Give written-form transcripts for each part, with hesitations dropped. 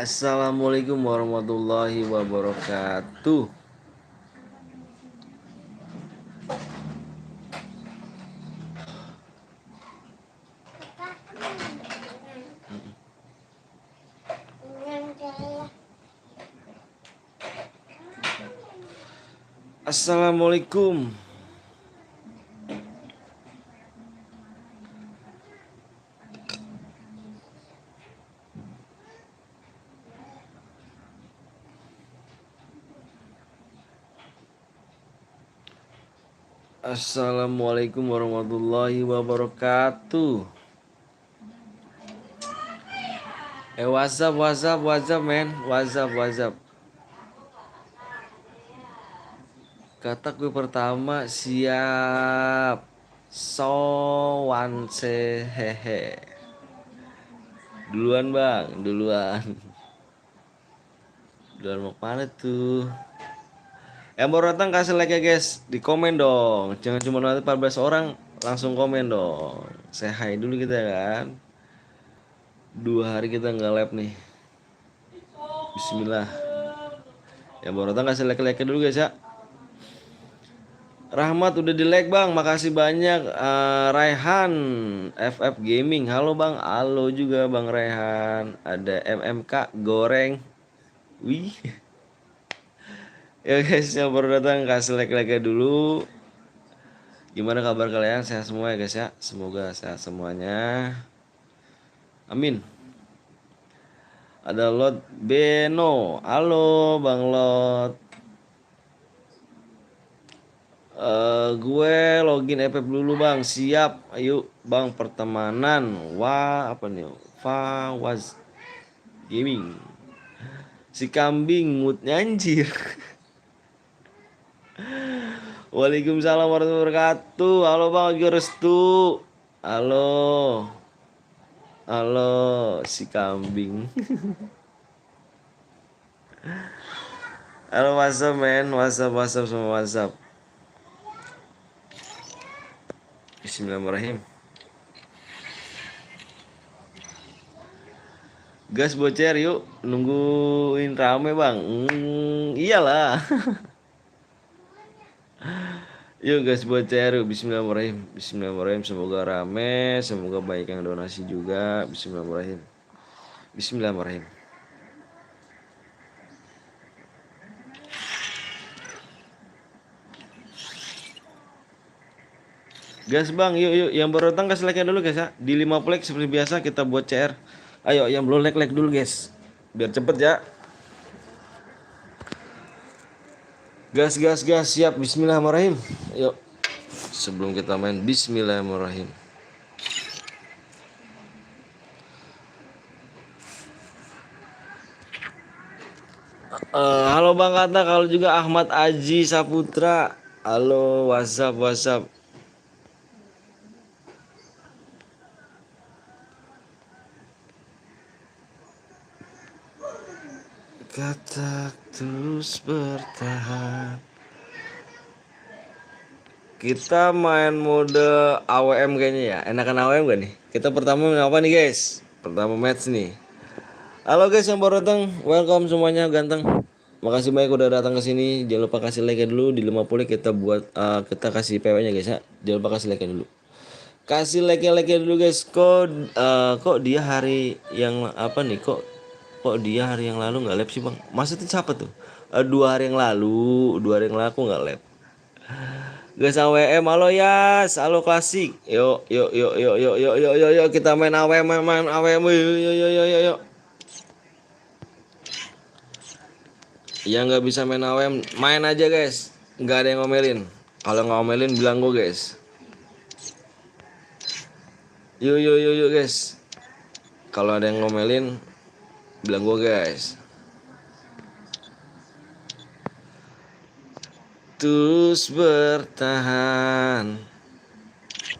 Assalamualaikum warahmatullahi wabarakatuh. Assalamualaikum. Assalamualaikum warahmatullahi wabarakatuh. WhatsApp man, WhatsApp. Kata gue pertama siap. Sowan hehe. Duluan bang, duluan. Duluan mau kemana tuh? Yang baru datang kasih like ya guys, di komen dong. Jangan cuma nanti 14 orang langsung komen dong. Say hi dulu kita kan. 2 hari kita nggak live nih. Bismillah. Yang baru datang kasih like dulu guys ya. Rahmat udah di like bang, makasih banyak. Raihan FF Gaming, halo bang, halo juga bang Raihan. Ada MMK goreng, wih. Ya guys, yang baru datang kasih like dulu. Gimana kabar kalian? Sehat semua ya guys ya. Semoga sehat semuanya. Amin. Ada Lot Beno. Halo Bang Lot. Gue login FF dulu bang. Siap. Ayo bang, pertemanan. Wah apa nih? Fawaz Gaming. Si kambing moodnya anjir. Waalaikumsalam warahmatullahi wabarakatuh. Halo bang, Agi Restu. Halo. Halo si kambing. Halo WhatsApp men, WhatsApp semua WhatsApp. Bismillahirrahmanirrahim. Gas bocer yuk, nungguin rame bang. Iyalah. Yuk gas bocer yuk. Bismillahirrahmanirrahim. Bismillahirrahmanirrahim. Semoga rame, semoga banyak yang donasi juga. Bismillahirrahmanirrahim. Bismillahirrahmanirrahim. Gas bang, yuk yang baru datang kasih like dulu guys ya. Di 50 like seperti biasa kita buat CR. Ayo yang belum like dulu guys. Biar cepet ya. Gas siap. Bismillahirrahmanirrahim. Yuk. Sebelum kita main, bismillahirrahmanirrahim. Halo Bang Kata, kalau juga Ahmad Aji Saputra. Halo, WhatsApp. Kata terus bertahan. Kita main mode AWM kayaknya ya. Enakan AWM gak nih? Kita pertama main apa nih guys? Pertama match nih. Halo guys yang baru datang, welcome semuanya ganteng. Makasih banyak udah datang ke sini. Jangan lupa kasih like dulu di 50 kita buat kita kasih PW-nya guys ya. Jangan lupa kasih like dulu. Kasih like dulu guys. Kok dia hari yang apa nih? Kok dia hari yang lalu nggak live sih bang? Maksudnya siapa tuh? 2 hari yang lalu, aku nggak live. Guys AWM, halo Yas, halo klasik. Yuk kita main AWM, yuk. Yang nggak bisa main AWM, main aja guys. Nggak ada yang ngomelin. Kalau nggak ngomelin bilang gue guys. Yuk guys. Kalau ada yang ngomelin bilang gue guys. Terus bertahan.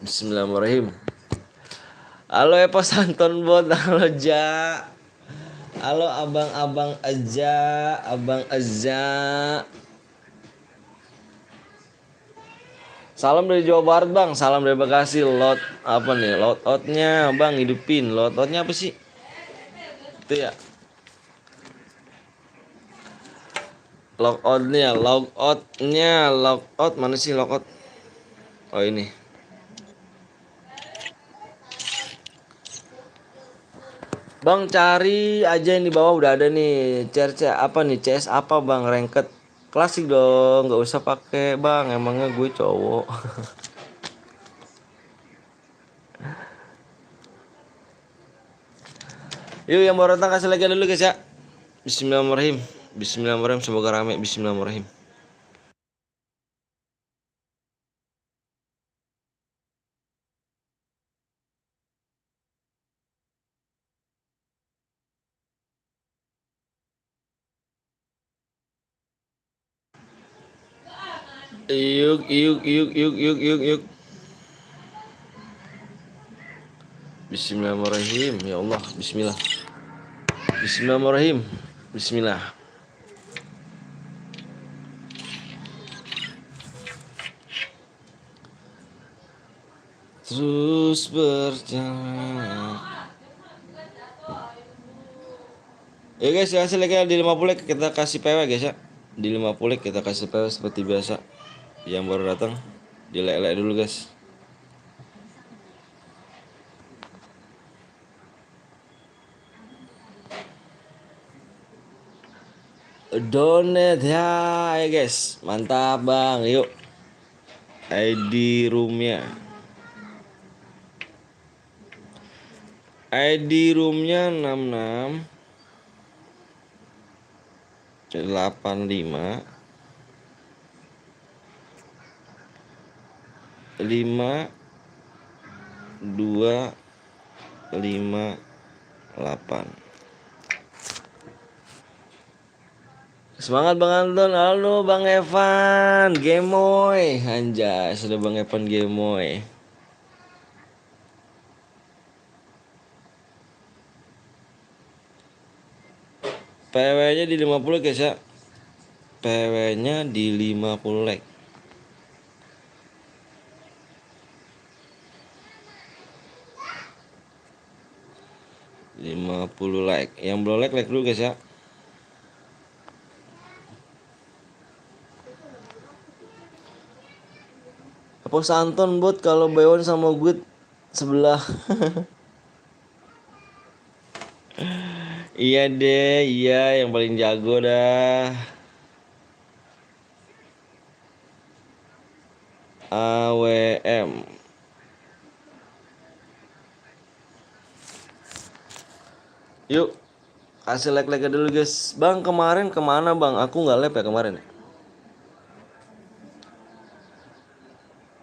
Bismillahirrahmanirrahim. Halo Epo Santon Bot, halo Ja. Halo abang Aja. Salam dari Jawa Barat bang, salam dari Bekasi. Lot apa nih? Lot outnya bang hidupin. Lot outnya apa sih? Itu ya. logout mana sih logout? Oh ini. Bang cari aja yang di bawah udah ada nih. CRC apa nih? CS apa bang? Ranked klasik dong, nggak usah pakai bang. Emangnya gue cowok. Yuk yang baru datang kasih like dulu guys ya. Bismillahirrahmanirrahim. Bismillahirrahmanirrahim. Semoga rame. Bismillahirrahmanirrahim. Yuk, yuk, yuk, yuk, yuk, yuk, yuk. Bismillahirrahmanirrahim. Ya Allah, Bismillah. Bismillahirrahmanirrahim. Bismillah. Terus berjalan. Ya guys, hasil like di 50 like kita kasih PW guys ya. Di 50 like kita kasih PW seperti biasa. Yang baru datang di like dulu guys. Donate ya guys. Mantap bang, yuk. ID roomnya. ID roomnya 66 85 5 2 5 8. Semangat Bang Anton. Halo Bang Evan Gemoy. Anjay, sudah Bang Evan Gemoy. PW-nya di 50 guys ya. PW-nya di 50 like. Puluh like. Yang belum like dulu guys ya. Apa Santon bot kalau Bayon sama gue sebelah. Iya deh, iya yang paling jago dah. AWM. Yuk, kasih like dulu guys. Bang kemarin kemana bang? Aku nggak live ya kemarin.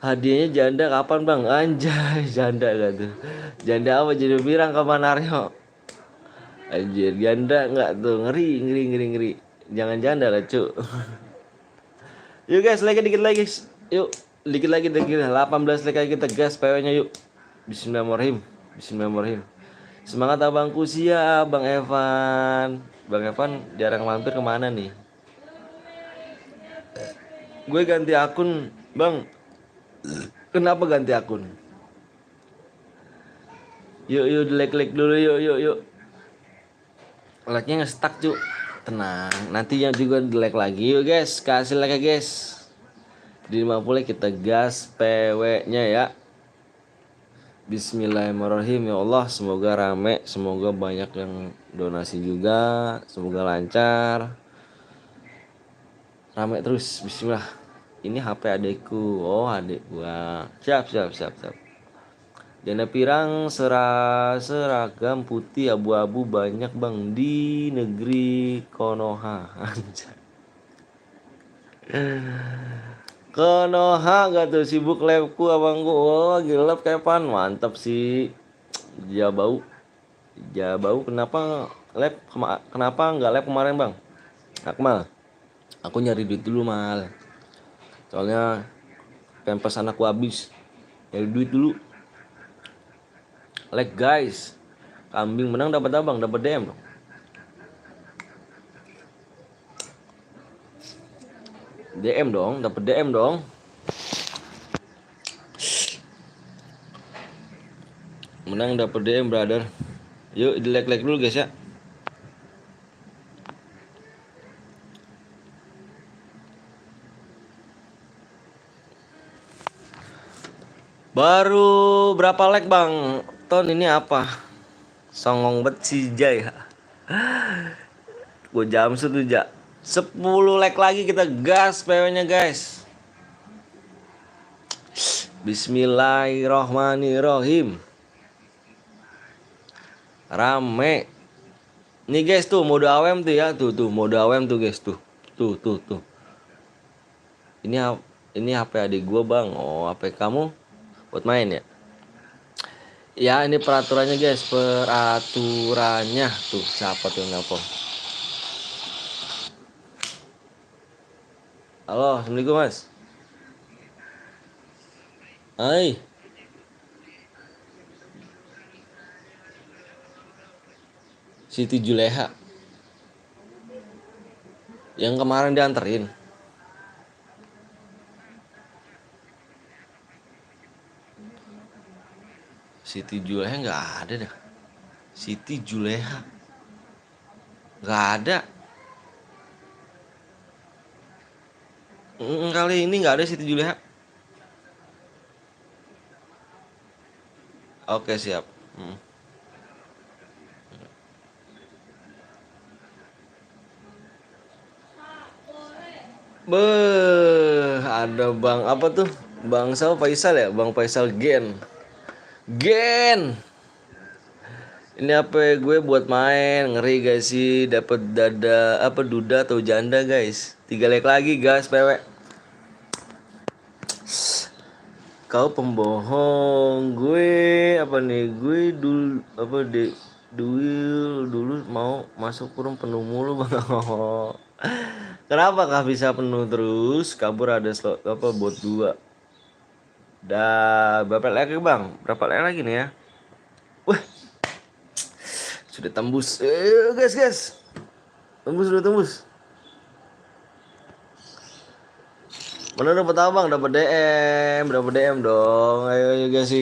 Hadiahnya janda kapan bang? Anjay, janda gak tuh? Janda apa? Jadi pirang ke Manario. Anjir, janda nggak tuh? Ngeri. Jangan janda lah cu. Yuk guys, like dikit lagi. Yuk, dikit lagi. 18 like lagi kita gas PW-nya yuk. Bismillahirrahmanirrahim. Bismillahirrahmanirrahim. Semangat abangku siap, Bang Evan. Bang Evan jarang mampir kemana nih? Gue ganti akun, Bang. Kenapa ganti akun? Yuk, like dulu, yuk. Like-nya nge-stuck, cu. Tenang, nanti yang juga like lagi. Yuk guys, kasih like guys. Di 50 kita gas PW-nya ya. Bismillahirrahmanirrahim. Ya Allah, semoga rame, semoga banyak yang donasi juga, semoga lancar. Rame terus, bismillah. Ini HP adekku. Oh, adek gua. Siap. Janda pirang seragam putih abu-abu banyak bang di negeri Konoha. Anjay. Konoha gak tuh sibuk labku abangku. Oh gila lab kapan mantap sih. Jabau kenapa kenapa nggak lab kemarin bang? Akmal, aku nyari duit dulu mal. Soalnya pempes anakku habis. Nyari duit dulu. Like guys, kambing menang dapat abang, dapat DM dong. Dapat DM dong. Menang dapat DM brother. Yuk di like dulu guys ya. Baru berapa like bang? Ton ini apa? Songong bet si Jay. Gue jam satu ja. 10 like lagi kita gas PW-nya guys. Bismillahirrohmanirrohim. Rame. Nih guys tuh mode AWM tuh ya. Tuh mode AWM tuh guys tuh. Tuh. Ini ini HP adik gua bang. Oh HP kamu buat main ya? Ya ini peraturannya guys. Peraturannya. Tuh siapa tuh yang nelpon? Halo, assalamualaikum mas. Hai, Siti Juleha. Yang kemarin dianterin. Siti Juleha nggak ada dah. Siti Juleha nggak ada. Kali ini nggak ada Siti Juleha. Oke siap. Ada bang apa tuh? Bang siapa Faisal ya? Bang Faisal Gen. Ini apa gue buat main ngeri guys sih dapat dada apa duda atau janda guys. 3 like lagi guys PW. Kau pembohong gue apa nih gue dulu apa dulu mau masuk kurung penuh mulu bang. Kenapa kah bisa penuh terus kabur ada slot apa bot 2. Dah berapa lagi bang? Berapa lagi nih ya? Wah sudah tembus. Guys. Sudah tembus. Mana dapat abang? Dapat DM dong. Ayo guys.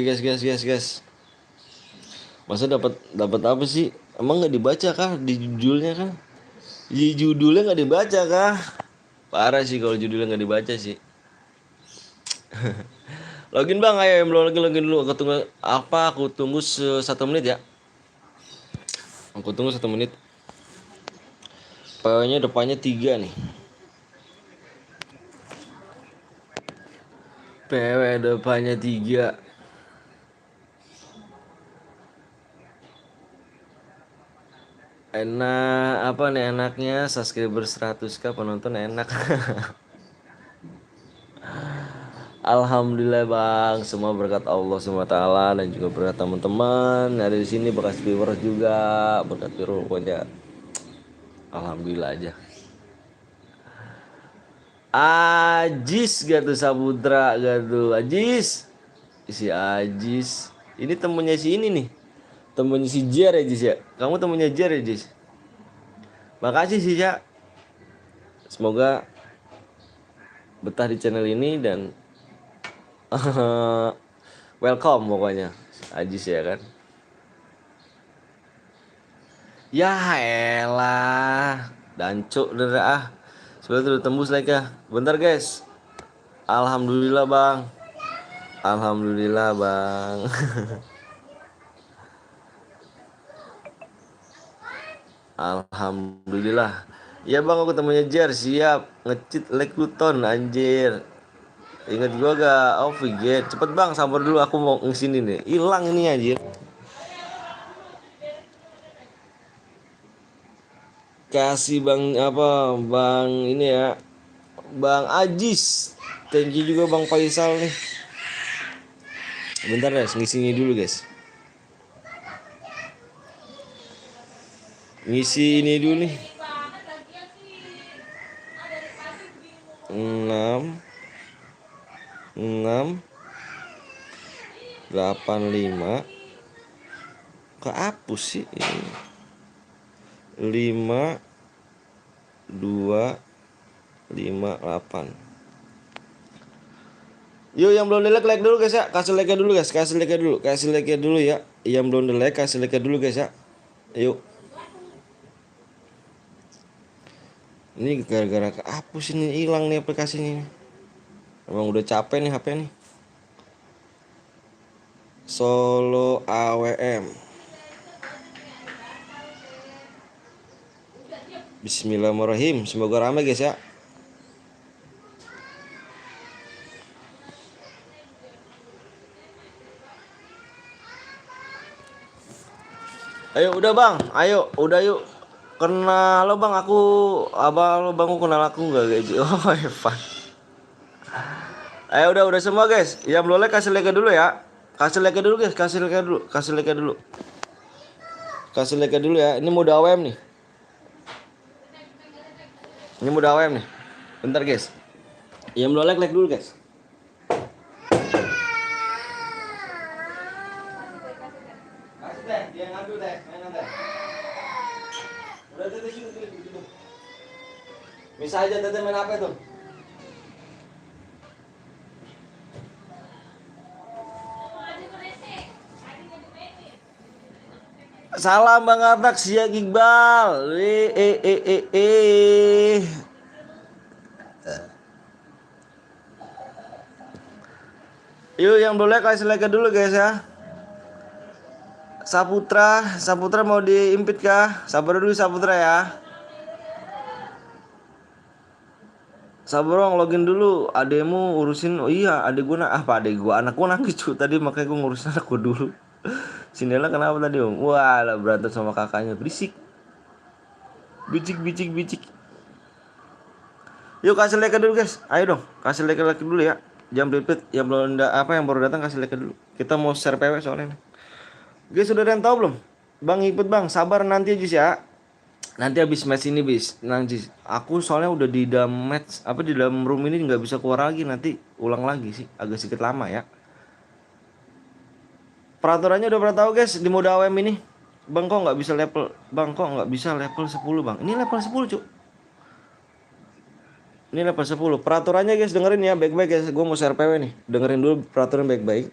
Masa dapat apa sih? Emang nggak dibaca kah di judulnya kan? Di judulnya nggak dibaca kah? Parah sih kalau judulnya nggak dibaca sih. Login bang, ayo belum login dulu. Aku tunggu 1 menit ya. Aku tunggu 1 menit. PW-nya depannya 3 nih. PW depannya 3. Enak apa nih enaknya subscriber 100k penonton enak. Alhamdulillah bang, semua berkat Allah SWT dan juga berkat teman-teman ada di sini bekas viewers juga berkat viewers pokoknya. Alhamdulillah aja. Ajis gak tuh Samudra gak tuh Ajis. Si Ajis. Ini temennya si ini nih. Temennya si Jer ya Jis ya. Kamu temennya Jer ya Jis. Makasih sih ya. Semoga betah di channel ini dan welcome pokoknya Ajis ya kan. Ya elah dancuk udah ah. Sudah tembus like ya. Bentar guys. Alhamdulillah bang. Alhamdulillah bang. Alhamdulillah. Ya bang aku temennya Jer siap. Ngecit like Luton anjir. Ingat gua gak? Oh forget. Cepet bang sabar dulu aku mau ngesini nih. Hilang ini anjir. Kasih bang apa bang ini ya. Bang Ajis. Thank you juga bang Faisal nih. Bentar guys ngisinya dulu guys. Ngisi ini dulu nih. 6 6 85 kehapus sih ini 5258. Yuk yang belum like dulu guys ya. Kasih like dulu guys. Kasih like dulu ya. Yang belum like kasih like dulu guys ya. Yuk. Ini gara-gara kehapus ini hilang nih aplikasinya. Emang udah capek nih HP nih. Solo AWM. Bismillahirrahmanirrahim. Semoga ramai guys ya. Ayo udah bang, ayo udah yuk. Kenal lo bang, abang lo bang, kenal aku nggak gaji? Oh Evan. Ayo udah semua guys. Yang belum like kasih like dulu ya. Kasih like dulu guys, kasih like dulu, kasih like dulu. Kasih like dulu ya. Ini mode AWM nih. Ini mode AWM nih. Bentar guys. Yang belum like dulu guys. Kasih teh, dia ngambil teh, mainan teh. Udah teh gitu. Bisa aja teh main apa itu? Salam Bang Atak, siap Iqbal. Yuk yang boleh kasih like dulu guys ya. Saputra mau diimpit kah? Sabar dulu Saputra ya. Sabar bang, login dulu. Ademu urusin. Oh iya, adek gue anak gue nangis cu tadi, makanya gue ngurusin anak gue dulu. Sinela kenapa tadi om? Wah lah berantem sama kakaknya, berisik. Bicik. Yuk kasih like dulu guys. Ayo dong, kasih like dulu ya. Jam repeat yang baru datang kasih like dulu. Kita mau share PW soalnya. Guys sudah ada yang tahu belum? Bang ikut bang, sabar nanti aja ya. Nanti habis match ini bis. Nanti aku soalnya udah di dalam match di dalam room ini nggak bisa keluar lagi, nanti ulang lagi sih, agak sedikit lama ya. Peraturannya udah pernah tahu guys di mode AWM ini. Bang kok nggak bisa level 10 bang. Ini level 10 cuk. Ini level 10. Peraturannya guys dengerin ya baik-baik guys. Gue mau share PW nih. Dengerin dulu peraturan baik-baik.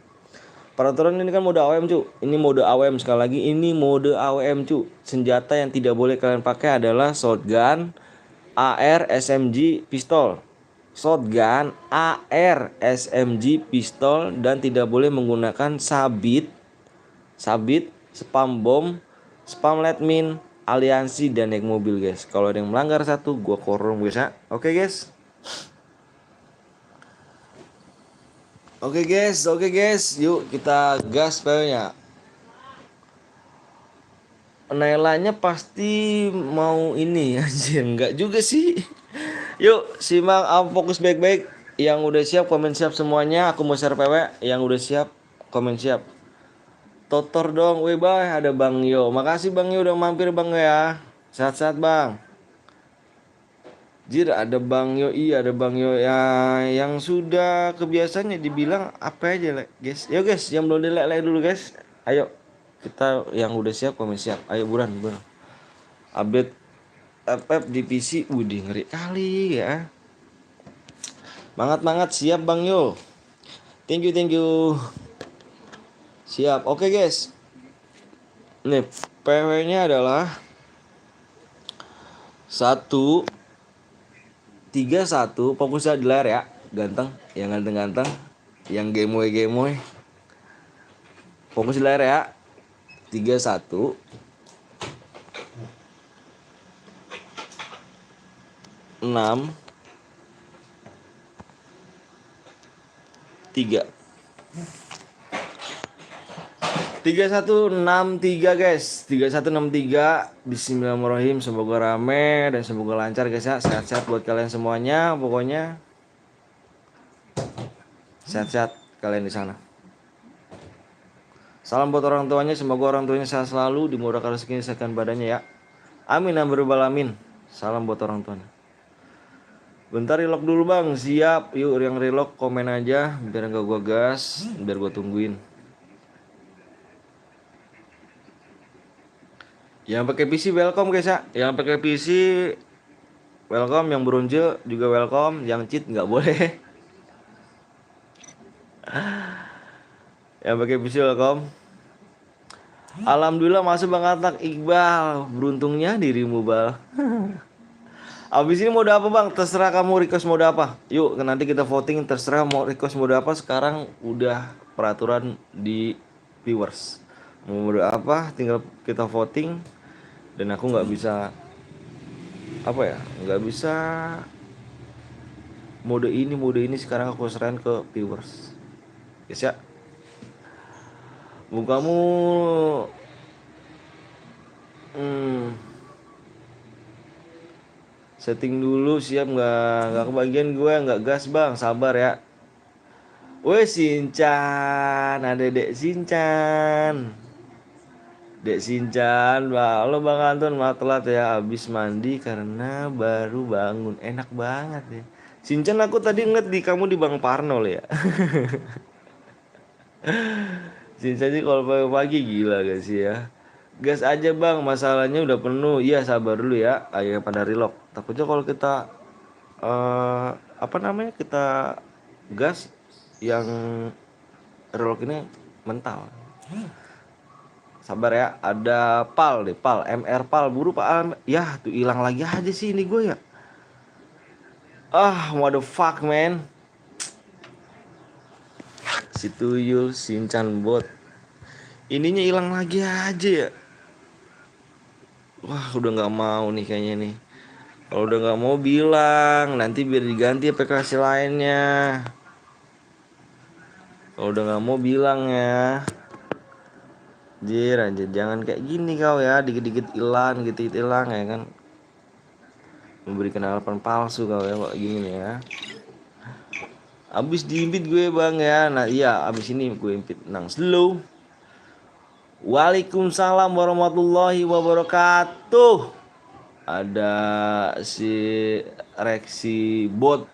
Peraturan ini kan mode AWM cu. Ini mode AWM sekali lagi. Ini mode AWM cu. Senjata yang tidak boleh kalian pakai adalah shotgun, AR, SMG, pistol. Shotgun, AR, SMG, pistol, dan tidak boleh menggunakan sabit, spam bom, spam lead mine, aliansi, dan naik mobil guys. Kalau ada yang melanggar satu, gua korum guys ya. Oke guys. Oke guys, yuk kita gas PW-nya. Nailanya pasti mau ini anjir, enggak juga sih. Yuk simak, fokus baik-baik. Yang udah siap komen siap semuanya. Aku mau share PW. Yang udah siap komen siap. Totor dong, weh bye, ada Bang Yo. Makasih Bang Yo udah mampir Bang ya. Sehat-sehat Bang. Jir ada Bang Yo, iya ada Bang Yo ya, yang sudah kebiasaannya dibilang apa aja guys. Yo guys, yang belum like dulu guys. Ayo kita yang udah siap komen siap. Ayo buruan. Update FF di PC, ngeri kali ya. Mangat siap Bang Yo. Thank you. Siap. Oke guys. Nih PW-nya adalah 131. Fokusnya di layar ya. Ganteng, yang ganteng, yang gemoy. Fokus di layar ya. 31 6 3 3163 guys. 3163. Bismillahirrahmanirrahim. Semoga rame dan semoga lancar guys ya. Sehat-sehat buat kalian semuanya. Pokoknya sehat-sehat kalian di sana. Salam buat orang tuanya. Semoga orang tuanya sehat selalu, dimurahkan rezeki, sehatkan badannya ya. Amin ya rabbal alamin. Salam buat orang tuanya. Bentar relock dulu bang. Siap. Yuk yang relock komen aja biar enggak gua gas, biar gua tungguin. Yang pakai PC welcome guys ya. Yang pakai PC welcome, yang bronze juga welcome, yang cheat nggak boleh. Yang pakai PC welcome. Alhamdulillah masuk Bang Atak. Iqbal, beruntungnya dirimu Bal. Abis ini mode apa bang? Terserah kamu request mode apa. Yuk nanti kita voting, terserah mau request mode apa. Sekarang udah peraturan di viewers. Mau mode apa tinggal kita voting. Dan aku nggak bisa apa ya, nggak bisa mode ini sekarang aku serahin ke viewers. Yes ya. Kamu hmm, setting dulu, siap nggak kebagian gue, nggak gas bang, sabar ya. Woi Sinchan, ada Dek Sinchan. Dek Sinchan, halo Bang Anton, maaf telat ya, habis mandi karena baru bangun. Enak banget ya. Sinchan, aku tadi ngeliat di kamu di Bang Parnol ya. Sinchan sih kalau pagi-pagi gila gak sih ya. Gas aja bang, masalahnya udah penuh. Iya sabar dulu ya, ayo pada relock. Takutnya kalau kita apa namanya, kita gas yang relock ini mental. Sabar ya, ada Pal deh, Pal, MR Pal, buru Pak. Ya, tuh hilang lagi aja sih ini gue ya. What the fuck man. Si Tuyul, Sinchan bot. Ininya hilang lagi aja ya. Wah, udah nggak mau nih kayaknya nih. Kalau udah nggak mau bilang, nanti biar diganti aplikasi lainnya. Kalau udah nggak mau bilang ya. Jir, anjir, jangan kayak gini kau ya, dikit-dikit hilang, gitu hilang ya kan. Memberikan harapan palsu kau ya kok gini nih ya. Abis diimpit gue bang ya. Nah iya, abis ini gue impit nang slow. Waalaikumsalam warahmatullahi wabarakatuh. Ada si Rexy bot.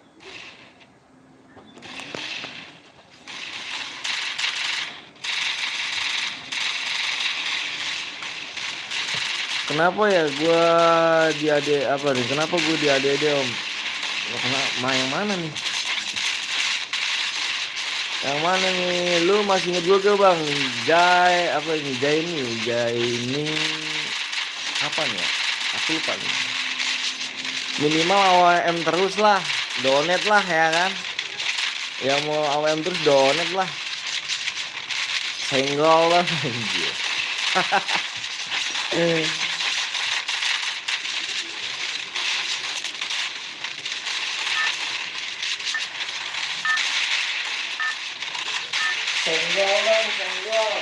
Kenapa ya gue di AD apa nih? Kenapa gue di ADD om? Yang mana nih? Yang mana nih? Lu masih inget gue ke bang? Jai apa ini? Jai ini apa nih? Aku lupa nih. Minimal AWM terus lah, donate lah ya kan? Yang mau AWM terus donate lah. Senggol lah anjir. Senggol dong, senggol.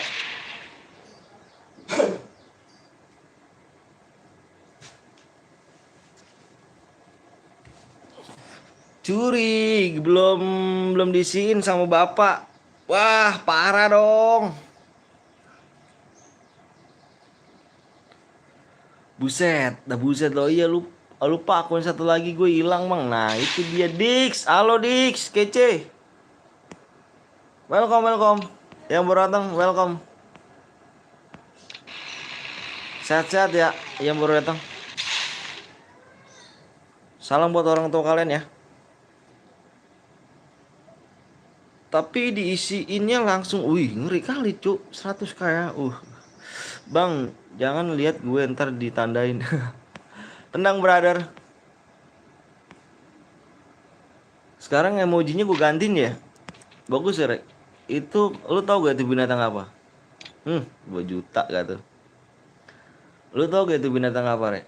Curi, belum disiin sama bapak. Wah, parah dong. Buset, buset loh. Iya lupa akun satu lagi gue hilang bang. Nah itu dia Dix. Halo Dix, kece. Welcome. Yang baru datang, welcome. Sehat-sehat ya, yang baru datang. Salam buat orang tua kalian ya. Tapi diisiinnya langsung, wih ngeri kali cuk, 100 kayak, bang jangan lihat gue ntar ditandain. Tenang brother. Sekarang emojinya gue gantiin ya. Bagus ya Rek. Itu lu tau gak itu binatang apa? 2 juta gak tuh. Lu tau gak itu binatang apa Rek?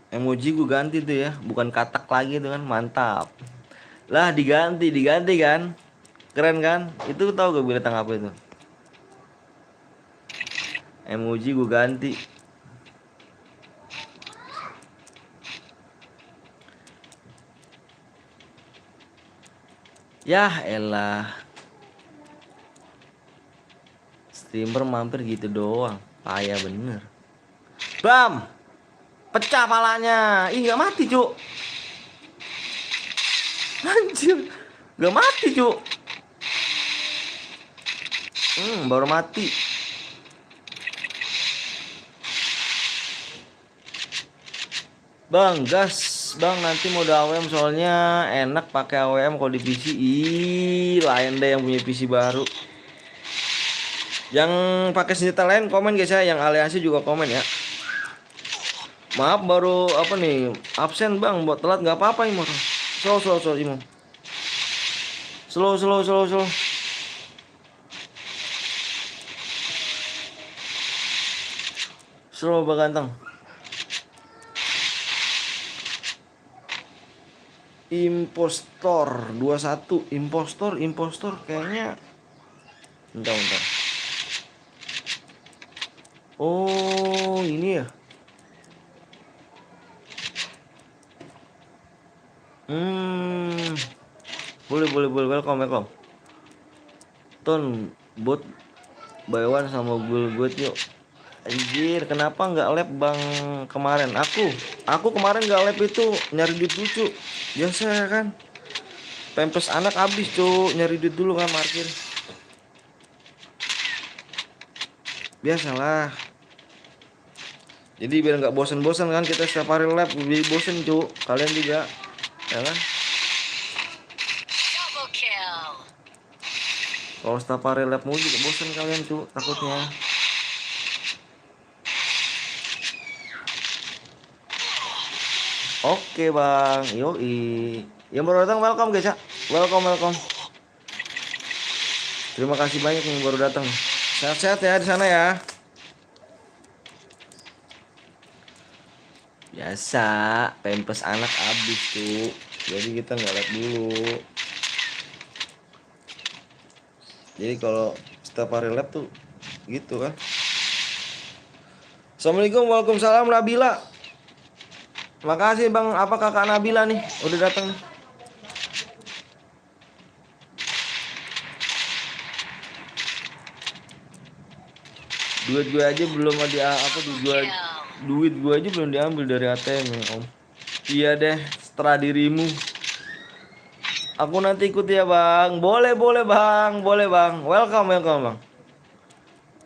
Emoji gue ganti tuh ya, bukan katak lagi tuh kan, mantap. Lah diganti kan. Keren kan? Itu tau gak binatang apa itu? Emoji gue ganti. Yah elah. Streamer mampir gitu doang. Payah bener. Bam! Pecah palanya. Ih gak mati cuk. Anjir. Gak mati cuk. Baru mati. Bang, gas, bang nanti mode AWM soalnya enak pakai AWM kalau di PC. Lain deh yang punya PC baru. Yang pakai senjata lain komen guys ya, yang aliansi juga komen ya. Maaf baru apa nih absen bang, buat telat nggak apa-apa Imor. So Imor. Slow, slow, slow, slow. Slow Bang Ganteng. Impostor 21. Impostor kayaknya. Bentar. Oh, ini ya. Hmm. Boleh. Welcome. Ton bot buy one sama gue yuk. Anjir, kenapa nggak lab bang kemarin? Aku kemarin nggak lab itu nyari duit lucu. Biasa ya kan. Pempes anak habis tuh, nyari duit dulu kan parkir. Biasalah. Jadi biar nggak bosan-bosan kan kita setiap hari lab, lebih bosen cu. Kalian juga, ya kan? Kalau setiap hari lab mulu juga bosan kalian cu, takutnya. Oke bang, yoi. Yang baru datang welcome guys ya. Welcome. Terima kasih banyak yang baru datang. Sehat-sehat ya di sana ya. Biasa, pempes anak habis tuh. Jadi kita nggak lihat dulu. Jadi kalau setiap hari lab tuh gitu kan. Assalamualaikum, waalaikumsalam Nabila. Makasih bang, apa kakak Nabila nih udah datang nih. Duit gue aja belum ada apa duit gue aja belum diambil dari ATM ya om. Iya deh, setelah dirimu. Aku nanti ikut ya bang. Boleh bang, Welcome bang.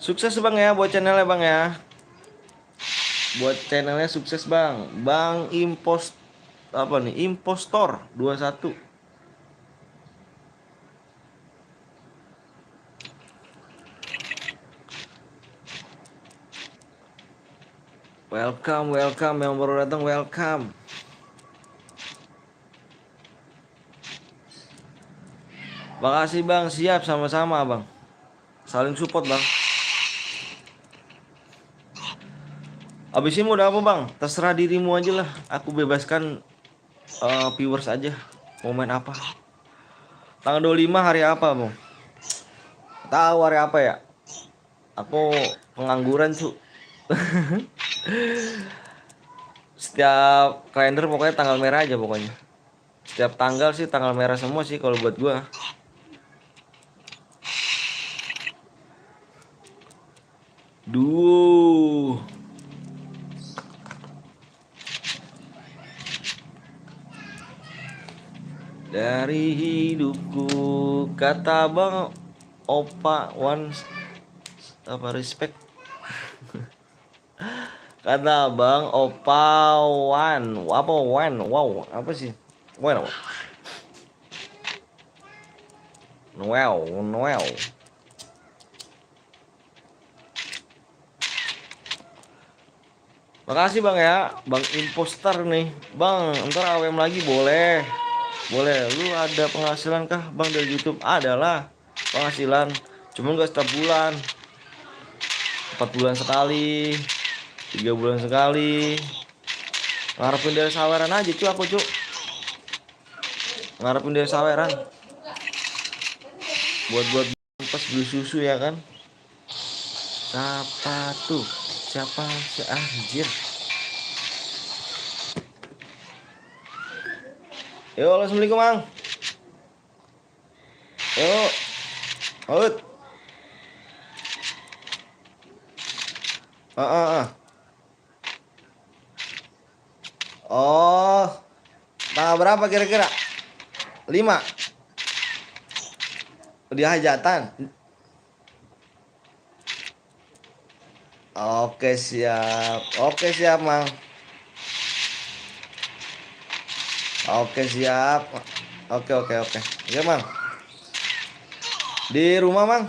Sukses bang ya buat channelnya bang ya. Buat channelnya sukses bang. Bang apa nih? Impostor 21. Welcome yang baru datang welcome. Makasih bang, siap sama-sama bang. Saling support bang. Abis ini mau udah apa bang? Terserah dirimu aja lah. Aku bebaskan viewers aja. Mau main apa? Tanggal 25 hari apa bang? Tahu hari apa ya? Aku pengangguran cu. Setiap kalender pokoknya tanggal merah aja pokoknya. Setiap tanggal sih tanggal merah semua sih kalau buat gua. Duh. Dari hidupku kata bang Opa one apa respect. Kata bang Opa one apa one wow apa sih Noel. Makasih bang ya, bang imposter nih. Bang, ntar AWM lagi boleh. Lu ada penghasilan kah bang dari YouTube? Adalah penghasilan, cuma gak setiap bulan. 4 bulan sekali, 3 bulan sekali. Ngarepin dari saweran aja cu aku cu. Ngarepin dari saweran. Buat pas beli susu ya kan. Siapa si anjir. Yo, assalamualaikum bang. Yo, out. Oh, tanggal berapa kira-kira? 5. Di hajatan. Oke siap mang. Oke siap. Oke. Ya mang. Di rumah mang.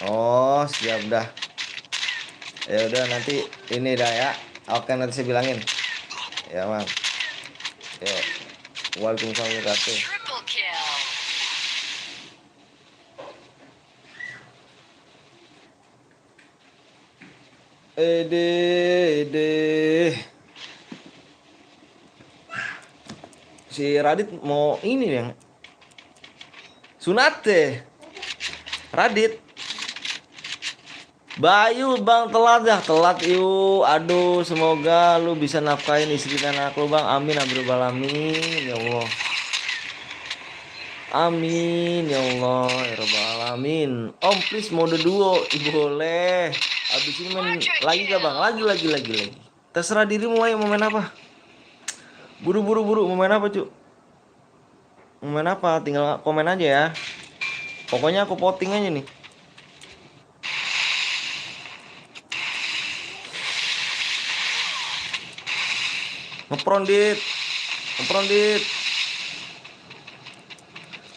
Oh siap dah. Ya udah nanti ini dah ya. Oke nanti saya bilangin. Ya mang. Yuk. Waalaikumsalam warahmatullahi wabarakatuh. Triple kill. Ede. Si Radit mau ini yang sunat deh. Radit. Bayu bang telat yuk. Aduh semoga lu bisa nafkahin istri dan anak lu bang. Amin alamin ya Allah. Amin ya Allah ya Rabbal alamin. Om please mode duo boleh. Abis ini main lagi gak bang? Lagi. Terserah dirimu ayo mau main apa. Buru mau main apa cu? Mau main apa? Tinggal komen aja ya. Pokoknya aku voting aja nih. Ngepron dit.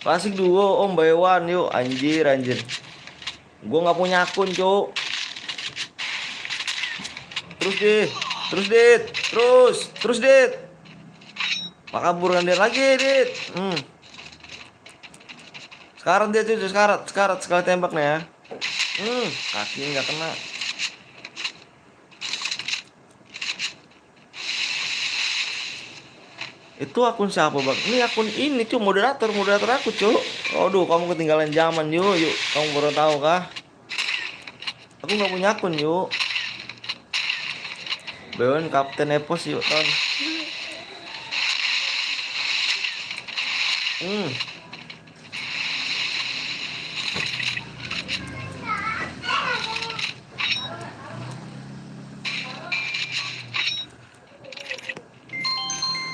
Klasik duo om by one yuk. Anjir. Gue nggak punya akun cuk. Terus dit. Makaburan dia lagi dit. Sekarang dia tuh sekarat sekali tembak nih ya. Kaki nggak kena. Itu akun siapa bang? Ini akun ini cuy, moderator aku cuy. Aduh kamu ketinggalan zaman yuk. Kamu baru tahu kah? Aku nggak punya akun yuk. Bewan Kapten Epos yuk ton.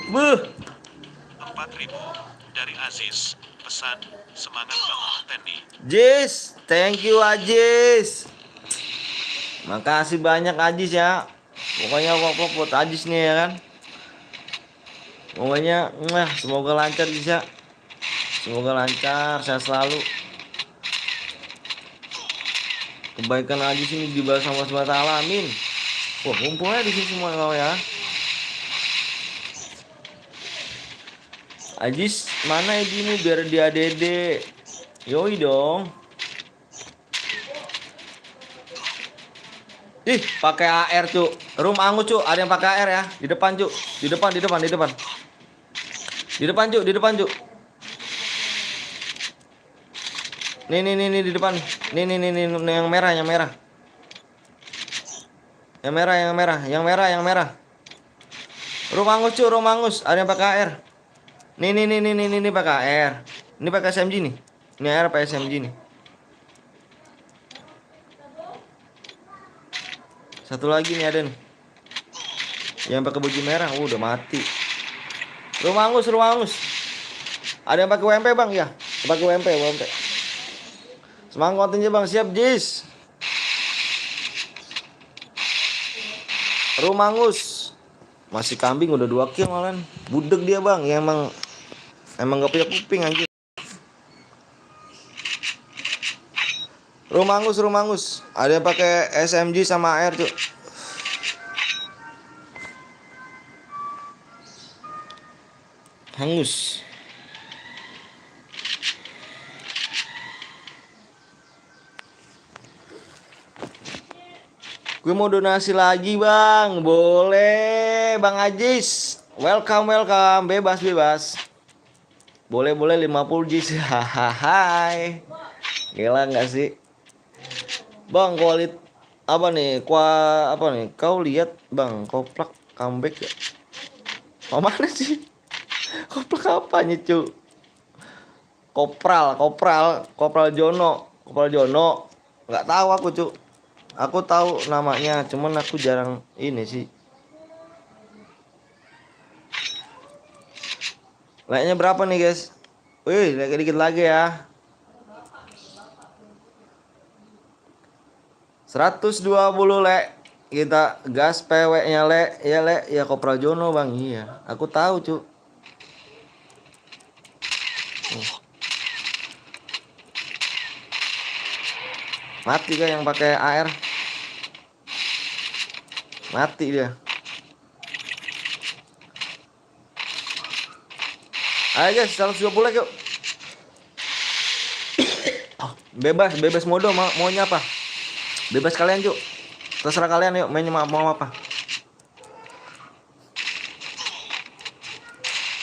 Buh. 4.000 dari Aziz. Pesan semangat Bang Teni. Jis, thank you Ajis. Makasih banyak Ajis ya. Pokoknya buat Ajis nih ya kan. Pokoknya semoga lancar bisa. Semoga lancar, sehat selalu. Kebaikan Ajis ini dibalas sama SWT, amin. Wah, kumpulnya di sini semua kau ya. Ajis, mana idimu biar dia dede. Yoi dong. Ih, pakai AR, Cuk. Room angus, Cuk. Ada yang pakai AR ya. Di depan, Cuk. Di depan. Di depan, Cuk. Nih di depan. Nih yang merah. Yang merah. Room angus, Cuk. Ada yang pakai AR. Nih pakai AR. Ini pakai SMG nih. Ini AR pakai SMG nih. Satu lagi nih ada nih. Yang pakai baju merah, udah mati. Rumah angus. Ada yang pakai WMP bang ya? Pakai WMP. Semangat kontennya bang, siap Jis. Rumah angus. Masih kambing udah 2 kill malan. Budeg dia bang, ya emang gak punya kuping anjir. Rumah angus. Ada yang pakai SMG sama AR tuh. Hangus. Gue mau donasi lagi bang. Boleh bang Ajis. Welcome. Bebas. Boleh 50 Jis. Hai. Gila gak sih? Bang apa nih? Kau lihat bang, Koplak comeback ya? Oh mana sih? Koplak apanya cu? Kopral Jono. Nggak tahu aku cu. Aku tahu namanya, cuman aku jarang ini sih. Like-nya berapa nih guys? Wih, like dikit lagi ya. 120 lek. Kita gas PW-nya lek. Ya lek, ya Kopral Jono bang. Iya, aku tahu cu. Mati kan yang pakai AR. Mati dia. Ayo guys, 120 yuk. Bebas mode maunya apa? Bebas kalian cuk. Terserah kalian yuk mainnya mau apa.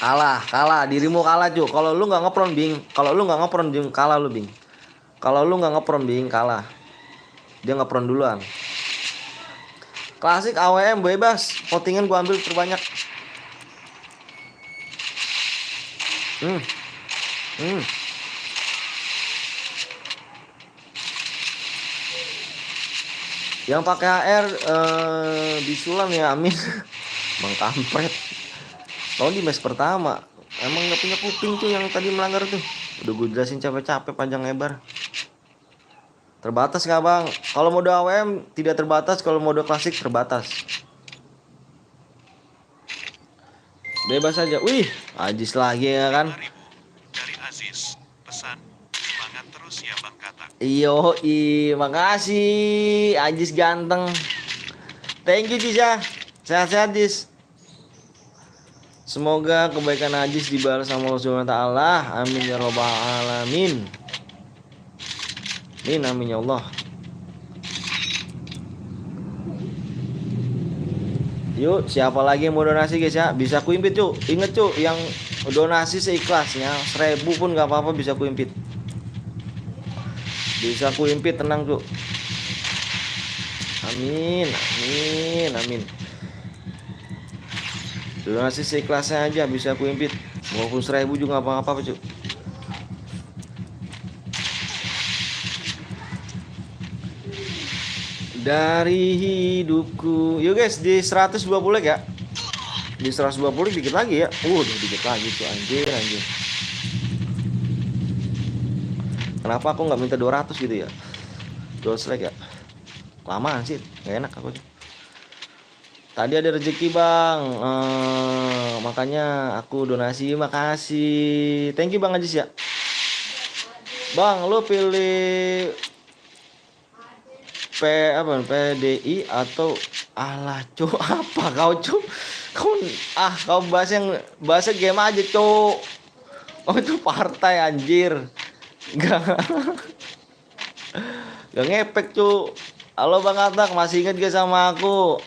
Kalah, dirimu kalah cuk. Kalau lu nggak ngepron Bing, kalah lu Bing. Kalau lu nggak ngepron Bing, kalah. Dia ngepron duluan. Klasik AWM bebas, votingan gua ambil terbanyak. Yang pakai HR disulam ya, amin. Bang kampret. Tahu di match pertama. Emang nggak punya kuping tuh yang tadi melanggar tuh. Udah gue jelasin capek-capek panjang lebar. Terbatas nggak bang? Kalau mode AWM tidak terbatas, kalau mode klasik terbatas. Bebas aja. Wih, Ajis lagi ya kan? 5.000 dari Aziz. Pesan, semangat terus ya Bang Katak. Iyo, makasih Ajis ganteng. Thank you Jis ya. Sehat-sehat Jis. Semoga kebaikan Ajis dibalas sama Allah Subhanahu wa taala. Amin ya rabbal alamin. Amin ya Allah. Yuk, siapa lagi yang mau donasi guys ya? Bisa kuimpit cuk. Ingat cuk, yang donasi seikhlasnya 1.000 pun gak apa-apa bisa kuimpit. Bisa kuimpit, tenang cuk. Amin. Donasi seikhlasnya aja bisa kuimpit. Walaupun 1.000 juga gak apa-apa cuk. Dari hidupku. Yuk guys, di 120 ya. Di 120 dikit lagi ya. Dikit lagi tuh anjir. Kenapa aku nggak minta 200 gitu ya? 200 like ya. Lamaan sih, nggak enak aku. Tadi ada rezeki bang, makanya aku donasi. Makasih. Thank you bang Ajis ya. Bang, lo pilih PDI atau alah cuk, apa kau cuk? Kau bahasa game aja cuk. Oh itu partai anjir. Gak ngepek cuk. Halo Bang Atak, masih ingat gak sama aku?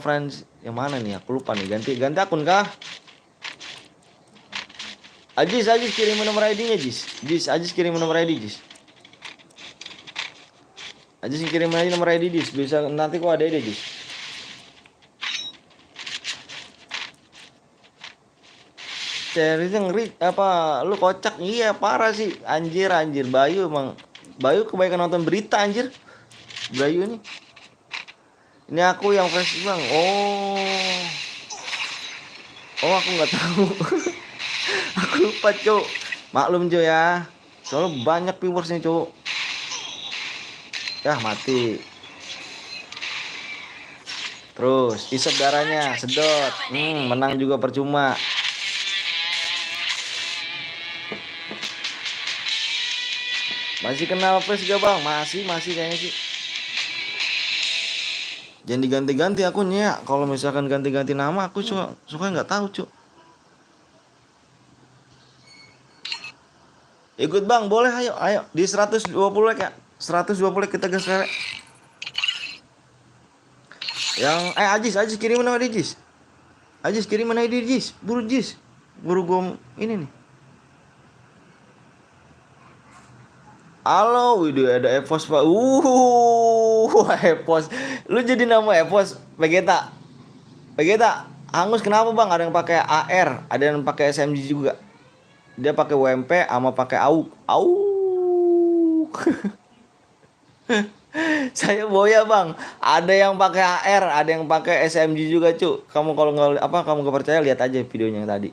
Friends yang mana nih? Aku lupa nih. Ganti akun kah? Ajis kirim nomor ID-nya Jis. Ajis kirim nomor ID Jis. Ajis kirim aja nomor ID Jis. Bisa nanti kok ada ide Jis. Ceritanya ngeri apa? Lu kocak. Iya parah sih. Anjir Bayu emang. Bayu kebaikan nonton berita anjir. Bayu nih. Ini aku yang fresh bang. Oh aku nggak tahu. Aku lupa cuk. Maklum Jo ya. Soalnya banyak viewersnya cuk. Mati. Terus isep darahnya sedot. Menang juga percuma. Masih kenal fresh gak bang? Masih kayaknya sih. Jangan diganti-ganti akunnya ya. Kalau misalkan ganti-ganti nama aku suka nggak tahu cuk. Ikut bang, boleh ayo di 120 like ya. 120 like kita gas lele. Yang Ajis kirim nama dia Jis. Ajis kirim nama dia Jis. Buru Jis. Buru gua ini nih. Halo, widih ada Evos pak. Evos. Lu jadi nama Evos Vegeta. Angus kenapa bang? Ada yang pakai AR, ada yang pakai SMG juga. Dia pakai WMP sama pakai AUK. Saya boya bang. Ada yang pakai AR, ada yang pakai SMG juga cu. Kamu kalau kamu nggak percaya lihat aja videonya yang tadi.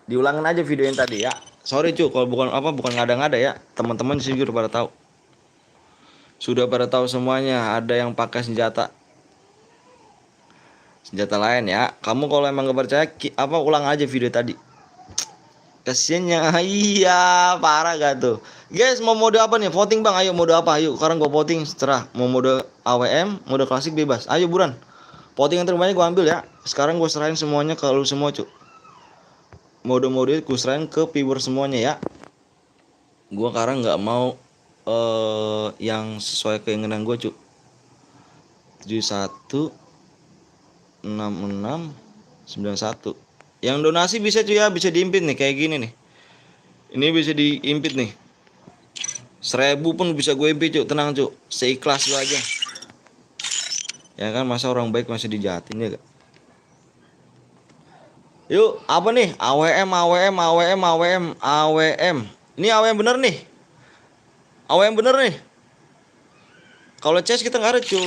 Diulangin aja video yang tadi ya. Sorry cu, kalau bukan ngada-ngada ya. Teman-teman sih udah pada tahu. Sudah pada tahu semuanya. Ada yang pakai senjata lain ya. Kamu kalau emang nggak percaya, ulang aja video tadi. Kasiannya, iya parah gak tuh guys. Mau mode apa nih? Voting bang, ayo mode apa? Ayo sekarang gue voting seterah. Mau mode AWM, mode klasik bebas. Ayo buruan. Voting yang terbanyak gue ambil ya. Sekarang gue serahin semuanya ke lu semua cuk. mode-mode ku serahin ke viewer semuanya ya. Gua sekarang nggak mau yang sesuai keinginan gue cu. 716691. Yang donasi bisa cuy ya, bisa diimpit nih kayak gini nih. Ini bisa diimpit nih. 1000 pun bisa gue impit cuk, tenang cuk. Seikhlas lu aja. Ya kan, masa orang baik masih dijahatin ya gak? Yuk, apa nih? AWM, AWM, AWM, AWM, AWM. Ini AWM bener nih. AWM bener nih. Kalau CS kita nggak ada cu.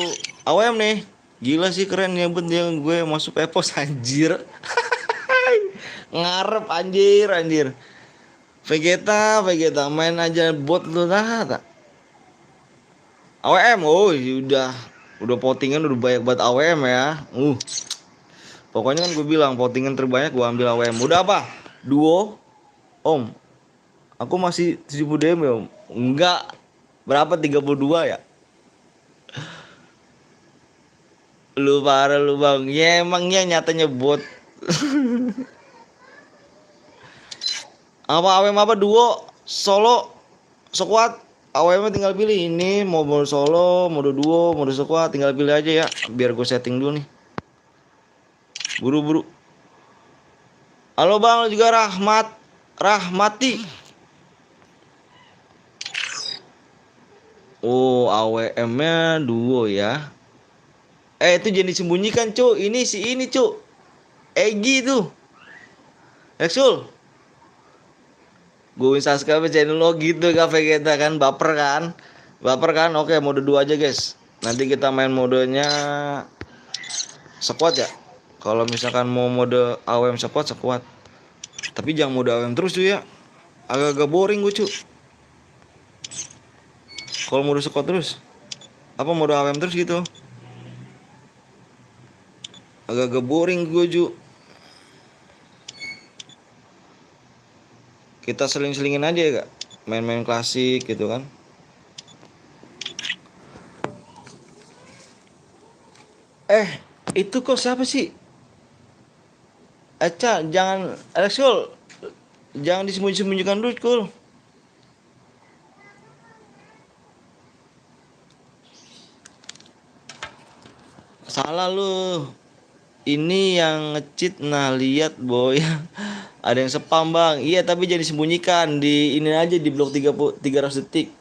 AWM nih. Gila sih, keren ya ben yang gue masuk epos anjir. Ngarep anjir anjir. Vegeta, Vegeta main aja bot lu dah tak. AWM, oh udah votingan udah banyak buat AWM ya. Pokoknya kan gue bilang votingan terbanyak gue ambil AWM. Udah apa? Duo, Om. Aku masih 70 DM ya, Om. Enggak. Berapa? 32 ya? Lu parah lu bang. Ya emangnya nyatanya bot. Apa AWM apa duo, solo, squad? AWM tinggal pilih ini mau mode solo, mode duo, mode squad, tinggal pilih aja ya. Biar gue setting dulu nih. Buru-buru. Halo bang, lu juga Rahmati. Oh, AWM-nya duo ya. Itu jangan disembunyikan, Cuk. Ini si ini, Cuk. Egi tuh. Exul. Gue subscribe channel lo gitu, kafe kita kan baper kan. Baper kan? Oke, mode 2 aja, guys. Nanti kita main modenya squad ya. Kalau misalkan mau mode AWM squad. Tapi jangan mode AWM terus tuh ya. Agak-agak boring gue, Cuk. Kalau mode squad terus. Apa mode AWM terus gitu. Agak-agak boring gue, Cuk. Kita seling-selingin aja ya kak, main-main klasik gitu kan. Itu kok siapa sih? Jangan Alexul, jangan disembunyi-sembunyikan dulu Kul. Salah lu. Ini yang nge-cheat, nah lihat boy. Ada yang spam bang. Iya tapi jangan disembunyikan, di ini aja di blok 300 detik.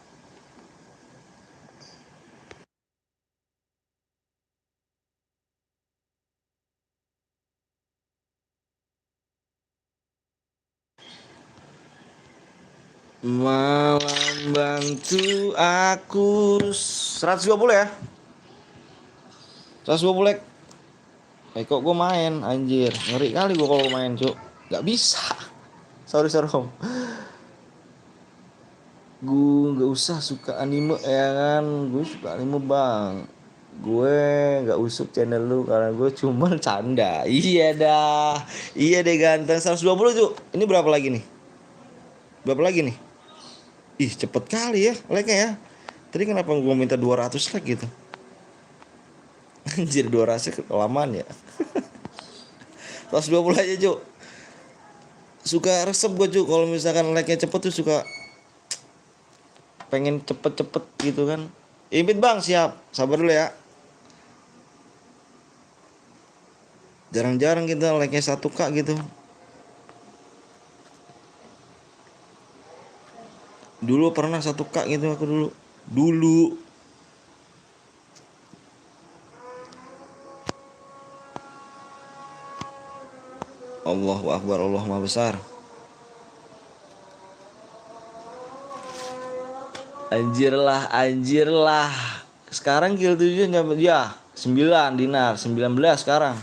Malam bantu aku 120 ya. 120 kok gue main anjir, ngeri kali gue kalau main cuk, nggak bisa. Sorry om, gue nggak usah suka anime ya kan, gue suka anime bang. Gue nggak usuk channel lu karena gue cuma canda. Iya deh ganteng. 120 cuk. Ini berapa lagi nih? Berapa lagi nih? Ih cepet kali ya like-nya ya. Tadi kenapa gue minta 200 like gitu? Anjir 200 kelamaan ya. 120 aja cuk. Suka resep gue cuk kalau misalkan like-nya cepet tuh, suka pengen cepet-cepet gitu kan. Impit bang, siap. Sabar dulu ya. Jarang-jarang kita like-nya 1K gitu. Dulu pernah 1K gitu aku dulu. Allahu Akbar, Allah Maha Besar. Anjir lah. Sekarang kill 7 nyampe dia 9 dinar, 19 sekarang.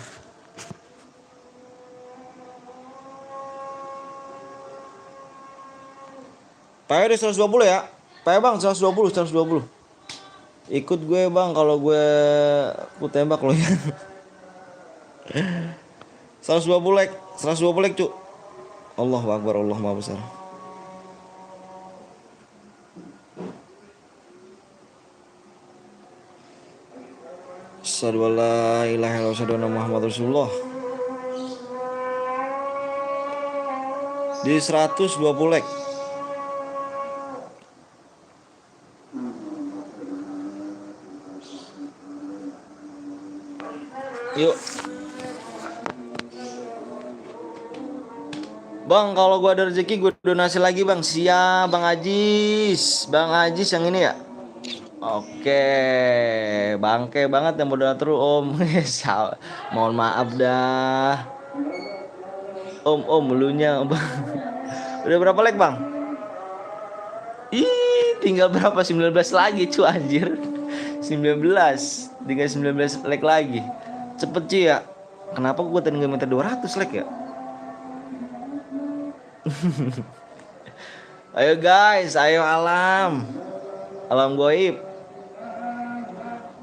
Pakai deh 120 ya. Pakai bang 120. Ikut gue bang kalau gue aku tembak lo ya. 120 like, 120 like cuk. Allahu Akbar, Allah Maha Besar. Asyhadu an la ilaha illallah wa asyhadu anna Muhammadar Rasulullah. Di 120 like. Yuk. Bang, kalau gua ada rezeki gua donasi lagi, Bang. Siap, Bang Ajis. Bang Ajis yang ini ya. Oke, bangke banget yang moderator Om. Mohon maaf dah. Om, melunya, Bang. Udah berapa like, Bang? Ih, tinggal berapa? 19 lagi, cu, anjir. 19. Tinggal 19 like lagi. Cepet, Ci, ya. Kenapa gua tadi nggak minta 200 like ya? Ayo guys, ayo alam. Alam goib.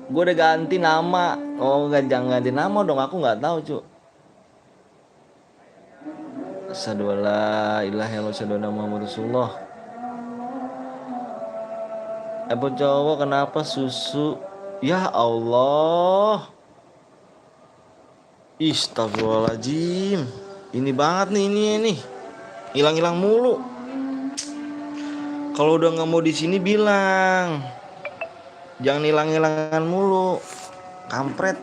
Gue udah ganti nama. Oh, nggak, jangan ganti nama dong. Aku nggak tahu, cu. Asyhadu alla ilaha illallah, asyhadu anna Muhammadar Rasulullah. Cowok kenapa susu? Ya Allah. Astagfirullahaladzim. Ini banget nih, ini. Hilang-hilang mulu. Kalau udah nggak mau di sini bilang. Jangan hilang-hilangan mulu. Kampret.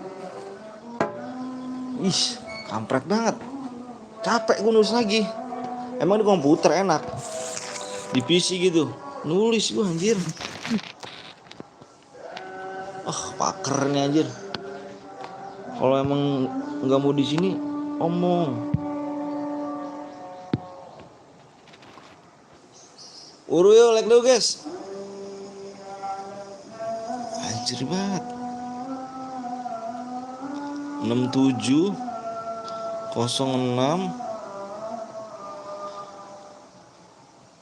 Ih, kampret banget. Capek gue nulis lagi. Emang di komputer enak. Di PC gitu. Nulis gue anjir. Pakernya anjir. Kalau emang nggak mau di sini, omong. Yuk, like dulu guys. Anjir banget. 67 06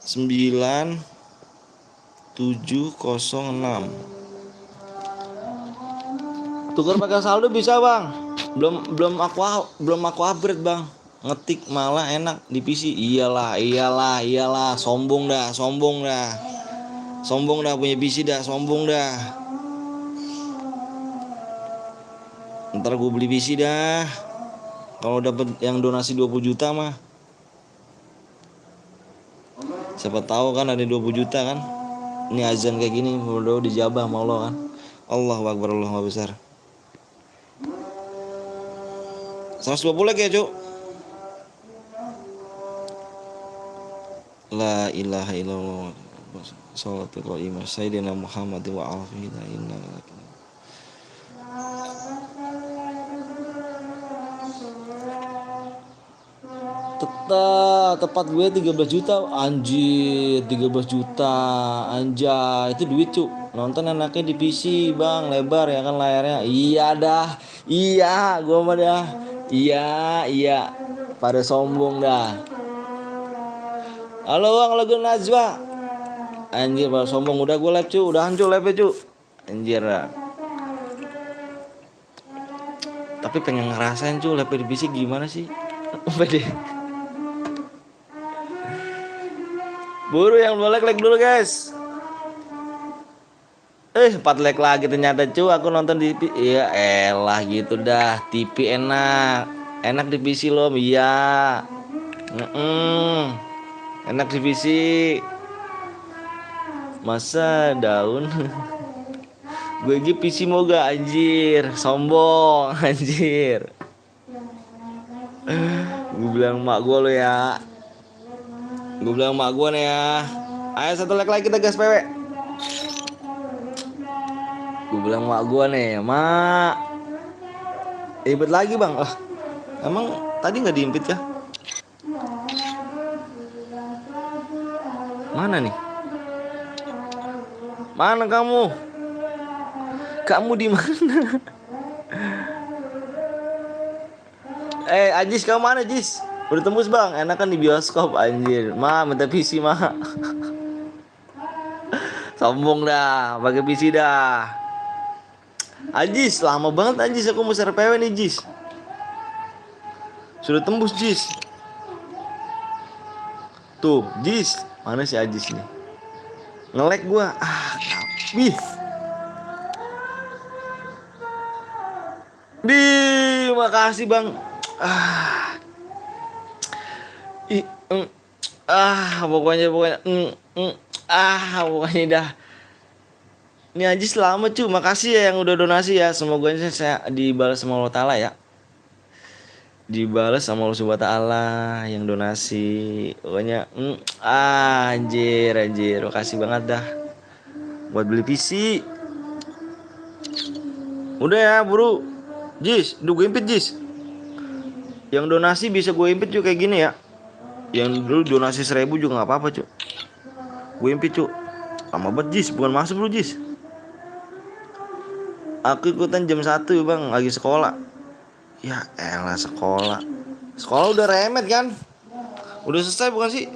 9 706. Tukar pakai saldo bisa, Bang. Belum aku upgrade, Bang. Ngetik malah enak di PC. Iyalah. Sombong dah. Sombong dah punya PC dah, sombong dah. Ntar gue beli PC dah. Kalau dapat yang donasi 20 juta mah. Siapa tahu kan ada 20 juta kan. Ini azan kayak gini, mudah dijabah sama Allah kan. Allahu Akbar, Allahu besar. 120 lagi ya, Cuk. La ilaha illallah. Sholatul qa'imah Sayyidina Muhammad wa alihi inna. Tepat gue 13 juta. Anjir, 13 juta. Anjay, itu duit, Cuk. Nonton anaknya di PC, Bang. Lebar ya kan layarnya. Iya dah. Iya, gue mah dah. Iya. Pada sombong dah. Halo, Bang, lagu Najwa. Anjir, pada sombong. Udah gue live, Cuk. Udah hancur live, Cuk. Anjir dah. Tapi pengen ngerasain, Cuk, live di PC gimana sih? Apa deh? Buru yang belum like dulu guys. 4 like lagi ternyata, cu. Aku nonton di TV. Iya elah gitu dah. TV enak di PC loh. Iya. Enak di PC. Masa daun. Gue gitu PC mau gak anjir. Sombong anjir. Gue bilang mak gue lo ya. Gue bilang mak gue nih ya. Ayo 1 like lagi kita gas PW. Gue bilang mak gue nih, mak. Impit lagi, Bang. Emang tadi nggak diimpit ya? Mana nih? Mana kamu? Kamu di mana? Ajis, kamu mana, Jis? Udah tembus, Bang. Enakan di bioskop anjir. Minta PC, Sombong dah, pakai PC dah. Ajis, lama banget Ajis aku mau share PW nih, Jis. Sudah tembus, Jis. Tuh, Jis. Mana si Ajis nih? Nge-lag gua. Wih. Makasih, Bang. Pokoknya pokoknya dah. Ini Aji selamat cu, makasih ya yang udah donasi ya. Semoga saya dibalas sama Allah Ta'ala ya. Dibalas sama Allah Subhanahu wa Ta'ala yang donasi. Pokoknya anjir, makasih banget dah buat beli PC. Udah ya buru. Jis, udah gue impit Jis. Yang donasi bisa gue impit juga kayak gini ya. Yang dulu donasi 1.000 juga gak apa-apa cu. Gue impit cu. Lama banget Jis, bukan masuk lu Jis. Aku ikutan jam 1 bang, lagi sekolah. Ya elah sekolah. Sekolah udah remet kan? Udah selesai bukan sih?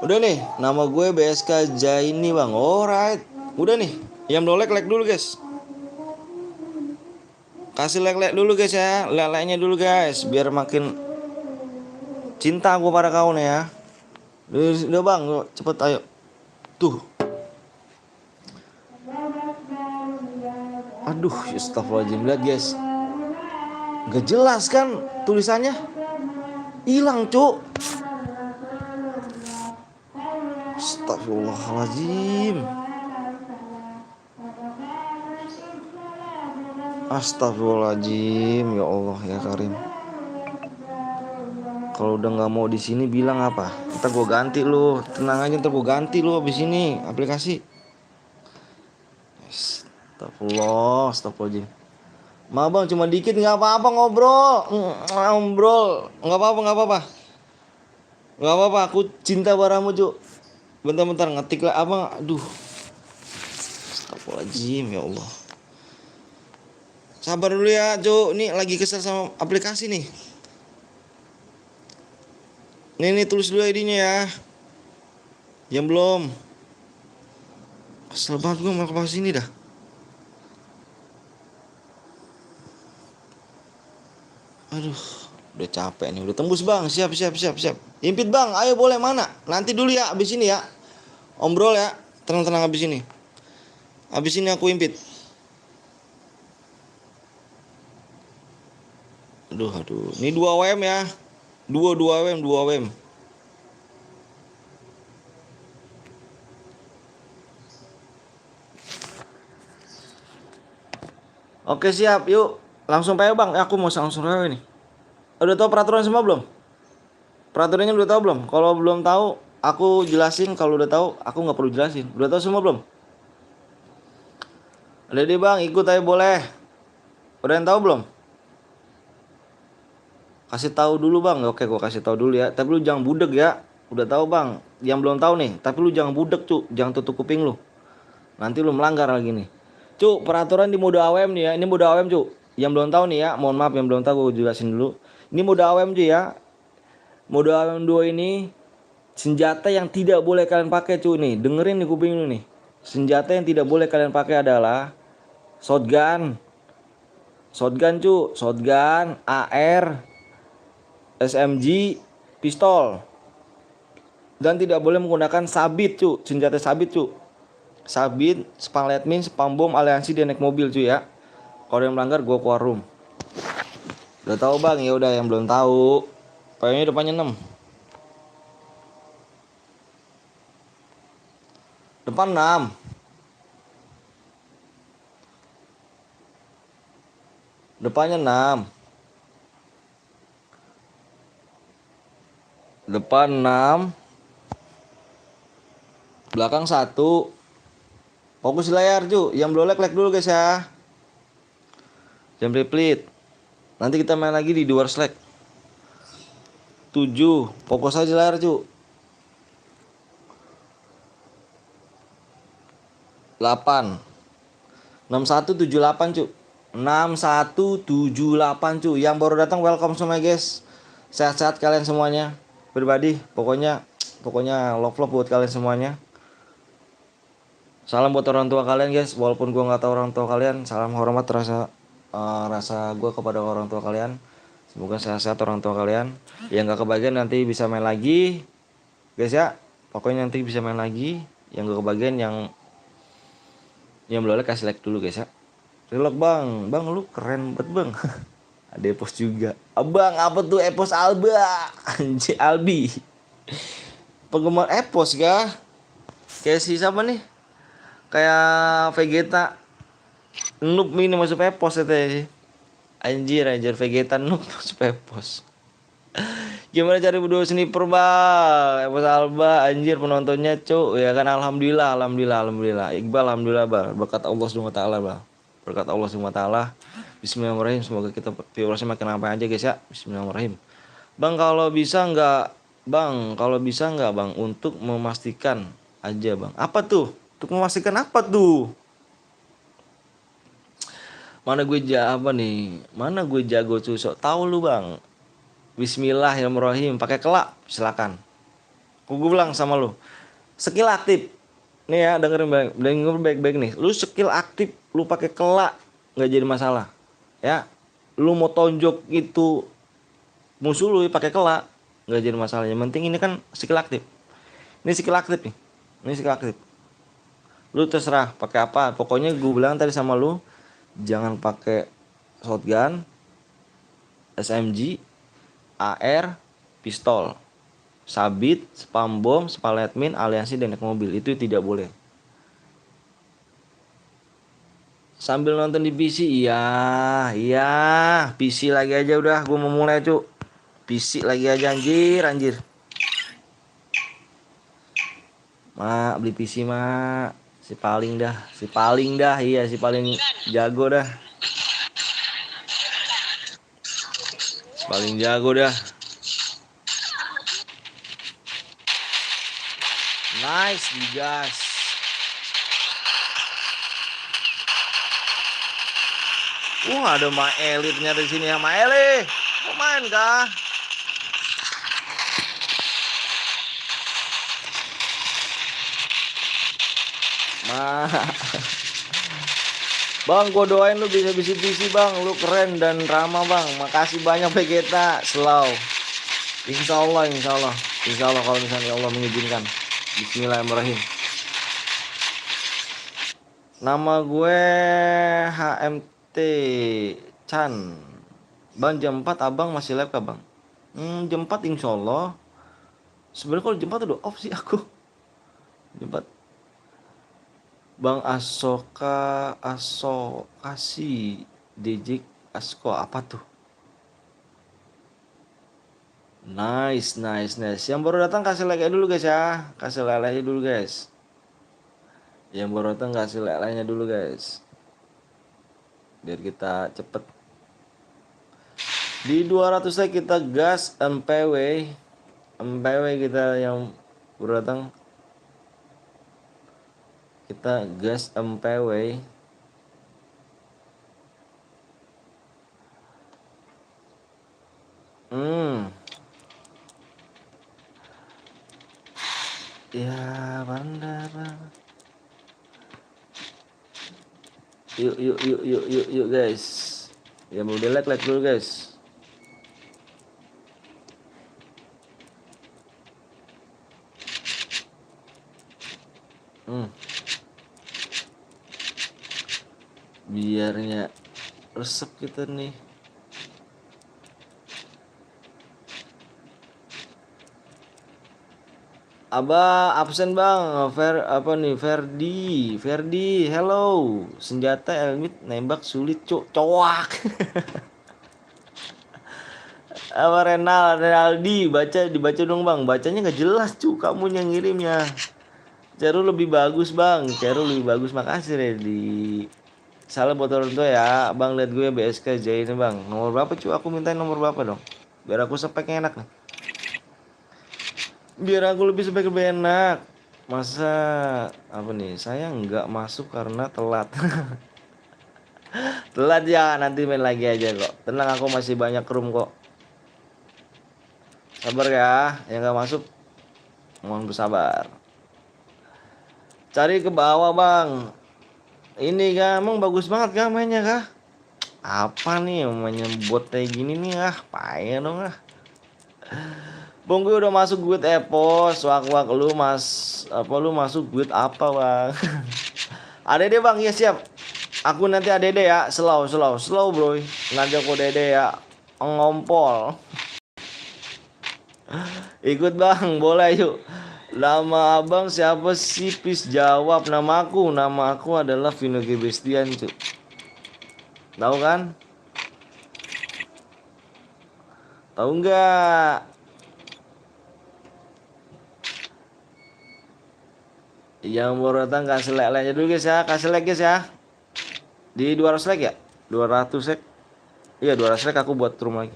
Udah nih, nama gue BSK Jaini bang. Alright. Udah nih, yang belum like dulu guys. Kasih like dulu guys ya. Like-nya dulu guys, biar makin cinta gue pada kau nih ya. Udah bang, cepet ayo. Tuh. Aduh, astagfirullahaladzim, lihat guys. Gak jelas kan tulisannya. Hilang cuk. Astagfirullahaladzim. Astagfirullahaladzim, ya Allah ya Karim. Kalau udah nggak mau di sini bilang apa? Ntar gue ganti lu, tenang aja ntar gue ganti lu abis ini aplikasi. Astagfirullahaladzim. Ma bang cuma dikit nggak apa-apa ngobrol, nggak apa-apa. Aku cinta padamu cu. Bentar ngetik lah abang, aduh. Astagfirullahaladzim ya Allah. Sabar dulu ya cu, nih lagi kesel sama aplikasi nih. Nih tulis dulu ID-nya ya. Yang belum. Kesel banget gue malah ke sini dah. Aduh, udah capek nih, udah tembus bang, siap. Impit bang, ayo boleh mana? Nanti dulu ya, abis ini ya. Om Brol ya, tenang abis ini. Abis ini aku impit. Aduh, ini 2 WM ya. 2 WM. Oke siap, yuk langsung PO bang. Aku mau langsung PO ini. Udah tahu peraturan semua belum? Peraturannya udah tahu belum? Kalau belum tahu, aku jelasin. Kalau udah tahu, aku nggak perlu jelasin. Udah tahu semua belum? Udah deh bang, ikut aja boleh. Udah yang tahu belum? Kasih tahu dulu bang. Oke, gua kasih tahu dulu ya. Tapi lu jangan budek ya. Udah tahu bang. Yang belum tahu nih, tapi lu jangan budek cu. Jangan tutup kuping lu. Nanti lu melanggar lagi nih. Cu, peraturan di mode AWM nih ya. Ini mode AWM cu. Yang belum tahu nih ya, mohon maaf yang belum tahu gue jelasin dulu. Ini mode AWM cu ya. Mode AWM 2 ini senjata yang tidak boleh kalian pakai cu nih. Dengerin nih kuping lu nih. Senjata yang tidak boleh kalian pakai adalah shotgun cu, shotgun, AR, SMG, pistol. Dan tidak boleh menggunakan sabit cu, senjata sabit cu. Sabit, spam letmin, spam bom, aliansi dia naik mobil cu ya. Kalau yang melanggar gue keluar room. Udah tahu bang? Ya udah yang belum tahu. Pokoknya depannya 6. Depan 6. Depannya 6. Depan 6. Belakang 1. Fokus di layar cu. Yang belum like dulu guys ya. Jam replit. Nanti kita main lagi di 2 slack. 7. Fokus aja layar cu. 8. 6178 cu. 6178 cu. Yang baru datang welcome semua guys. Sehat-sehat kalian semuanya. Pribadi pokoknya love buat kalian semuanya. Salam buat orang tua kalian guys. Walaupun gua nggak tahu orang tua kalian, salam hormat rasa gua kepada orang tua kalian. Semoga sehat-sehat orang tua kalian. Yang nggak kebagian nanti bisa main lagi guys ya. Pokoknya nanti bisa main lagi. Yang nggak kebagian yang belum like kasih like dulu guys ya. Relok bang, bang lu keren banget bang. Ada Epos juga. Abang apa tuh Epos Alba? Anjir Albi. Penggemar Epos kah? Kayak si siapa nih? Kayak Vegeta. Noob ini masuk Epos itu ya sih. Anjir anjir Vegeta noob masuk Epos. Gimana cari berdua sniper bang? Epos Alba anjir penontonnya cuk. Ya kan alhamdulillah. Iqbal alhamdulillah bang. Berkat Allah SWT bang. Berkat Allah SWT. Bismillahirrahmanirrahim. Semoga kita viewersnya makin ramai aja guys ya. Bismillahirrahmanirrahim. Bang kalau bisa nggak bang untuk memastikan aja bang. Apa tuh? Untuk memastikan apa tuh? Mana gue apa nih? Mana gue jago tuh sok tahu lu bang. Bismillahirrahmanirrahim. Pakai kelak silakan. Gue bilang sama lu. Skill aktif. Nih ya dengerin baik-baik nih. Lu skill aktif lu pakai kelak nggak jadi masalah. Ya. Lu mau tonjok itu musuh lu pakai kelak nggak jadi masalah. Yang penting ini kan skill aktif. Ini skill aktif nih. Ini skill aktif. Lu terserah pakai apa. Pokoknya gue bilang tadi sama lu jangan pakai shotgun, SMG, AR, pistol, sabit, spam bom, spallet min, aliansi dan naik mobil. Itu tidak boleh. Sambil nonton di PC, iya, PC lagi aja udah. Gue mau mulai cu. PC lagi aja anjir. Mak beli PC mak. Si paling dah, iya si paling jago dah. Si paling jago dah. Nice digas. Ada Ma Elitnya di sini ya, Ma Eli. Mau main kah? Bang, gue doain lu bisa bisi-bisi bang. Lu keren dan ramah bang. Makasih banyak Vegeta. Slow. Insya Allah kalau misalnya Allah mengizinkan. Bismillahirrahmanirrahim. Nama gue HMT Chan. Bang jam 4 abang masih live kah bang? Jam 4 insya Allah. Sebenarnya kalau jam 4 udah off sih aku. Jam 4. Bang Asokasi Dejik Asko apa tuh? Nice. Yang baru datang kasih like dulu guys ya. Kasih like dulu guys. Yang baru datang kasih like-nya dulu guys. Biar kita cepet. Di 200 like kita gas MPW kita yang baru datang. Kita gas MPW. Ya bandara. Yuk guys. Ya mau di like dulu guys. Biarnya resep kita nih. Abah absen bang. Ferdi, hello. Senjata Elmit nembak sulit cowak. Apa Renaldi dibaca dong bang. Bacanya nggak jelas kamu yang ngirimnya. Ceru lebih bagus bang. Makasih Redi. Salam buat orang tua ya. Bang lihat gue BSK Jain bang. Nomor berapa aku mintain nomor berapa dong. Biar aku speknya enak nih. Biar aku lebih enak. Masa apa nih? Saya nggak masuk karena telat. Telat ya, nanti main lagi aja kok. Tenang, aku masih banyak room kok. Sabar ya, yang nggak masuk mohon bersabar. Cari ke bawah bang. Ini kah emang bagus banget kah mainnya kah? Apa nih mainnya bot kayak gini nih payah dong Bang gue udah masuk guild Epos. Wak lu masuk guild apa bang? Ada deh bang, ya siap. Aku nanti ADD ya, slow bro. Nanti aku ADD ya, ngompol. Ikut bang, boleh yuk. Nama abang siapa sih? Please jawab. Nama aku adalah Vino G Bestian cuy. Tahu kan? Tahu nggak? Yang baru datang kasih like-nya dulu guys ya, kasih like guys ya. Di 200 like ya? 200 like. Iya 200 like aku buat room lagi.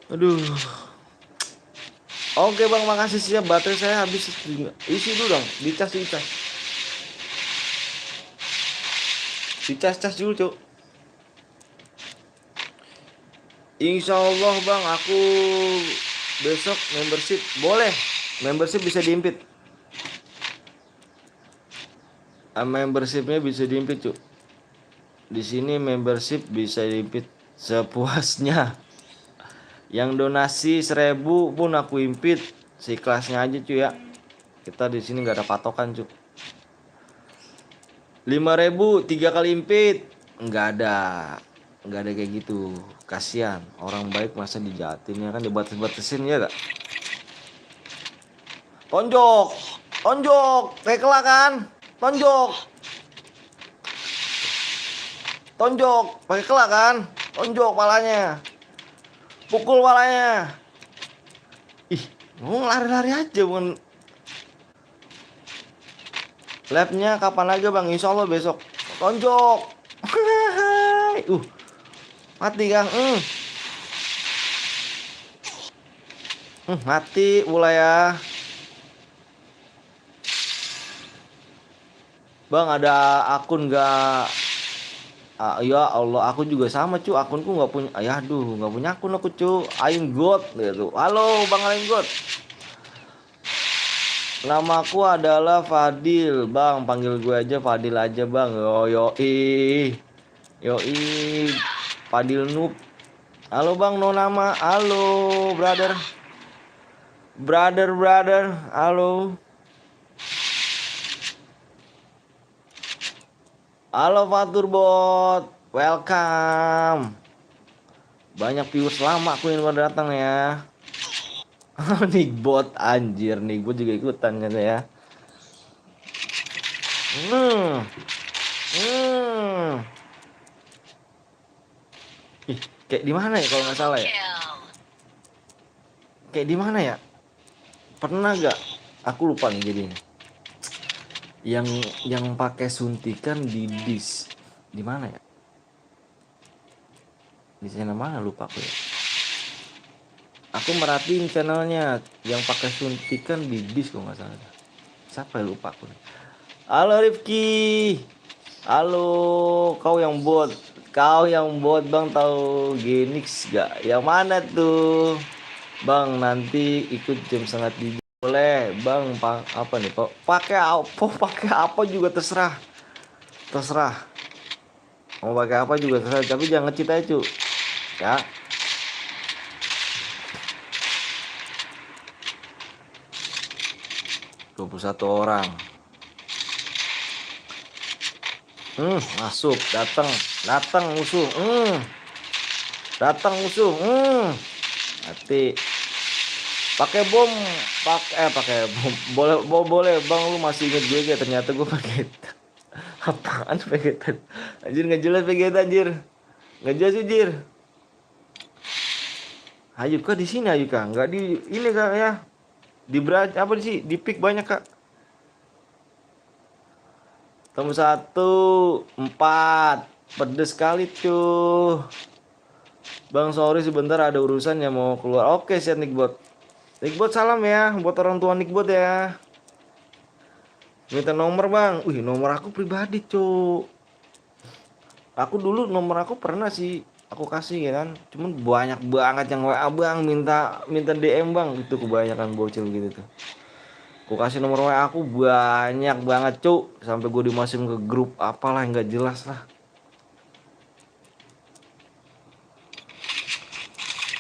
Aduh. Oke bang, makasih siap. Baterai saya habis. Isi dulu dong, dicas. Dicas dulu cuk. Insya Allah bang, aku besok membership boleh. Membership bisa diimpit. Membershipnya bisa diimpit cuk. Di sini membership bisa diimpit sepuasnya. Yang donasi 1.000 pun aku impit, seikhlasnya aja cuy ya. Kita di sini nggak ada patokan cuy. 5.000 3 kali impit, nggak ada kayak gitu. Kasihan orang baik masa dijahatin ya kan, dibatas-batasin ya gak. Tonjok tekla kan, tonjok pakai kelak kan, tonjok palanya. Pukul palanya. Ih, mau lari-lari aja bukan. Labnya kapan aja bang? Insya Allah besok. Tonjok. Mati kang. Mati mulai ya. Bang ada akun nggak? Ya Allah, aku juga sama cu, akunku nggak punya. Aduh, nggak punya akun aku cu. Aing God gitu. Halo bang Aing God. Namaku adalah Fadil bang, panggil gue aja Fadil aja bang. Yoi Fadil Noob. Halo bang, no nama. Halo brother. Halo. Halo Fatur Bot, welcome. Banyak viewers lama aku yang baru datang ya. Nickbot anjir, Nickbot juga ikutan kan ya. Ih, kayak di mana ya kalau nggak salah ya? Kayak di mana ya? Pernah gak? Aku lupa nih jadinya. Yang pakai suntikan di dis. Di mana ya? Di channel mana lupa aku ya. Aku merhatiin channelnya yang pakai suntikan di dis kalau nggak salah. Siapa ya, lupa aku nih. Halo Rifki. Halo, kau yang bot bang, tahu Genix gak? Yang mana tuh? Bang nanti ikut jam sangat di boleh bang. Apa nih pak? Pakai apa juga terserah. Mau pakai apa juga terserah, tapi jangan cheat aja cu. Ya. Dua 21 orang. Masuk, datang musuh. Mati. Pakai bom. Boleh bang, lu masih inget gue gak? Ternyata gue pakai apaan paketan? Anjir nggak jelas paketan anjir. Nggak jelas anjir. Ayo kak di sini ayo kak, nggak di ini kak ya. Di branch apa sih? Di pick banyak kak. Temu 1 4 pedes sekali tuh. Bang sorry sebentar ada urusan yang mau keluar. Oke siap Nickbot. Nickbot salam ya buat orang tua Nickbot ya. Minta nomor bang. Nomor aku pribadi cu. Aku dulu nomor aku pernah sih aku kasih ya kan. Cuman banyak banget yang WA bang minta DM bang. Itu kebanyakan bocil gitu tuh. Aku kasih nomor WA aku banyak banget cu. Sampai gue dimasukin ke grup apalah nggak jelas lah.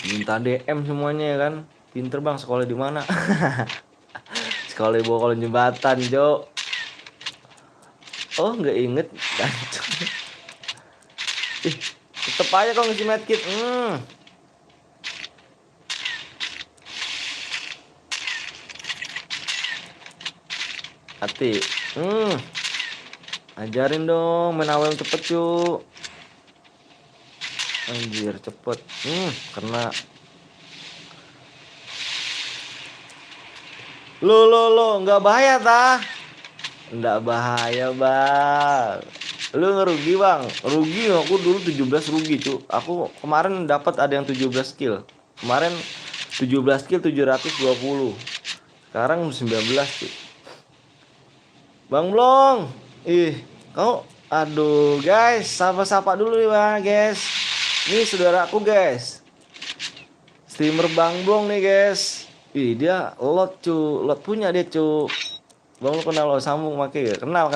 Minta DM semuanya ya kan. Pinter bang, sekolah di mana? Sekolah di bawah kolong jembatan, Jo. Oh nggak inget. Ih, tetep aja kau ngisi medkit. Hati. Ajarin dong main AWM cepet cu. Anjir cepet. Kena. Lo nggak bahaya tah? Nggak bahaya bang. Lu ngerugi bang. Rugi aku dulu 17 rugi cu. Aku kemarin dapat ada yang 17 kill. Kemarin 17 kill 720. Sekarang 19 cu. Bang Blong. Kau aduh guys, sapa-sapa dulu nih bang guys. Ini saudaraku guys. Streamer Bang Blong nih guys. Dia lot cu, lot punya dia cu. Bang lu kenal lo sambung make ya? Kenal.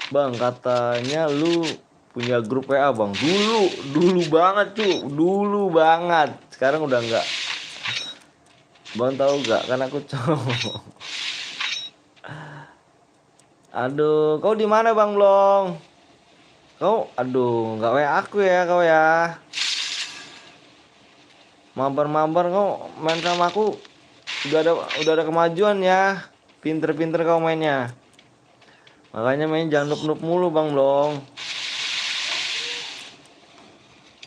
Bang katanya lu punya grup WA bang. Dulu banget cu, dulu banget. Sekarang udah enggak. Bang tahu gak? Kan aku cowok. Aduh, kau di mana Bang Blong? Aduh, nggak WA aku ya kau ya. Mabar kau main sama aku. Udah ada kemajuan ya. Pinter-pinter kau mainnya. Makanya main jangan noob mulu Bang Blong.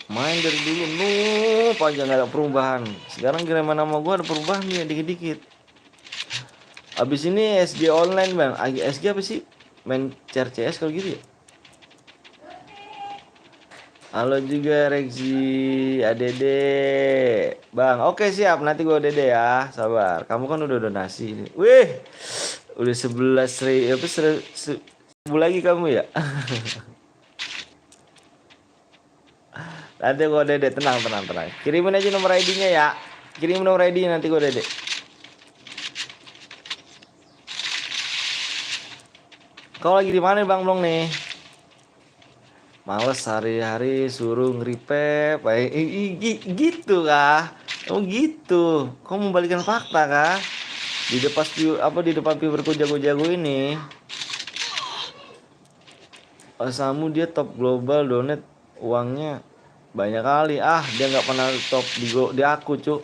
Main dari dulu noob aja nggak ada perubahan. Sekarang kira nama gua ada perubahan nih dikit-dikit. Abis ini SG online bang. SG apa sih? Main CS kalau gitu ya. Halo juga Rexi, ADD, bang. Oke siap, nanti gue ADD ya, sabar. Kamu kan udah donasi. Wih, udah 11.000, apa 1.000 lagi kamu ya? Nanti gue ADD, tenang. Kirimin aja nomor ID-nya ya. Kirim nomor ID nanti gue ADD. Kau lagi di mana Bang Blong nih? Males hari-hari suruh nge-repep gitu kah? Oh gitu. Kau membalikan fakta kah? Di depan viewerku jago-jago ini. Samu dia top global donate uangnya banyak kali. Dia nggak pernah top di aku cuk.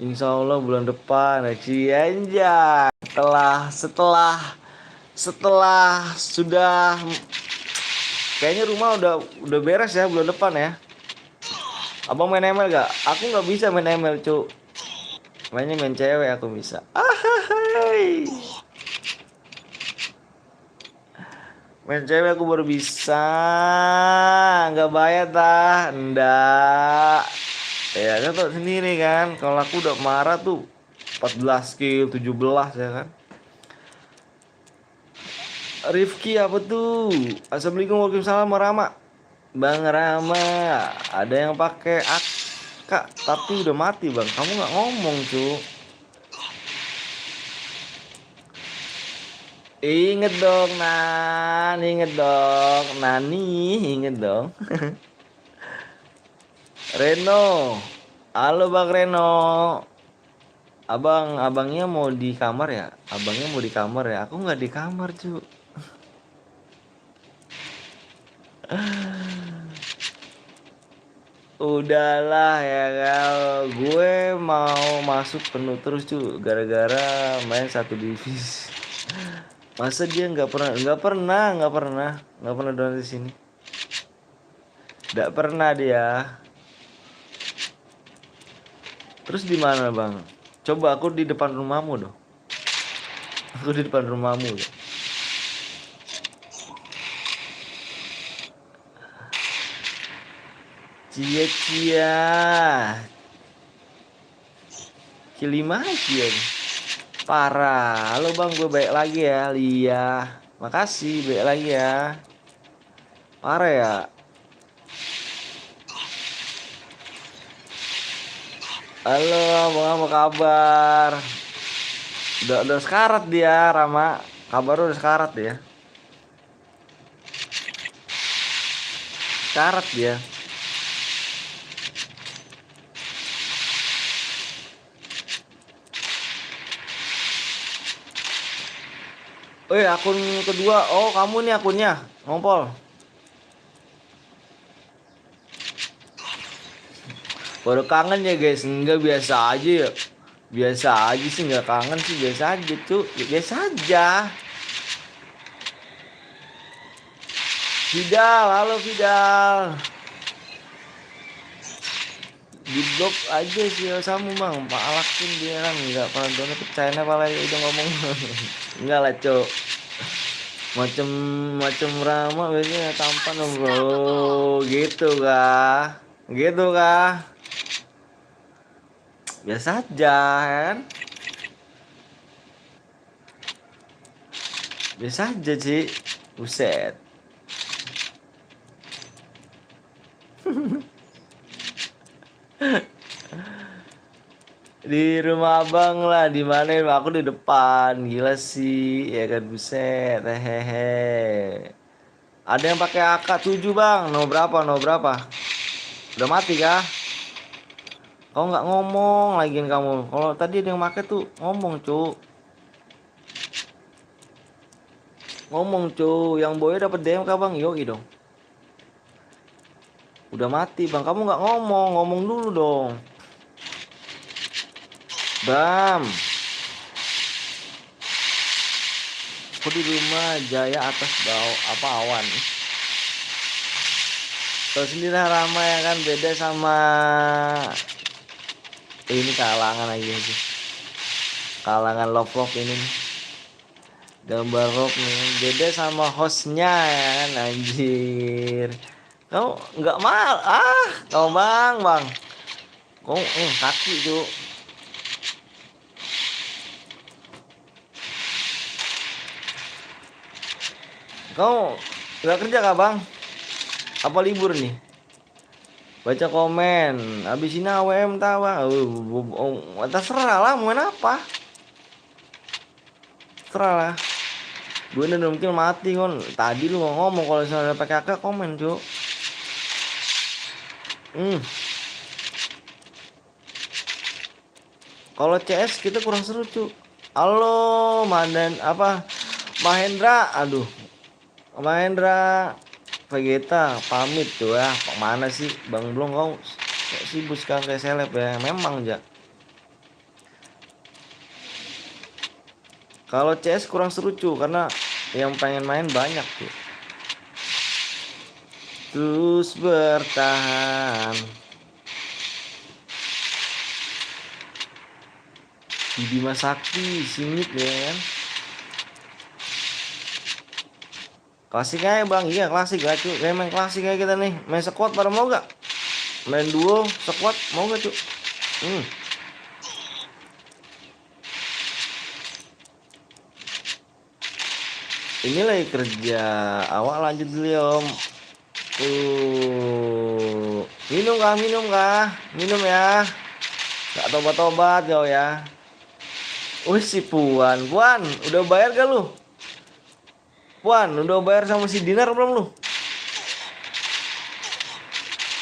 Insya Allah bulan depan Rexi anjay. Setelah sudah kayaknya rumah udah beres ya bulan depan ya. Abang main ML gak? Aku nggak bisa main ML cu. Mainnya main cewek aku bisa. Main cewek aku baru bisa. Nggak bayar dah. Nggak. Ya kan tau sendiri kan. Kalau aku udah marah tuh 14 kill 17 ya kan. Rifki apa tuh? Assalamualaikum waalaikumsalam Rama. Bang Rama, ada yang pakai AK tapi udah mati bang. Kamu nggak ngomong cu. Inget dong Nani, inget dong. Reno, halo Bang Reno. Abangnya mau di kamar ya? Aku nggak di kamar cu. Udahlah ya kalau gue mau masuk penuh terus cu. Gara-gara main satu divisi. Masa dia nggak pernah download di sini. Nggak pernah dia. Terus di mana bang? Coba aku di depan rumahmu dong. Aku di depan rumahmu dong. Cia Kilima aja. Parah. Halo bang, gue baik lagi ya, Lia. Makasih, baik lagi ya. Parah ya. Halo, abang apa kabar? Udah sekarat dia, Rama. Kabar udah sekarat dia. Sekarat dia. Akun kedua. Oh, kamu nih akunnya. Ngompol. Baru kangen ya guys. Enggak, biasa aja ya. Biasa aja sih, nggak kangen sih, biasa aja tuh. Ya, biasa aja. Vidal, halo Vidal. Di blok aja sih sama bang. Pak Alakin dia kan nggak pernah download ke China, paling udah ngomong. Enggak lah cok. Macem Rama biasanya tampan dong bro. Gitu kah? Gitu kah? Biasa aja kan. Biasa aja sih. Buset. Di rumah abang lah, di mana? Aku di depan. Gila sih, ya kan, buset. Hehehe. Ada yang pakai AK-7 bang. No berapa? No berapa? Udah mati kah? Kau nggak ngomong lagian kamu. Kalau tadi ada yang pakai tuh ngomong cu. Ngomong cu. Yang boy dapat DM kah bang? Yoi dong. Udah mati bang. Kamu nggak ngomong. Ngomong dulu dong. Bam. Aku di rumah Jaya atas bawah apa awan. Tahu sendiri lah Rama ya kan, beda sama ini kalangan aja sih. Kalangan love ini nih. Gambar rock nih beda sama hostnya ya kan anjir. Kau nggak mal kau bang. Kau kaki tuh. Kau nggak kerja kah bang? Apa libur nih? Baca komen. Abis ini AWM tahu bang. Terserah lah mau main apa. Terserah lah. Gue udah mungkin mati kon. Tadi lu ngomong kalau misalnya pakai AK komen cuy. Kalau CS kita kurang seru cuy. Halo Mandan apa Mahendra, aduh Mahendra Vegeta pamit tuh ya. Mana sih Bang Blong kau sibuk sekarang kayak seleb ya. Memang aja. Kalau CS kurang seru cuy karena yang pengen main banyak tuh. Terus bertahan. Di Bima Sakti singit ya kan. Klasik aja bang, iya klasik gak cuy. Kayak main klasik kayak kita nih. Main squad pada mau gak? Main duo squad mau gak cuy? Ini lagi kerja. Awak lanjut dulu ya om. Minum kah? Minum kah? Minum ya. Gak tobat-tobat kau ya. Wih si Puan. Puan udah bayar gak lu? Puan udah bayar sama si Dinar belum lu?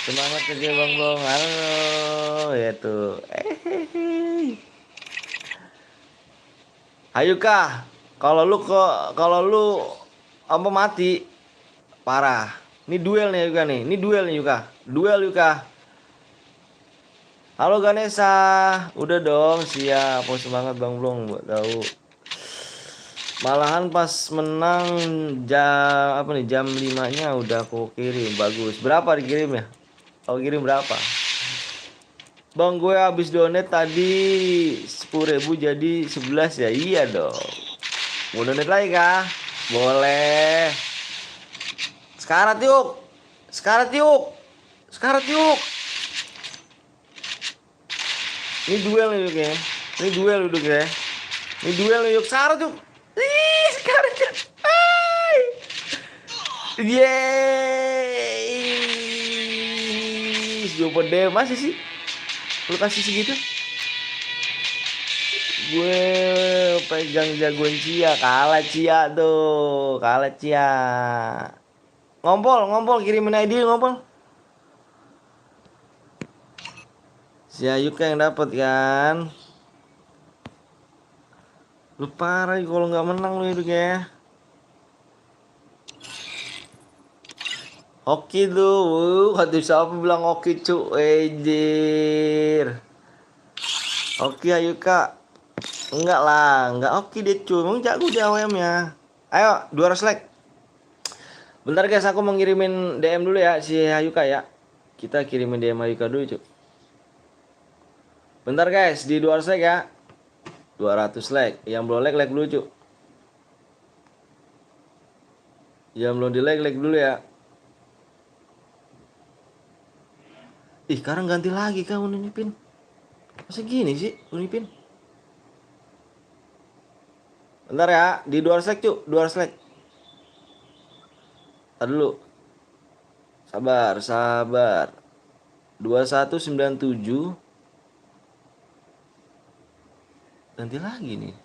Semangat kerja bang bang. Halo ya tuh. Ayo kah? Kalau lu apa mati parah. Ini duel nih Yuka nih. Ini duel nih Yuka. Duel Yuka. Halo Ganesha. Udah dong siap. Oh semangat Bang Blong buat tahu. Malahan pas menang jam 5-nya udah aku kirim. Bagus. Berapa dikirim ya? Aku kirim berapa? Bang gue habis donate tadi 10.000 jadi 11 ya. Iya dong. Mau donate lagi kah? Boleh. Sekarat yuk. Sekarat yuk. Sekarat yuk. Ini duel nih yuk ya. Ini duel yuk ya. Ini duel nih yuk. Sekarat yuk. Ih, sekarat yuk. Yeay. Coba deh masih sih. Lu kasih segitu. Gue pegang jagoan Cia. Kalah Cia tuh. Kalah Cia. Ngompol kirimin ID ngompol. Si Ayuka yang dapat kan. Lu parah kalau nggak menang lu itu ya. Oki tuh, waktu siapa bilang Oki cu, ejir. Oki ayo kak, enggak lah, enggak Oki dia cu, emang jago di AWM ya. Ayo, 200 like. Bentar guys, aku mau ngirimin DM dulu ya si Hayuka ya. Kita kirimin DM Hayuka dulu cu. Bentar guys, di 200 like ya. 200 like, yang belum like like dulu cu. Yang belum di like like dulu ya. Ih, sekarang ganti lagi kak Unipin. Masa gini sih Unipin? Bentar ya, di 200 like cu, 200 like. Tar dulu. Sabar, sabar. 2197 ganti lagi nih.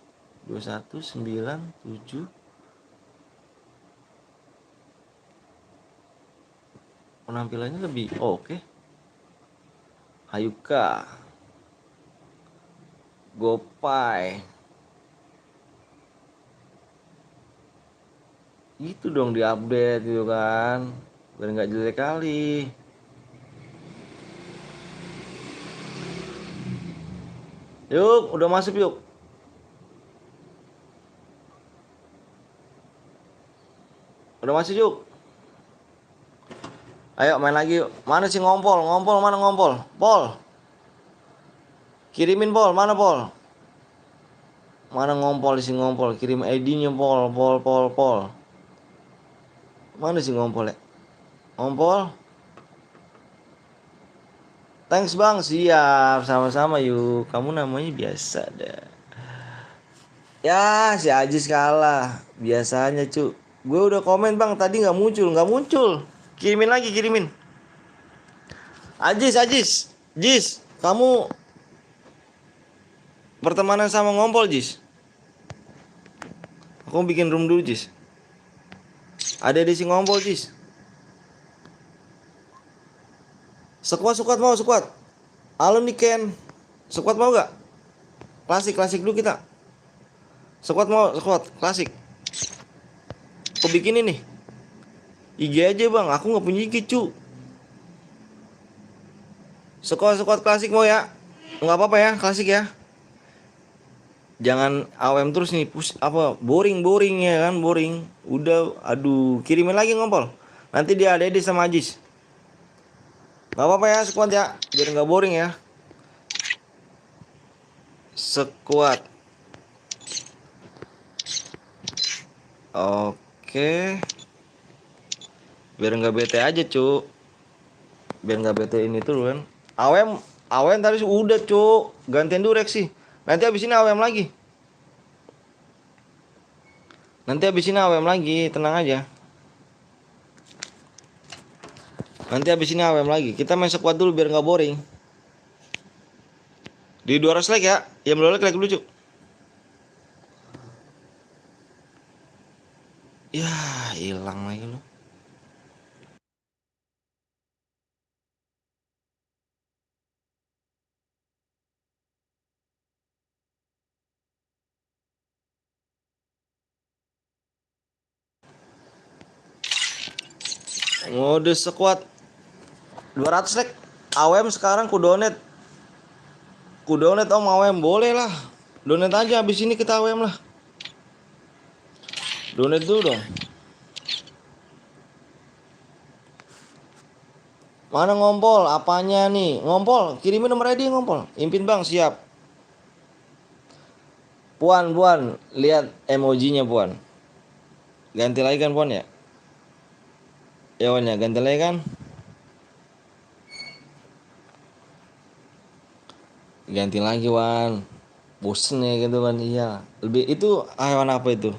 2197 penampilannya lebih oke. Hayuka Gopai itu dong diupdate gitu kan biar nggak jelek kali. Yuk udah masuk yuk. Udah masuk yuk. Ayo main lagi yuk. Mana sih ngompol? Ngompol mana ngompol? Pol. Kirimin Pol, mana Pol? Mana ngompol sih ngompol? Kirim ID-nya Pol, Pol, Pol, Pol. Mana sih ngompol ya? Ngompol. Thanks bang, siap. Sama-sama yuk. Kamu namanya biasa dah. Ya si Ajis kalah. Biasanya cu. Gue udah komen bang, tadi nggak muncul, nggak muncul. Kirimin lagi, kirimin. Ajis, Ajis, Jis, kamu pertemanan sama ngompol Jis. Aku bikin room dulu Jis. Ada di si ngompol Jis. Sekuat, sekuat mau, sekuat. Halo nih Ken. Sekuat mau gak? Klasik, klasik dulu kita. Sekuat mau, sekuat, klasik. Aku bikin ini. IG aja bang, aku nggak punya IG cu. Sekuat, sekuat klasik mau ya? Nggak apa-apa ya, klasik ya. Jangan AWM terus nih, push apa boring boring ya kan boring. Udah, aduh, kirimin lagi ngompol. Nanti dia ada sama Ajis. Nggak apa-apa ya, sekuat ya, biar nggak boring ya. Sekuat. Oke. Biar nggak bete aja cu. Biar nggak bete ini tuh kan. AWM, AWM tadi udah cu. Gantian Durex sih. Nanti abis ini AWM lagi. Nanti abis ini AWM lagi, tenang aja. Nanti abis ini AWM lagi. Kita main sekuat dulu biar nggak boring. Di 200 like ya. Yang belum like dulu cuk. Ya, hilang lagi lu. Mode sekuat 200 like. AWM sekarang ku donate. Ku donate om AWM boleh lah. Donate aja abis ini kita AWM lah. Donate dulu dong. Mana ngompol? Apanya nih? Ngompol, kirimin nomor ID ngompol. Impin bang, siap. Puan, Puan, lihat emojinya Puan. Ganti lagi kan Puan ya? Ya Puan ya, ganti lagi kan? Ganti lagi Wan. Bosen ya gitu kan, iya. Lebih itu hewan apa itu?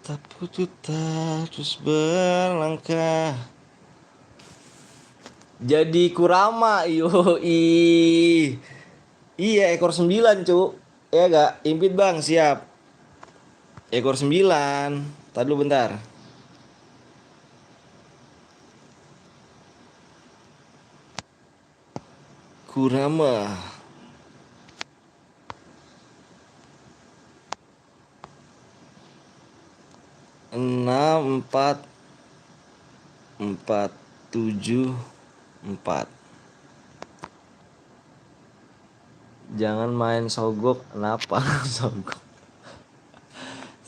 Tapi kita terus berlangkah. Jadi Kurama, yoi. Iya, ekor 9 cu. Ya gak? Impit bang, siap. Ekor 9. Tadi dulu bentar. Kurama. 474. Jangan main sogok. Kenapa? Sogok.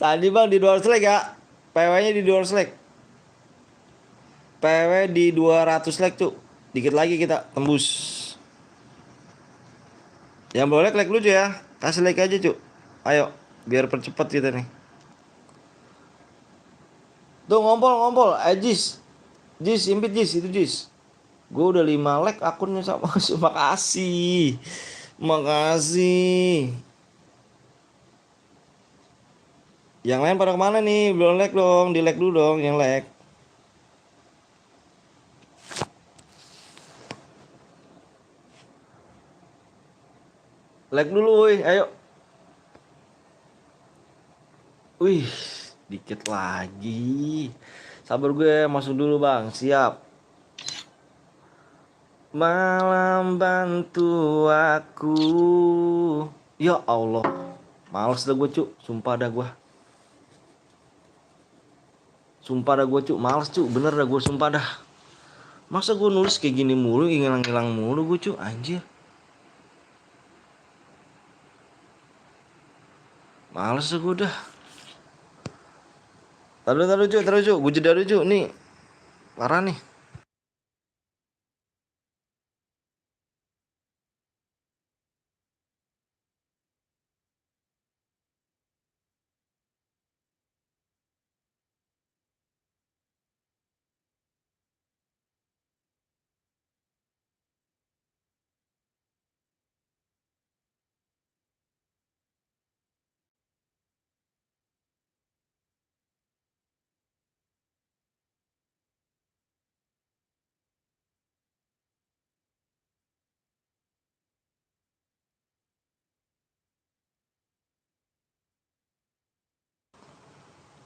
Sandi bang di 200 leg ya. PW nya di 200 leg. PW di 200 leg tuh. Dikit lagi kita tembus. Yang boleh leg lu ya. Kasih leg aja cu. Ayo. Biar percepat kita nih. Tuh ngompol. Jis. Jis impit Jis. Itu Jis. Gue udah 5 leg akunnya sama. Makasih. Makasih. Yang lain pada kemana nih? Belum leg dong. Di leg dulu dong yang leg. Leg dulu woi. Ayo. Wih, dikit lagi. Sabar gue masuk dulu bang. Siap. Malam bantu aku. Ya Allah. Males dah gue cuk. Sumpah dah gue. Sumpah dah gue cuk. Males cuk. Bener dah gue sumpah dah. Masa gue nulis kayak gini mulu. Ngilang-ngilang mulu gue cuk. Anjir. Males dah gue dah. Taruh cuk. Gue jeda dulu cuk. Nih. Parah nih.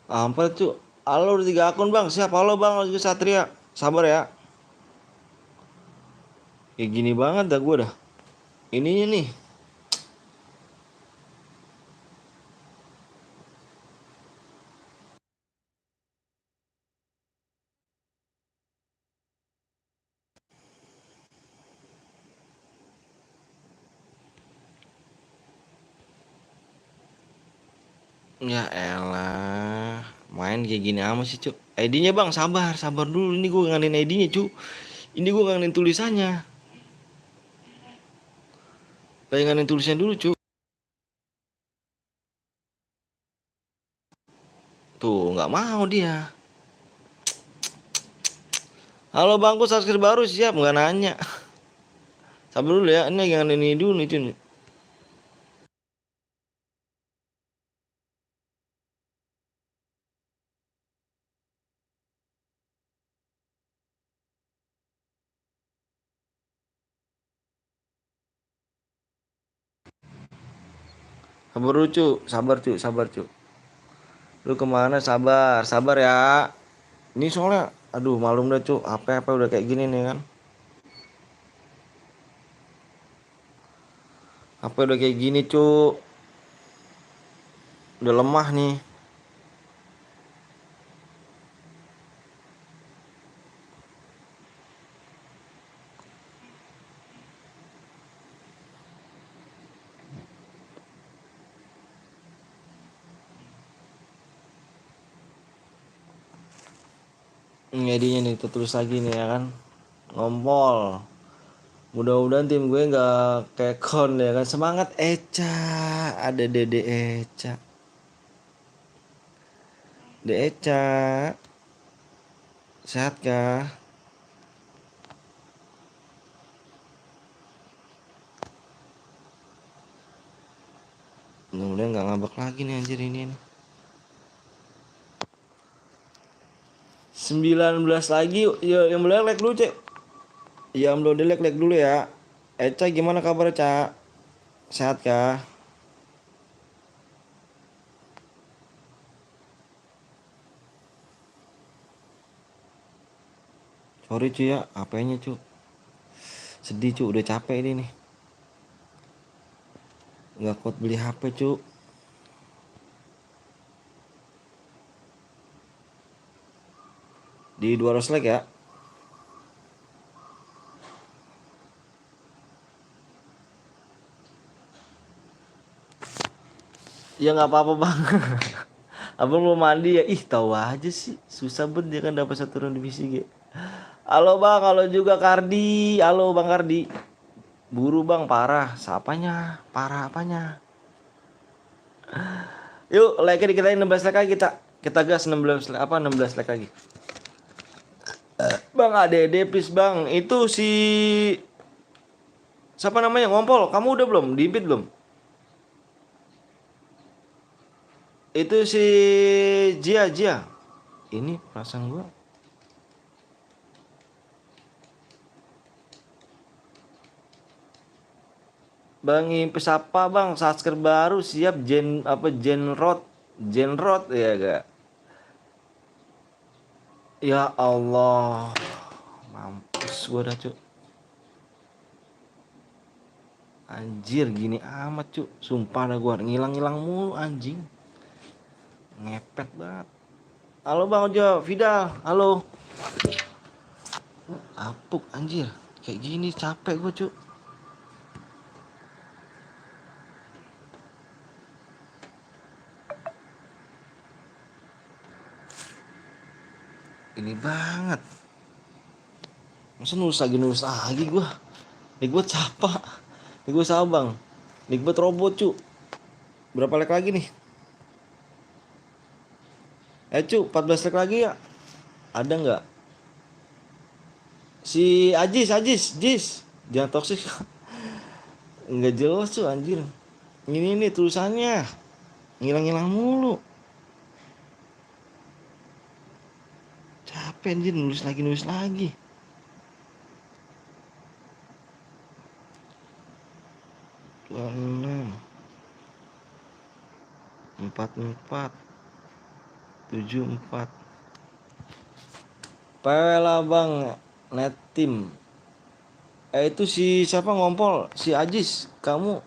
Ampun cuk. Halo udah 3 akun bang. Siap halo bang. Lagi Satria. Sabar ya. Kayak gini banget dah gue dah. Ininya nih. Ya elah. Main kayak gini amat sih cuk. ID-nya bang sabar dulu. Ini gue ngantin ID-nya cuk. Ini gue ngantin tulisannya. Kayak ngantin tulisannya dulu cuk. Tuh nggak mau dia. Halo bangku subscriber baru siap nggak nanya. Sabar dulu ya. Ini lagi ngantin ini dulu nih cuy. Sabar dulu cuk. Sabar cuk. Lu kemana sabar ya. Ini soalnya aduh malum dah cuk. Apa udah kayak gini nih kan. Apa udah kayak gini cuk. Udah lemah nih. Ngedinya nih terus lagi nih ya kan. Ngompol. Mudah-mudahan tim gue nggak kayak kon ya kan. Semangat Eca. Ada Dede Eca. Dede Eca. Sehat kah? Mudah-mudahan nggak ngambek lagi nih anjir ini nih. 19 lagi yuk. Ya, yang belum like dulu cek. Yang belum di like dulu ya. Eca gimana kabar Eca? Sehat kah? Sorry cuy ya, apanya cuy? Sedih cuy, udah capek ini nih. Nggak kuat beli HP cuy. Di 200 like ya. Ya nggak apa-apa bang. Abang mau mandi ya. Ih tahu aja sih. Susah banget dia kan dapat satu round divisi G. Halo bang, halo juga Kardi. Halo bang Kardi. Buru bang, parah. Siapanya? Parah apanya? Yuk, like kita 16 like lagi kita. Kita gas 16 like, 16 like lagi. Bang ADD please bang. Itu si siapa namanya ngompol? Kamu udah belum? Diimpit belum? Itu si Jia. Ini perasaan gua. Bang Impes apa bang? Subscribe baru siap Genrot ya gak? Ya Allah. Mampus gua dah cuk. Anjir gini amat cuk. Sumpah dah gua ngilang-ngilang mulu anjing. Ngepet banget. Halo Bang Ojo, Vidal, halo. Apuk anjir. Kayak gini capek gua cuk. Ini banget. Masa nulis lagi gua. Nih gua capa. Nih gua sabang. Nih gua robot cuk. Berapa like lagi nih? Cuk, 14 like lagi ya. Ada nggak? Si Jis. Jangan toksik. Nggak jelas tuh anjir. Ini nih tulisannya. Ngilang-ngilang mulu. Capek anjir nulis lagi. 26 44 74 Pela bang net team. Itu si siapa ngompol? Si Ajis. Kamu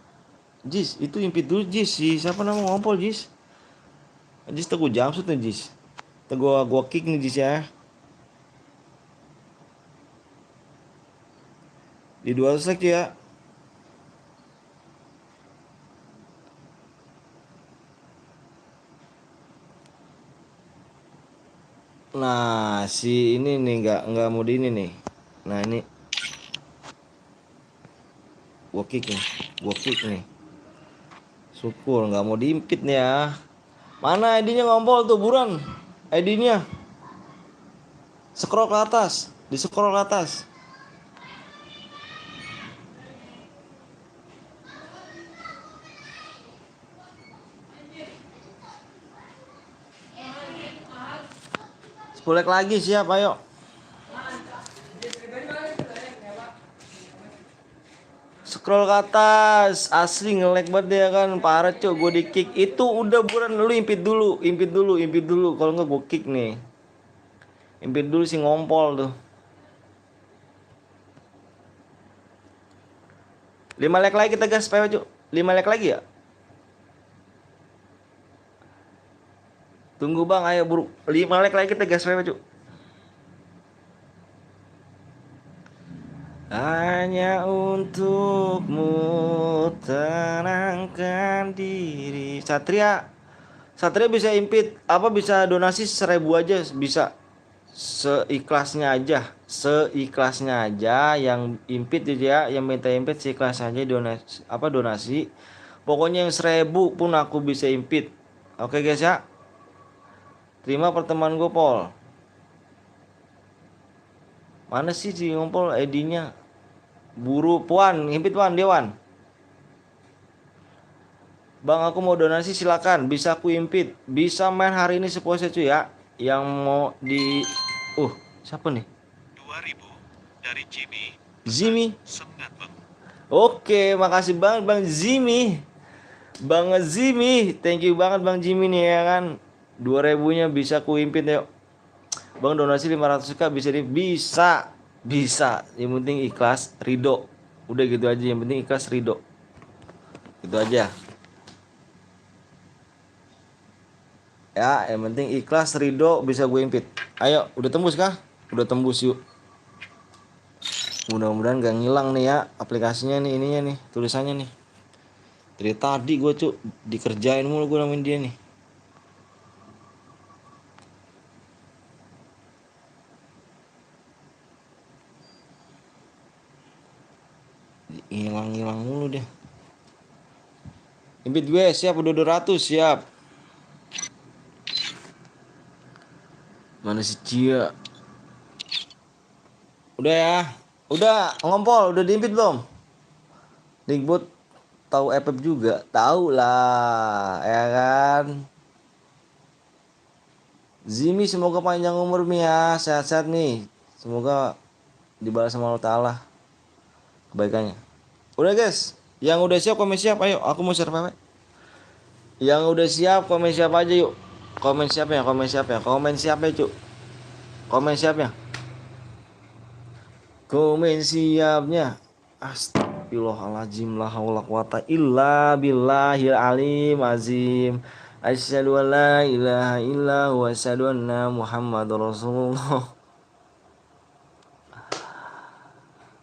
Jis, itu impit dulu Jis. Si siapa nama ngompol Jis? Jis teguh jamsut nih Jis. Gua kick nih Jis ya. Di 200 like ya. Nah, si ini nih nggak mau di ini nih. Nah, ini gua kick nih. Syukur nggak mau diimpit nih ya. Mana ID-nya ngompol tuh buruan. ID-nya. Scroll ke atas, di scroll ke atas. Like lagi siap ayo. Scroll ke atas, asli nge-lag banget dia kan, parah cok, gue di kick. Itu udah buruan lu impit dulu. Kalau enggak gue kick nih. Impit dulu si ngompol tuh. 5 like lagi kita gas PW cok. 5 like lagi ya. Tunggu bang, ayo buru. 5 like lagi kita gas PW cok. Hanya untukmu tenangkan diri. Satria bisa impit apa, bisa donasi 1.000 aja bisa. Seikhlasnya aja yang impit ya, yang minta impit seikhlasnya aja donasi. Pokoknya yang 1.000 pun aku bisa impit. Oke guys ya. Terima pertemuan gue Pol. Mana sih si ngompol ID-nya? Buru Puan, impit Puan, Dewan. Bang aku mau donasi silakan, bisa aku impit. Bisa main hari ini sepuasnya cuy ya. Yang mau di siapa nih? 2000 dari Jimmy. Semangat bang. Oke, makasih banget Bang Jimmy. Thank you banget Bang Jimmy nih ya kan. 2.000-nya bisa ku impit yuk. Bang donasi 500k bisa. Yang penting ikhlas, ridho. Udah gitu aja, yang penting ikhlas, ridho. Gitu aja. Ya, yang penting ikhlas, ridho, bisa gue impit. Ayo, udah tembus kah? Udah tembus yuk. Mudah-mudahan gak ngilang nih ya aplikasinya nih, ininya nih, tulisannya nih. Dari tadi gue cuk dikerjain mulu gue namain dia nih. Hilang-hilang mulu dia. Invite gue siap, udah 200 siap. Mana si Cia? Udah ya. Udah ngompol, udah di-invite belum? Digbot tahu FF juga, tahu lah, ya kan? Zimi semoga panjang umur Mi ya, sehat-sehat Mi. Semoga dibalas sama Allah Ta'ala kebaikannya. Udah guys, yang udah siap komen siap, ayo aku mau share PW. Yang udah siap komen siap aja yuk. Komen siap ya, komen siap ya, komen siap ya cuk. Komen siap ya. Komen siapnya. Astagfirullahaladzim, la haula quwata illa billahil alim azim. Asyhadu an la ilaha illa wa asyhadu anna Muhammadar Rasulullah.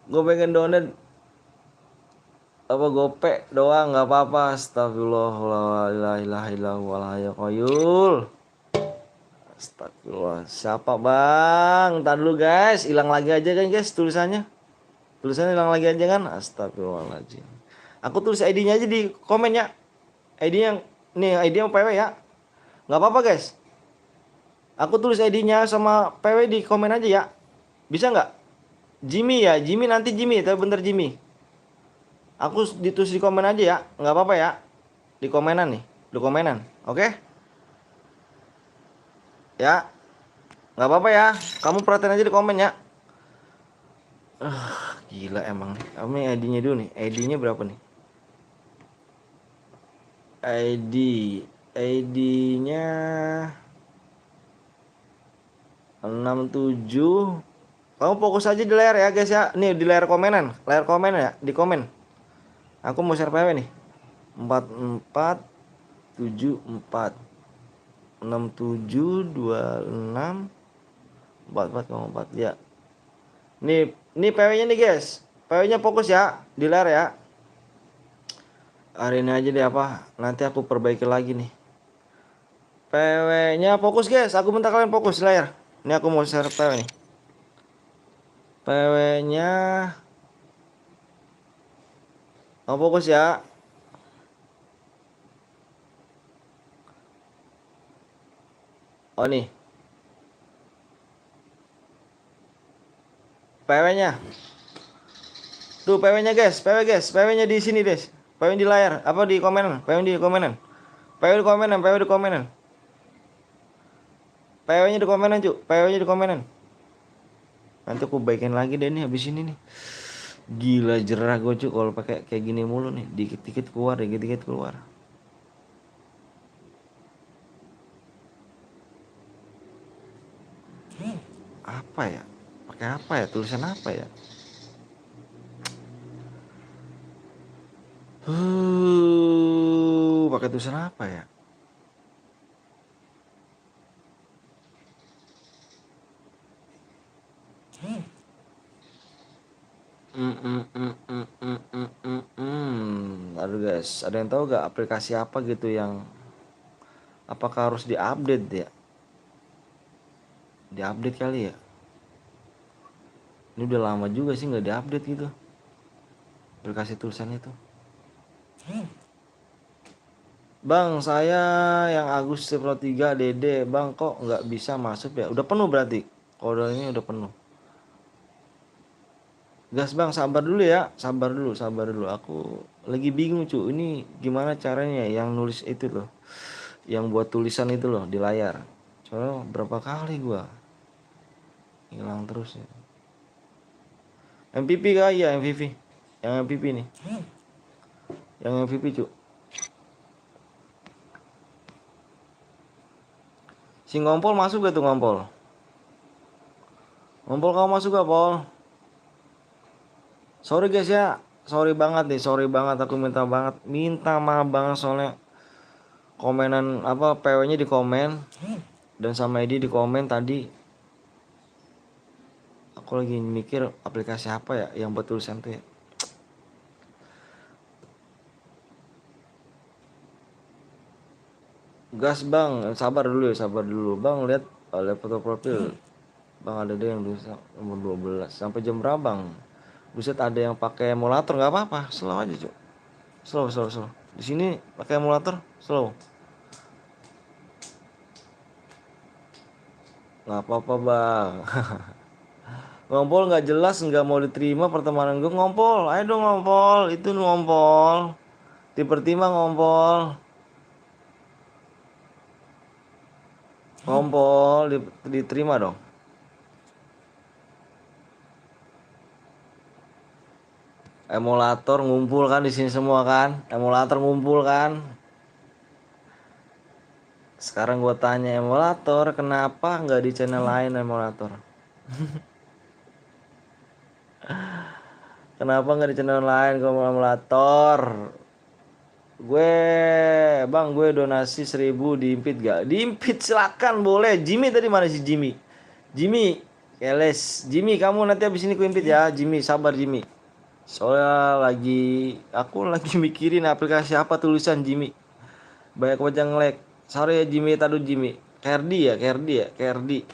Gue pengen donat apa gope doang nggak apa-apa. Astagfirullah la ilaha illallah al hayyul qayyum. Astagfirullah. Siapa bang? Ntar dulu guys, hilang lagi aja kan guys tulisannya. Tulisannya hilang lagi aja kan. Astagfirullahaladzim. Aku tulis ID-nya aja di komen ya. ID yang nih ID yang PW ya. Nggak apa-apa guys. Aku tulis ID-nya sama PW di komen aja ya. Bisa nggak? Jimmy ya, Jimmy nanti Jimmy, tapi bentar Jimmy. Aku ditulis di komen aja ya, nggak apa-apa ya. Di komenan nih, di komenan, oke? Ya, nggak apa-apa ya. Kamu perhatiin aja di komen ya. Gila emang nih. Kamu ID-nya dulu nih. ID-nya berapa nih? ID-nya 67. Kamu fokus aja di layar ya guys ya. Nih di layar komenan, layar komen ya, di komen. Aku mau share PW nih. 4474 6726 44,4 ya. Nih PW-nya nih guys. PW-nya fokus ya di layar ya. Hari ini aja deh apa? Nanti aku perbaiki lagi nih. PW-nya fokus guys. Aku minta kalian fokus di layar. Ini aku mau share PW nih. PW-nya mau fokus ya. Oh nih. PW-nya. Tuh PW-nya guys, guys. PW-nya di sini guys. PW di layar, apa di komenan? PW di komenan. PW di komenan, PW di komenan. PW-nya di komenan, Cuk. PW-nya di komenan. Nanti aku baikin lagi deh nih habis ini nih. Gila jerah gue Cuk kalau pakai kayak gini mulu nih. Dikit-dikit keluar, dikit-dikit keluar. Apa ya? Pakai apa ya? Tulisan apa ya? Pakai tulisan apa ya? Aduh guys, ada yang tahu gak aplikasi apa gitu yang apakah harus diupdate ya? Diupdate kali ya? Ini udah lama juga sih nggak diupdate gitu. Aplikasi tulisan itu. Bang, saya yang Agus Pro 3 Dede, Bang kok nggak bisa masuk ya? Udah penuh berarti. Kodenya udah penuh. Gas Bang, sabar dulu ya. Sabar dulu. Aku lagi bingung cu. Ini gimana caranya yang nulis itu loh. Yang buat tulisan itu loh di layar. Soalnya berapa kali gua hilang terus ya. MVP kah? Iya MVP. Yang MVP nih. Yang MVP cu. Si ngompol masuk gak tuh ngompol? Ngompol kamu masuk gak Pol? Sorry guys ya. Sorry banget nih, sorry banget, aku minta maaf banget soalnya komenan apa PW-nya di komen dan sama Edi di komen tadi Aku lagi mikir aplikasi apa ya yang buat tulisan tuh ya. Gas bang, sabar dulu bang, lihat foto profil bang, ada deh yang tulisan nomor 12 sampai jam berapa bang? Buset, ada yang pakai emulator, nggak apa-apa, slow aja cuk, slow. Di sini pakai emulator slow, nggak apa-apa bang. Ngompol nggak jelas, nggak mau diterima pertemanan gue. Ngompol, ayo dong ngompol, itu ngompol, dipertimbang ngompol, diterima dong. Emulator ngumpul kan di sini semua kan, emulator ngumpul kan. Sekarang gue tanya, emulator kenapa nggak di channel lain emulator? Kenapa nggak di channel lain kalau emulator? Gue donasi 1.000 diimpit gak? Diimpit silakan, boleh. Jimmy tadi mana sih Jimmy? Jimmy, Keles. Jimmy, kamu nanti habis ini kuimpit ya. Jimmy, sabar Jimmy. Soalnya aku lagi mikirin aplikasi apa tulisan Jimmy. Banyak baca nge-lag. Sorry ya Jimmy, tadu Jimmy. Kardi. Alah, Kardi.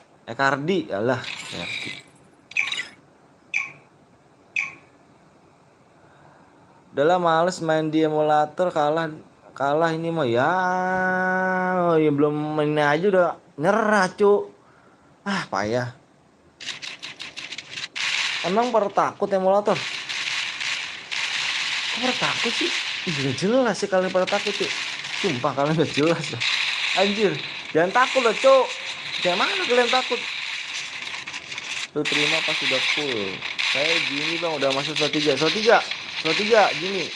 Udahlah, males main di emulator, kalah ini mah ya. Oh, ya belum main aja udah nyerah cu. Ah payah. Emang pada takut emulator? Kok pada takut sih? Ih, gak jelas sih kalian pada takut cu. Sumpah kalian gak jelas lah. Anjir, jangan takut lah cu. Kayak mana kalian takut? Lu terima pas sudah full. Saya gini bang, udah masuk slot 3 Jimmy.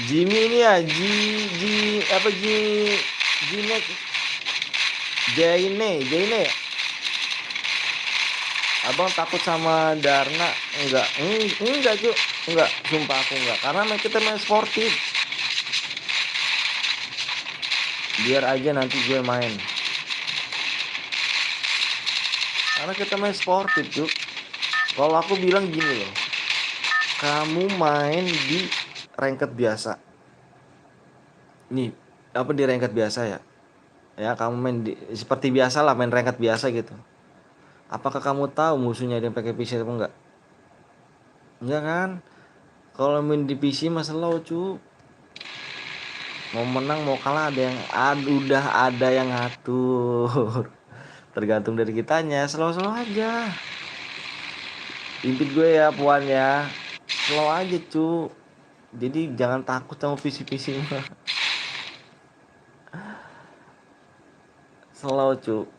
Jimmy ini ya, Jaine. Abang takut sama Darna? Enggak cu, enggak, sumpah aku enggak, karena kita main sportif. Biar aja nanti gue main, karena kita main sportif cu. Kalau aku bilang gini loh, kamu main di ranked biasa, nih apa di ranked biasa ya kamu main seperti biasa lah, main ranked biasa gitu. Apakah kamu tahu musuhnya ada yang pakai PC atau enggak? Enggak kan? Kalau main di PC mah slow cu. Mau menang mau kalah udah ada yang ngatur. Tergantung dari kitanya, slow aja. Impit gue ya puan ya. Slow aja cu. Jadi jangan takut sama PC mah. Slow cu.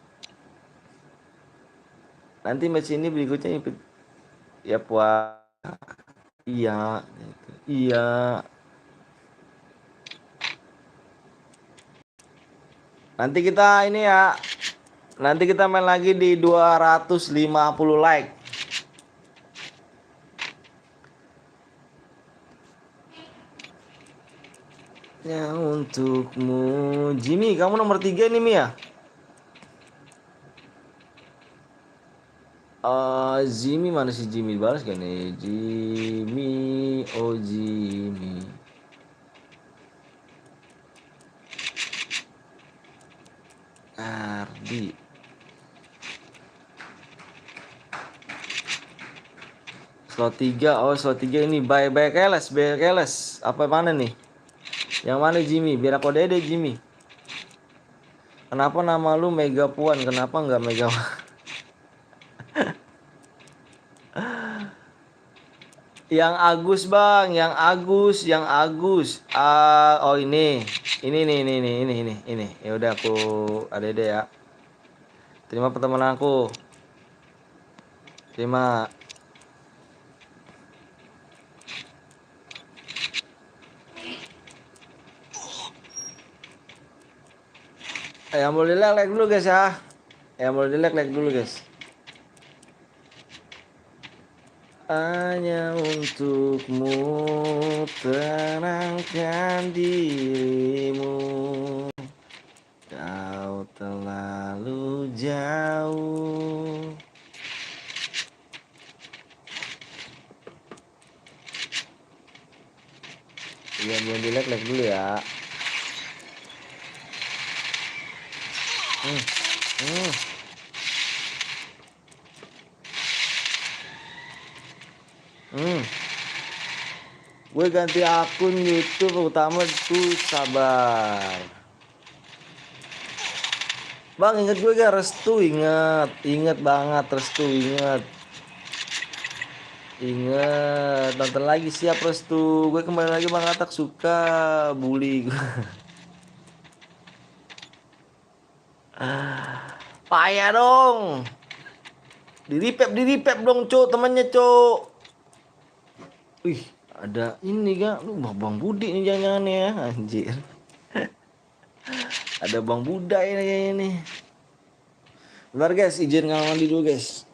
Nanti match ini berikutnya impit ya puan. Iya, iya. Nanti kita ini ya. Nanti kita main lagi di 250 like. Ya untukmu. Jimmy, kamu nomor 3 nih Mia. Jimmy mana sih Jimmy? Balas gak nih? Jimmy, oh Jimmy. Ardi. Slot 3 ini by Keles. Apa mana nih? Yang mana Jimmy? Biar aku dede Jimmy. Kenapa nama lu Mega Puan? Kenapa nggak Mega? Yang Agus bang, yang Agus. Oh ini nih. Ya udah aku ada ide ya. Terima pertemanan aku. Terima. Yang boleh like dulu guys ya. Yang boleh like dulu guys. Hanya untukmu, tenangkan dirimu. Kau terlalu jauh. Iya, belum dilek dulu ya. Hmm. Hmm. Hmm. Gue ganti akun YouTube utama tuh, sabar. Bang, inget gue gak? Restu, inget banget. Restu, inget. Nonton lagi, siap Restu. Gue kembali lagi Bang Atak, suka bully gue. Payah dong. Di repap dong, Cuk, temannya, Cuk. Wih, ada ini gak? Lu Bang Budi nih jangan-jangan ya, anjir. Ada Bang Buddha ini kayaknya nih. Bentar guys, izin kamar mandi dulu guys.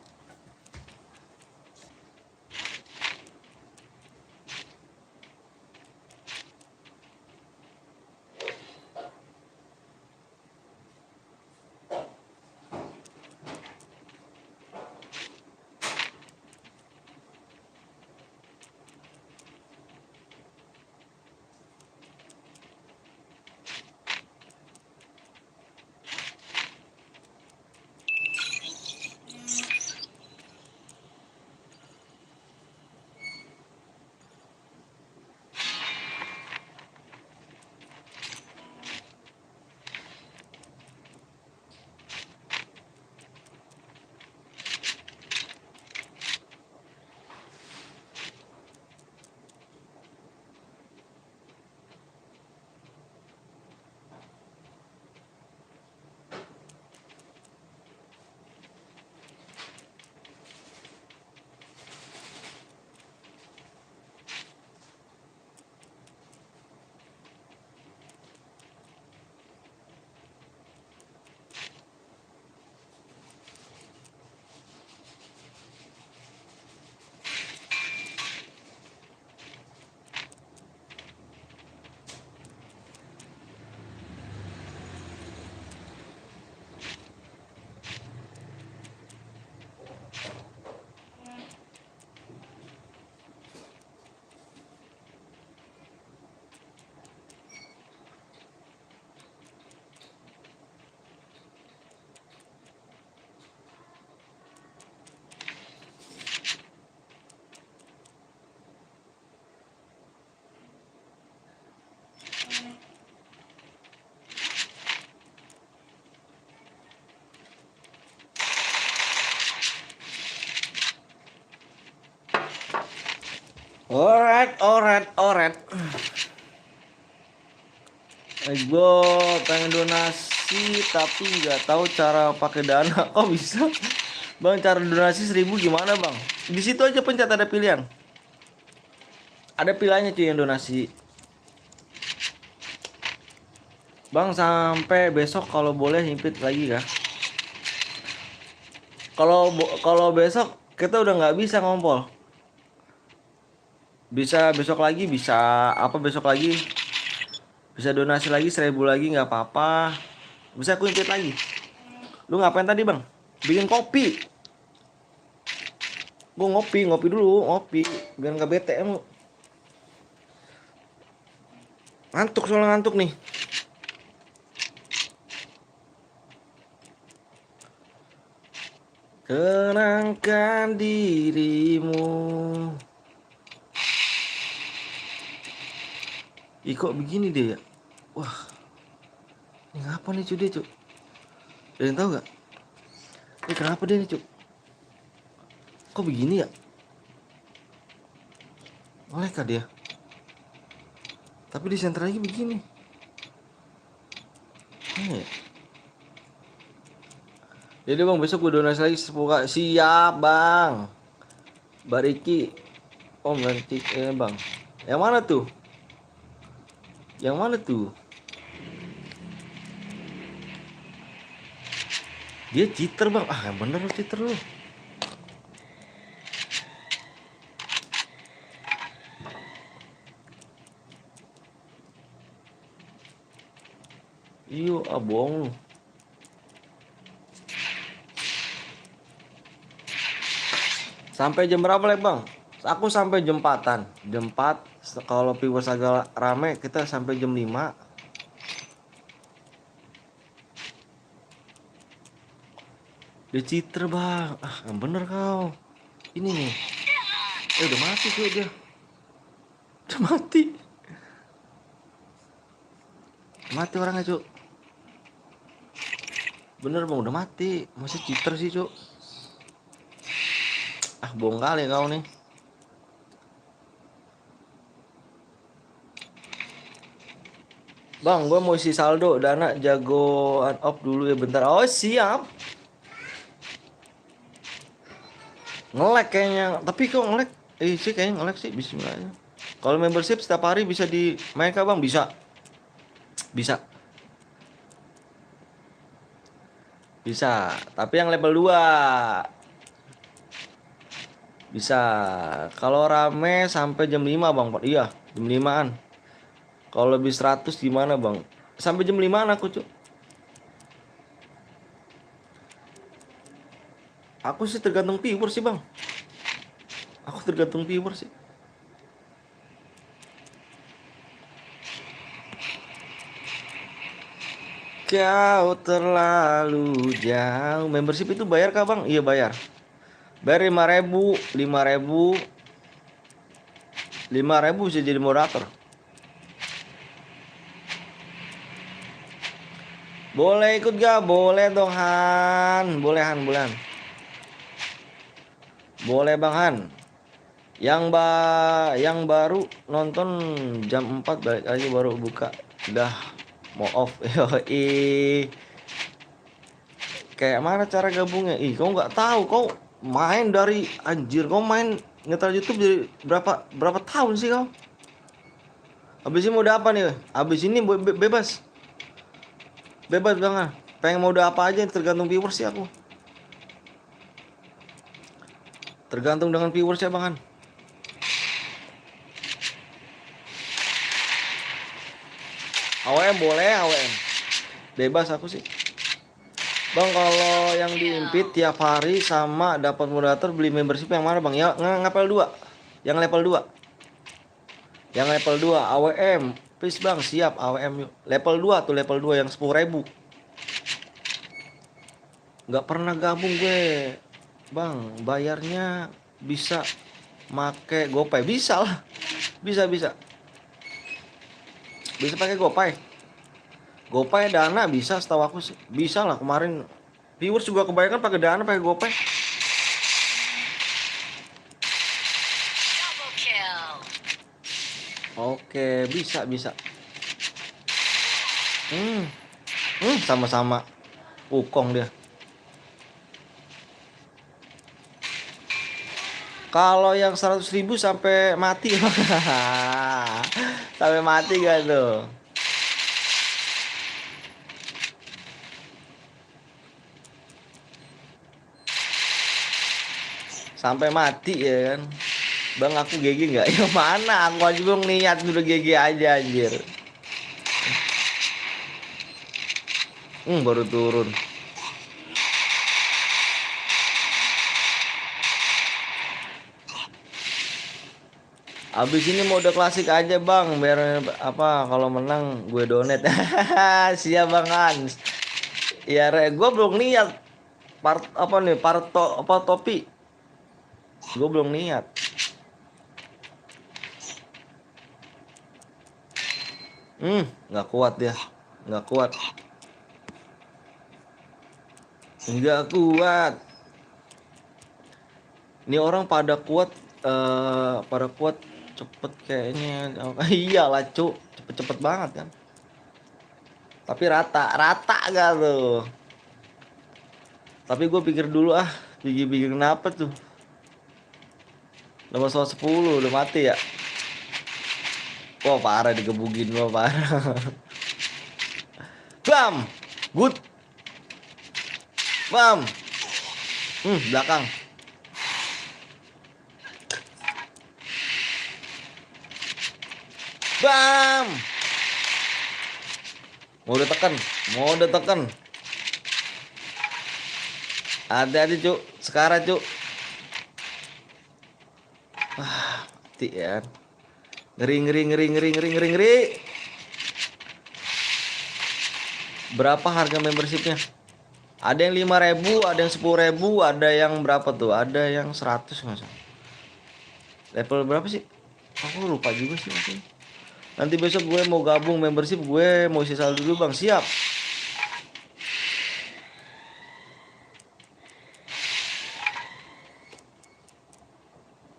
Alright. Gue pengen donasi tapi nggak tahu cara pakai dana. Kok bisa? Bang, cara donasi 1.000 gimana bang? Di situ aja pencet ada pilihan. Ada pilihannya cuy yang donasi. Bang, sampai besok kalau boleh himpit lagi kah? Kalau besok kita udah nggak bisa ngompol. Bisa besok lagi, bisa apa besok lagi? Bisa donasi lagi 1.000 lagi nggak apa-apa. Bisa aku himpit lagi. Lu ngapain tadi bang? Bikin kopi. Gue ngopi dulu, ngopi biar nggak bete emang. Ngantuk, soalnya ngantuk nih. Tenangkan dirimu. Ih, kok begini deh ya? Wah, ini ngapa nih cuy dia cuy? Ada yang tahu gak? Ini kenapa dia nih cuy? Kok begini ya? Oleh kah dia? Tapi di center lagi begini. Ini ya? Jadi bang, besok gue donasi lagi 10K. Siap bang. Bariki. Oh nanti bang. Yang mana tuh? Yang mana tuh? Dia cheater bang. Ah yang bener lu cheater lu. Iyo, bohong lu. Sampai jam berapa lagi bang? Aku sampai jam 4-an. Jam 4 kalau viewers agak rame kita sampai jam 5. Dia cheater bang. Ah yang bener kau. Ini nih. Udah mati tuh dia. Udah mati. Mati orangnya cuk. Bener bang udah mati. Masih cheater sih cuk. Ah bohong kali kau nih. Bang, gue mau isi saldo dana jagoan op dulu ya bentar. Oh siap. Nge-lag kayaknya. Tapi kok nge-lag? Sih kayaknya nge-lag sih. Bismillah. Kalau membership setiap hari bisa dimain kah bang? Bisa. Bisa. Bisa. Tapi yang level 2. Bisa. Kalau rame sampai jam 5 bang. Iya jam 5-an. Kalau lebih 100 gimana bang? Sampai jam 5-an aku cuk. Aku sih tergantung viewer sih bang. Aku tergantung viewer sih. Kau terlalu jauh. Membership itu bayar kah bang? Iya bayar. Bayar 5.000, 5.000, 5.000 bisa jadi moderator. Boleh ikut gak? Boleh dong Han. Boleh Han, boleh Han. Boleh Bang Han. Yang baru nonton jam 4 balik lagi baru buka. Udah mau off. Yoi. Kayak mana cara gabungnya? Ih, kau nggak tahu. Kau main dari anjir. Kau main ngetar YouTube jadi berapa tahun sih kau? Abis ini mau udah apa nih? Abis ini bebas. Bebas banget. Pengen mau udah apa aja tergantung viewers sih aku. Tergantung dengan viewers ya Bang Han. AWM boleh, AWM. Bebas aku sih. Bang kalau yang diimpit tiap hari sama dapat moderator beli membership yang mana Bang? Ya ngapel 2. Yang level 2. Yang level 2 AWM. Please Bang, siap AWM yuk. Level 2 tuh level 2 yang 10.000. Nggak pernah gabung gue. Bang, bayarnya bisa make GoPay. Bisa lah. Bisa. Bisa pakai GoPay. GoPay Dana bisa setahu aku sih. Bisa lah kemarin. Viewers juga kebanyakan pakai Dana pakai GoPay. Oke, bisa. Sama-sama. Ukong dia. Kalau yang 100.000 sampai mati. Sampai mati gak tuh? Sampai mati ya kan. Bang aku GG nggak? Ya mana aku aja belum niat udah GG aja anjir. Baru turun. Abis ini mode klasik aja bang, biar apa kalau menang gue donate. Siap bang Hans. Ya gue belum niat apa nih topi. Gue belum niat. Nggak kuat dia, nggak kuat. Nggak kuat. Ini orang pada kuat cepet kayaknya. Iyalah cuk, cepet banget kan. Tapi rata gak tuh. Tapi gue pikir dulu pikir kenapa tuh. Nomor 110 udah mati ya. Wah parah digebugin, wah parah. Bam, good. Bam. Belakang. Bam. Mau udah tekan. Hati-hati cuk, sekarang cuk. mati ya. Ngeri ngeri ngeri ngeri ngeri ngeri ngeri. Berapa harga membershipnya? Ada yang 5.000, ada yang 10.000, ada yang berapa tuh? Ada yang 100 nggak salah. Level berapa sih? Aku lupa juga sih maksudnya. Nanti besok gue mau gabung membership, gue mau isi saldo dulu bang. Siap.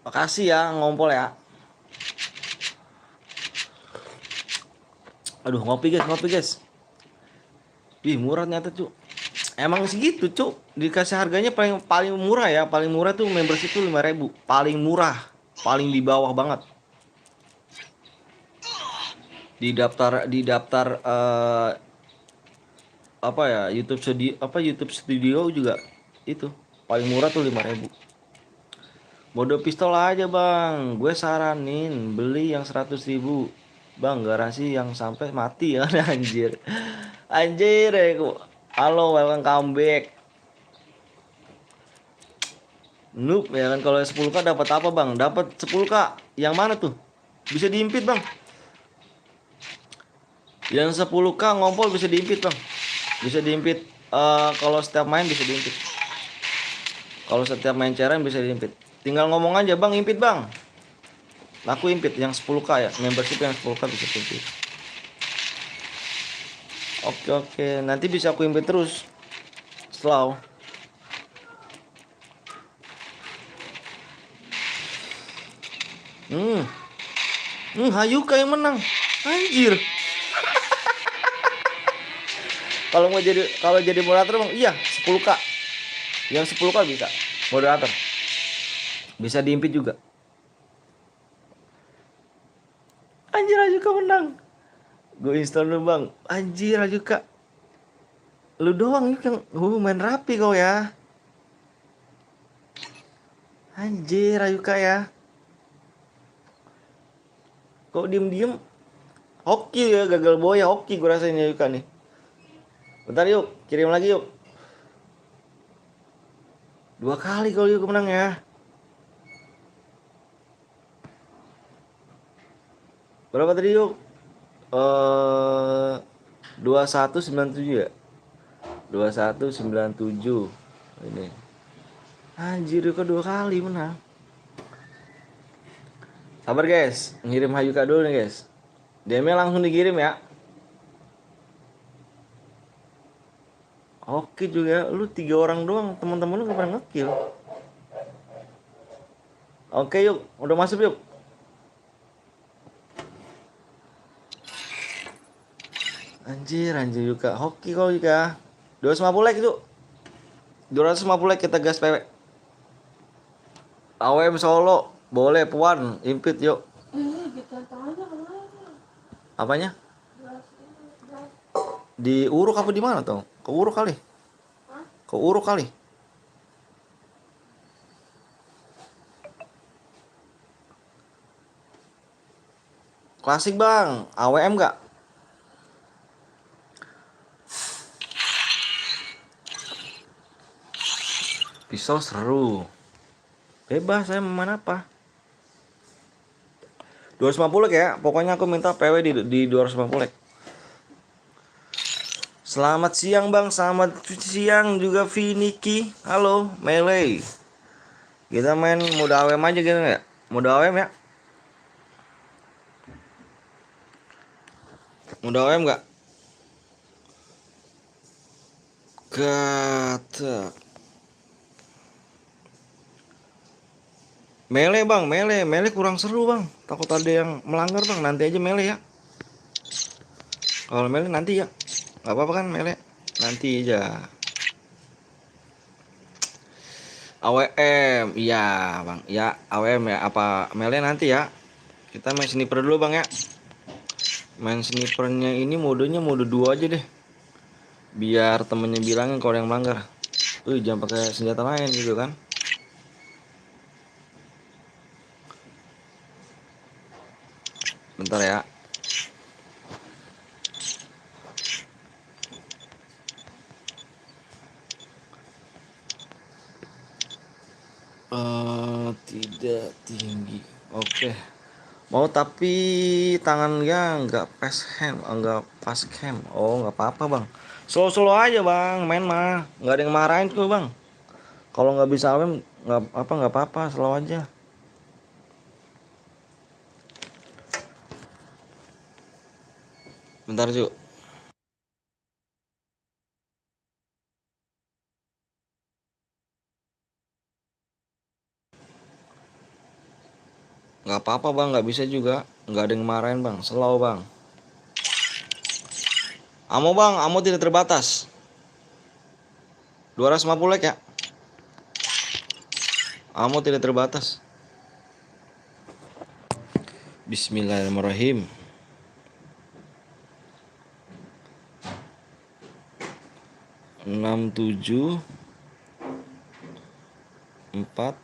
Makasih ya ngompol ya. Aduh ngopi guys. Wih murah ternyata cu. Emang segitu cu. Dikasih harganya paling paling murah ya. Paling murah tuh membership tuh 5.000. Paling murah. Paling di bawah banget. Di daftar apa ya YouTube Studio juga itu paling murah tuh 5.000. Mode pistol aja bang, gue saranin beli yang 100.000 bang, garansi yang sampai mati ya. Anjir anjir ya halo welcome back noob ya kan. Kalau 10k dapat apa bang? Dapat 10k yang mana tuh? Bisa diimpit bang. Yang 10k ngompol bisa diimpit bang. Bisa diimpit kalau setiap main bisa diimpit. Kalau setiap main ceren bisa diimpit. Tinggal ngomong aja bang, impit bang. Aku impit yang 10k ya. Membership yang 10k bisa impit. Oke. Nanti bisa aku impit terus. Slow. Hayuka yang menang. Anjir. Kalau jadi moderator bang, iya 10k. Yang 10k bisa moderator. Bisa diimpit juga. Anjir Hayuka menang. Gue install dulu bang. Anjir Hayuka. Lu doang yuk yang main rapi kau ya. Anjir Ayuka ya. Kok diem-diem? Hoki ya, gagal boya hoki gue rasain Ayuka nih. Bentar yuk, kirim lagi yuk. 2 kali kalau yuk menang ya. Berapa tadi yuk? 2197 ya. 2197 ini. Anjir Ayuka 2 kali menang. Sabar guys, ngirim Hayuka dulu nih guys. DM-nya langsung dikirim ya. Oke juga, lu 3 orang doang, teman-teman lu gak pernah ngekill. Oke yuk, udah masuk yuk. Anjir Yuka, hoki kau Yuka. 250 like itu. 250 like kita gas PW. AWM Solo, boleh puan, impit yuk. Apanya? Di Uruk apa di mana tuh? Ke Uruk kali. Ke Uruk kali. Klasik bang, AWM gak? Pisau seru. Bebas saya mau main apa? 250 like ya. Pokoknya aku minta PW di 250 like. Selamat siang bang, selamat siang juga Viniki. Halo, Melee. Kita main mode AWM aja gitu ya. Mode AWM ya. Mode AWM gak? Kata Mele bang, mele kurang seru bang. Takut ada yang melanggar bang. Nanti aja mele ya. Kalau mele nanti ya. Gak apa-apa kan mele. Nanti aja. AWM, iya bang. Ya AWM ya. Apa mele nanti ya. Kita main sniper dulu bang ya. Main snipernya ini modenya mode 2 aja deh. Biar temennya bilangin kalau yang melanggar. Jangan pakai senjata lain gitu kan. Bentar ya. Tidak tinggi. Oke. Mau tapi tangannya nggak pas hand, nggak pas cam. Oh nggak apa-apa bang. Slow-slow aja bang, main mah. Nggak ada yang marahin tuh bang. Kalau nggak bisa awem nggak apa-apa, slow aja. Bentar Cuk. Nggak apa-apa bang, nggak bisa juga. Nggak ada yang marahin bang, slow bang. Amo bang, amo tidak terbatas. 250 like ya. Amo tidak terbatas. Bismillahirrahmanirrahim. 67 46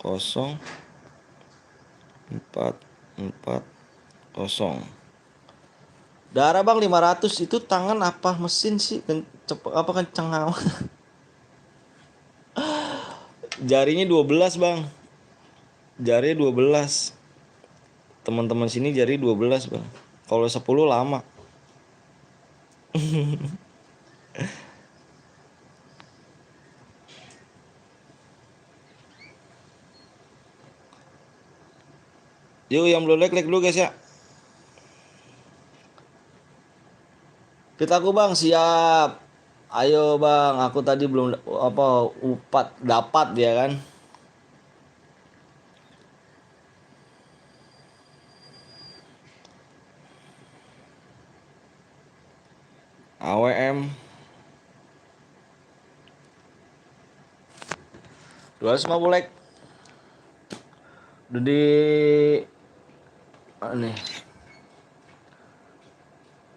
0 4 4 0. Darah bang 500 itu tangan apa mesin sih? Apa kenceng amat? Jarinya 12 bang. Jari 12. Teman-teman sini jari 12 bang. Kalau 10 lama. Yuk yang belum like dulu guys ya. Kita aku bang siap. Ayo bang, aku tadi belum upat dapat ya kan. AWM 250 like. Udah di nih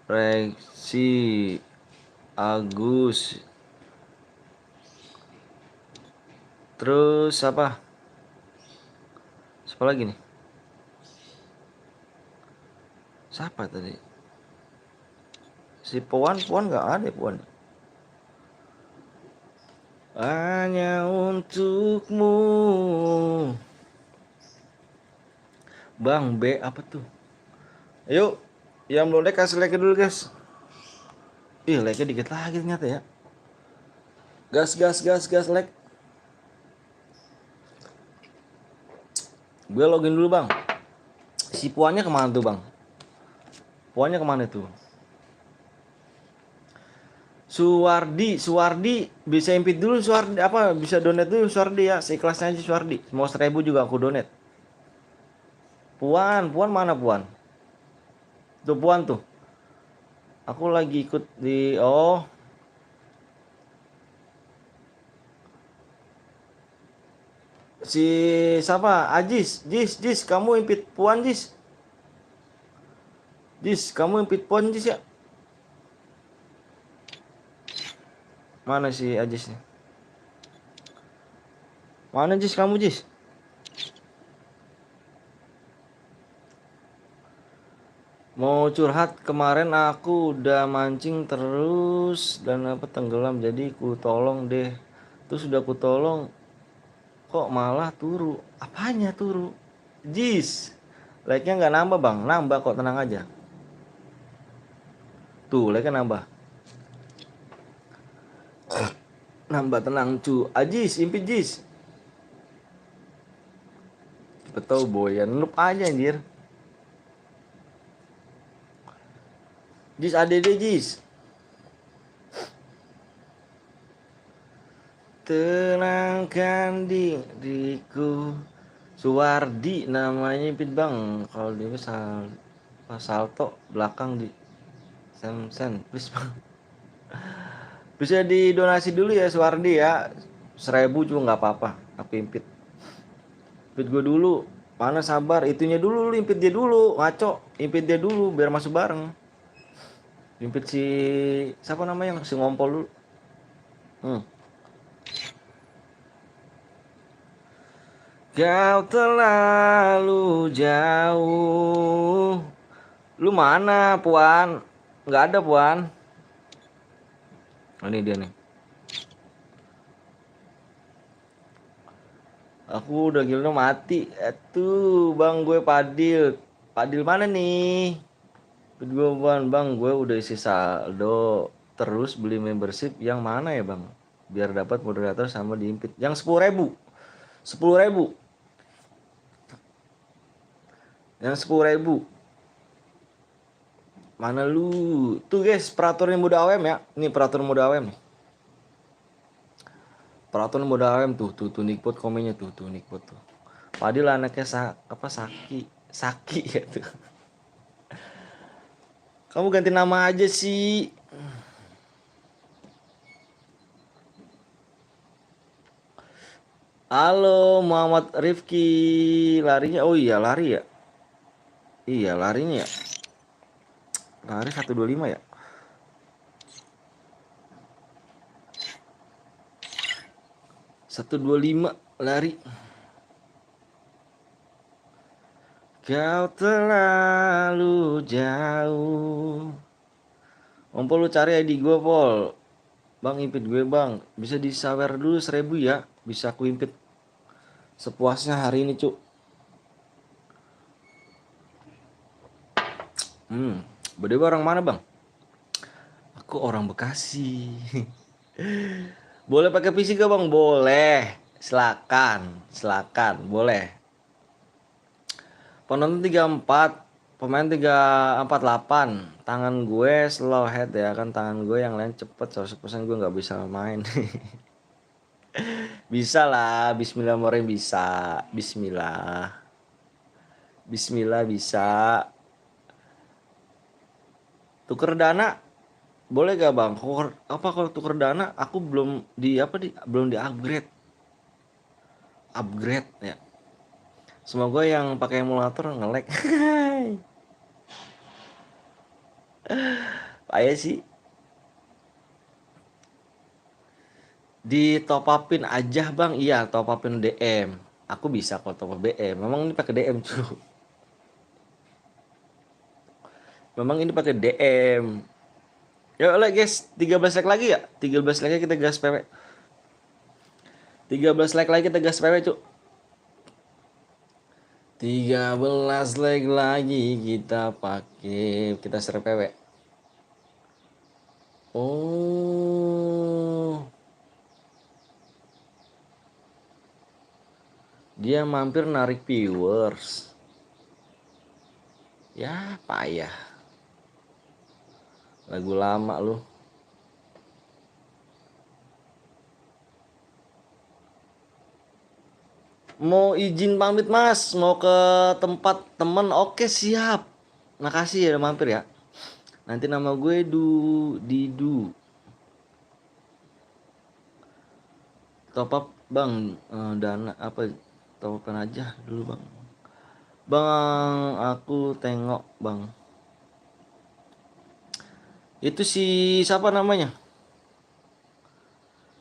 Reksi Agus. Terus apa? Siapa lagi nih? Siapa tadi? Si Puan nggak ada Puan. Hanya untukmu. Bang B apa tuh? Ayo, yang belum like kasih like dulu guys. Ih, like-nya dikit lagi ternyata ya. Gas like. Gue login dulu bang. Si Puannya kemana tuh bang? Puannya kemana tuh? Suwardi bisa impit dulu Suwardi apa bisa donate dulu Suwardi ya seikhlasnya aja Suwardi mau 1000 juga aku donate. Puan mana Puan? Tuh Puan tuh. Aku lagi ikut di si siapa? Jis kamu impit Puan Jis. Jis kamu impit Puan Jis ya. Mana si Ajisnya? Mana Jis kamu Jis? Mau curhat kemarin aku udah mancing terus dan apa tenggelam jadi ku tolong deh. Terus udah ku tolong kok malah turu. Apanya turu? Jis. Like-nya nggak nambah bang, nambah kok tenang aja. Tuh like-nya nambah. Nambah tenang cu. Ajis, impit Jis. Betul boyan, noob aja anjir. Jis ADD Jis. Tenangkan diriku. Suwardi namanya impit bang. Kalau dia salto belakang di sen please bang. Bisa didonasi dulu ya Suwardi ya. 1000 juga nggak apa-apa. Aku impit. Impit gue dulu. Mana sabar, itunya dulu lu impit dia dulu, ngaco. Impit dia dulu biar masuk bareng. Impit si siapa namanya si ngompol dulu. Hmm. Kau terlalu jauh. Lu mana, Puan? Nggak ada, Puan. Oh, ini dia nih. Aku udah gila mati. Tuh bang gue Padil. Padil mana nih? Gue bang gue udah isi saldo. Terus beli membership yang mana ya bang? Biar dapat moderator sama diimpit. Yang 10.000. 10.000. Yang 10.000. Mana lu? Tuh guys, peraturan muda AWM ya. Ini peraturan muda AWM nih. Peraturan muda AWM tuh Nickbot komennya tuh Nickbot tuh. Padahal anaknya Saki ya tuh. Kamu ganti nama aja sih. Halo Muhammad Rifki, larinya oh iya lari ya. Iya larinya ya. Lari 125 ya. Satu dua lima lari. Kau terlalu jauh. Pol lu cari ID gue Pol. Bang impit gue bang. Bisa disawer dulu 1.000 ya. Bisa aku impit sepuasnya hari ini cuk. Bede orang mana bang? Aku orang Bekasi. Boleh pakai PC gak bang? Boleh. Silakan, boleh. Penonton 34, pemain 348. Tangan gue slow head ya kan, tangan gue yang lain cepet 100% gue nggak bisa main. Bisa lah, bismillah moreng bisa. Bismillah bisa. Tuker dana boleh gak bang? Kalau tuker dana aku belum belum di upgrade ya. Semoga yang pakai emulator nge-lag. Payah sih. Di top upin aja bang. Iya top upin DM. Aku bisa kok top up BM. Memang ini pakai DM cuy. Memang ini pakai DM. Yuk lah guys, 13 like lagi ya? 13 like kita gas PW. 13 like lagi kita gas PW cuk. 13 like lagi kita pakai, kita share PW. Oh. Dia mampir narik viewers. Ya, payah. Lagu lama lu. Mau izin pamit mas, mau ke tempat temen. Oke siap. Makasih ya udah mampir ya. Nanti nama gue Didu. Top up bang, dana apa? Top upan aja dulu bang. Bang, aku tengok bang. Itu si siapa namanya?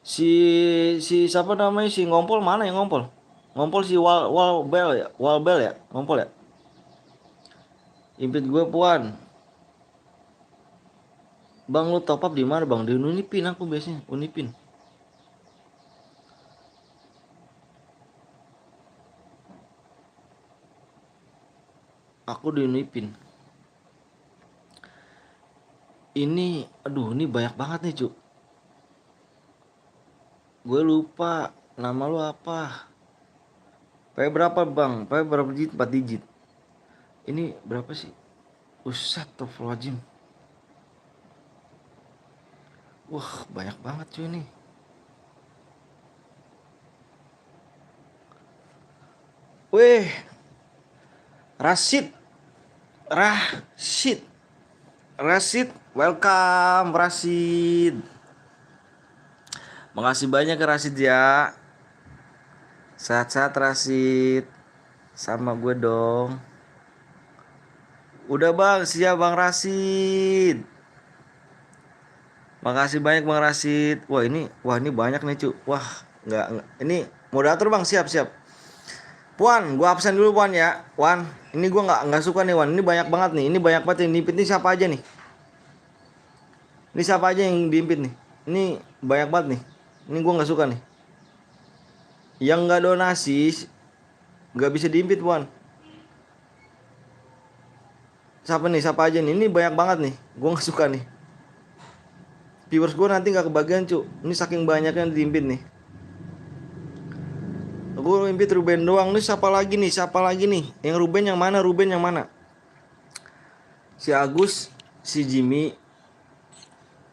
Si siapa namanya, si ngompol mana yang ngompol? Ngompol si Walbel ya? Walbel ya? Ngompol ya? Impit gue puan. Bang lu top up di mana bang? Di Unipin aku biasanya, Unipin. Aku di Unipin. Ini, aduh ini banyak banget nih cuk. Gue lupa nama lu apa. P berapa bang? P berapa digit? 4 digit. Ini berapa sih? Astagfirullahaladzim. Wah banyak banget cuy ini. Weh, Rashid, welcome Rashid. Makasih banyak ke Rashid ya. Sehat-sehat Rashid. Sama gue dong. Udah bang, siap bang Rashid. Makasih banyak bang Rashid. Wah ini banyak nih cu. Wah nggak. Ini moderator bang, siap. Puan, gua absen dulu Puan ya. Puan, ini gua nggak suka nih Puan. Ini banyak banget nih. Ini banyak banget ini. Ini siapa aja nih? Ini siapa aja yang diimpit nih? Ini banyak banget nih. Ini gua nggak suka nih. Yang nggak donasi nggak bisa diimpit, Wan. Siapa nih? Siapa aja nih? Ini banyak banget nih. Gue nggak suka nih. Viewers gue nanti nggak kebagian, cu. Ini saking banyaknya yang diimpit nih. Gue impit Ruben doang. Nih siapa lagi nih? Siapa lagi nih? Yang Ruben yang mana? Ruben yang mana? Si Agus, si Jimmy.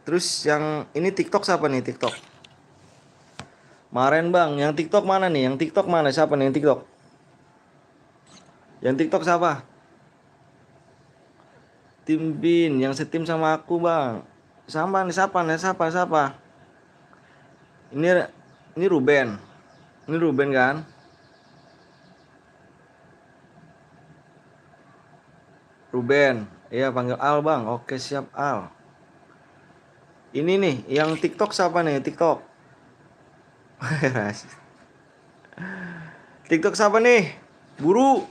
Terus yang ini TikTok siapa nih? TikTok. Maren bang, yang TikTok mana nih? Yang TikTok mana? Siapa nih yang TikTok? Yang TikTok siapa? Tim Bin, yang setim sama aku bang. Sama nih siapa nih? Siapa? Ini ini Ruben. Ini Ruben kan? Ruben. Iya panggil Al bang. Oke siap Al. Ini nih, yang TikTok siapa nih? TikTok. TikTok siapa nih? Buru.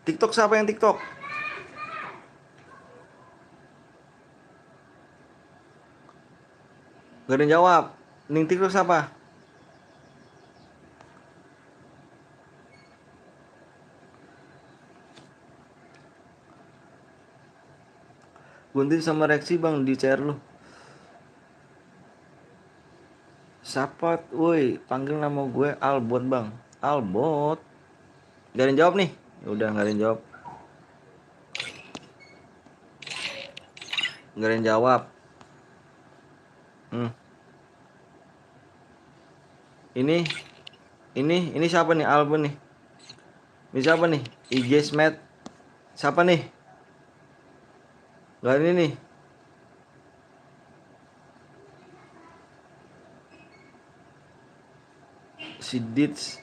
TikTok siapa yang TikTok? Gak ada yang jawab. Ning TikTok siapa? Gunting sama reaksi bang di CR lu. Siapa? Woi, panggil nama gue Albot bang. Albot. Gak ada yang jawab nih. Ya udah gak ada yang jawab. Gak ada yang jawab. Hmm. Ini ini siapa nih Albot nih? Ini siapa nih? IG Smet. Siapa nih? Gak ini nih. Si Dits.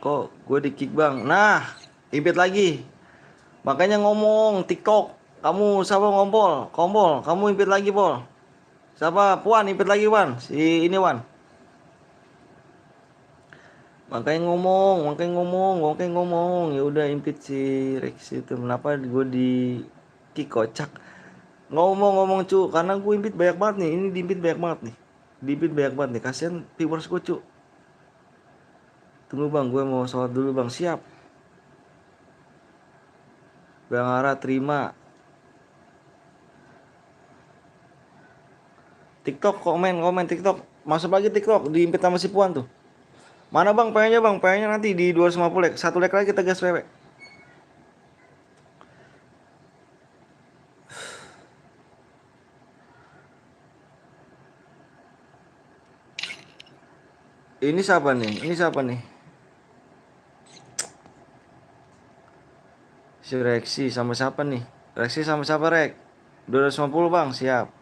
Kok gue di kick bang? Nah, impit lagi. Makanya ngomong TikTok. Kamu siapa ngompol? Kompol. Kamu impit lagi pol. Siapa? Puan impit lagi Wan. Si ini Wan. Makanya ngomong. Ya udah impit si Rex itu. Kenapa gue di kick kocak? Ngomong cu. Karena gue impit banyak banget nih. Ini diimpit banyak banget nih. Diimpit banyak banget nih. Kasian viewers gue cu. Tunggu bang, gue mau sholat dulu bang. Siap. Bang Ara terima. TikTok komen TikTok. Masuk lagi TikTok diimpit sama si Puan tuh. Mana bang pengennya bang? Pengennya nanti di 250 like. Satu like lagi kita gas wewe. Ini siapa nih? Ini siapa nih? Si Rexi sama siapa nih? Rexi sama siapa Rek? 250 bang, siap.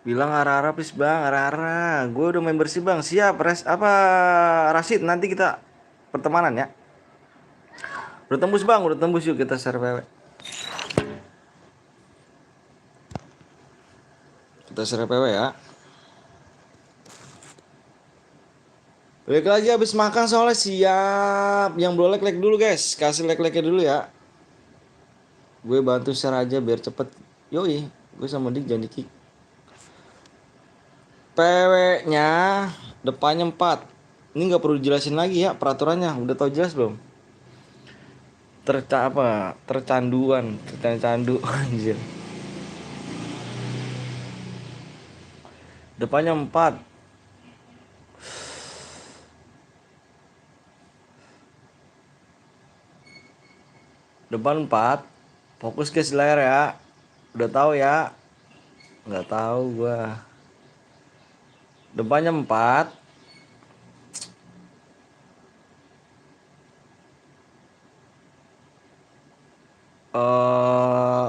Bilang arah-arah please bang, arah-arah. Gue udah main bersih bang, siap. Apa Rasid nanti kita pertemanan ya. Udah tembus bang, udah tembus yuk kita share wewe. Kita share PW ya. Balik lagi habis makan soalnya siap. Yang belum like dulu guys. Kasih like-nya dulu ya. Gue bantu share aja biar cepet. Yoi, gue sama Dik jangan di-kick. PW-nya depannya 4. Ini nggak perlu dijelasin lagi ya peraturannya. Udah tau jelas belum? Tercanduan, tercandu anjir. Depannya 4. Depan 4. Fokus ke layar ya. Udah tahu ya? Nggak tahu gua. Depannya 4.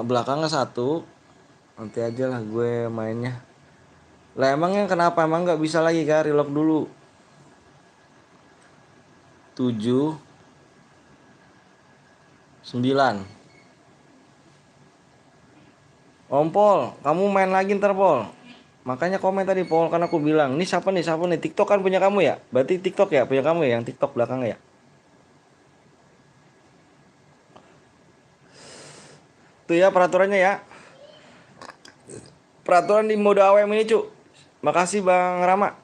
Belakangnya 1. Nanti aja lah gue mainnya. Lah emangnya kenapa? Emang nggak bisa lagi kah? Relock dulu. 7 9. Pol, kamu main lagi ntar Pol. Makanya komen tadi Pol, karena aku bilang, ini siapa nih? TikTok kan punya kamu ya? Berarti TikTok ya, punya kamu ya, yang TikTok belakangnya ya? Tuh ya peraturannya ya. peraturan di mode AWM ini, Cuk. Makasih Bang Rama.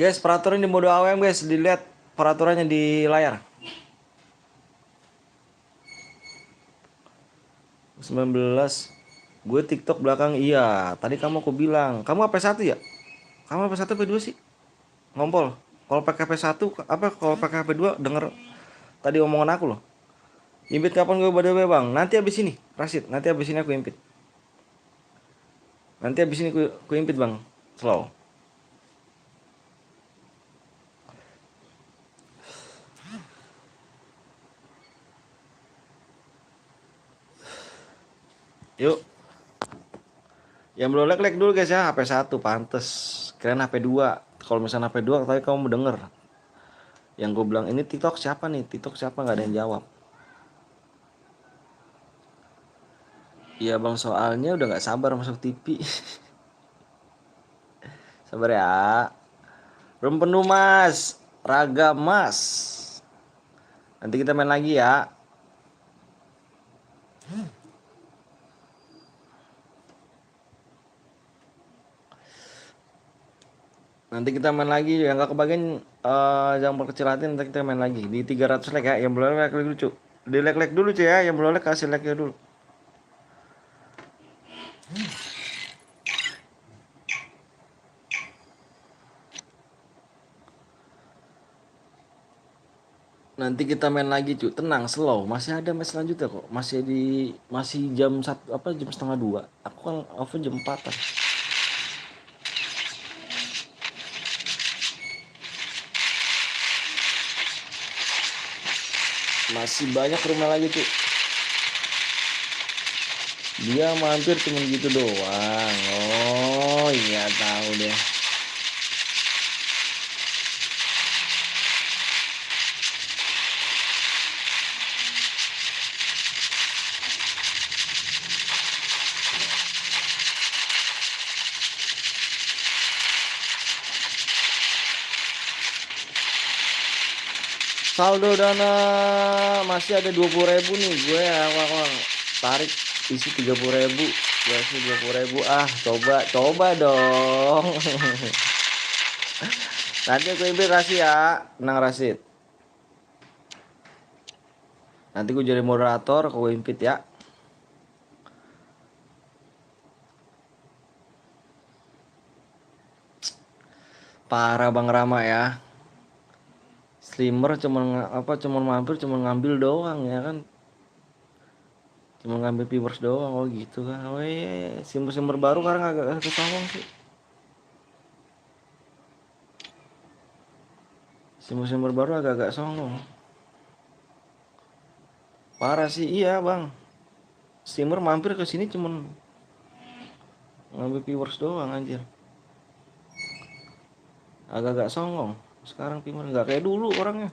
Guys, peraturan di mode AWM guys, dilihat peraturannya di layar. 19. Gue TikTok belakang iya. Tadi kamu aku bilang, kamu HP1 ya? Kamu HP1 HP2 sih? Ngompol. Kalau pakai HP1 apa kalau pakai HP2 denger tadi omongan aku loh. Impit kapan gue berdua Bang? Nanti habis ini, Rasid. Nanti habis ini aku impit. Nanti habis ini aku impit Bang. Slow. Yuk. Yang belum like dulu guys ya, HP1 pantes. Keren HP2. Kalau misalnya HP2 tadi kamu mau denger. Yang gue bilang ini TikTok siapa nih? TikTok siapa nggak ada yang jawab. Iya Bang, soalnya udah nggak sabar masuk TV. Sabar ya. Room penuh Mas. Raga Mas. Nanti kita main lagi ya. Nanti kita main lagi yang gak kebagian jangan berkecil hati, nanti kita main lagi di 300 like ya. Yang belum like dulu cu. Di like dulu cu ya. Yang belum like kasih like dulu. Nanti kita main lagi cu. Tenang, slow. Masih ada match selanjutnya kok. Masih jam 1 apa jam setengah 2. Aku kan off jam 4. Masih banyak rumah lagi cu. Dia mampir cuma gitu doang. Oh iya tahu deh. Saldo dana masih ada 20.000 nih. Gue awal tarik isi 30.000. Gue isi 20.000. Ah coba dong. Nanti aku impit kasih ya. Tenang Rasid. Nanti gue jadi moderator, aku impit ya. Parah Bang Rama ya. Streamer cuman mampir cuman ngambil doang ya kan. Cuma ngambil viewers doang. Oh gitu kan. Oh iya, simmer baru sekarang agak kesawang sih. Simmer baru agak songong. Parah sih iya bang. Simmer mampir ke sini cuman ngambil viewers doang anjir. Agak songong. Sekarang Timur nggak kayak dulu orangnya.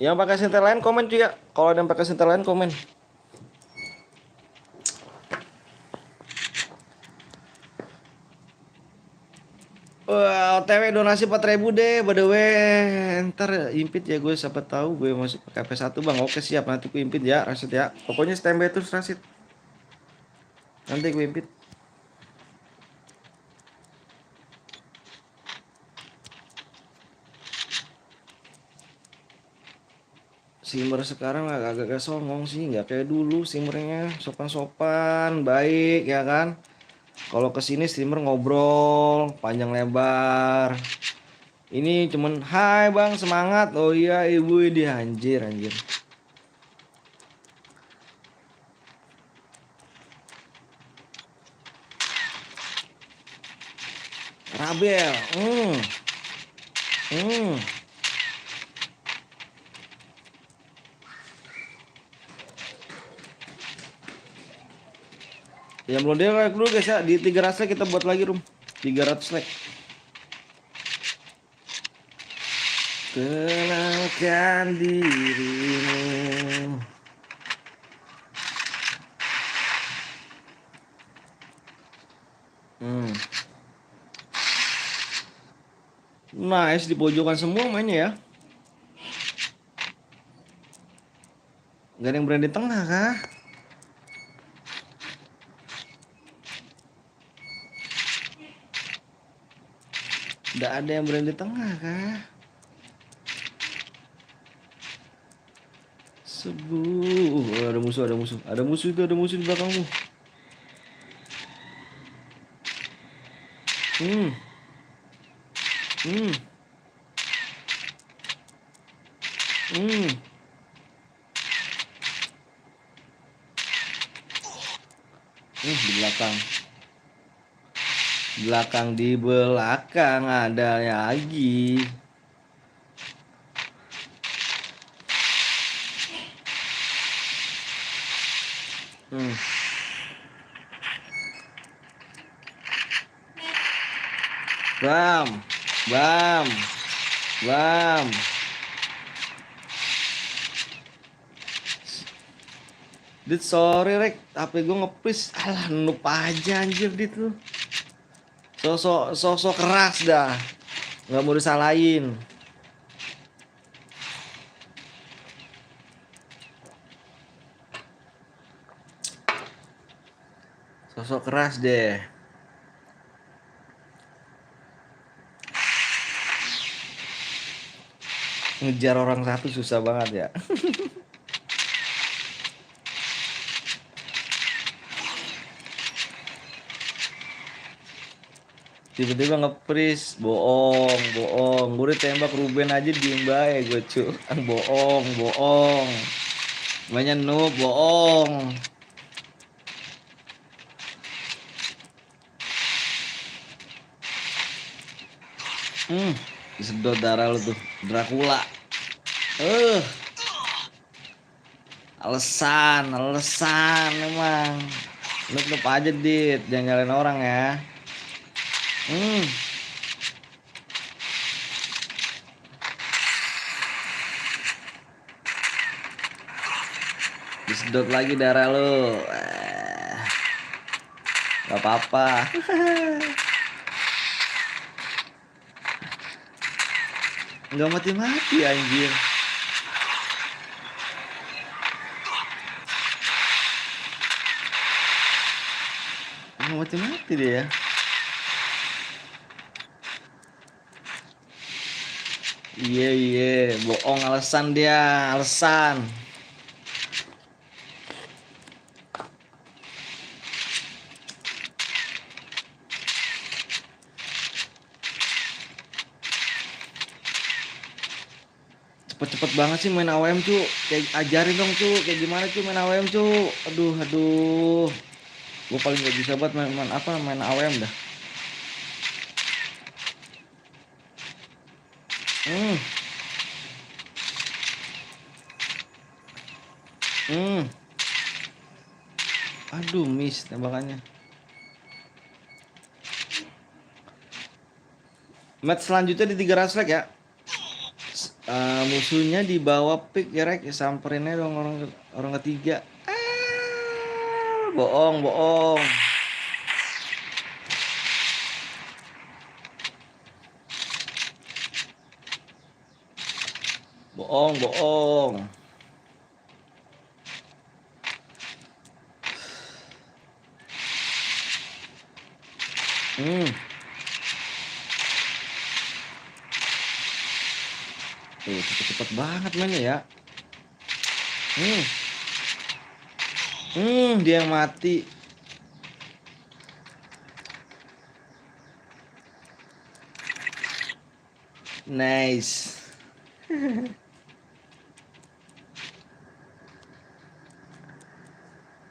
Yang pakai sentel lain komen cuy ya. Kalau ada yang pakai sentel lain komen. Wah, OTW donasi 4.000 deh. By the way, ntar impit ya gue, siapa tahu gue masih pakai HP1 bang. Oke siap, nanti gue impit ya Rasid ya. Pokoknya standby terus Rasid. Nanti gue impit. Simmer sekarang agak songong sih, nggak kayak dulu simmernya sopan-sopan, baik ya kan. Kalau kesini streamer ngobrol panjang lebar. Ini cuman hai bang semangat. Oh iya ibu ini anjir. Rabel. Yang belum dia like dulu guys ya. Di 300 like kita buat lagi room 300 like. Kenalkan dirimu. Nice, di pojokan semua mainnya ya. Gak ada yang berani di tengah kah? Gak ada yang berani di tengah kah? Sebuh, ada musuh, ada musuh, ada musuh itu, ada musuh di belakangmu. Hmm, hmm, hmm. Di belakang, belakang di belakang ada lagi. Hmm. Bam, bam, bam. Dit sorry rek, HP gue nge-freeze. Alah noob aja anjir dit lu. Sosok keras dah. Nggak mau disalahin. Sosok keras deh. Ngejar orang satu susah banget ya. Tiba-tiba nge-freeze, bohong, bohong. Gue udah tembak Ruben aja diem bae gue cu. Bohong, bohong. Namanya noob, bohong. Disedot darah lu tuh, Dracula. Eh, alasan emang. Noob aja dit, jangan nyalain orang ya. Disedot lagi darah lu. Gak apa-apa. Nggak mati-mati anjir. Nggak mati-mati dia ya. Iya, bohong, alasan dia, alasan. Cepet-cepet banget sih main AWM cu. Kayak ajarin dong cu, kayak gimana cu main AWM cu. Aduh. Gue paling gak bisa banget main AWM dah. Hmm. Aduh, miss tembakannya. Match selanjutnya di 300 leg ya. Musuhnya di bawah pick ya rek, samperin aja dong orang ketiga. Bohong. Bohong. Tuh, cepet-cepet banget mainnya ya. Dia yang mati. Nice.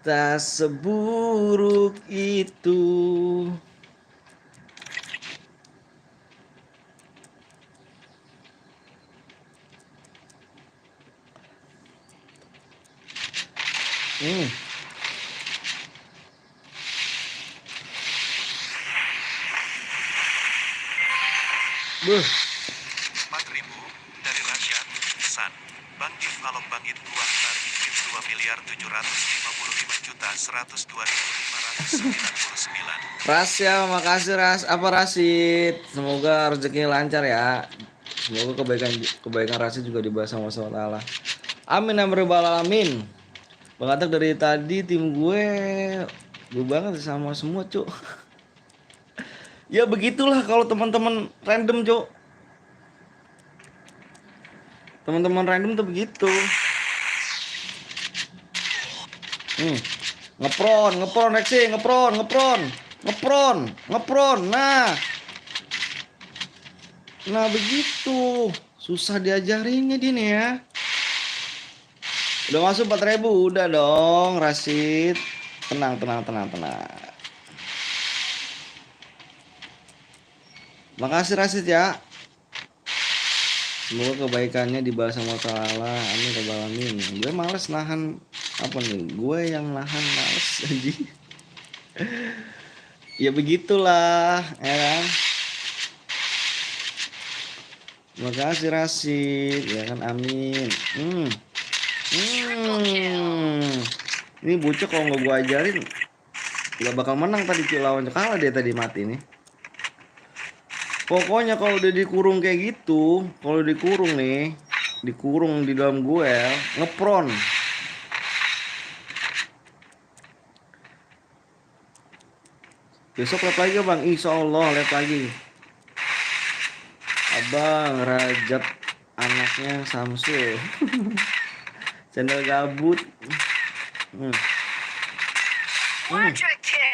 Tak seburuk itu. Buh. 4.000 dari Rasyad. Pesan. Bang If Alok Bang It uang tarik If 2.755.102.599. Ras ya, makasih Ras. Apa Rasid? Semoga rezekinya lancar ya. Semoga kebaikan Rasid juga dibahas sama Allah. Amin ya rabbal alamin. Bang Atak dari tadi tim gue banget sama semua cuk. Ya begitulah kalau teman-teman random cuk. Teman-teman random tuh begitu. Hmm. Ngepron Rexy, ngepron. Nah begitu. Susah diajarinnya dia nih ya. Udah masuk 4.000, udah dong, Rasid. Tenang. Makasih Rasid ya. Semoga kebaikannya dibalas sama Allah. Amin ya rabbal alamin. Gue males nahan apa nih? Gue yang nahan males aja. Ya begitulah, ya kan? Makasih Rasid, ya kan? Amin. Ini bocah kalau nggak gue ajarin nggak bakal menang tadi cuy, lawan kalah dia tadi mati nih. Pokoknya kalau udah dikurung kayak gitu, kalau dikurung nih, dikurung di dalam duel, ngepron. Besok live lagi bang, insya Allah live lagi. Abang Rajab anaknya Samsul. Channel gabut.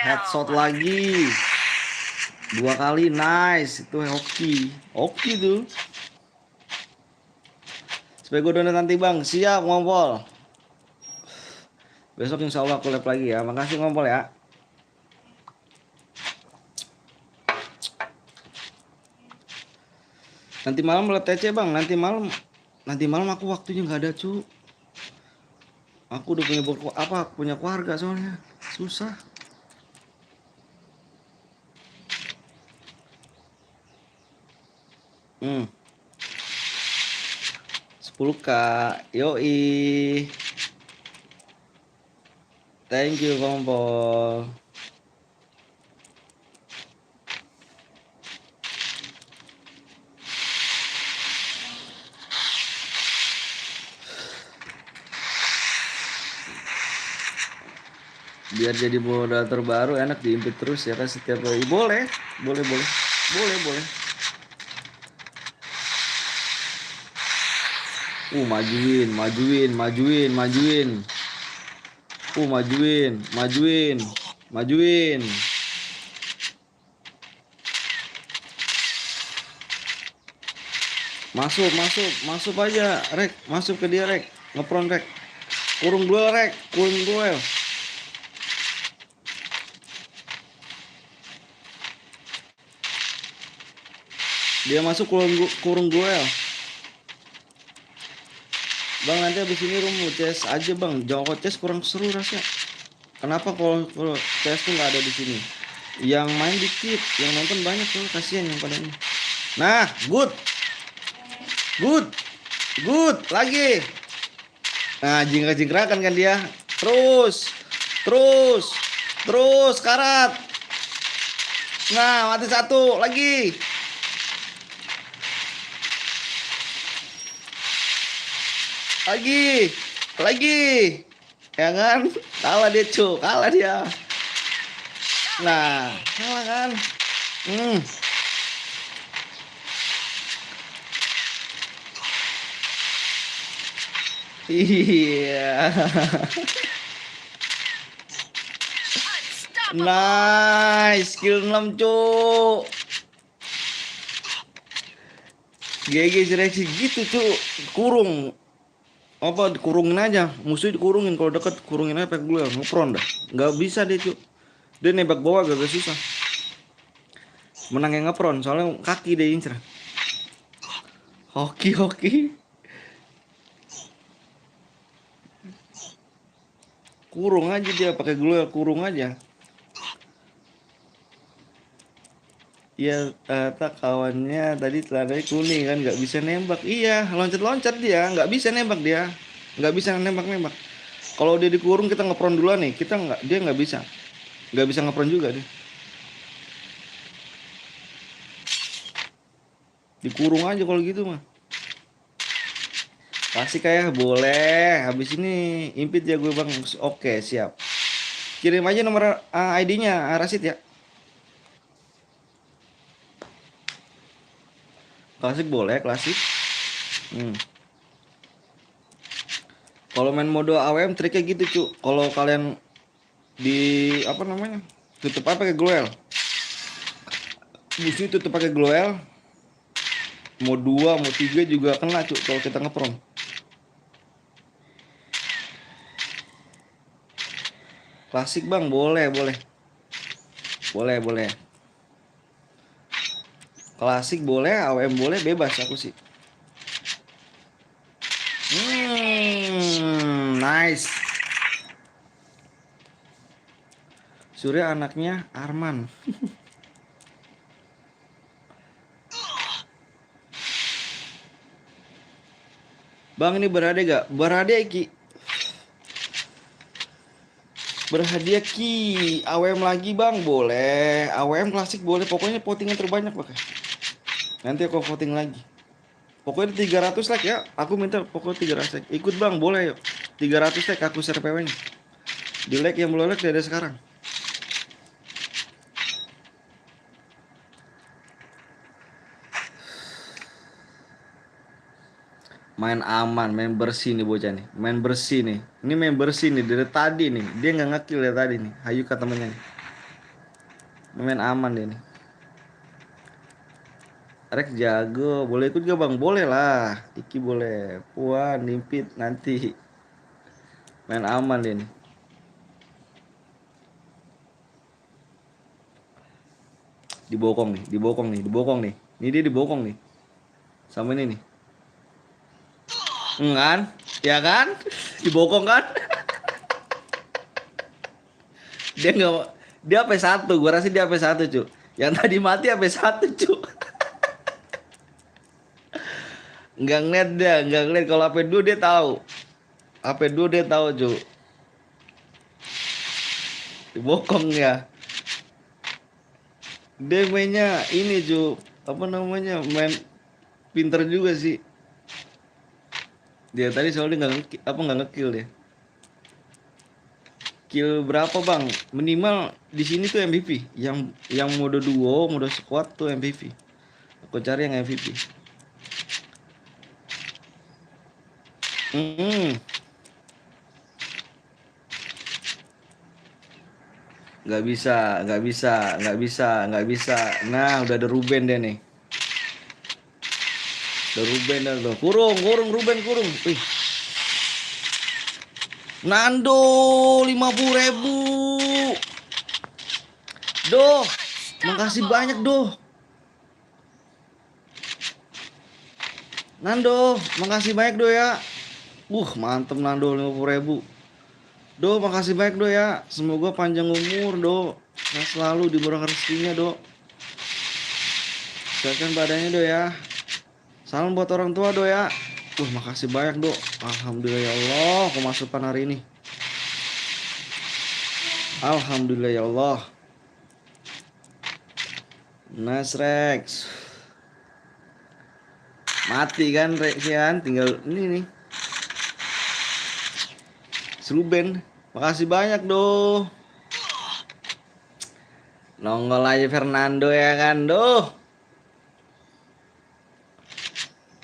Headshot lagi. 2 kali, nice. Itu hoki tuh. Supaya gue donat nanti bang, siap ngompol. Besok insya Allah aku live lagi ya. Makasih ngompol ya. Nanti malam live TC bang. Nanti malam aku waktunya nggak ada cu. Aku udah punya keluarga soalnya susah. Hmm. 10k, yoi. Thank you kompol. Biar jadi moderator baru enak diimpit terus ya kan setiap hari. Boleh. Majuin. Majuin. Masuk aja, Rek. Masuk ke dia, Rek. Ngepron, Rek. Kurung duel, Rek. Dia masuk kurung duel. Bang nanti abis ini room CS aja bang. Jawa CS kurang seru rasanya. Kenapa kalau CS tuh nggak ada di sini? Yang main dikit, yang nonton banyak tuh, kasihan yang pada ini. Nah, good, lagi. Nah, jingkrak-jingkrakan kan dia. Terus, karat. Nah, mati satu lagi. Lagi. Ya kan? Kalah dia. Nah, kalah kan? Iya. Nice, skill 6 cuk. GG seleksi gitu cuk. Kurung. Apa dikurungin aja, musuh dikurungin, kalau deket kurungin aja pakai glue, ngepron dah. Nggak bisa dia cuk. Dia nembak bawah agak susah. Menang yang ngepron, soalnya kaki dia incer. Hoki. Kurung aja dia pakai glue, kurung aja. Iya, tak kawannya tadi celananya kuning kan, nggak bisa nembak. Iya, loncat dia, nggak bisa nembak dia, nggak bisa nembak. Kalau dia dikurung kita ngepron duluan nih, dia nggak bisa ngepron juga dia. Dikurung aja kalau gitu mah. Klasik kayak boleh. Habis ini impit ya gue bang. Oke siap. Kirim aja nomor ID-nya Rasid ya. Klasik boleh, klasik. Hmm. Kalau main mode AWM triknya gitu cu. Kalau kalian di apa namanya tutup apa pakai glowel. Musuh tutup pakai glowel. Mau 2 mau 3 juga kena cu kalau kita ngeprom. Klasik bang boleh boleh boleh boleh. Klasik boleh, AWM boleh, bebas aku sih. Nice. Surya anaknya Arman. Bang ini berhadiah gak? Berhadiah Ki. Berhadiah Ki. AWM lagi bang boleh. AWM klasik boleh. Pokoknya voting yang terbanyak pakai. Nanti aku voting lagi. Pokoknya 300 like ya. Aku minta pokoknya 300 like. Ikut bang boleh yuk. 300 like aku share PW-nya. Di like yang belum like dari sekarang. Main aman, main bersih nih bocah nih. Main bersih nih. Ini main bersih nih dari tadi nih. Dia nggak ngekill ya tadi nih. Hayu kata temennya nih. Main aman dia nih. Rex jago, boleh ikut gak bang? Boleh lah. Iki boleh. Puan, nimpit nanti. Main aman dia nih. Dibokong nih, dibokong nih, dibokong nih. Ini dia dibokong nih. Sama ini nih. Enggak, ya kan? Dibokong kan? Dia nggak, dia AP1, gua rasa dia AP1 cu. Yang tadi mati AP1 cu. Nggak ngeliat dia, nggak ngeliat kalau AP2 dia tahu. AP2 dia tahu cu. Dibokong ya. Dia mainnya ini cu, apa namanya? Main pinter juga sih. Dia tadi soalnya nggak ngekill dia. Kill berapa bang? Minimal di sini tuh MVP. Yang mode duo, mode squad tuh MVP. Aku cari yang MVP. Hmm, nggak bisa, nggak bisa, nggak bisa, nggak bisa. Nah, udah ada Ruben deh nih. Udah Ruben dah tuh. Kurung, kurung Ruben kurung. Wih. Nando 50.000. Doh, makasih banyak doh. Nando, makasih banyak doh ya. Mantep Nando 50.000. Do, makasih banyak do ya. Semoga panjang umur do. Nah, selalu dimurahkan rezekinya do. Sehatkan badannya do ya. Salam buat orang tua do ya. Makasih banyak do. Alhamdulillah ya Allah, kemasukan hari ini. Alhamdulillah ya Allah. Nice Rex. Mati kan Rex kan, tinggal ini nih. Ruben, makasih banyak do. Nongol aja Fernando ya kan do.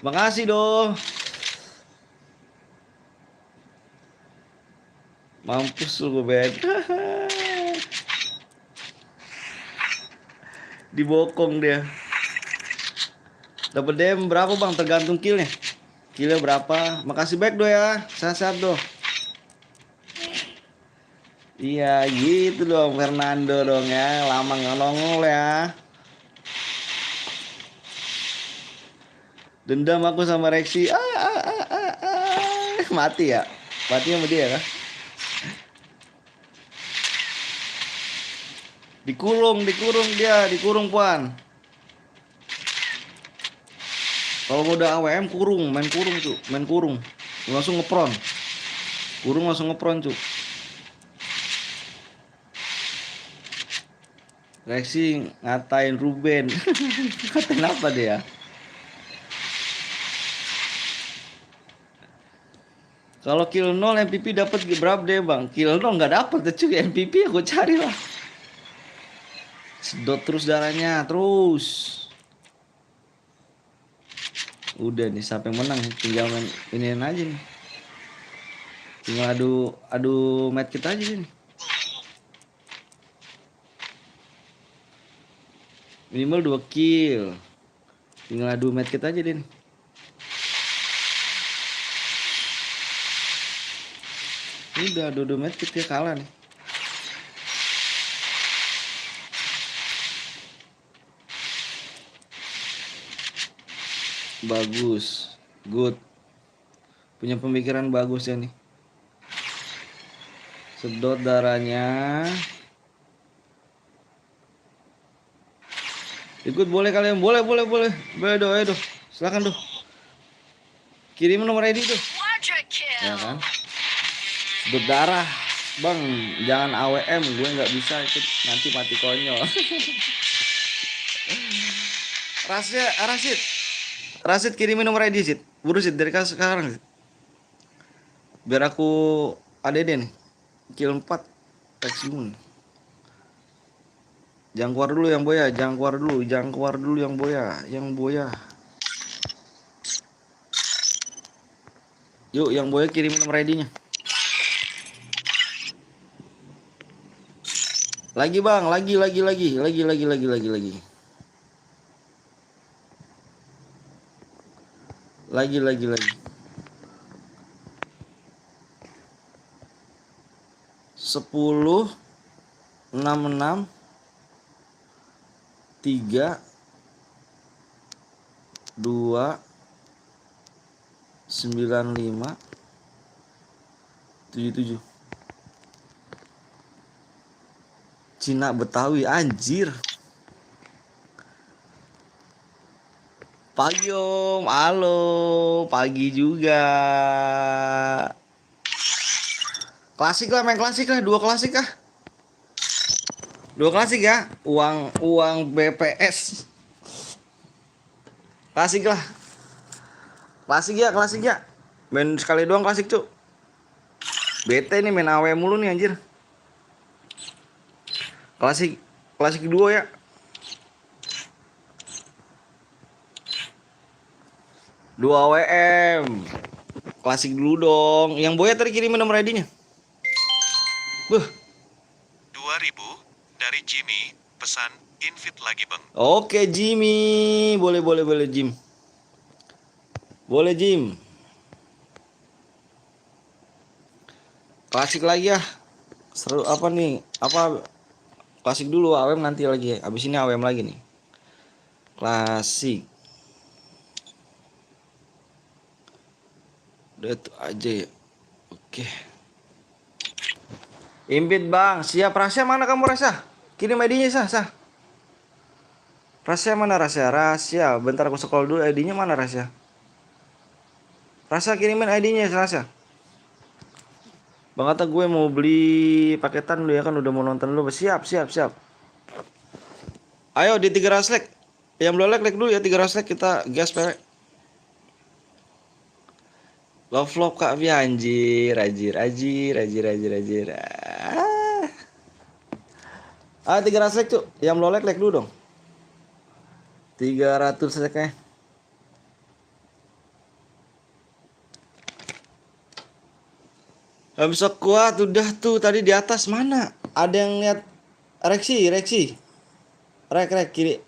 Makasih do. Mampus lu Ben. Dibokong dia. Dapat DM berapa bang? Tergantung killnya. Killnya berapa? Makasih baik do ya. Sehat-sehat do. Iya gitu dong Fernando dong ya. Lama nggak nongol ya. Dendam aku sama Rexy. Mati ya. Mati sama dia kan. Dikurung dia, dikurung puan. Kalau mode AWM kurung, main kurung cu, main kurung. Langsung ngepron. Kurung langsung ngepron cu. Rexy ngatain Ruben. Ngatain apa dia? Kalau kill 0 MVP dapat berapa deh bang? Kill 0 nggak dapat cuy, MVP aku cari lah. Sedot terus darahnya terus. Udah nih siapa yang menang, tinggal main iniin aja nih. Tinggal adu match kita aja nih. Minimal 2 kill. Tinggal adu match kita aja deh nih. Udah adu match kita kalah nih. Bagus, good. Punya pemikiran bagus ya nih. Sedot darahnya. Ikut boleh kalian, boleh. Boleh doh. Silakan doh. Kirim nomor ID tuh. Ya kan? Sedot darah. Bang, jangan AWM, gue nggak bisa ikut, nanti mati konyol. Rasid kirimin nomor ID Sid. Buru Sid dari sekarang Sid. Biar aku ADD nih. Kill 4 Maximum. Jangan keluar dulu yang boya, yang boya. Yuk yang boya kirimin nomor ID-nya. Lagi bang, lagi. Lagi. 10 66 3 2 95 77. Cina Betawi anjir. Pagi om, halo, pagi juga. Klasik lah, main klasik lah, 2 klasik kah? 2 klasik ya, uang BPS. Klasik lah. Klasik ya. Main sekali doang klasik tuh. Bete nih main AW mulu nih anjir. Klasik duo ya. Dua AWM. Klasik dulu dong. Yang boya tadi kirimin nomor ID-nya. 2000 dari Jimmy, pesan invite lagi bang. Oke Jimmy, boleh Jim. Boleh Jim. Klasik lagi ya. Seru apa nih? Apa klasik dulu, AWM nanti lagi. Abis ini AWM lagi nih. Klasik. Udah itu aja ya. Oke. Impit bang, siap. Rasya mana kamu Rasya? Kirim ID-nya sah. Rasya mana Rasya? Bentar aku scroll dulu ID-nya mana Rasya? Rasya kirimin ID-nya Rasya. Bang kata gue mau beli paketan lu ya kan, udah mau nonton lu. Siap. Ayo di 300 like. Yang belum like dulu ya, 300 like kita gas pewek. Love Kak Via anjir. 300 like tuh. Yang belum like dulu dong. 300 like nya. Gak bisa kuat udah tuh tadi di atas mana? Ada yang lihat Reksi. Rek kiri.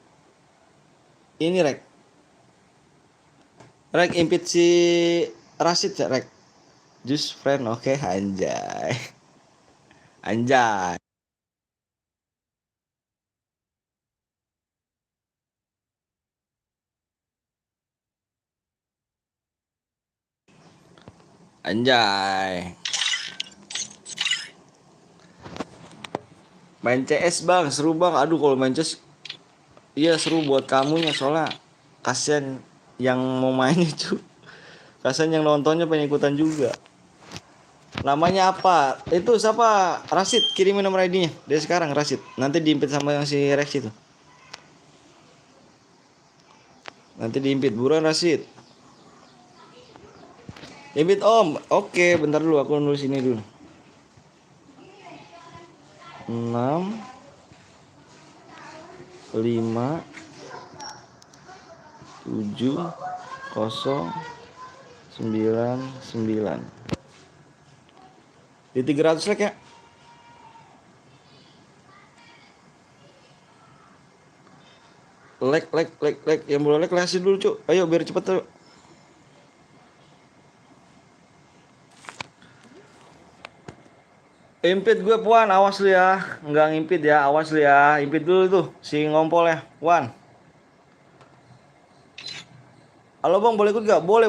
Ini Rek impit si Rasid ya Rek. Just friend, oke. Anjay. Main CS bang, seru bang. Aduh kalau main CS, iya seru buat kamunya soalnya kasihan yang mau main itu. Kasihan yang nontonnya pengen ikutan juga. Namanya apa? Itu siapa? Rasid, kirimin nomor ID-nya. Dari sekarang Rasid. Nanti diimpit sama yang si Rex itu. Nanti diimpit buruan Rasid. Impit om. Oke, bentar dulu aku nulis ini dulu. 6 5 7 0 9 9. Di 300 like ya. Like. Yang belum like kasih dulu, Cuk. Ayo biar cepet tuh. Impit gue Puan, awas lu ya. Enggak ngimpit ya, awas lu ya. Impit dulu tuh si ngompol ya, Puan. Halo Bang, boleh ikut gak? Boleh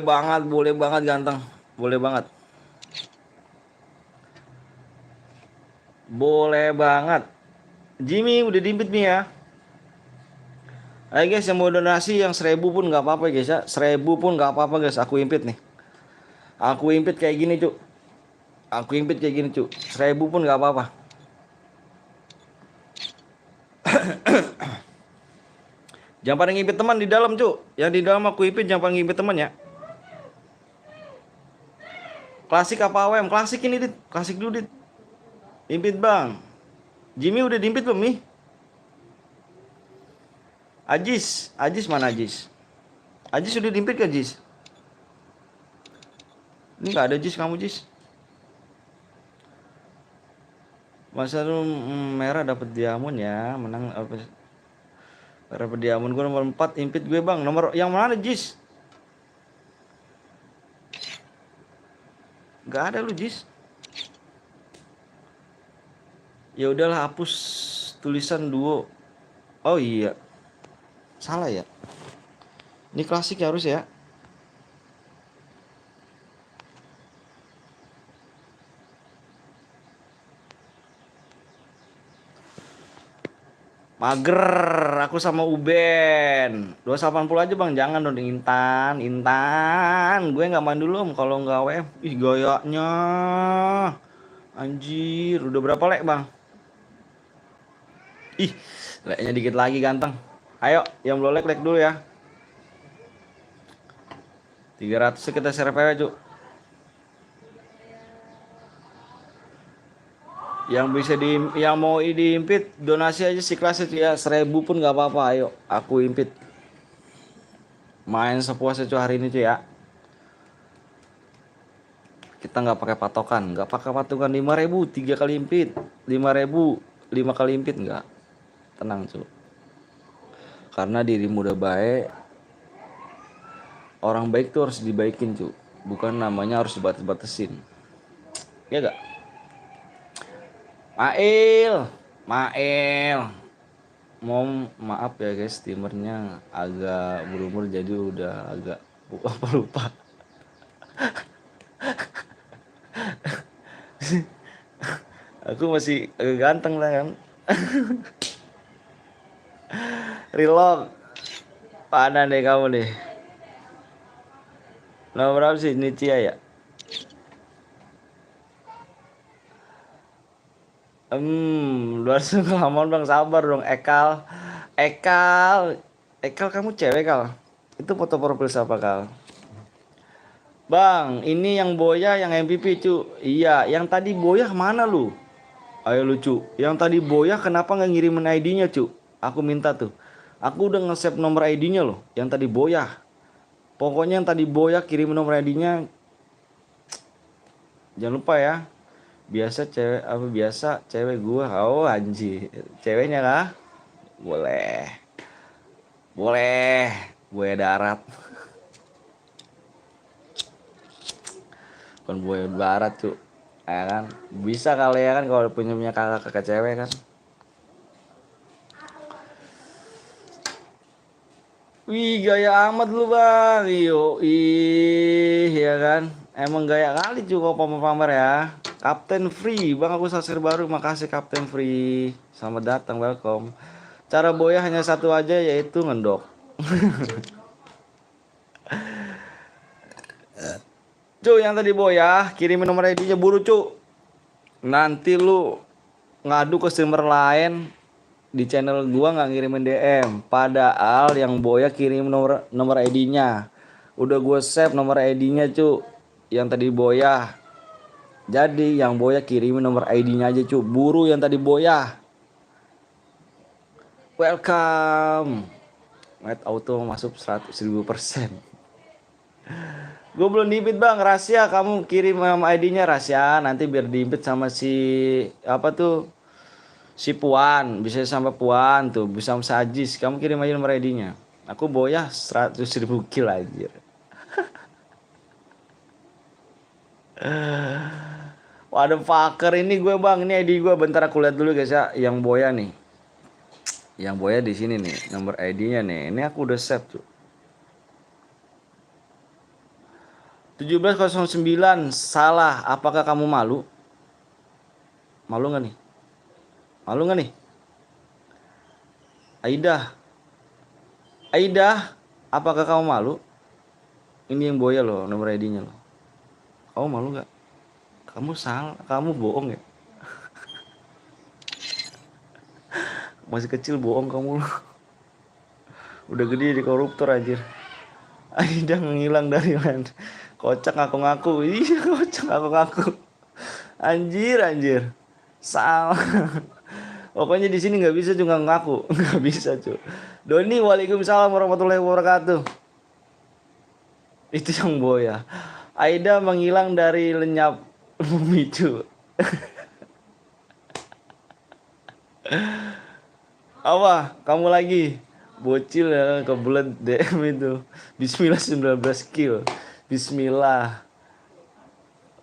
banget ganteng. Boleh banget. Boleh banget. Jimmy udah diimpit nih ya. Ayo guys, yang mau donasi yang 1000 pun nggak apa-apa guys ya. 1000 pun nggak apa-apa guys. Aku impit nih. Aku impit kayak gini Cuk. Aku impit kayak gini Cuk. 1000 pun nggak apa-apa. Jangan pada ngimpit teman di dalam Cuk. Yang di dalam aku impit jangan pada ngimpit teman ya. Klasik apa AWM? Klasik ini dit. Klasik dulu dit. Impit bang. Jimmy udah diimpit belum nih? Ajis mana Ajis? Ajis udah diimpit ke Ajis? Ini nggak ada Jis kamu Jis. Masa lu merah dapat diamond ya, menang apa? Dapat diamond gue nomor 4 impit gue bang. Nomor yang mana Jis? Gak ada lu Jis. Ya udahlah hapus tulisan duo. Oh iya. Salah ya. Ini klasik ya harus ya. Mager, aku sama Uben 280 aja bang, jangan dong Intan. Gue nggak main dulu om kalau nggak WM. Ih gayanya, anjir. Udah berapa lek bang? Ih, leknya dikit lagi ganteng. Ayo, yang belum like dulu ya. 300 kita share PW cuk. Yang bisa yang mau diimpit donasi aja si kelasnya ya 1000 pun nggak apa-apa. Ayo aku impit. Main sepuasnya cuy hari ini cuy ya. Kita nggak pakai patokan, 5.000 3 kali impit, 5.000 5 kali impit nggak. Tenang cuy. Karena dirimu udah baik. Orang baik tuh harus dibaikin cuy. Bukan namanya harus dibatas-batasin. Ya gak? Mail. Maaf ya guys, steamernya agak berumur jadi udah agak lupa. Aku masih agak ganteng lah kan. Relog. Padan deh kamu deh. Nomor berapa sih ini Cia ya? Luar kelamaan bang, sabar dong Ekal kamu cewek Kal? Itu foto profil siapa Kal? Bang, ini yang Boya yang MVP cu. Iya, yang tadi Boya kemana lu? Ayo lu cu. Yang tadi Boya kenapa nggak ngirimin ID-nya cu? Aku minta tuh. Aku udah nge-save nomor ID-nya loh. Yang tadi Boya. Pokoknya yang tadi Boya kirim nomor ID-nya. Jangan lupa ya. Biasa cewek gua. Oh anjir. Ceweknya kah? Boleh. Buaya darat. Bukan buaya barat tuh. Ya kan? Bisa kali ya kan kalau punya kakak cewek kan. Wih gaya amat lu bang. Ya kan. Emang gaya kali juga pamer-pamer ya. Kapten Free, bang aku subscribe baru, makasih Kapten Free. Selamat datang, welcome. Cara boya hanya satu aja yaitu ngendok. Cu, yang tadi boya, kirimin nomor ID-nya buru cu. Nanti lu ngadu ke streamer lain di channel gua nggak ngirimin DM. Padahal yang boya kirim nomor ID-nya. Udah gua save nomor ID-nya cu. yang tadi boya. Jadi yang boya kirimin nomor ID-nya aja cu. Buru yang tadi boya. Welcome. Net auto masuk 100.000%. Gue belum diimpit bang, rahasia. Kamu kirim nama ID-nya rahasia. Nanti biar diimpit sama si apa tuh, si Puan. Bisa sama Puan tuh, bisa sama Sajis. Kamu kirim aja nomor ID-nya. Aku boya 100.000 kill aja. Waduh fucker ini gue bang, ini ID gue, bentar aku lihat dulu guys ya, yang boya nih. Yang boya di sini nih, nomor ID-nya nih. Ini aku udah save tuh. 1709 salah. Apakah kamu malu? Malu nggak nih? Malu nggak nih? Aida, Aida, apakah kamu malu? Ini yang boya loh, nomor ID-nya loh. Kamu malu nggak? Kamu salah, kamu bohong ya? Masih kecil bohong kamu loh. Udah gede di koruptor anjir. Aida menghilang dari land. Kocak ngaku-ngaku. Iya kocak ngaku-ngaku. Anjir anjir. Salah. Pokoknya di sini nggak bisa juga ngaku. Nggak bisa cuy. Doni, waalaikumsalam warahmatullahi wabarakatuh. Itu yang boya. Aida menghilang dari lenyap bumi cuy. Apa? Kamu lagi? Bocil ya kebelet DM itu. Bismillah 19 kill. Bismillah.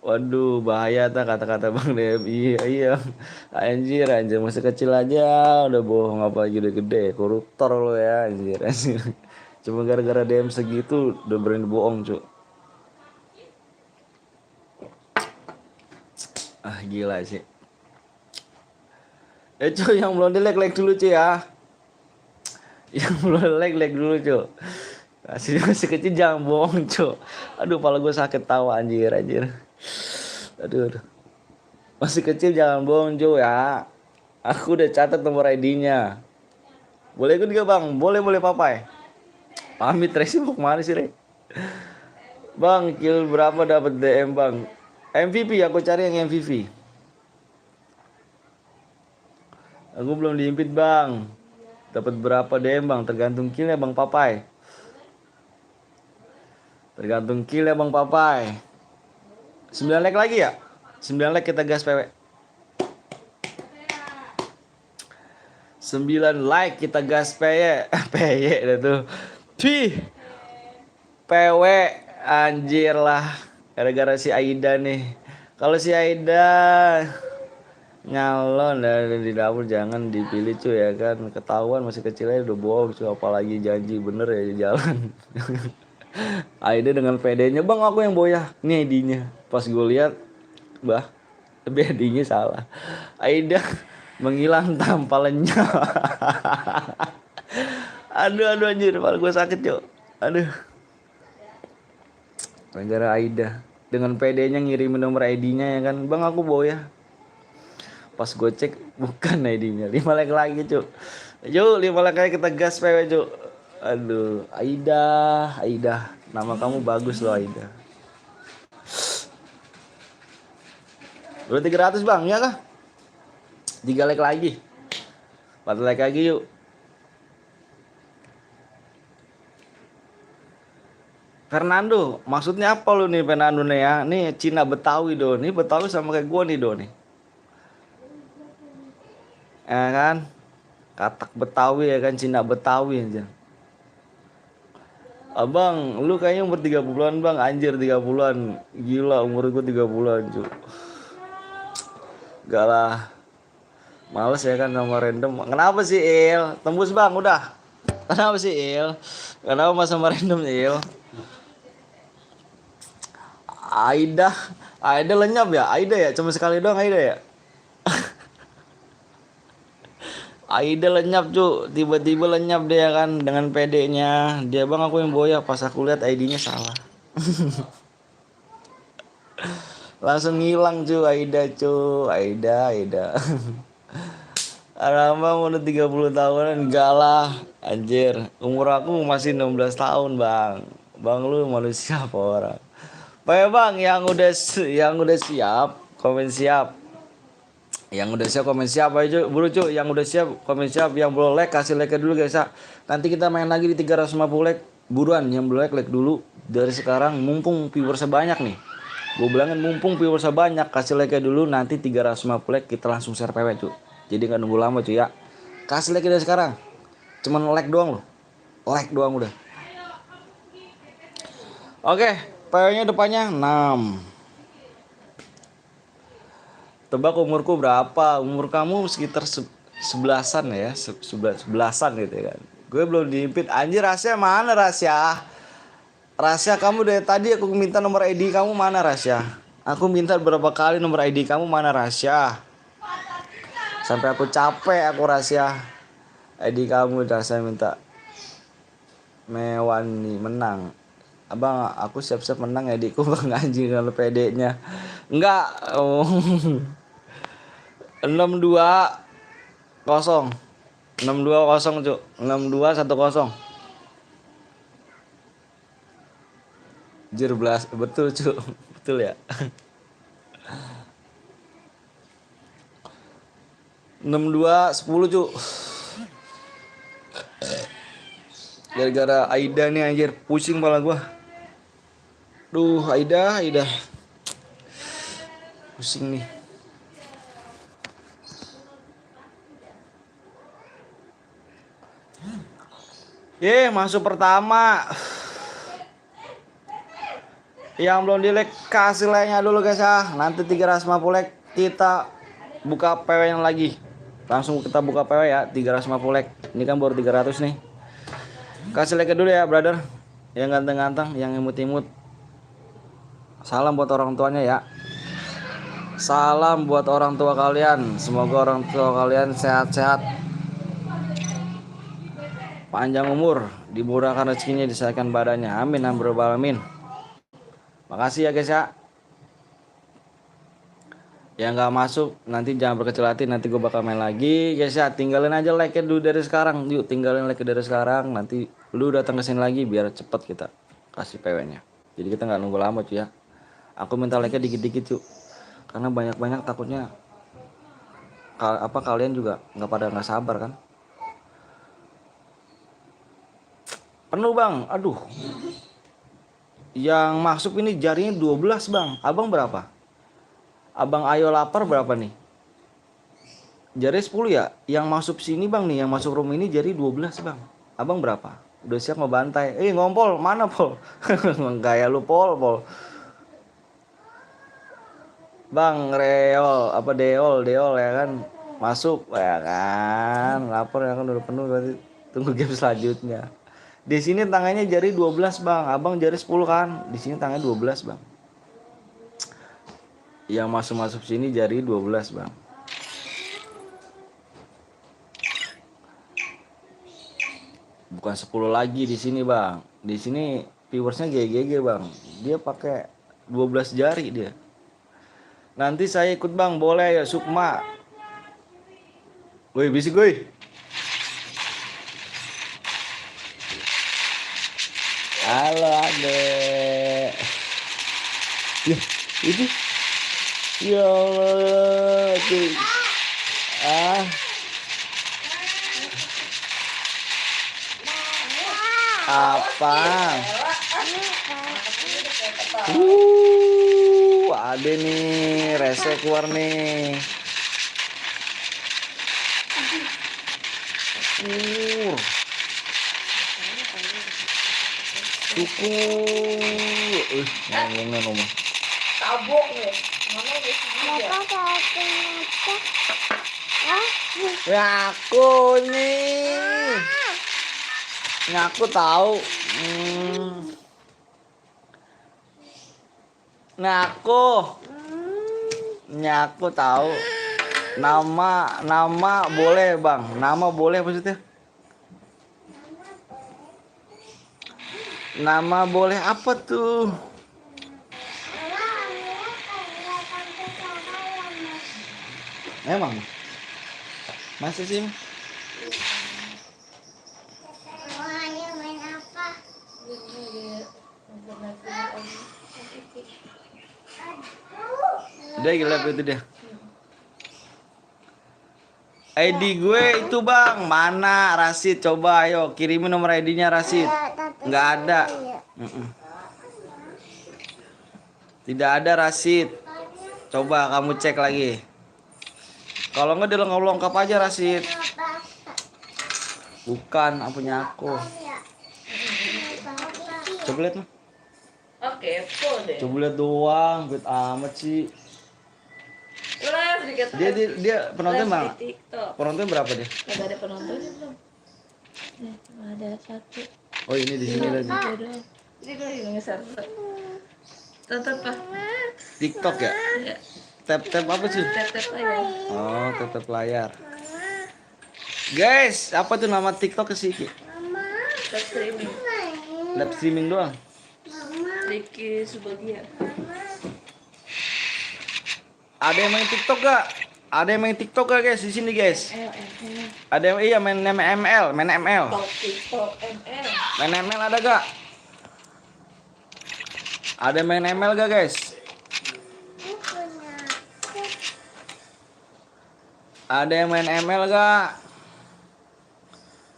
Waduh bahaya tak kata-kata Bang DM. Iya iya. Anjir anjir masih kecil aja udah bohong, apa lagi udah gede. Koruptor lo ya anjir anjir. Cuma gara-gara DM segitu udah berani bohong cuy. Ah gila sih. Cuy yang belum di like dulu cuy ya. Yang belum like dulu cuy. Masih kecil jangan bohong cuy. Aduh kepala gue sakit tawa anjir anjir. Aduh. Masih kecil jangan bohong cuy ya. Aku udah catat nomor ID-nya. Boleh ikut gak bang? Boleh papai. Pamit Resi mau kemana sih Re? Bang kill berapa dapat DM bang? MVP aku cari yang MVP. Aku belum diimpit bang. Dapat berapa DM bang? Tergantung killnya bang papai. Tergantung kill ya bang papai. 9 like lagi ya? 9 like kita gas PW. 9 like kita gas PY. PY dah tuh. Pih. PW anjir lah. Gara-gara si Aida nih. Kalau si Aida nyalon dari di dapur jangan dipilih cuy ya kan. Ketahuan masih kecil aja udah bohong cuy, apalagi janji bener ya di jalan. Aida dengan PD-nya, bang aku yang boya. Ini ID-nya. Pas gue lihat, bah, tapi ID-nya salah. Aida menghilang tanpa lenyap. aduh anjir, kepala gue sakit cuy. Aduh. Gara-gara Aida dengan PD-nya ngirimin nomor ID-nya ya kan. Bang aku boya. Pas gue cek bukan ID-nya. 5 like lagi cuy. Yuk 5 like lagi kita gas PW cuy. Aduh, Aida, nama kamu bagus loh Aida. Udah 300 bang, ya kah? 3 like lagi. 4 like lagi yuk. Fernando, maksudnya apa lu nih Fernando nih ya? Nih Cina Betawi do, nih Betawi sama kayak gue nih do nih. Ya kan? Katak Betawi ya kan, Cina Betawi aja. Abang, lu kayaknya umur 30-an bang, anjir 30-an. Gila umur gue 30-an cuy. Gak lah. Males ya kan sama random. Kenapa sih Il? Tembus bang udah. Kenapa sih Il? Kenapa mas sama random Il? Aida lenyap ya? Aida ya? Cuma sekali doang Aida ya? Aida lenyap cu, tiba-tiba lenyap dia kan dengan PD-nya. Dia bang aku yang boya, pas aku lihat ID-nya salah. Langsung ngilang cu Aida cu, Aida. Arama udah 30 tahunan, enggak lah anjir. Umur aku masih 16 tahun bang. Bang lu manusia apa orang? Pak Bang, yang udah siap, komen siap. Yang udah siap komen siap aja buru cuy. Yang udah siap komen siap. Yang belum like kasih like dulu guys ya. Nanti kita main lagi di 350 like. Buruan yang belum like dulu dari sekarang mumpung viewersnya banyak nih. Gue bilangin mumpung viewersnya banyak, kasih like dulu, nanti 350 like kita langsung share PW cuy. Jadi nggak nunggu lama cuy ya. Kasih like dari sekarang. Cuman like doang loh. Like doang udah. Oke, PW-nya depannya 6. Tebak umurku berapa? Umur kamu sekitar 11-an ya, 11-an gitu ya kan. Gue belum diimpit. Anjir, rahasia mana rahasia? Rahasia kamu dari tadi aku minta nomor ID kamu mana rahasia? Aku minta berapa kali nomor ID kamu mana rahasia? Sampai aku capek aku rahasia. ID kamu udah saya minta. Mewani menang. Abang, aku siap-siap menang ID ku bang anjing kalau PD-nya. Enggak. Oh. 620 620 cuk 6210 Jir belas betul cuk betul ya. 6210 cuk. Gara-gara Aida nih anjir pusing kepala gua. Duh Aida pusing nih. Masuk pertama. Yang belum di like kasih like-nya dulu guys ya. Nanti 350 like kita buka PW yang lagi. Langsung kita buka PW ya 350 like. Ini kan baru 300 nih. Kasih like dulu ya brother. Yang ganteng-ganteng, yang imut-imut. Salam buat orang tuanya ya. Salam buat orang tua kalian. Semoga orang tua kalian sehat-sehat, panjang umur, dimurahkan rezekinya, disehatkan badannya. Amin amin alamin. Makasih ya guys ya. Yang nggak masuk nanti jangan berkecil hati, nanti gue bakal main lagi guys ya. Tinggalin aja like dulu dari sekarang. Yuk tinggalin like dari sekarang. Nanti lu datang ke sini lagi biar cepet kita kasih PW-nya. Jadi kita nggak nunggu lama cuy ya. Aku minta like-nya dikit-dikit cuy. Karena banyak-banyak takutnya kalian juga nggak sabar kan. Penuh bang, aduh. Yang masuk ini jarinya 12 bang. Abang berapa? Abang Ayo lapar berapa nih? Jari 10 ya? Yang masuk sini bang nih, yang masuk room ini jari 12 bang. Abang berapa? Udah siap mau bantai. Ngompol, mana Pol? Gaya lu Pol. Bang Reol, apa Deol ya kan? Masuk ya kan? Lapar ya kan udah penuh berarti tunggu game selanjutnya. Di sini tangannya jari 12 bang, abang jari 10 kan? Di sini tangannya 12 bang. Yang masuk sini jari 12 bang. Bukan 10 lagi di sini bang. Di sini viewersnya GGG bang. Dia pakai 12 jari dia. Nanti saya ikut bang, boleh ya Sukma. Woi bisik woi. Halo adek. Ya itu. Ya Allah tuh. Apa? Ada nih rese keluar nih. Syukur. Ngomongnya ngomong. Tabok nih. Mana Ngaku nih. Ngaku tahu. Ngaku tahu. Nama boleh bang. Nama boleh maksudnya. Nama boleh apa tuh? Emang masih sih? main apa? Dia gelap itu dia. ID gue itu bang, mana Rasid? Coba ayo kirimin nomor ID-nya Rasid. Nggak ada. Mm-mm. Tidak ada Rasid. Coba kamu cek lagi. Kalau nggak dilengkap-lengkap aja Rasid. Bukan, punya aku. Coba lihat mah. Oke, full deh. Coba lihat doang, bet amat sih. Live dikit. Dia penonton Live bang. di TikTok. Penonton berapa dia? Gak ada penontonnya belum? Nih, cuma ada 1. Oh ini di sini lagi. Dia doang. Jadi gue lagi ngeser. Tonton pak. TikTok ya? Ya, Tap apa sih? tap aja. Oh, tap layar. Guys, apa tuh nama TikTok ke sih? Live streaming. Live streaming doang. Ricky Subagia. Ada yang main TikTok gak? Ada yang main TikTok gak guys di sini guys? Ada yang iya main ML. TikTok ML. Main ML ada gak? Ada yang main ML gak guys? Ada yang main ML gak?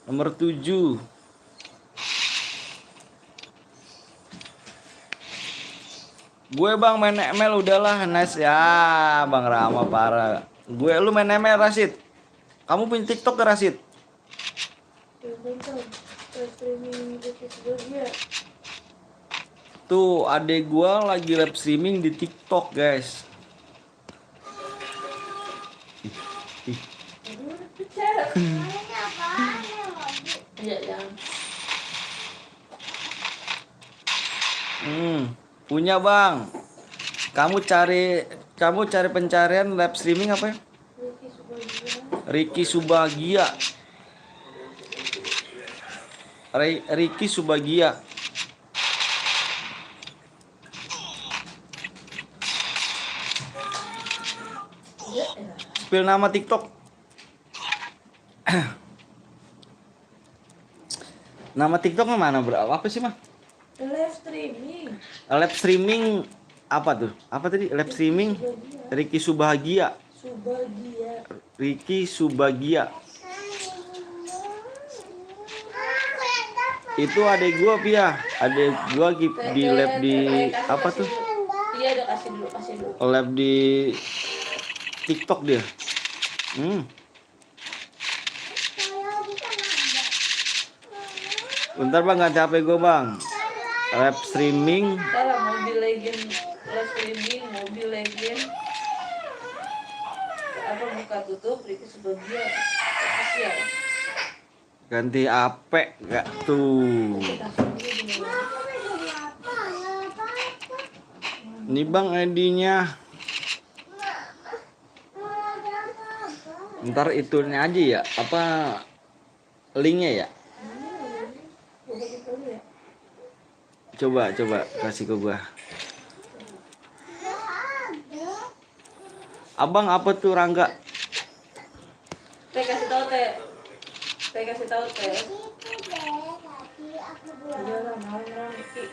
Nomor 7. Gue bang main ML udahlah nice ya Bang Rama parah. Lu main ML Rasid. Kamu punya TikTok ke Rasid? Live streaming Ricky Subagia. Tuh adek gue lagi live streaming di TikTok guys. Iya, yang Punya bang. Kamu cari pencarian live streaming apa ya? Ricky Subagia. Ricky Subagia. Spill nama TikTok. Nama TikToknya mana bro? Apa sih mah? live streaming. Live streaming apa tuh? Apa tadi? Live streaming Ricky Subagia. Ricky Subagia. Itu adek gua Pia. Adek gua di lab di apa tuh? Iya, udah kasih dulu. Lab di TikTok dia. Bentar bang, ganti HP gue bang. Live streaming. Salah, Mobile Legend live streaming, Mobile Legend. Apa buka tutup Ricky Subagia official. Ganti HP gak tuh? Ini bang ID-nya. Ntar itunya aja ya. Apa linknya ya? Coba kasih ke gua. Abang apa tuh Rangga? Teh kasih tahu teh. Iya lah, mau Ricky.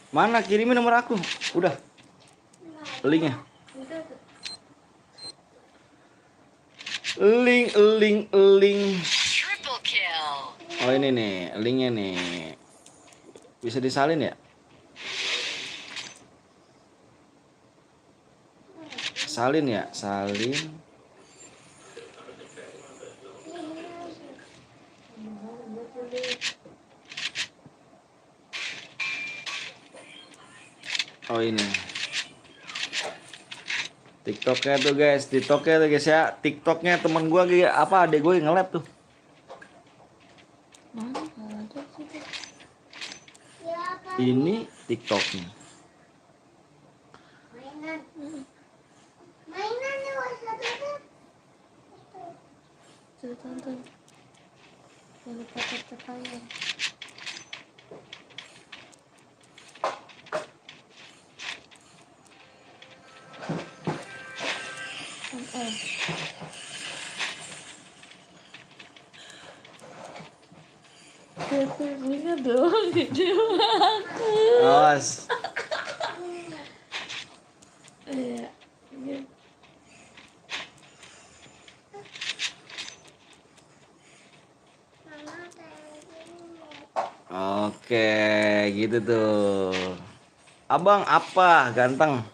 Mana kirimin nomor aku? Udah. Linknya. Link. Triple kill. Oh ini nih, linknya nih. Bisa disalin ya? Salin. Oh ini. TikToknya tuh guys, ya. TikToknya temen gua apa adek gue nge-lab tuh. Ini TikToknya. Sudah tonton. Jangan lupa tap-tapan. Tetenya doang gede aku. Awas. Iya. Iya. Oke, gitu tuh. Abang apa ganteng?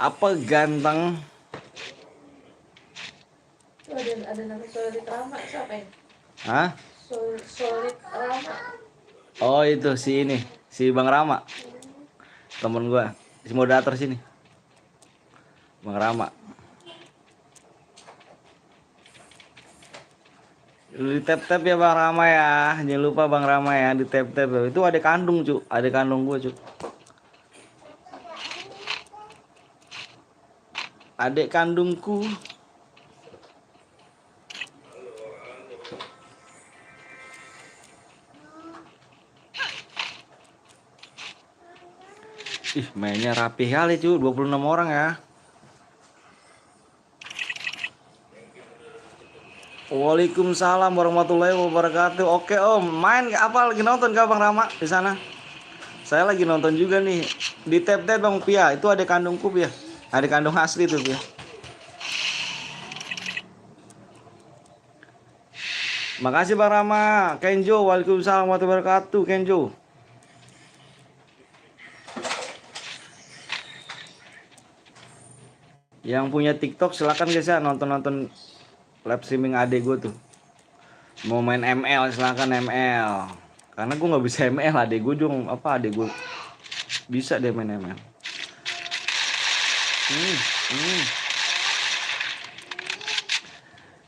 Apa ganteng? Tuh ada nama Solid Rama siapa ya? Hah? Solid Rama. Oh itu si ini, si Bang Rama, temen gua, si moderator sini, Bang Rama. Lu di tap tap ya Bang Rama ya, jangan lupa Bang Rama ya di tap tap. Itu ada kandung cu, ada kandung gua cu, adik kandungku. Ih mainnya rapi kali cu, 26 orang ya. Waalaikumsalam warahmatullahi wabarakatuh. Oke Om, main apa lagi nonton kah Bang Rama di sana? Saya lagi nonton juga nih. Di tap-tap Bang Pia, itu ada kandungku Pia. Ada kandung asli tuh Pia. Makasih Bang Rama. Kenjo, waalaikumsalam warahmatullahi wabarakatuh. Kenjo. Yang punya TikTok silakan guys ya nonton-nonton live streaming adek gue tuh. Mau main ML silakan ML. Karena gue nggak bisa ML, adek gue dong apa adek gue bisa deh main ML. Hmm, hmm.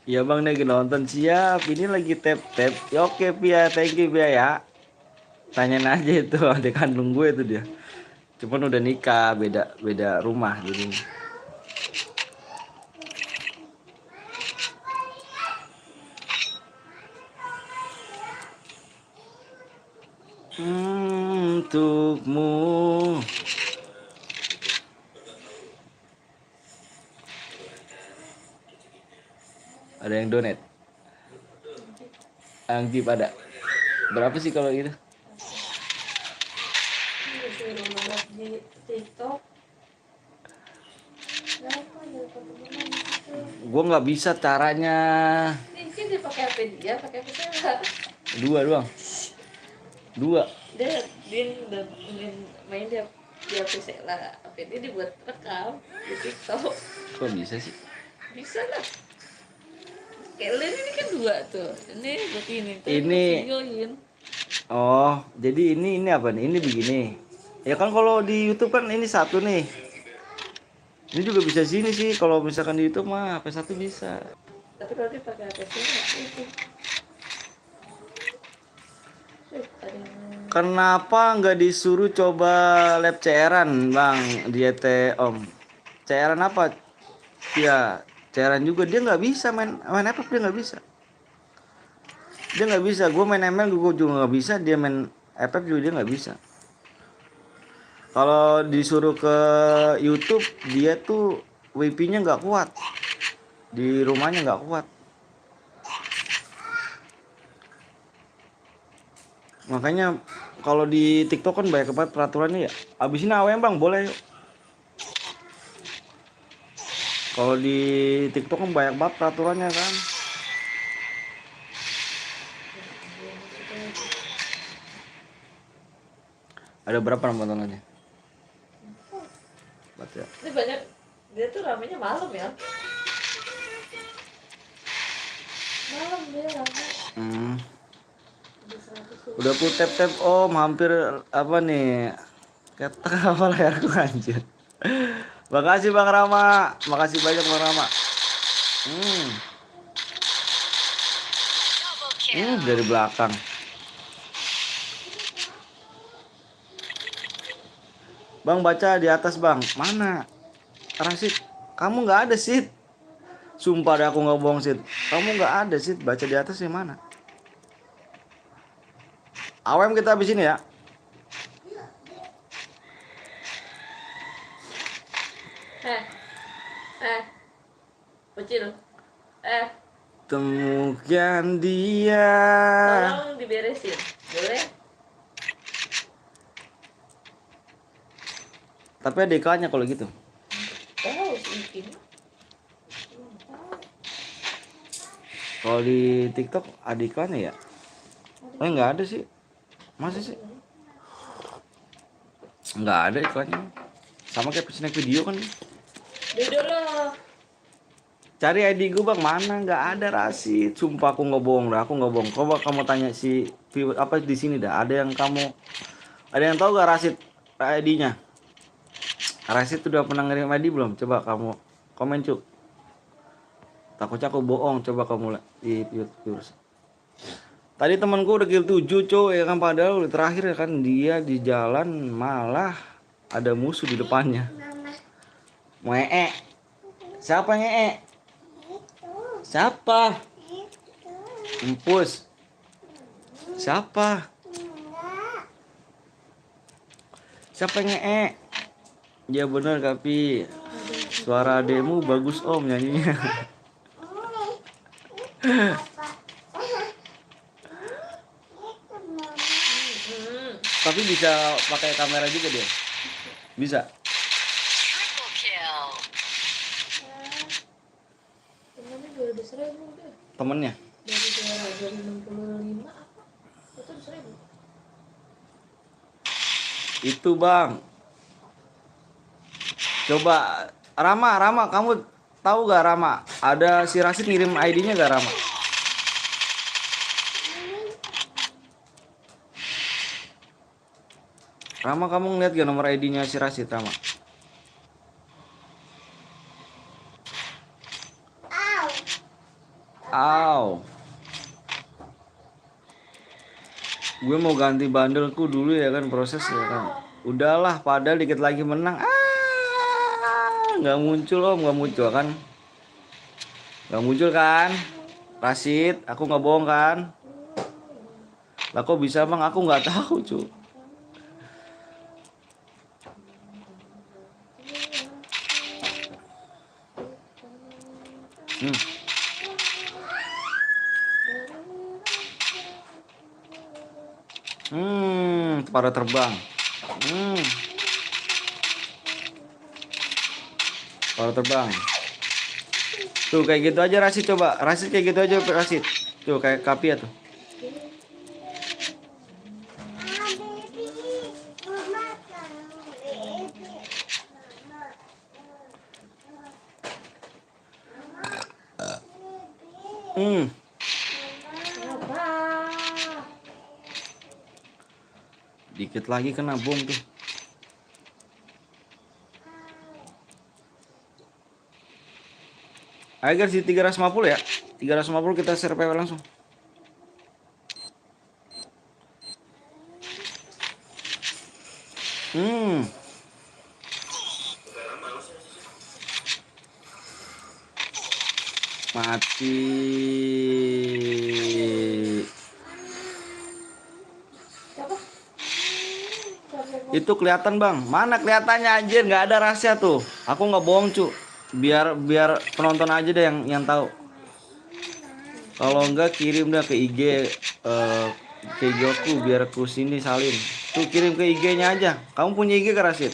Iya bang lagi nonton siap. Ini lagi tap tap. Ya, oke Pia, thank you Pia ya. Tanyain aja itu adik kandung gue itu dia. Cuman udah nikah, beda beda rumah jadi. Untukmu. Ada yang donate. Anggi pada. Berapa sih kalau gitu? Disuruh nonton di TikTok. Berapa ya teman-teman itu? Gue nggak bisa caranya. Mungkin dia pakai HP dia, pakai HP saya. Dua doang. Dua. Dia main dia HP saya lah. HP dia dibuat rekam di TikTok. Kok bisa sih? Bisa lah. Kalian ini kan dua tuh. Ini buat ini. Ini- videoin. Oh, jadi ini apa nih? Ini begini. Ya kan kalau di YouTube kan ini satu nih. Ini juga bisa sini sih. Kalau misalkan di YouTube mah HP satu bisa. Tapi kalau dia pakai HP saya nggak itu. Ada yang Kenapa nggak disuruh coba lab CR-an, Bang? Dia teh Om. CR-an apa? Ya, CR-an juga dia nggak bisa main apa dia nggak bisa. Dia nggak bisa. Gue main ML gue juga nggak bisa. Dia main FF juga dia nggak bisa. Kalau disuruh ke YouTube dia tuh WiFi-nya nggak kuat. Di rumahnya nggak kuat. Makanya kalau di TikTok kan banyak banget peraturannya ya. Abis ini AWM Bang, boleh yuk. Kalau di TikTok kan banyak banget peraturannya kan. Ada berapa nontonannya? Baca. ini banyak dia tuh ramenya malam ya. Malam dia rame. Ada 100 Udah aku tap Om, hampir apa nih? Kata apa layarku anjir. Makasih Bang Rama. Makasih banyak Bang Rama. Dari belakang. Bang baca di atas Bang. Mana? Rasid, kamu nggak ada Sid. Sumpah deh aku nggak bohong Sid. Kamu nggak ada Sid. Baca di atas yang mana? AWM kita habis ini ya. Eh, eh, bocil. Eh, Temukan dia. tolong diberesin. Boleh? Tapi ada iklannya kalau gitu. Tahu sih ini. Kalau di TikTok ada iklannya ya? Oh nggak ada sih. Masa sih? Nggak ada iklannya. Sama kayak snack video kan. Duduk lo. Cari ID gue bang, mana nggak ada Rasid. Sumpah aku nggak bohong dah, aku nggak bohong. Coba kamu tanya si apa di sini dah. Ada yang tahu gak Rasid ID-nya? Rasid udah pernah ngirim ID belum? Coba kamu komen cuk. Takutnya aku bohong. Coba kamu di YouTube. Tadi temanku udah kill 7 cuk ya kan, padahal udah terakhir ya kan, dia di jalan malah ada musuh di depannya. Ngee. Siapa ngee? Siapa? Empus. Siapa? Siapa ngee? Ya bener tapi suara ademu bagus om nyanyinya. Tapi bisa pakai kamera juga dia. Bisa. Temennya 200.000 deh. Temennya. Dari 65 apa? Itu 1.000. Itu bang. Coba Rama, kamu tahu gak Rama? Ada si Rasid ngirim ID-nya gak Rama? Rama, kamu ngeliat gak nomor ID-nya si Rasid Rama? Aw. Gue mau ganti bandelku dulu ya kan, proses ya kan. Udahlah, padahal dikit lagi menang. Nggak muncul om, nggak muncul kan? Nggak muncul kan? Rasid, aku nggak bohong kan? Lah kok bisa bang? Aku nggak tahu cu. Pada terbang. Pada terbang. Tuh kayak gitu aja Rasid, coba. Rasid kayak gitu aja Rasid. Tuh kayak Kapia tuh. Dikit lagi kena bom tuh. Ayo guys, di 350 ya. 350 kita share PW langsung. Mati. Itu kelihatan bang, mana kelihatannya anjir, nggak ada rahasia tuh. Aku nggak bohong cu, biar penonton aja deh yang tahu. Kalau enggak kirim dah ke IG ke IG aku biar aku sini salin. Tuh kirim ke IG-nya aja. Kamu punya IG ke Rasid?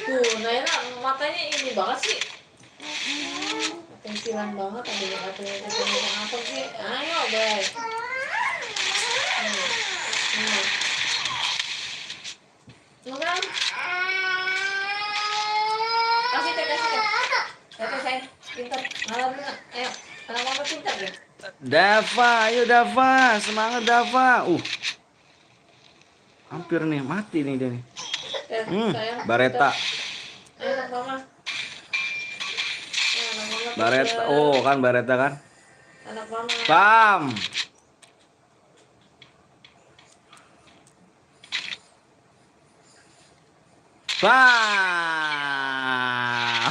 Tuh, Naila matanya ini banget sih. Pensilan banget, ada apa sih? Ayo, guys. Makan. Kasih teh. Teh sayang, pintar. Malam ayo. Anak mama pintar ya. Dava, ayo Dava, semangat Dava. Hampir nih mati nih dia nih. Sayang, Bareta. Ayo, anak mama. Bareta, oh kan Bareta kan? Anak mama. Bam. Bam.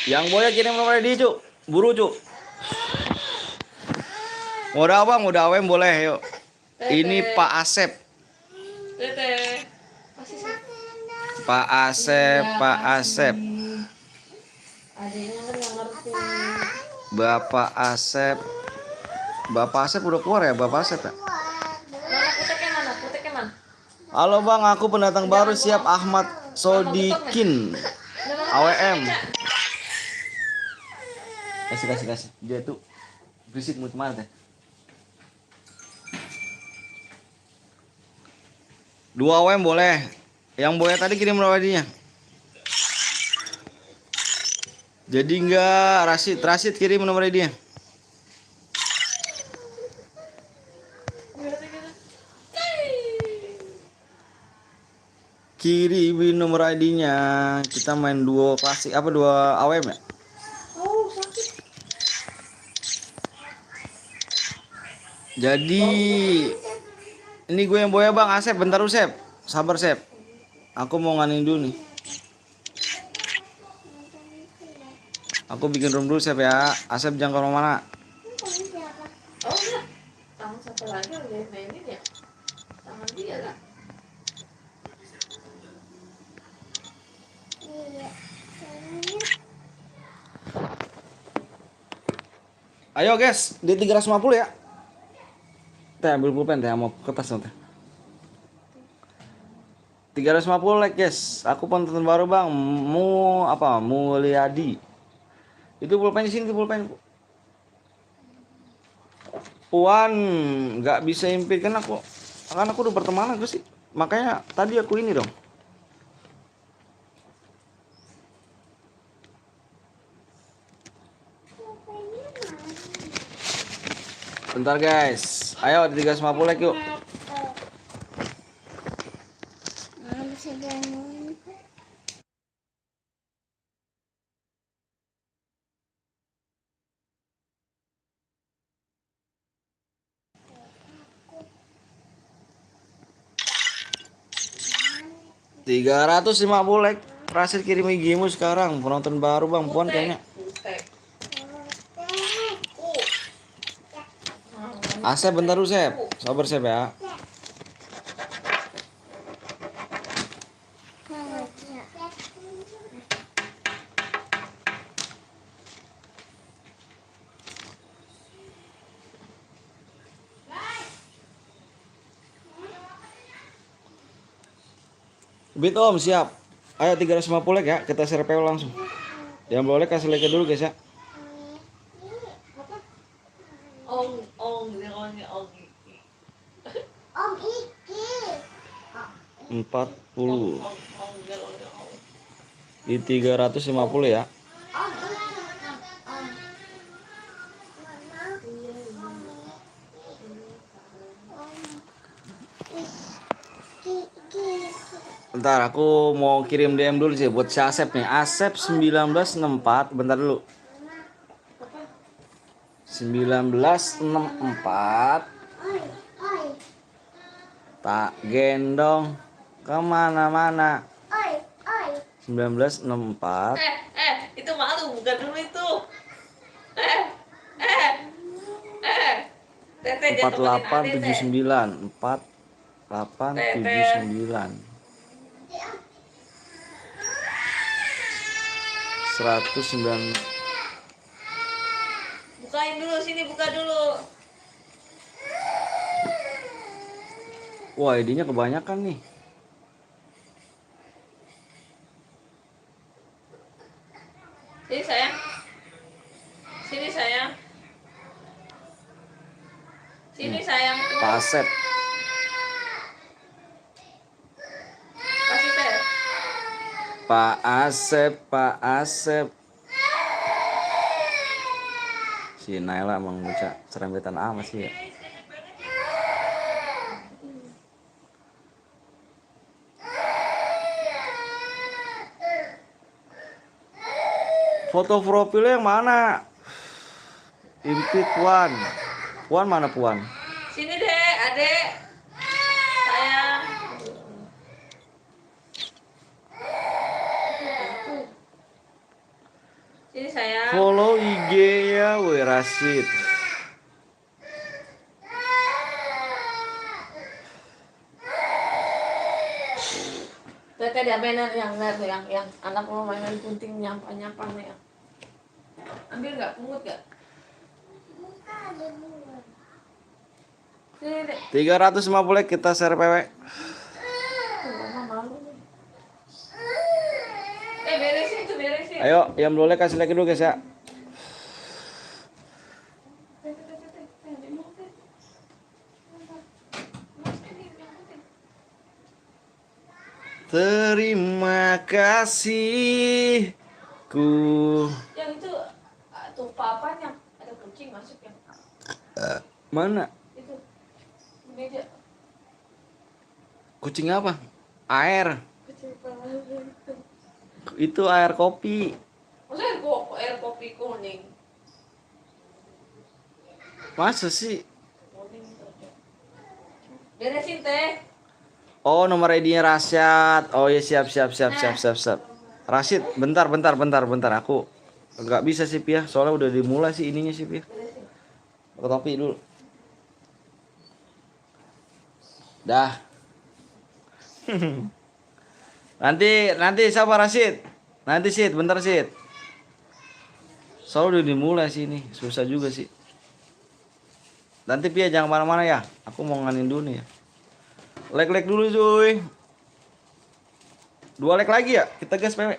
Yang boya kirim nomor ID, Cuk. Buru, Cuk. Udah Bang, udah AWM boleh, yuk. Ini Pak Asep. Tete. Masih sih. Pak Asep, Iya, Pak kasih. Asep. Adiknya kan nggak ngerti. Bapak Asep. Bapak Asep udah keluar ya, Bapak Asep ya? Mana kuteknya mana? Kuteknya mana? Halo Bang, aku pendatang baru siap Ahmad Sodikin. AWM. Kasih. Dia tuh berisik mau kemana teh? 2 AWM boleh. Yang boya tadi kirim berapa ID-nya? Jadi enggak, Rasid kirim nomor ID-nya. Kirimin nomor ID-nya. Kita main duo klasik apa 2 AWM ya? Oh, sakit. Jadi ini gue yang boya Bang Asep, bentar dulu Sep. Sabar Sep. Aku mau nganin dulu nih. Aku bikin room dulu Sep ya. Asep jangan kemana-mana. Oh, enggak. Tangan satu lagi udah mainin ya. Tangan dia lah. Ayo guys, di 350 ya. Teh ambil pulpen teh, mau kertas nanti. 350 like guys. Aku penonton baru Bang. Mulyadi. Itu pulpen di sini tuh pulpen. Puan nggak bisa impikan aku. Karena aku udah berteman aku sih. Makanya tadi aku ini dong. Bentar guys. Ayo di 350 like yuk. $350 like. Rasid kirim IG-mu sekarang. Penonton baru Bang Puan kayaknya. Kutek. Asep bentar dulu Sep. Sabar Sep ya. Bit Om siap. Ayo 350 like ya. Kita share PO langsung. Yang boleh kasih like dulu guys ya. Om Iki. 40 di 350 ya. Bentar aku mau kirim DM dulu sih buat si Asep nih. Asep 1964. Bentar dulu. 1964. Tak gendong kemana-mana. 1964. Itu malu, bukan dulu itu. Tete jangan temenin Ade, Teh. 4879 109. Bukain dulu sini, buka dulu. Wah, ID-nya kebanyakan nih. Sini sayang. Sini sayang. Sini sayang. Pak Asep. Kasih Teh. Pak Asep, Pak Asep. Si Naila emang bocah serempetan amat sih ya. Foto profilnya yang mana? Impit Puan. Puan mana Puan? Sini deh, Adek. Sayang. Sini Follow IG-nya, woi Rashid. Tuh tadi apa yang anak mau mainan gunting nyapa nih ya. Ambil nggak pungut nggak? Sini deh. 350 kita share PW. Mama malu nih. Beresin tuh beresin. Ayo, yang boleh kasih like dulu guys ya. Terima kasih ku. Yang itu tuh papanya ada kucing masuk yang Mana? itu meja Kucing apa? Air. kucing paling. Itu air kopi. Maksudnya air kopi kuning. Masa sih? Kuning tuh. Beresin teh. Oh, nomor ID-nya Rasyad. Oh ya, siap. Rashid, bentar. Aku nggak bisa sih Pia, soalnya udah dimulai sih ininya sih Pia. Pakai topi dulu. Dah. nanti siapa Rashid? Nanti Sid, bentar Sid. Soalnya udah dimulai sih ini, susah juga sih. Nanti Pia jangan kemana-mana ya. Aku mau nganin dulu nih ya. Like dulu cuy. 2 like lagi ya. Kita gas PW.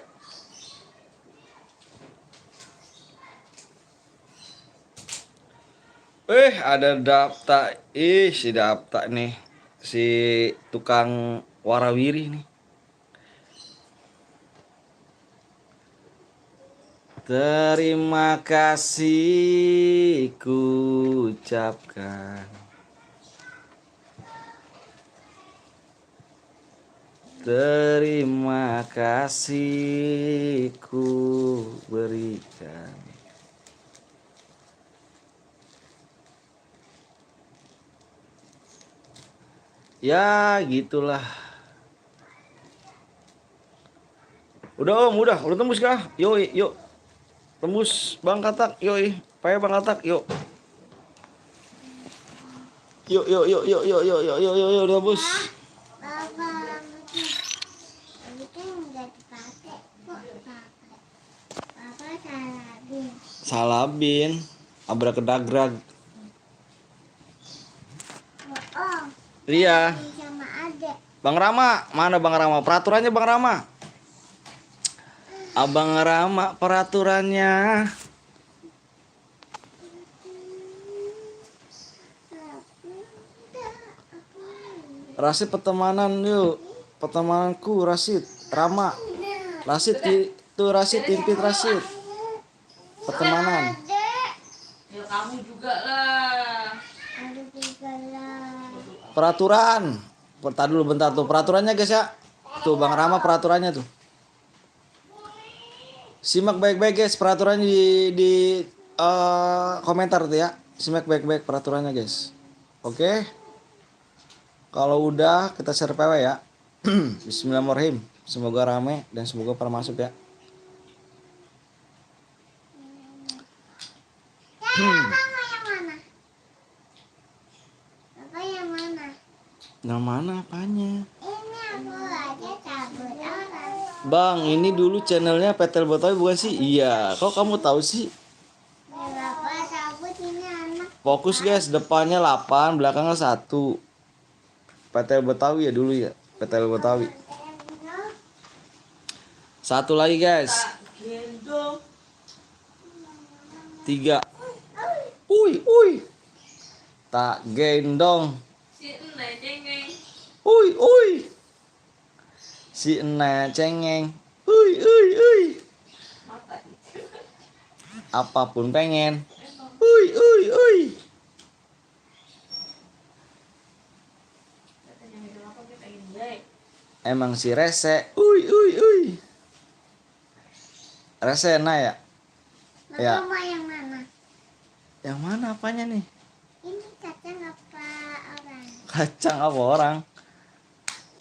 Ada daftar. Si daftar nih. Si tukang warawiri nih. Terima kasih ku ucapkan. Terima kasih ku berikan. Ya gitulah. Udah Om, udah tembus kah? Yuk. Tembus Bang Katak, yuk. Paya Bang Katak, yuk. Yuk, tembus. Salabin, abrakadrag. Iya. Bang Rama, mana Bang Rama? Peraturannya Bang Rama. Abang Rama peraturannya. Rashid pertemanan yuk. Pertemananku Rashid, Rama. Rashid itu Rashid, impit Rashid. Pertemanan. Ya kamu juga lah. Peraturan. Bentar tuh peraturannya guys ya. Tuh Bang Rama peraturannya tuh. Simak baik-baik guys peraturannya di komentar tuh ya. Simak baik-baik peraturannya guys. Oke. Kalau udah kita share PW ya. Bismillahirrahmanirrahim. Semoga rame dan semoga pada masuk ya. Yang mana apanya? Ini aku aja cabut orang. Bang, ini dulu channelnya Petel Betawi bukan sih? Iya, kok kamu tahu sih? Berapa cabut ini anak? Fokus guys, depannya 8, belakangnya 1. Petel Betawi ya dulu ya, Petel Betawi. Satu lagi guys. Gendong. 3. Uy. Tak gendong. Si Enai cengeng. Uy. Si Ena cengeng. Uy. Mata. Apapun pengen. Uy. Katanya minum apa dia pengen baik. Emang si Rese. Uy. Rese Ena ya? Bapak Ya. mau yang mana? Yang mana apanya nih? Ini kacang apa orang? Kacang apa orang?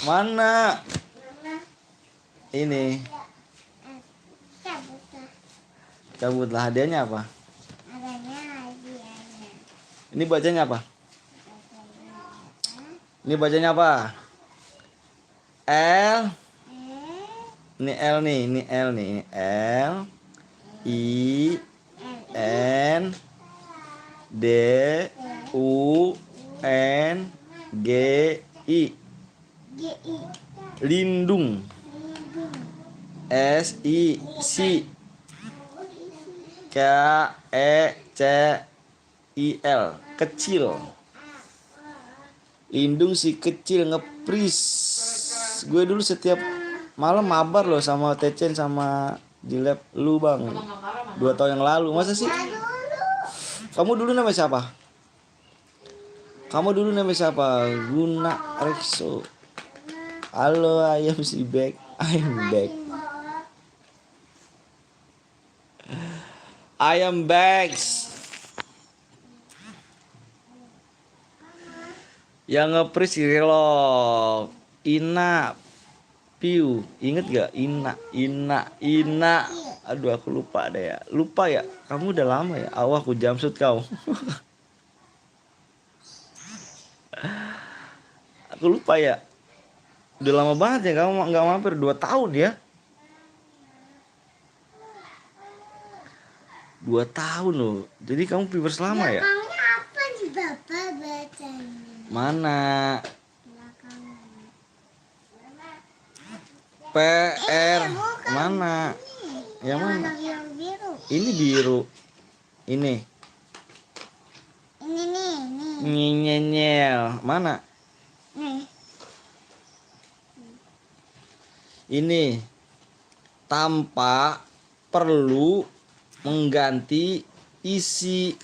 Mana? Mana? Ini. Cabut lah. Cabutlah, hadiahnya apa? Adanya hadiahnya. Ini bacanya apa? Ini bacanya apa? L. Ini L nih, ini L nih. Ini L I N D U N G I. GI. Lindung. S I C K E C I L. Kecil. Lindung si kecil, ngepris. Gue dulu setiap malam mabar loh sama Tecen sama Jilep lu bang. 2 tahun yang lalu. Masa sih? Kamu dulu namanya siapa? Guna Rekso. Halo, I am si back. I'm back. I am back. Yang nge-freeze Rilok. Ina Piu, inget gak? Ina. Aduh, aku lupa deh ya. Lupa ya. Kamu udah lama ya. Awah, aku jamsut kau. Aku lupa ya. Udah lama banget ya kamu nggak mampir 2 tahun ya. 2 tahun loh. Jadi kamu viewers lama ya? Belakangnya apa nih Bapak bacanya? Mana? Belakangnya. PR mana? Yang mana? Yang biru. Ini biru. Ini Ini nih. nyenyel. Mana? Nih. Ini tanpa perlu mengganti isi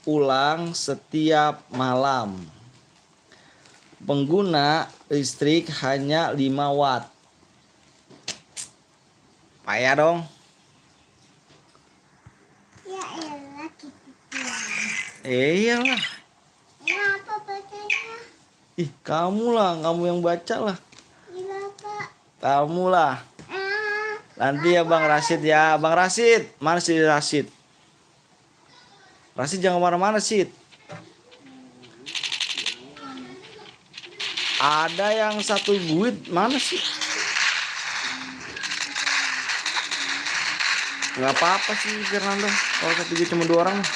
ulang setiap malam. Pengguna listrik hanya 5 watt. Payah dong. Ya elah gitu doang. Iyalah. Ini apa bacanya? Ih, kamu lah, kamu yang baca lah. Ini Bapak. Kamu lah. Ah. Nanti ya Bang Rasid ya. Bang Rasid, mana sih Rasid? Rasid jangan kemana-mana Sid. Ada yang 1 guit, mana sih? Nggak apa-apa sih Fernando. Kalau 1 guit cuma 2 orang mah.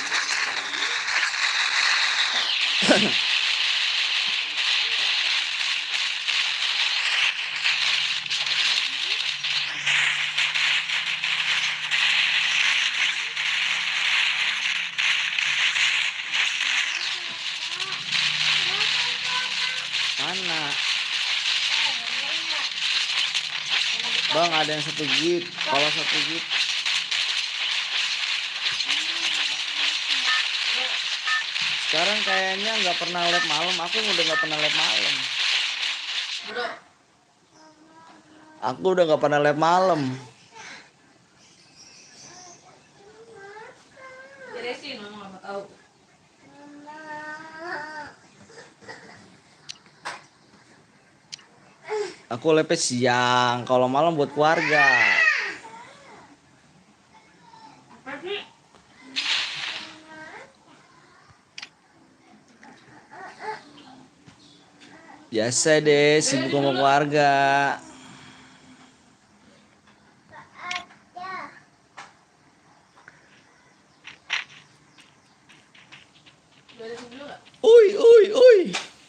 Mana? Bang, ada yang 1 gig. Kalau 1 gig. Sekarang kayaknya nggak pernah live malam. Aku udah nggak pernah live malam. Aku udah nggak pernah live malam. Beresin, mama nggak tahu. Aku live siang. Kalau malam buat keluarga. Apa sih? Biasa deh, sibuk sama keluarga. Beresin dulu nggak? Uy.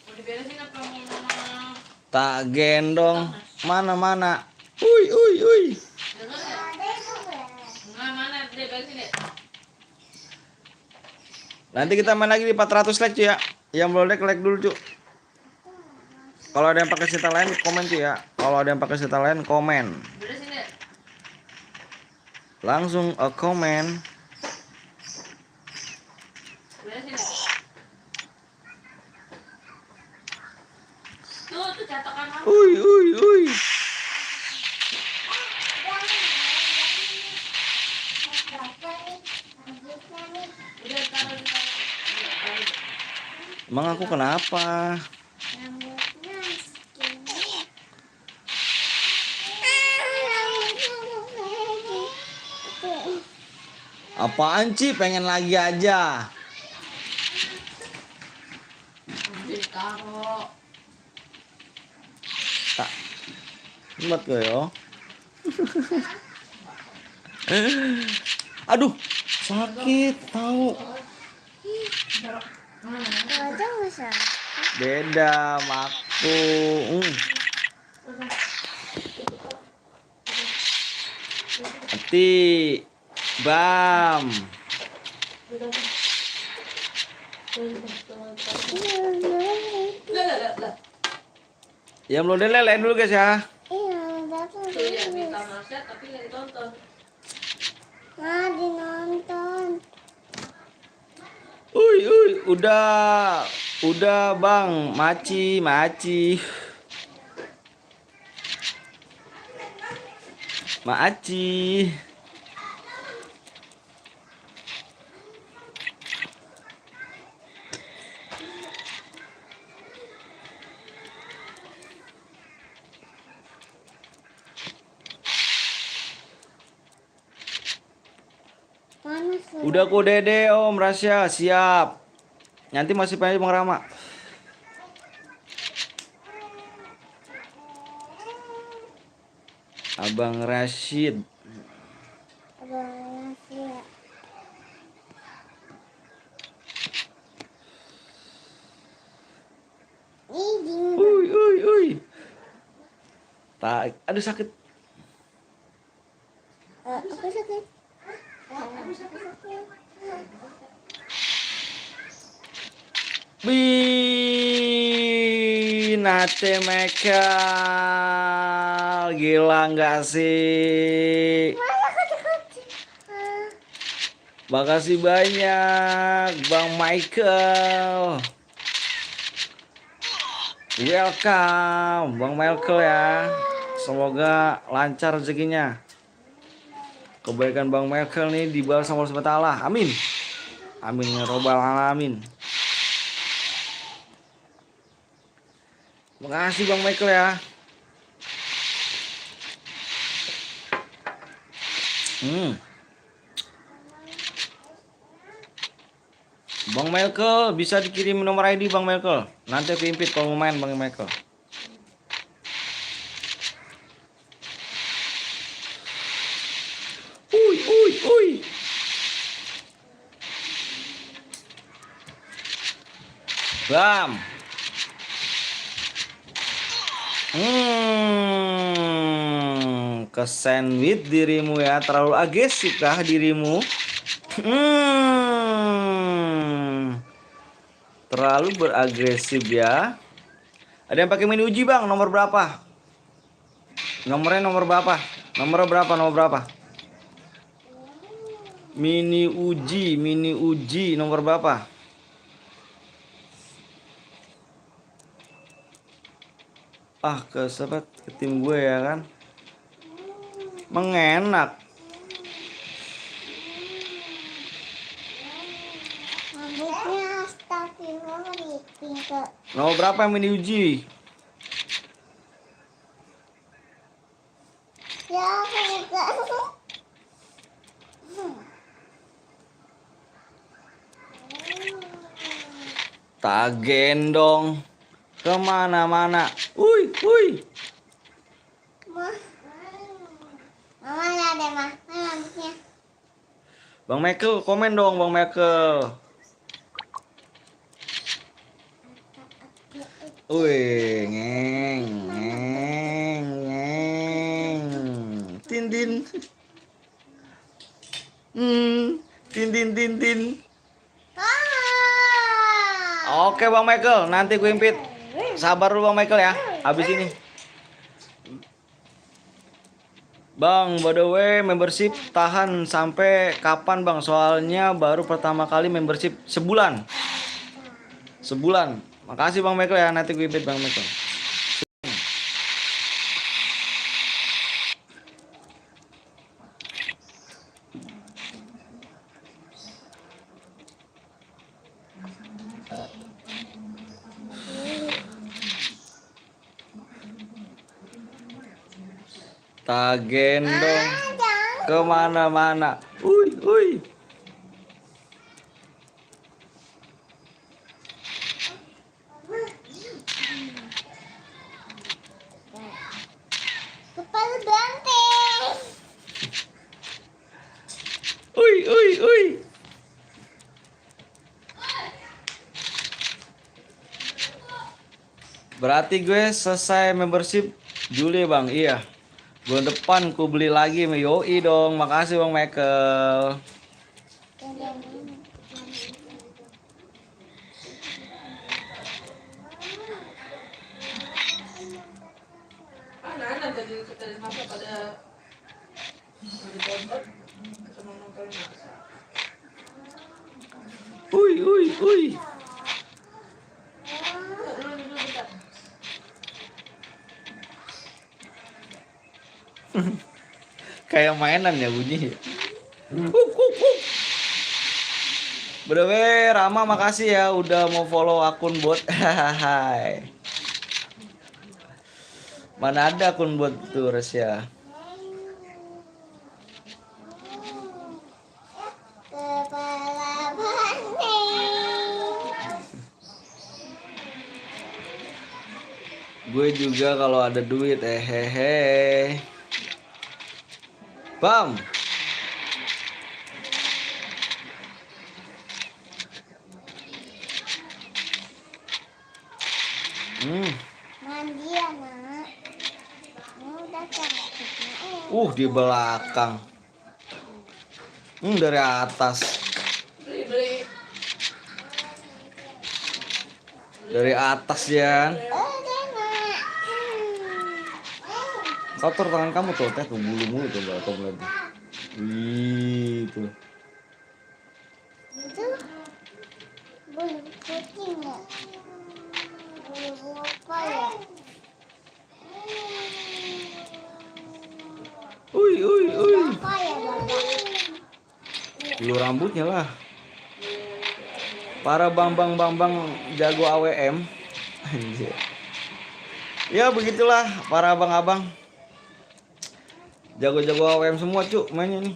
Mau diberesin apa mau? Tak gendong. Mana. Uy. Dengar nggak? Nggak, mana? Deh, beresin deh. Nanti kita main lagi di 400 like cuy ya. Yang belum like dulu cuy. Kalau ada yang pakai senjata lain komen cuy ya. Kalau ada yang pakai senjata lain komen. Beresin deh. Langsung komen. Beresin deh. Tuh catokan mama. Uy. Udah taruh. Emang aku kenapa? Rambutnya segini. Apaan Ci? Pengen lagi aja. Ambil taruh. Tak. Buat gue yo. Aduh, sakit tahu. Ada usah. Beda sama aku. Hati. Bam. Lah. Ya belum lelain dulu guys ya. Iya, bapak. Tuh ya minta nasihat tapi nggak ditonton. Nah, dinonton. Udah bang, maci. Maaci. Panas loh. Udah ku dede Om Rasya, siap. Nanti masih pengen Bang Rama. Abang Rashid. Abang Asia. Ih, dingin. Uy. Tak, aduh sakit. Aku sakit. Nate Mekal, gila nggak sih? Makasih banyak Bang Michael. Welcome Bang Michael ya. Semoga lancar rezekinya. Kebaikan Bang Michael nih dibalas sama Allah Subhanahu wa taala. Amin. Amin ya robbal alamin. Makasih Bang Michael ya. Bang Michael bisa dikirim nomor ID Bang Michael. Nanti aku invite kalau mau main Bang Michael. Uy. Bam. Ke sandwich dirimu ya. Terlalu agresif kah dirimu? Terlalu beragresif ya. Ada yang pakai mini uji Bang, nomor berapa? Nomornya nomor berapa? Nomor berapa? Mini uji nomor berapa? Kesebat ke tim gue ya kan. Mengenak. Rambutnya astagfirullah dipinta. Nomor berapa yang mini uji? Ya, aku buka. Tak gendong kemana-mana. Uy. Mama lihat deh, Mah. Mana rambutnya? Bang Michael, komen dong Bang Michael. Ngeng. Tin. Tin. Ah. Oke Bang Michael, nanti gue invite. Sabar dulu Bang Michael ya. Habis ini. Bang, by the way, membership tahan sampai kapan Bang? Soalnya baru pertama kali membership sebulan. Makasih Bang Michael ya, nanti gue invite Bang Michael. Tak gendong kemana-mana. Uy. Uy, uy, uy. Berarti gue selesai membership Juli bang. Iya. Bulan depan ku beli lagi. Yoi dong. Makasih bang Michael. Anak-anak tadi kita masak pada ditonton sama nonton masak. Uy, uy, uy. Dulu bentar. Kayak mainan ya bunyi. By Rama makasih ya udah mau follow akun bot. Hai. Mana ada akun bot tuh Resya? Kepala panik. Gue juga kalau ada duit hehe. Bam. Mandi ya nak. Ini udah cantik nak. Di belakang. Dari atas. Beli. Dari atas ya. Udah nak. Kotor tangan kamu tuh, teh tuh bulu-bulu tuh kau lagi. Wih, tuh. Itu bulu kucing ya. Bulu apa ya? Uy. Apa ya bapak? Bulu rambutnya lah. Para bambang jago AWM. Anjir. Ya begitulah para abang-abang. Jago-jago AWM semua cuk mainnya nih.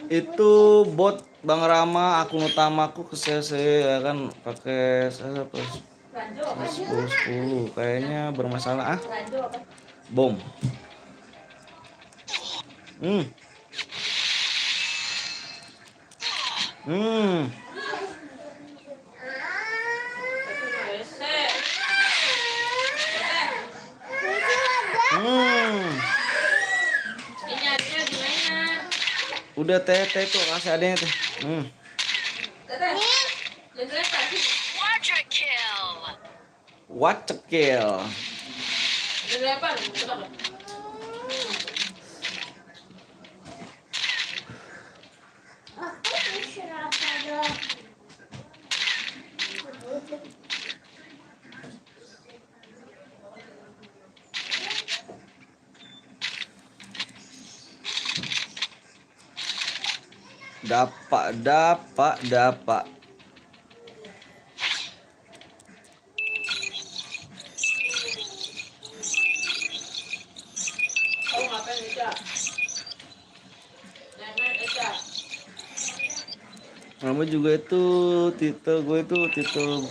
Itu bot Bang Rama akun utamaku ke CC ya kan pakai saya plus 10 kayaknya bermasalah bom. Hmm. Ini adanya gimana? Udah teh tuh kasih adanya teh. Teteh. Jangan kasih. What a kill. Jangan apa? Coba. Aku disuruh apa dong? Dapak. Kamu ngapain Eca? Nenek Eca. Nama juga itu gue itu Tito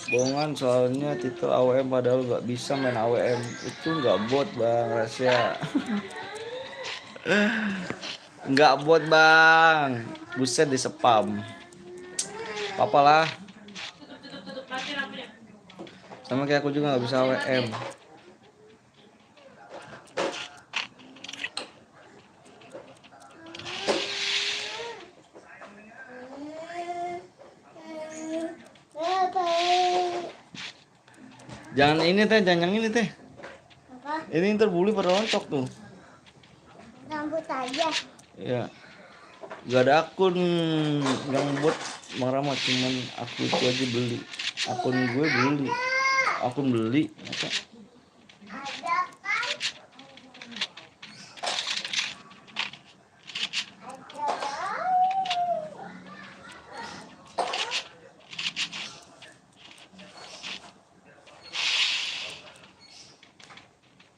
bohongan soalnya Tito AWM padahal gak bisa main AWM itu nggak bot bang rahasia. Nggak bot bang, buset di spam. Apalah. Tutup mati lampunya. Sama kayak aku juga nggak bisa AWM. Jangan ini teh, jangan yang ini teh. Apa? Ini ntar bulu pada lontok tuh. Rambut aja. Ya. Gak ada akun yang buat Bang Rama, cuman aku itu aja beli. Akun gue beli. Akun beli. Apa? Ada kan?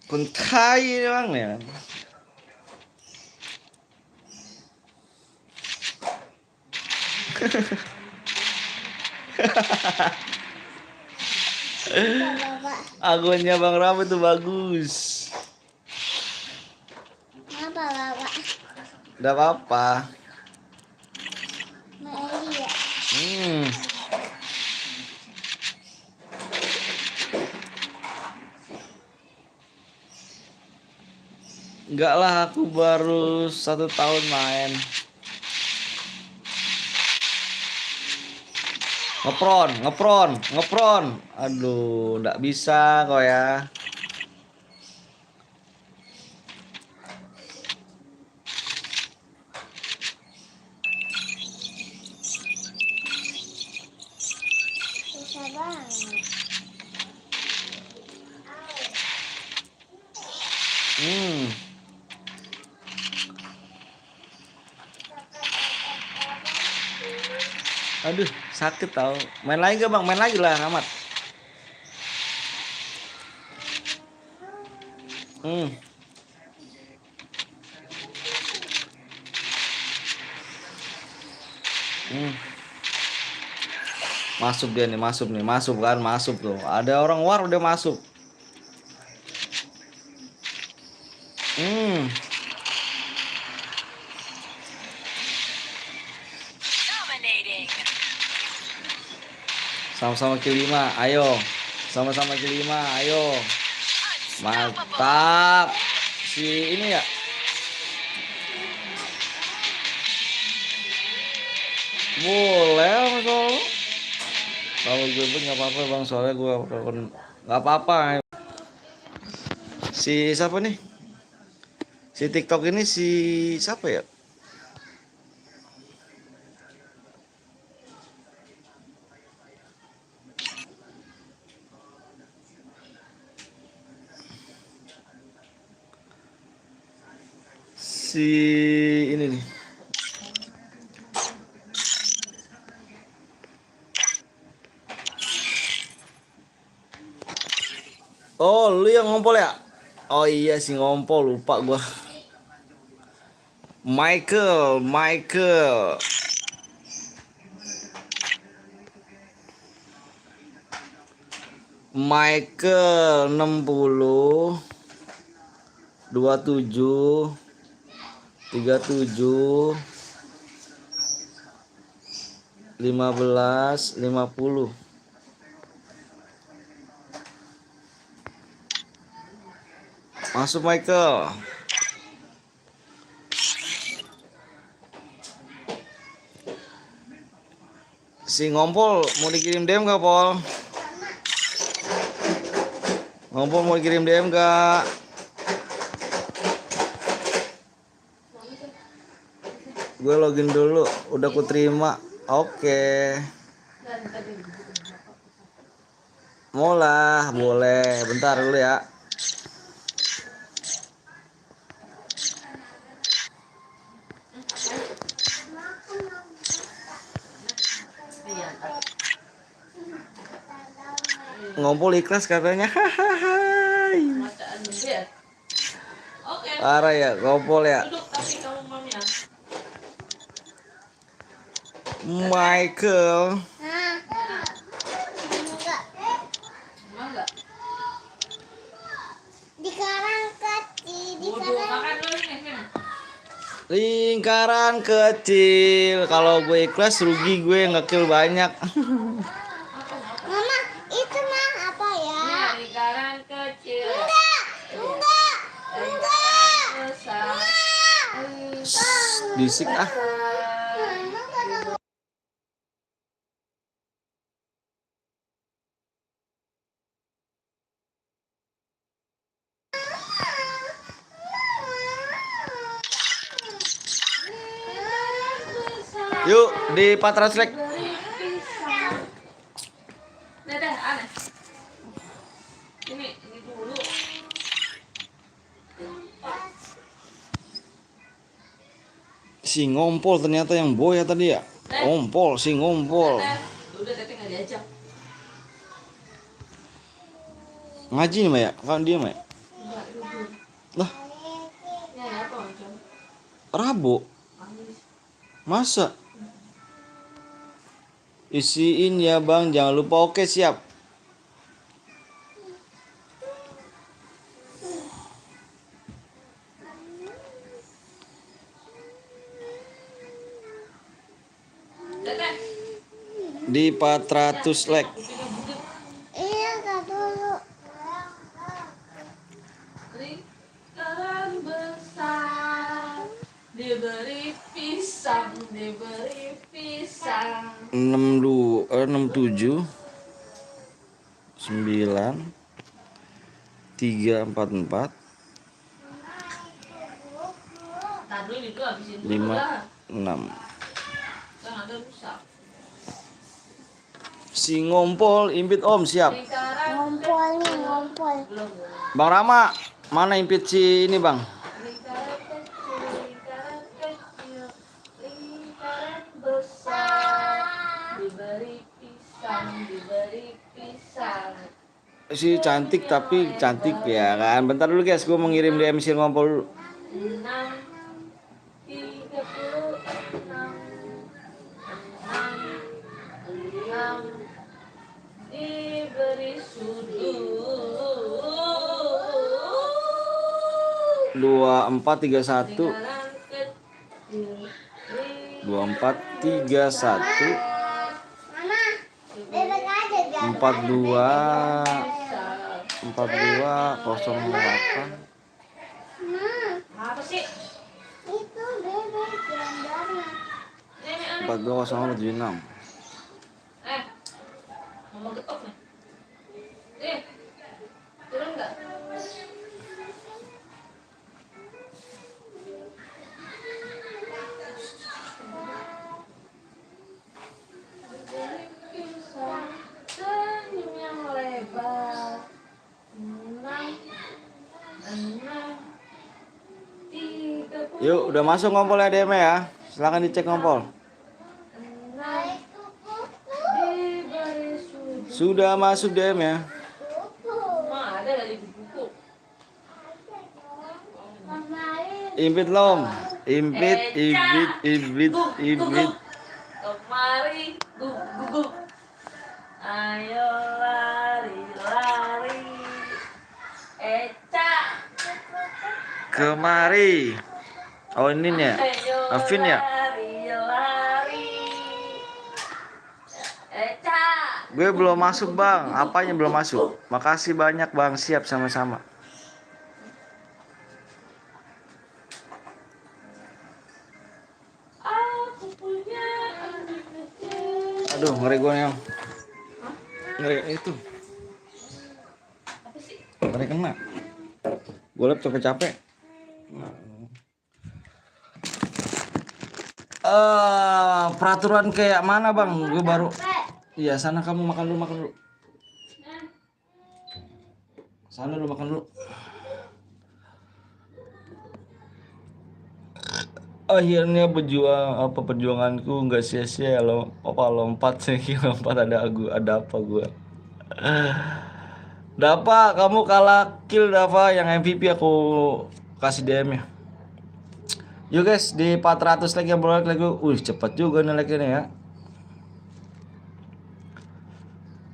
Akun tai bang ya. Bapak. Akunnya Bang Rama tuh bagus. Apa Bapak? Udah apa-apa. Main ya. Hmm. Enggak lah, aku baru 1 tahun main. Ngepron. Aduh, nggak bisa kok ya. Susah banget. Hmm. Aduh, sakit tau. Main lagi gak Bang? Main lagi lah, Rahmat. Hmm. Hmm. Masuk dia nih, masuk kan, masuk tuh. Ada orang war udah masuk. Hmm. Sama-sama kill 5, ayo. Sama-sama kill 5, ayo. Mantap. Si ini ya. Boleh Mas Sol. Kalau gue pun nggak apa-apa Bang, soalnya gue nggak apa-apa. Si siapa nih? Si TikTok ini si siapa ya? Si ini nih. Oh, lu yang ngompol ya? Oh iya si ngompol, lupa gua. Michael. Michael 60 27 37 15 50. Masuk Michael. Si ngompol mau dikirim DM gak Pol? Ngompol mau dikirim DM gak? Gue login dulu, udah ku terima. Oke. Mau lah, boleh. Bentar dulu ya. Ngompol ikhlas katanya. Hahaha. Oke, Parah ya, ngompol ya. duduk tapi kamu mamnya. Michael. Hah? Enggak. Mau nggak? Di karang kecil, di Bodoh, karang. makan dulu nih, Kim. Lingkaran kecil. Kalau gue ikhlas rugi gue ngekill banyak. Mama, itu mah apa ya? Nah, lingkaran kecil. Enggak. Lingkaran besar. Bisik ah. Yuk di Patra Select. Dadah, aneh. Ini dulu. Si ngompol ternyata yang boy ya tadi ya. Ngompol, si ngompol. Udah, tapi nggak diajak. Ngaji nih Maya, kan dia Maya. Lah, Ya, apa macam? Rabu. Masa? Isiin ya bang, jangan lupa. Oke siap. Tete, Di 400 like. Iya, Kak dulu. lingkaran besar diberi pisang, diberi pisang. 67 9 344 Tadi itu habisin dulu 5 lah, 6. kan ada rusak. Si ngompol impit om siap. Lingkaran Ngompol nih, ngompol. belum. Bang Rama, mana impit si ini bang? Lingkaran kecil, lingkaran besar, diberi pisang, diberi pisang. Si cantik tapi cantik ya kan. Bentar dulu guys, gue mau ngirim DM si ngompol dulu. 6, 36, 6, diberi sudut. 2431 Lingkaran kecil, 2431 Mama, bebek aja jangan. 42 4208 apa sih? Itu bebek gambarnya. Ini 420876. mau getok nih. Turun nggak? Senyum yang lebar. 6, 6, 30. Yuk, udah masuk ngompol ya DM ya. Silahkan dicek ngompol. Diberi sudut. Sudah masuk DM ya. Mah ada lagi di buku. Kemarin Impit lom. Impit. Kemari, guguk. Ayo lari, lari. Eca. Kemari. Oh ini nih ya. Ayo Afin ya. lari, lari. Eca. Gue belum masuk bang. Apanya belum masuk? Makasih banyak bang. Siap sama-sama. Aku punya adik kecil. Aduh ngeri gue yang. Ngeri itu. Apa sih? Ngeri kena. Gue lab capek-capek. Peraturan kayak mana bang? Gue baru. Iya sana kamu makan dulu. Sana lu makan dulu. Akhirnya perjuanganku nggak sia-sia lo. Lompat sih lompat ada apa gua? Dava kamu kalah kill Dava yang MVP aku kasih DM ya. Yuk guys di 400 like yang boleh lagi. Cepat juga nih like ini ya.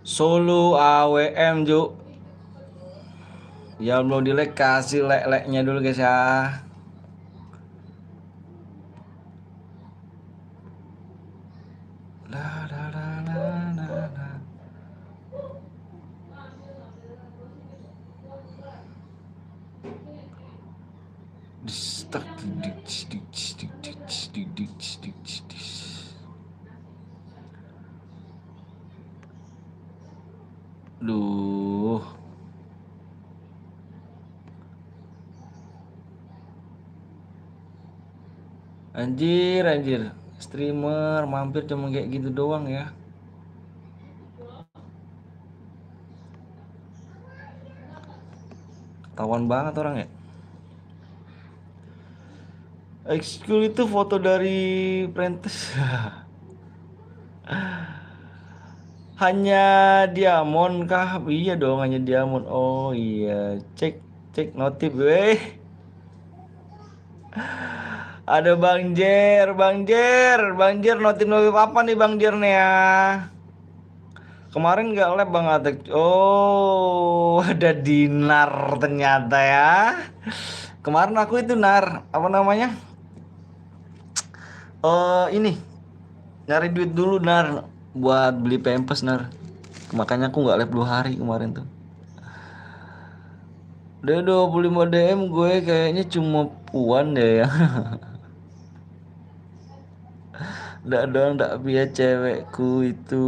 Solo AWM Ju. Yang belum di like kasih like-nya dulu guys ya. Duh. Anjir. Streamer mampir cuma kayak gitu doang ya. Tawan banget orang ya. Ekskul itu foto dari Prentice. Hanya diamond kah? Iya dong hanya diamond. Oh iya, cek notif weh. Ada Bang Jer notif apa nih Bang Jer nih ya? Kemarin nggak lab Bang Atek. Oh, ada Dinar ternyata ya. Kemarin aku itu apa namanya? Ini nyari duit dulu buat beli pampers Makanya aku nggak lab 2 hari kemarin tuh. Udah 25 DM gue kayaknya cuma puan deh ya. Nggak dong, nggak biar cewekku itu.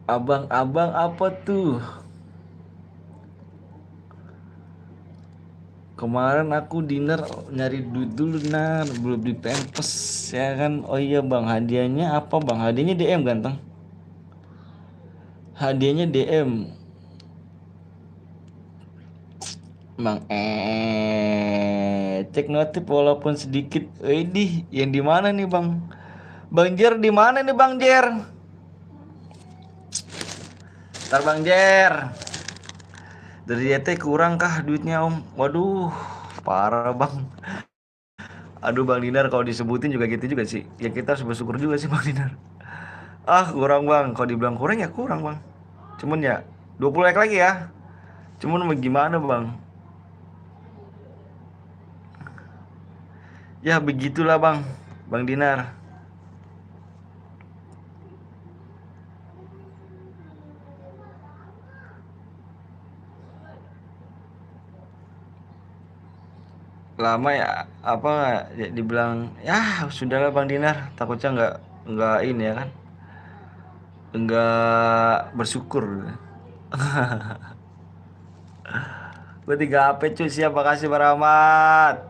Abang-abang apa tuh? Kemarin aku dinner nyari duit dulu belum beli pampers ya kan. Oh iya bang, hadiahnya apa bang? Hadiahnya DM ganteng. Hadiahnya DM. Bang cek notif walaupun sedikit. Yang di mana nih bang? Bang Jer di mana nih Bang Jer? Ntar Bang Jer. Dari YT kurang kah duitnya om? Waduh, parah bang. Aduh Bang Dinar kalau disebutin juga gitu juga sih. Ya kita harus bersyukur juga sih Bang Dinar. Kurang bang. Kalau dibilang kurang ya kurang bang. Cuman ya 20 like lagi ya. Cuman mau gimana bang? Ya begitulah bang. Bang Dinar. Lama ya apa ya, dibilang ya sudahlah Bang Dinar, takutnya nggak ini ya kan, nggak bersyukur. Gue 3 HP cuy, siap, makasih Pak Rahmat.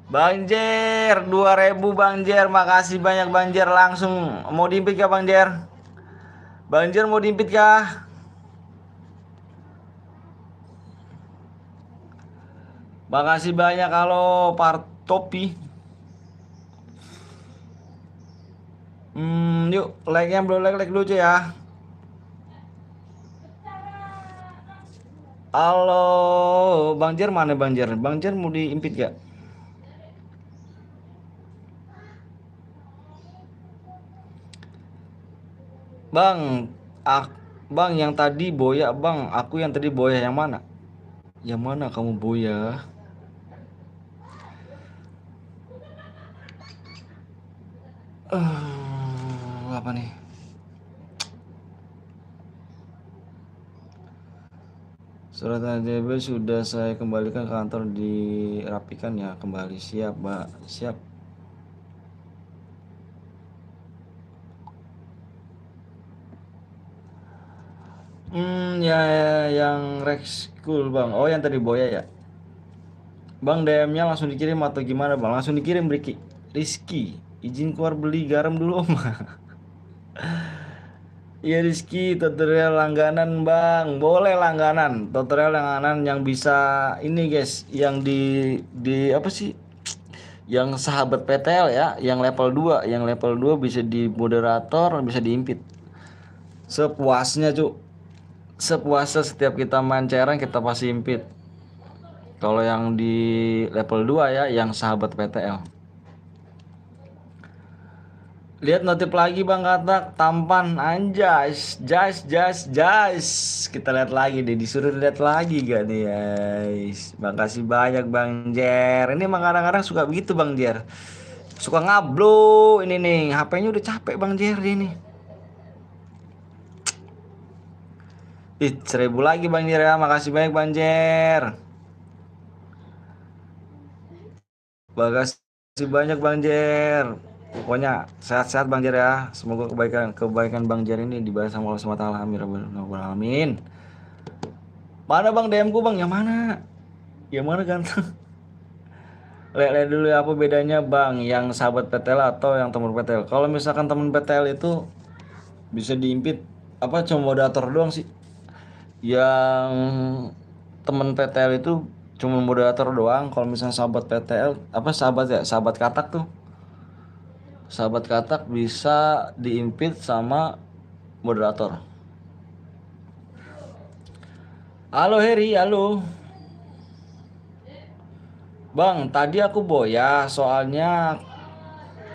Bang Jer 2000 Bang Jer, makasih banyak Bang Jer. Langsung mau diimpit kah Bang Jer? Bang Jer mau diimpit kah? Makasih banyak kalau Partopi. Yuk like-nya belum like dulu cuy ya. Halo Bang Jer, mana Bang Jer? Bang Jer mau diimpit gak? Bang, bang yang tadi boya bang, aku yang tadi boya yang mana? Yang mana kamu boya? Apa nih? Surat ADB sudah saya kembalikan ke kantor, dirapikan ya kembali. Siap, Mbak. Siap. Ya yang Rex School, Bang. Oh, yang tadi boya ya. Bang, DM-nya langsung dikirim atau gimana, Bang? Langsung dikirim, Rizky. Izin keluar beli garam dulu, Om. Iya Rizky, tutorial langganan bang, boleh langganan, tutorial langganan yang bisa ini guys, yang di apa sih, yang sahabat PTL ya, yang level 2, bisa di moderator, bisa diimpit, sepuasnya cu, sepuasnya. Setiap kita main cairan kita pasti impit. Kalau yang di level 2 ya, yang sahabat PTL. Lihat notif lagi bang, kata tampan anjas, jas. Kita lihat lagi deh, disuruh lihat lagi gak nih guys. Makasih banyak bang Jer. Ini emang kadang-kadang suka begitu bang Jer. Suka ngablo ini nih, HP-nya udah capek bang Jer ini. 1000 lagi bang Jer ya, makasih banyak bang Jer. Makasih banyak bang Jer. Pokoknya sehat-sehat Bang Jer ya. Semoga kebaikan Bang Jer ini dibalas sama Allah SWT. Amin. Mana Bang DM ku Bang? Yang mana? Yang mana ganteng? Lihat dulu ya, apa bedanya Bang, yang sahabat PTL atau yang teman PTL. Kalau misalkan teman PTL itu bisa diimpit apa, cuma moderator doang sih. Yang teman PTL itu cuma moderator doang. Kalau misalnya sahabat PTL apa, sahabat katak tuh, sahabat katak bisa diimpit sama moderator. Halo Heri, halo. Bang, tadi aku boya soalnya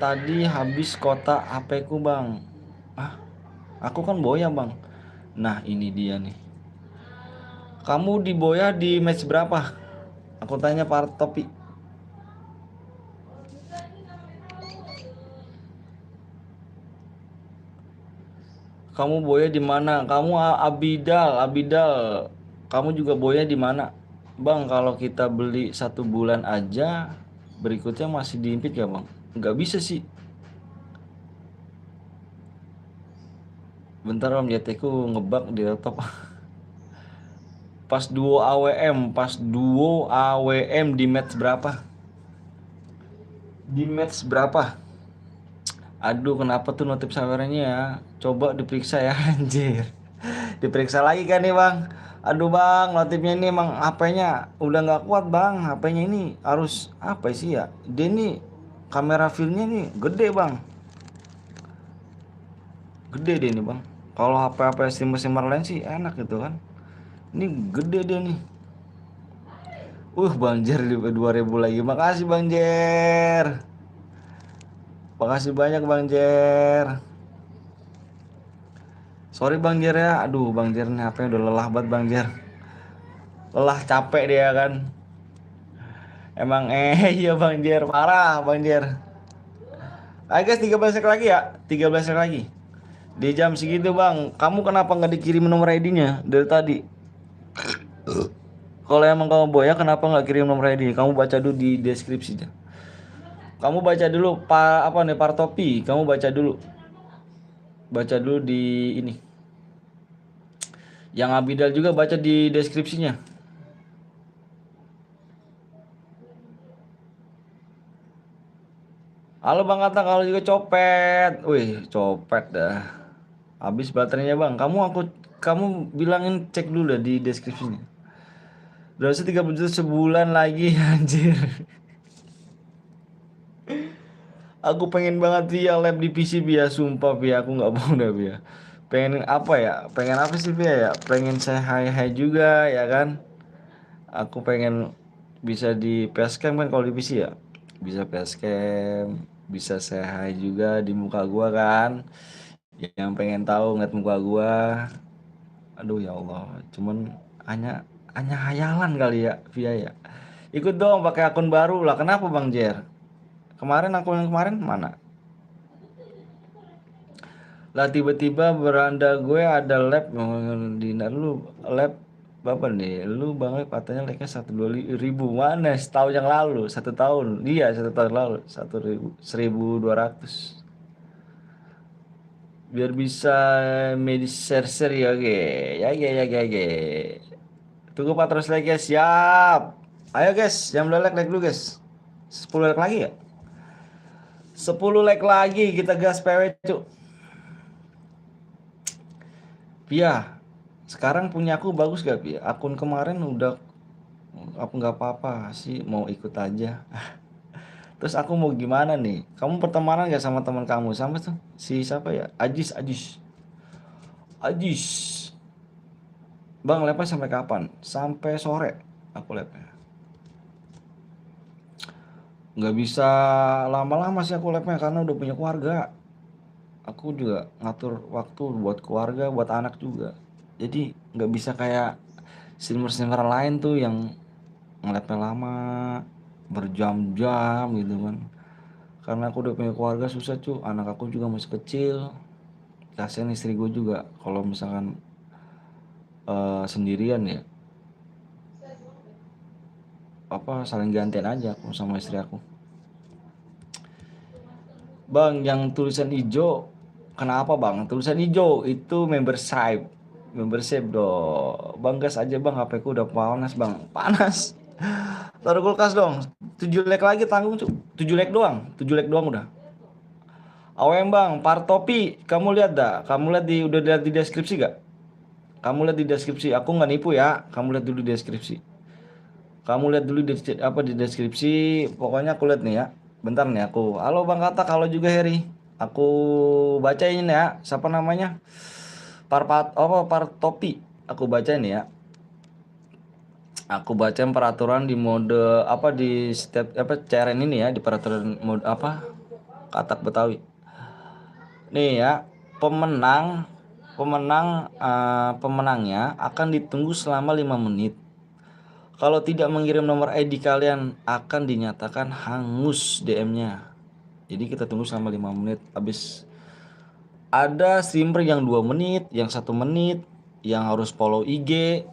tadi habis kota HP ku bang. Ah, aku kan boya bang. Nah ini dia nih. Kamu di boya di match berapa? Aku tanya Pak Topi. Kamu boya di mana? Kamu Abidal, Abidal. Kamu juga boya di mana? Bang, kalau kita beli 1 bulan aja, berikutnya masih diimpit ya bang? Nggak bisa sih. Bentar om, JT ku ngebug di laptop. Pas duo AWM di match berapa? Di match berapa? Aduh, kenapa tuh notif sawerannya ya? Coba diperiksa ya, anjir. Diperiksa lagi kan nih bang. Aduh bang, notifnya ini emang HP-nya udah nggak kuat bang. HP-nya ini harus apa sih ya? Dia ini kamera filmnya nih gede bang. Gede dia nih bang. Kalau HP-HP streamer lain sih enak gitu kan. Ini gede dia nih. Bang Jer 2000 lagi. Makasih Bang Jer. Makasih banyak Bang Jer. Sorry Bang Jer ya. Aduh Bang Jer nih HP udah lelah banget Bang Jer. Lelah capek dia kan. Emang iya Bang Jer, parah Bang Jer. Ayo guys 13 menit lagi ya. 13 menit lagi. Di jam segitu Bang. Kamu kenapa nggak dikirim nomor ID-nya dari tadi? Kalau emang kamu boya kenapa nggak kirim nomor ID? Kamu baca dulu di deskripsinya. Kamu baca dulu apa nih Partopi. Kamu baca dulu. Baca dulu di ini. Yang Abidal juga baca di deskripsinya. Halo Bang Kata, kalau juga copet. Wih, copet dah. Habis baterainya Bang. Kamu bilangin cek dulu dah di deskripsinya. Udah 30 juta sebulan lagi anjir. Aku pengen banget via lab di PC via sumpah via aku nggak mau dah via. Pengen apa ya? Pengen apa sih via ya? Pengen saya hai juga ya kan? Aku pengen bisa di facecam kan kalau di PC ya. Bisa facecam, bisa saya hai juga di muka gua kan. Yang pengen tahu ngeliat muka gua. Aduh ya Allah, cuman hanya hanya hayalan kali ya via ya. Ikut dong pakai akun baru lah. Kenapa Bang Jer? Kemarin akun yang kemarin mana? Lah tiba-tiba beranda gue ada lab di lu lab apa nih? Lu Bang Lab katanya like-nya 120.000 mana? Setahun yang lalu, 1 tahun. Iya, 1 tahun lalu, 1.200. Biar bisa share ya, oke. Ya. Tunggu Pak terus like guys, siap. Ayo guys, yang belum like dulu guys. 10 like lagi ya? 10 like lagi kita gas PW cuk. Pia, sekarang punya aku bagus gak Pia? Akun kemarin udah aku nggak apa-apa sih mau ikut aja. Terus aku mau gimana nih? Kamu pertemanan gak sama teman kamu? Sama tuh si siapa ya? Ajis. Bang lepnya sampai kapan? Sampai sore aku lepnya. Nggak bisa lama-lama sih aku lepnya karena udah punya keluarga. Aku juga ngatur waktu buat keluarga, buat anak juga. Jadi nggak bisa kayak streamer lain tuh yang ngelepnya lama, berjam-jam gitu kan. Karena aku udah punya keluarga susah cuy, anak aku juga masih kecil. Kasihan istri gue juga kalau misalkan sendirian ya. Apa saling gantian aja aku sama istri aku. Bang, yang tulisan hijau kenapa bang? Tulisan hijau itu membership dong. Bang gas aja bang, HP ku udah panas bang. Panas. Taruh kulkas dong. 7 leg lagi tanggung cuy. 7 leg doang. 7 leg doang udah. AWM bang, Partopi, kamu lihat dah. Kamu lihat udah lihat di deskripsi gak? Kamu lihat di deskripsi. Aku nggak nipu ya. Kamu lihat dulu di deskripsi. Kamu lihat dulu di deskripsi. Pokoknya aku lihat nih ya. Bentar nih aku. Halo Bang Kata, kalau juga Heri. Aku bacain ya. Siapa namanya? Partopi. Aku bacain ya. Aku baca peraturan di mode apa di setiap apa CRN ini ya, di peraturan mode apa Katak Betawi. Nih ya, pemenang pemenangnya akan ditunggu selama 5 menit. Kalau tidak mengirim nomor ID kalian akan dinyatakan hangus DM-nya. Jadi kita tunggu selama 5 menit. Habis ada streamer yang 2 menit, yang 1 menit, yang harus follow IG.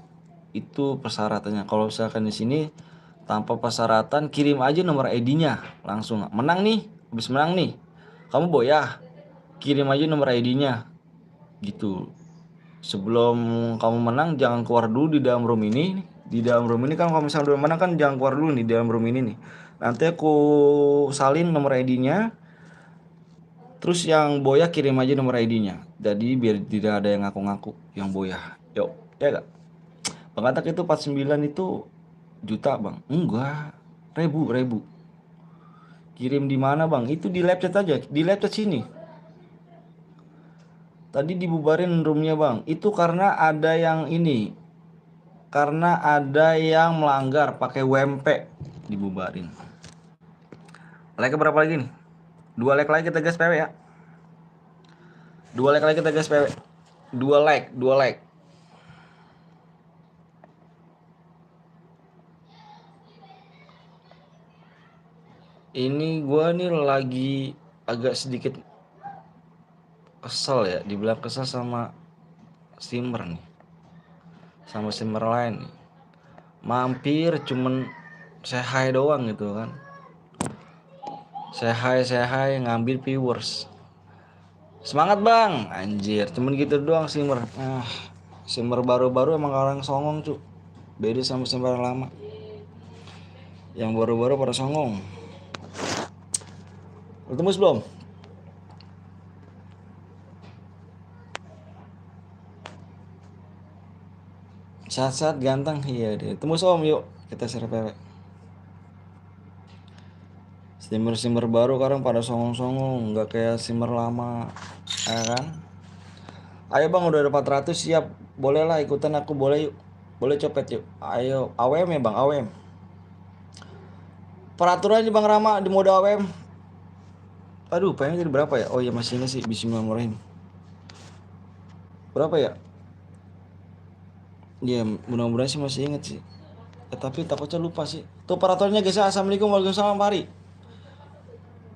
Itu persyaratannya. Kalau misalkan di sini tanpa persyaratan, kirim aja nomor ID-nya langsung. Menang nih, habis menang nih. Kamu boyah, kirim aja nomor ID-nya. Gitu. Sebelum kamu menang jangan keluar dulu di dalam room ini. Di dalam room ini kan kalau misalnya udah menang kan jangan keluar dulu nih di dalam room ini nih. Nanti aku salin nomor ID-nya. Terus yang boya kirim aja nomor ID-nya. Jadi biar tidak ada yang ngaku-ngaku yang boya. Yuk, ya gak? Bang Katak itu 49 itu juta bang? Enggak, ribu. Kirim di mana bang? Itu di live chat aja, di live chat sini. Tadi dibubarin roomnya bang. Itu karena ada yang ini, karena ada yang melanggar pakai WMP dibubarin. Like berapa lagi nih? 2 like lagi kita gas PW ya. 2 like lagi kita gas PW. 2 like. Ini gua nih lagi agak sedikit kesel ya, dibilang kesel sama streamer nih. Sama streamer lain nih. Mampir cuman say hi doang gitu kan. Say hi ngambil viewers. Semangat bang, anjir, cuman gitu doang streamer. Streamer baru-baru emang orang songong cu. Beda sama streamer lama. Yang baru-baru pada songong. Lu tembus belum? Saat-saat ganteng, iya deh. Tembus om yuk, kita share PW. Streamer baru sekarang pada songong-songong, nggak kayak streamer lama, ya kan? Ayo bang, udah ada 400 siap, boleh lah ikutan aku, boleh yuk, boleh copet yuk. Ayo, AWM ya bang, AWM. Peraturannya bang Rama di mode AWM. Aduh, pengen jadi berapa ya? Oh iya masih ini sih, Bismillahirrahmanirrahim. Berapa ya? Ya mudah-mudahan sih masih inget sih. Tapi takutnya lupa sih. Tuh peraturannya guys ya. Assalamualaikum warahmatullahi wabarakatuh.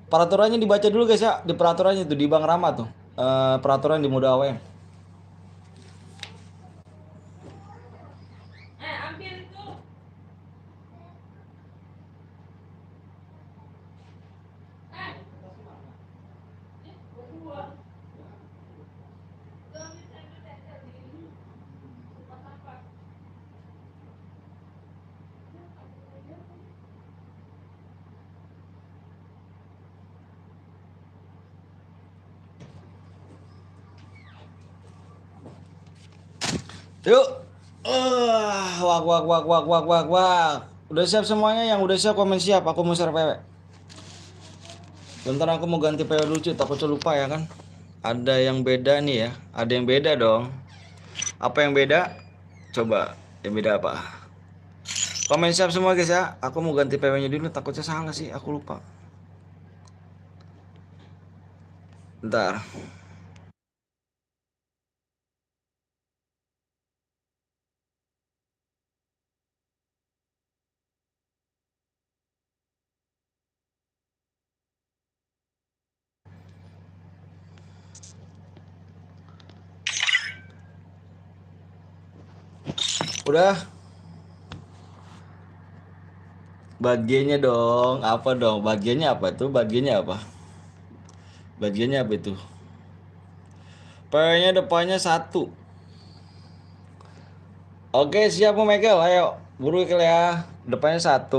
Peraturannya dibaca dulu guys ya. Di peraturannya tuh di Bang Rama tuh. Peraturan di mode AWM. Yuk. Wak. Udah siap semuanya? Yang udah siap komen siap. Aku mau share PW. Bentar aku mau ganti PW dulu cuy. Takutnya lupa ya kan. Ada yang beda nih ya. Ada yang beda dong. Apa yang beda? Coba. Yang beda apa? Komen siap semua guys ya. Aku mau ganti PW-nya dulu. Takutnya salah sih. Aku lupa. Bentar. Udah. Bagiannya dong. Apa dong? Bagiannya apa tuh? Bagiannya apa? Bagiannya apa itu? PW-nya depannya 1. Oke siap mau Michael. Ayo. Buru Michael ya. Depannya 1.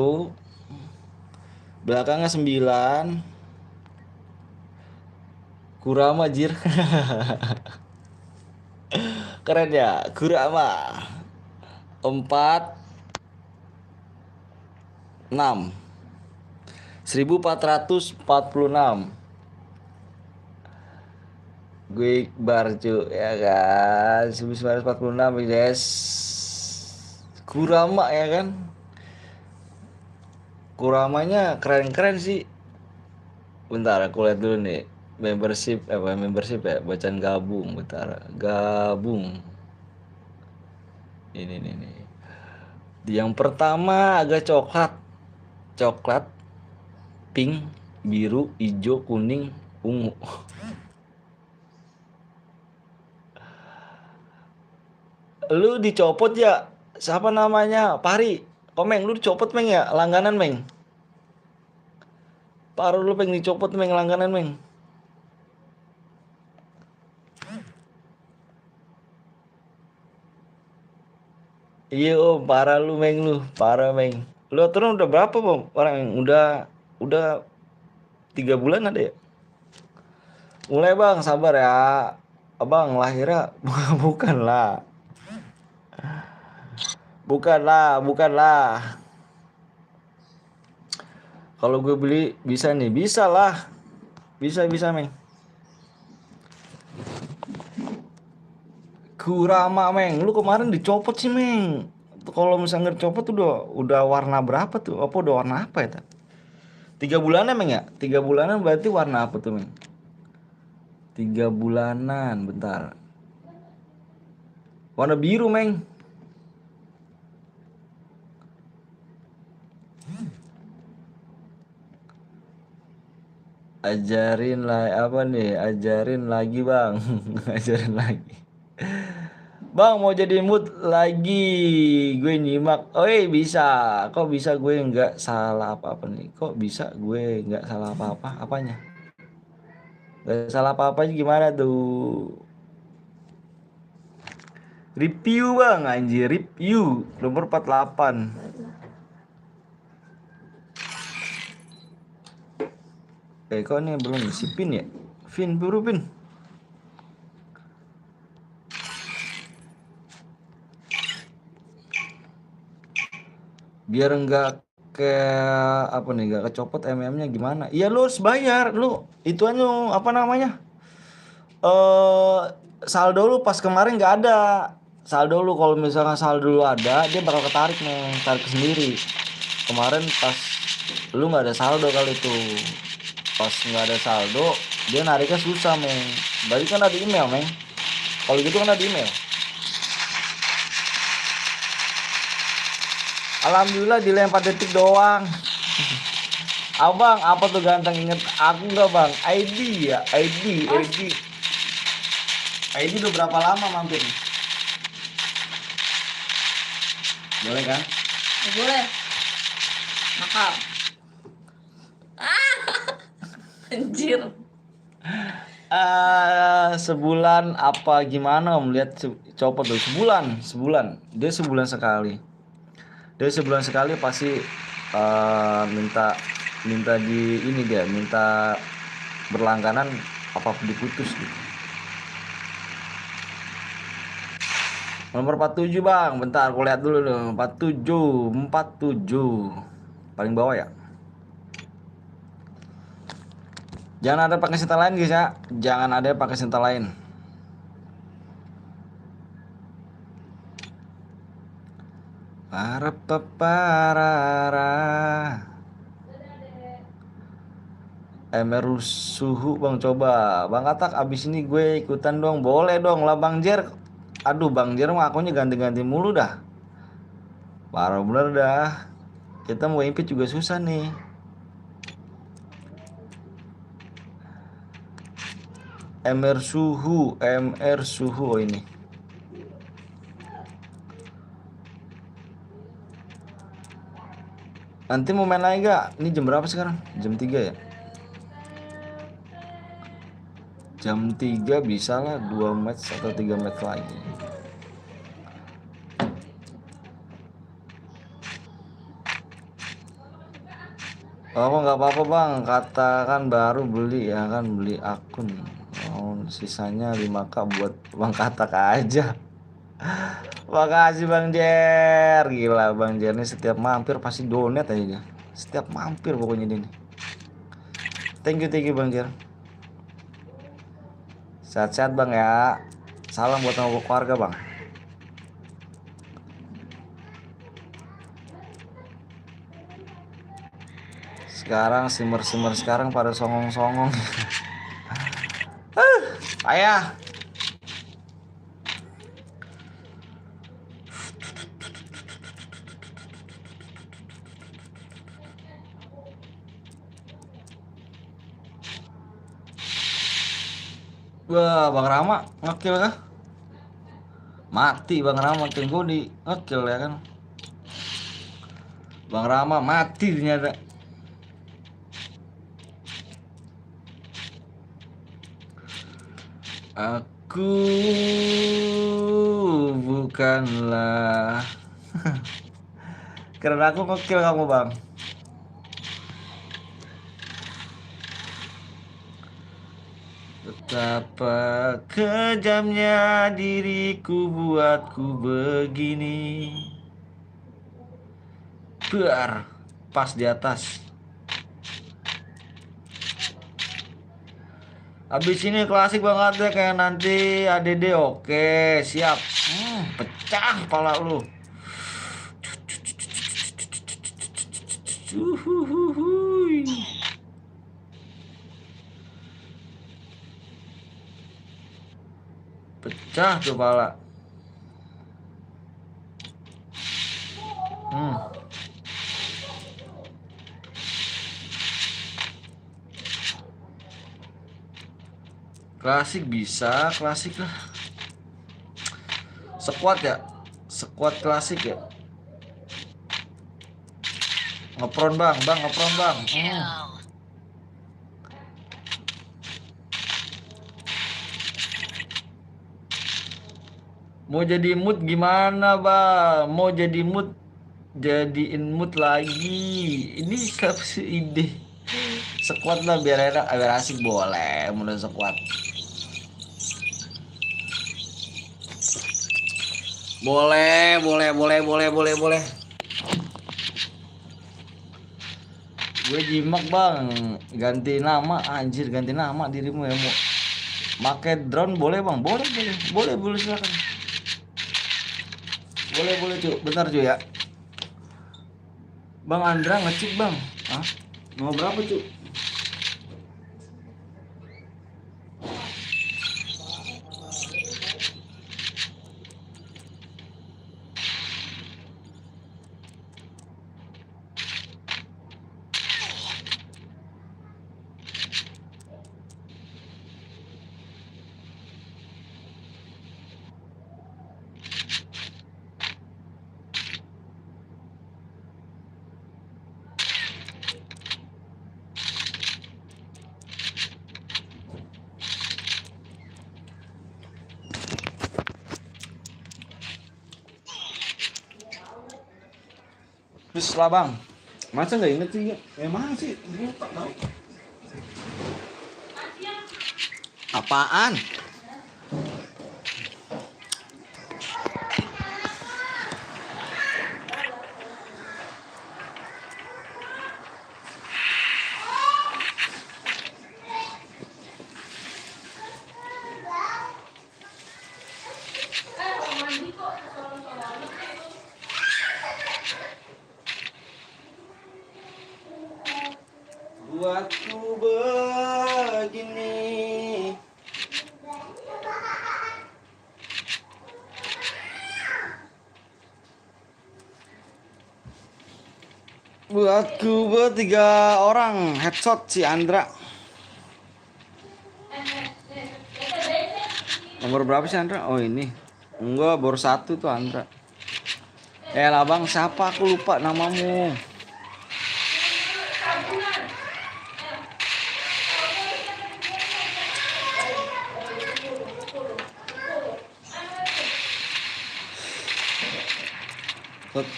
Belakangnya 9. Kurama jir. Keren ya. Kurama. 4 6 1446. Gue Iqbar cu ya kan. 1946 guys. Kurama ya kan. Kuramanya keren-keren sih. Bentar aku lihat dulu nih. Membership ya, bacaan gabung. Bentar, gabung. Ini nih. Yang pertama agak coklat. Coklat, pink, biru, hijau, kuning, ungu. Lu dicopot ya? Siapa namanya? Pari. Komeng, lu dicopot Meng ya? Langganan Meng. Paru lu pengen dicopot Meng, langganan Meng. Iya om, parah lu Meng lu, parah Meng. Lu aturan udah berapa bang? Orang yang udah 3 bulan ada ya? Mulai bang, sabar ya. Abang lahirnya bukan lah, bukan lah. Kalau gue beli bisa nih, bisa lah, bisa Meng. Kurama Meng, lu kemarin dicopot sih Meng. Kalau misalnya dicopot udah warna berapa tuh? Apa udah warna apa ya? 3 bulanan Meng ya? 3 bulanan berarti warna apa tuh Meng? 3 bulanan, bentar. Warna biru Meng. Ajarin lah apa nih? Ajarin lagi bang, ajarin lagi. Bang mau jadi mood lagi, gue nyimak. Oh bisa, kok bisa gue nggak salah apa-apa nih? Kok bisa gue nggak salah apa-apa? Apanya? Nggak salah apa-apa gimana tuh? Review bang, anjir review nomor 48. Kok ini belum isi pin ya? Pin buru pin. Biar enggak kayak apa nih, enggak kecopot MM-nya gimana? Iya lu harus bayar, lu itu aja apa namanya? Saldo lu pas kemarin nggak ada. Saldo lu kalau misalnya saldo lu ada, dia bakal ketarik nih, tarik sendiri. Kemarin pas lu nggak ada saldo kali itu. Pas nggak ada saldo, dia nariknya susah, Meng. Berarti kan ada email, Meng. Kalau gitu kan ada email. Alhamdulillah dilempar detik doang. Abang, apa tuh ganteng inget aku nggak bang? ID ya, ID. ID udah berapa lama mampir? Boleh kan? Boleh. Mahal. Anjir. Sebulan apa gimana om lihat copot tuh sebulan dia sebulan sekali pasti minta di ini dia minta berlangganan apa diputus gitu. Nomor 47 bang, bentar aku lihat dulu dong. 47 paling bawah ya. Jangan ada pakai sental lain guys ya. Jangan ada pakai sental lain. Parapaparara. Emer suhu bang, coba bang Katak abis ini gue ikutan dong. Boleh dong lah bang Jer. Aduh bang Jer mah akunnya ganti-ganti mulu dah. Parah bener dah. Kita mau impit juga susah nih. MR suhu oh ini. Nanti mau main lagi gak? Ini jam berapa sekarang? Jam 3 ya? Jam 3 bisa lah 2 match atau 3 match lagi. Oh nggak apa-apa bang, katakan baru beli ya kan, beli akun. Oh sisanya 5K buat bang Katak aja. Makasih bang Jer, gila bang Jer ini setiap mampir pasti donate aja. Setiap mampir pokoknya ini. Thank you bang Jer. Sehat-sehat bang ya. Salam buat keluarga bang. sekarang, simmer sekarang pada songong-songong. Ayah. Wah, Bang Rama ngekill kah? Mati Bang Rama, tunggu di ngekill ya kan. Bang Rama mati ternyata. Aku bukanlah. Karena aku ngekill kamu Bang. Betapa kejamnya diriku buatku begini. Biar pas di atas. Abis ini klasik banget deh kayak nanti ADD. Oke siap. Pecah kepala lu. Uhuhuhui. Pecah tuh kepala. Klasik bisa, klasik lah. Squad ya, squad klasik ya. Ngepron bang, ngepron bang. Mau jadi mood gimana bang? Mau jadi mood, jadiin mood lagi. Ini siapa sih ide? Squad lah biar enak, biar asik boleh. Menurut squad. Boleh. Gue jimak bang, ganti nama anjir, ganti nama dirimu ya mau. Make drone boleh bang, boleh silakan. Boleh cuy, bentar cuy ya. Bang Andra ngecik bang, mau berapa cuy? Terus lah bang. Masa nggak inget sih? Emang sih, gue tak tahu. Apaan? Buatku begini. Buatku bertiga orang headshot si Andra. Nomor berapa sih Andra? Oh ini. Enggak, baru satu tuh Andra. Lah bang, siapa aku lupa namamu.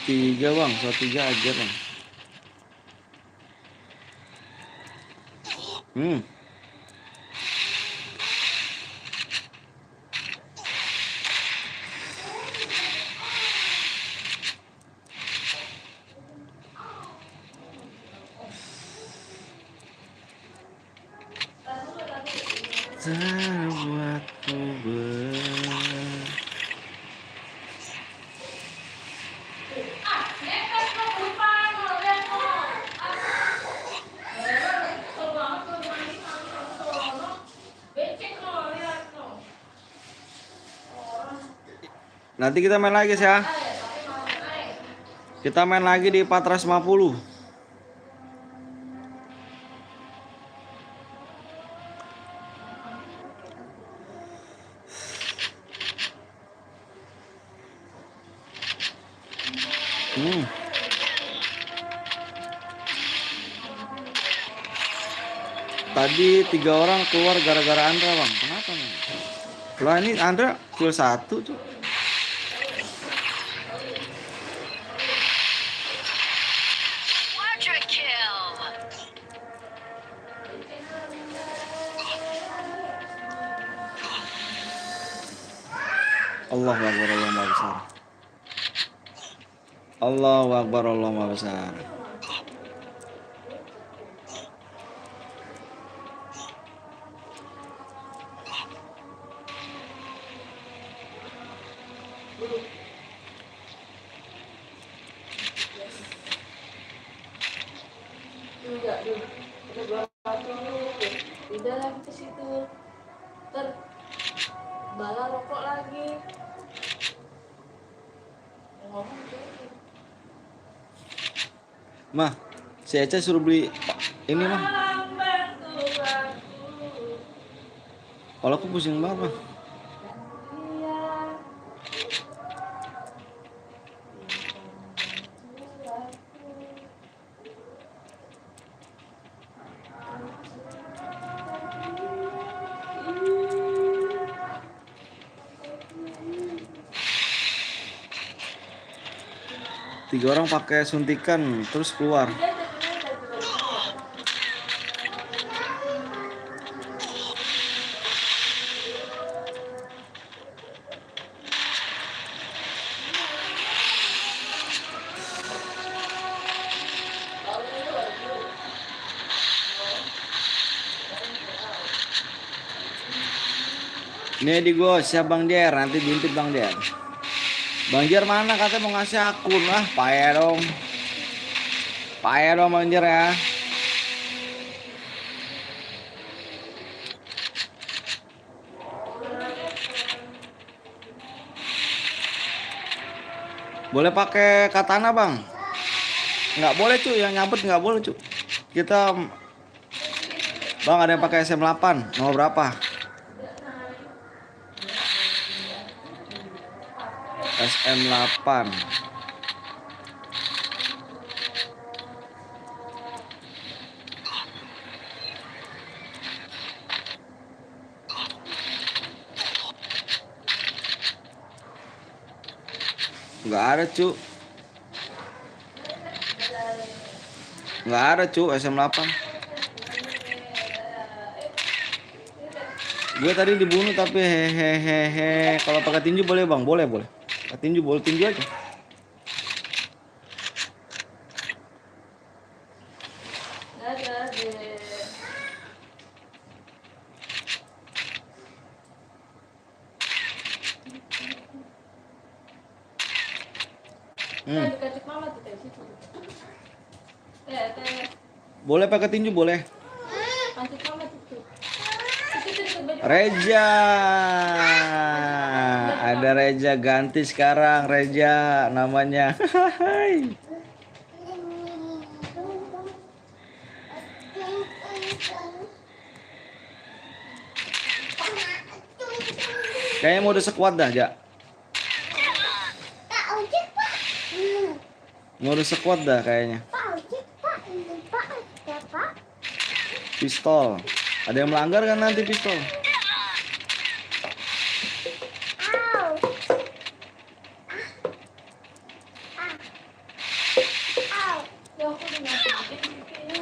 Tiga bang, tiga aja bang. Terbuatku Nanti kita main lagi ya. Kita main lagi di 450. Tadi 3 orang keluar gara-gara Andra bang. Kenapa bang? Lah ini Andra kill 1 tuh. Quadra kill. Allahu Akbar, Allah Maha Besar. Allahu Akbar, Allah Maha Besar. Enggak dulu. Udah bawa dulu. Udah lagi ke situ. Ter bala rokok lagi. Ngomong gitu. Mah, si Eca suruh beli ini mah. Kalau aku pusing banget mah. Tiga orang pakai suntikan terus keluar. Ini di gua siap Bang Der, nanti diintip Bang Der. Bang Jer mana katanya mau ngasih akun lah, payah dong. Payah dong Bang Jer ya. Boleh pakai katana Bang? Nggak boleh cuy, yang nyabet nggak boleh cuy. Kita Bang ada yang pakai SM8, nomor berapa? SM8. Nggak ada cu. Nggak ada cu SM8. Gue tadi dibunuh tapi hehehe. Kalau pakai tinju boleh Bang? Boleh boleh. Tinju boleh, tinju aja. Dadah deh. Dikasih mama tuh kayak situ. Teh. Boleh pakai tinju boleh. Kasih mama tuh. Itu baju. Reja. Ada Reja ganti sekarang Reja namanya. Kayaknya mau udah sekuat dah, Ja. Pak ojek pak. Mau udah sekuat dah kayaknya. Pak ojek pak. Ini pak ada pak. Pistol. Ada yang melanggar kan nanti pistol. Au. Au. Ya aku udah ngapain kayaknya.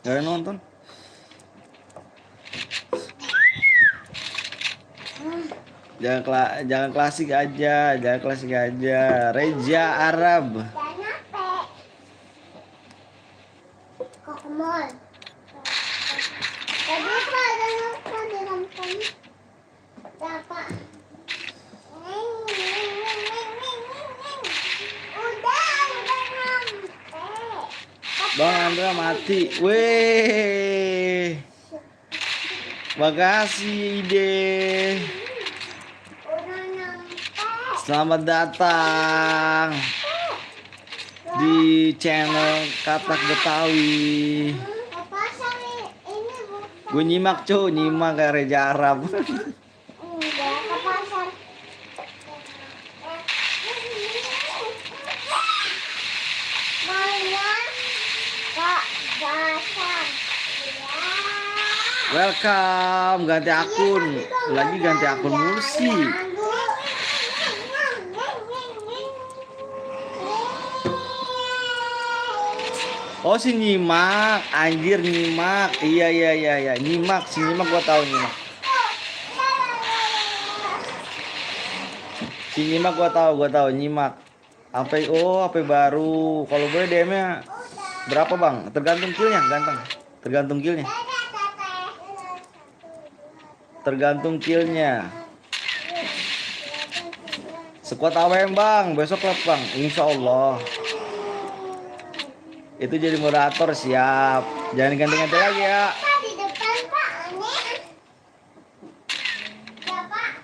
Gak ada nonton. Jangan klasik aja, jangan klasik aja. Reja Arab. Dan apa? Kok ke mall? Tadi pak ada nonton di nonton. Apa? Udah nyampe. Bang Andra mati. Weh. Makasih ide. Udah nyampe. Selamat datang di channel Katak Betawi. Ke pasar ini bukan. Gue nyimak cuy, nyimak kayak Reza Arab. Enggak ke pasar. Maunya Kak pasar. Ya. Welcome, ganti akun. Lagi ganti akun mulu sih. Oh si nyimak, anjir nyimak. Iya, nyimak, si nyimak gua tahu nyimak. Si nyimak gua tahu nyimak. Apa baru? Kalau gue DM-nya berapa, Bang? Tergantung killnya, ganteng. Tergantung killnya. Tergantung killnya. Sekuat AWM, Bang. Besok klub, Bang. Insya Allah. Itu jadi moderator, siap. Jangan ganti-ganti lagi ya. Pak di depan Pak aneh. Ya Pak.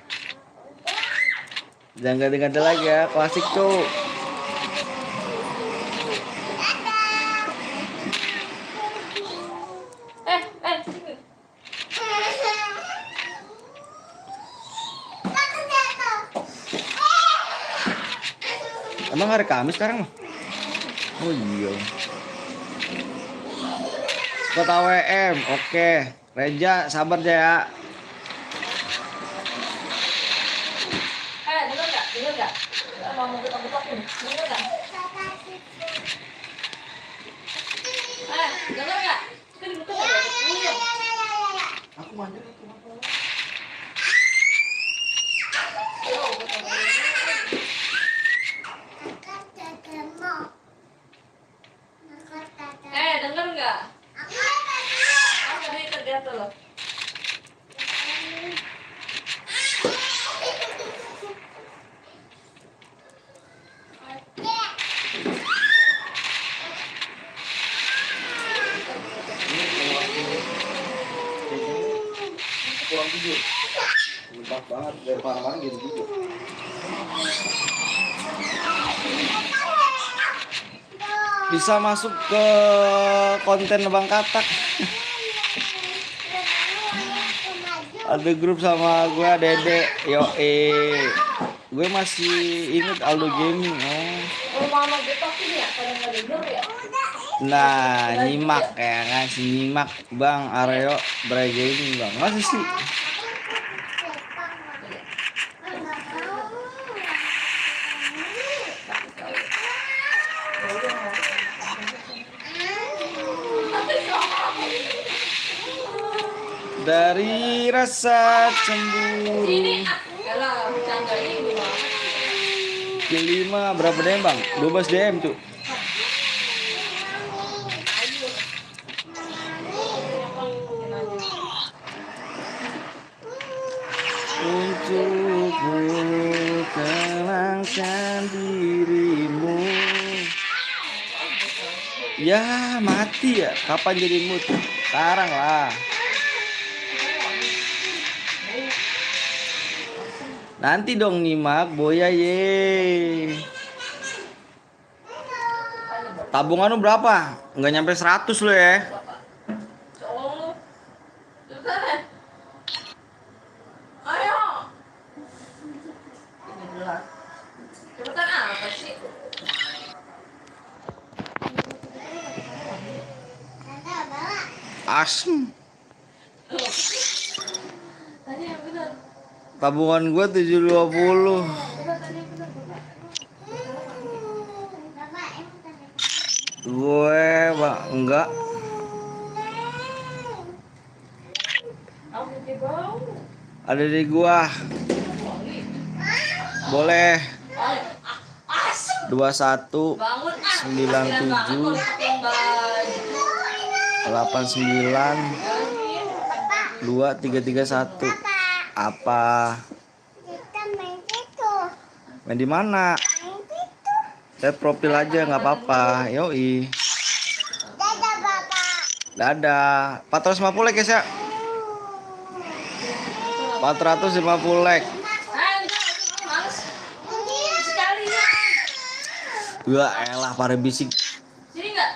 Jangan ganti-ganti lagi ya. Klasik tuh. Sini. Emang hari Kamis sekarang mah? Oh iya. Squad AWM, oke. Reja, sabar aja ya. Dengar nggak? Mau ketok-ketok nih, dengar nggak? Dengar nggak? Itu dibutuh nggak? Iya. Aku mandi. Dengar nggak? Tadi terjatuh loh. Kurang tidur. Lembab banget dari kemarin gitu juga. Bisa masuk ke konten Bang Katak. Ada grup sama gue Dede. Gue masih inget Aldo Gaming. Oh. Mama getokin ya, kalau nggak denger ya. Nah, nyimak ya kan, si nyimak Bang Aryo Bray Gaming, Bang. Masih sih. Dari rasa cemburu. Sini, kalau bercanda ini gimana? Kelima berapa DM, Bang? 12 DM tuh. Untukku tenangkan dirimu. Ya mati ya. Kapan jadi mood? Sekarang lah. Nanti dong nyimak boya ye. Tabungan lu berapa? Nggak nyampe 100 lo ya. Tolong lu. Cepetan ya. Ayo. Ini gelas. Cepetan apa sih? Asem. Tadi yang benar. Tabungan gue 720. Tadi yang benar. Gue bang enggak. Aku di bawah. Ada di gua. Boleh. Asem. 21 Bangun 97 89 2331. Apa? Kita main itu. Main di mana? Main itu. Lihat profil aja nggak apa-apa. Yoi. Dadah Bapak. Dadah. 450 like guys ya. 450 like. Males. Ini Wah, elah pada bisik. Sini nggak?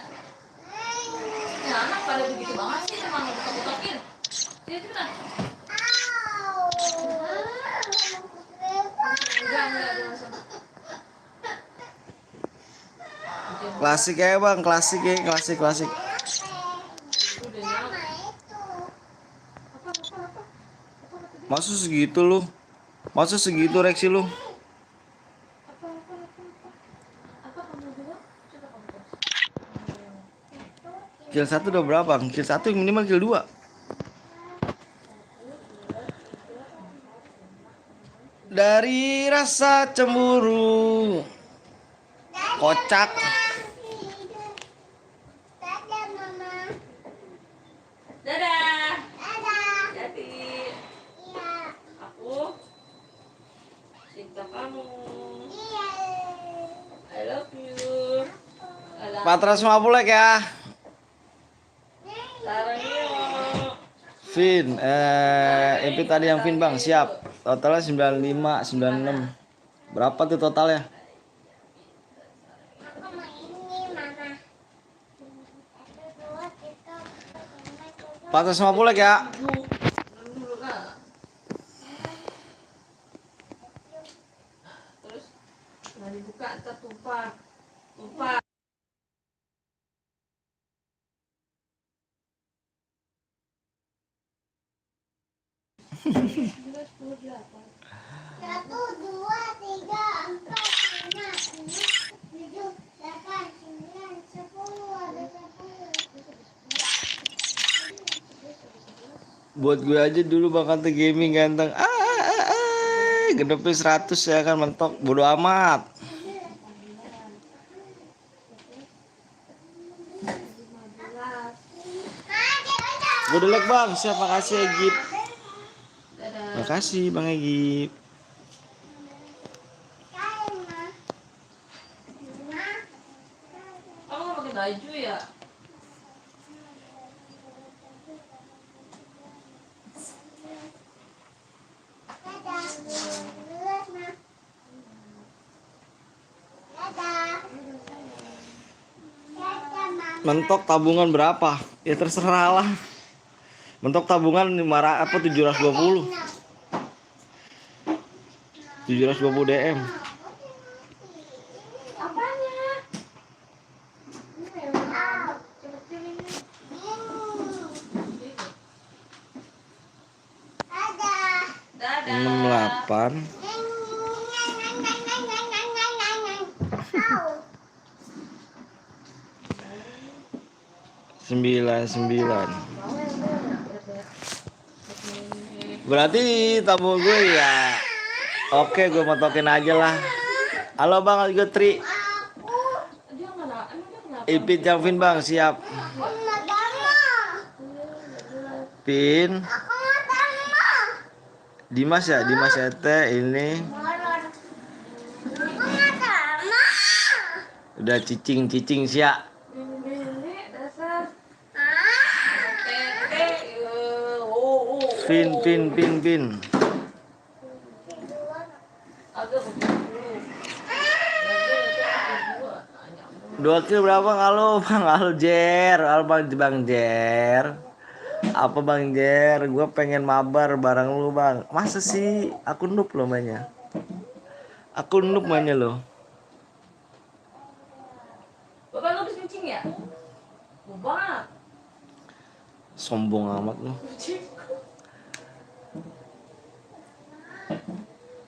Ya anak pada begitu banget sih emang buka-bukain. Sini cepetan. Enggak ada sana. Klasik ya bang, klasik ya, klasik. Udah nyala. Maksud segitu lu? Maksud segitu reaksi lu? Apa kamu bilang? Coba kamu tes. Kill 1 udah berapa bang? Kill 1 minimal kill 2. Dari rasa cemburu kocak. Dadah mama. Dadah. Dadah. Jadi Iya. aku cinta kamu. Iya. I love you. I love 450 ya. Sarang yuk. Vin, MP tadi yang Vin bang, siap. Totalnya 95, 96. Berapa tuh totalnya? Aku mau ini mama. 450 ya. Dulu lah. Terus nggak dibuka ntar tumpah. Tumpah. Satu, dua, tiga, empat, lima, enam, tujuh, delapan, sembilan, sepuluh, ada 10. Buat gue aja dulu bang kata gaming ganteng. Genepin 100 ya kan mentok. Bodo amat. Gue delek bang, siap makasih Egip. Makasih bang Egip. Kamu nggak pakai baju ya? Mentok tabungan berapa? Ya terserah lah. Mentok tabungan 720. 720 DM. Apanya? Dadah. 68 99. Berarti tamu gue ya. Oke, gue matokin aja lah. Halo Bang Algo Tri. Dia nggak, emang dia kenapa? Ipit yang Vin Bang, siap. Pin. Dimas ya, Dimas Ete ini. Udah cicing siap. Nenek dasar. Tete. Pin. Agak begitu. 2 kill berapa? Halo Bang Aljer. Halo Bang Jer. Apa Bang Jer? Gue pengen mabar bareng lu Bang. Masa sih? Aku noob lo mainnya. Lo. Bapak lu habis kencing ya? Bapak. Sombong amat lu.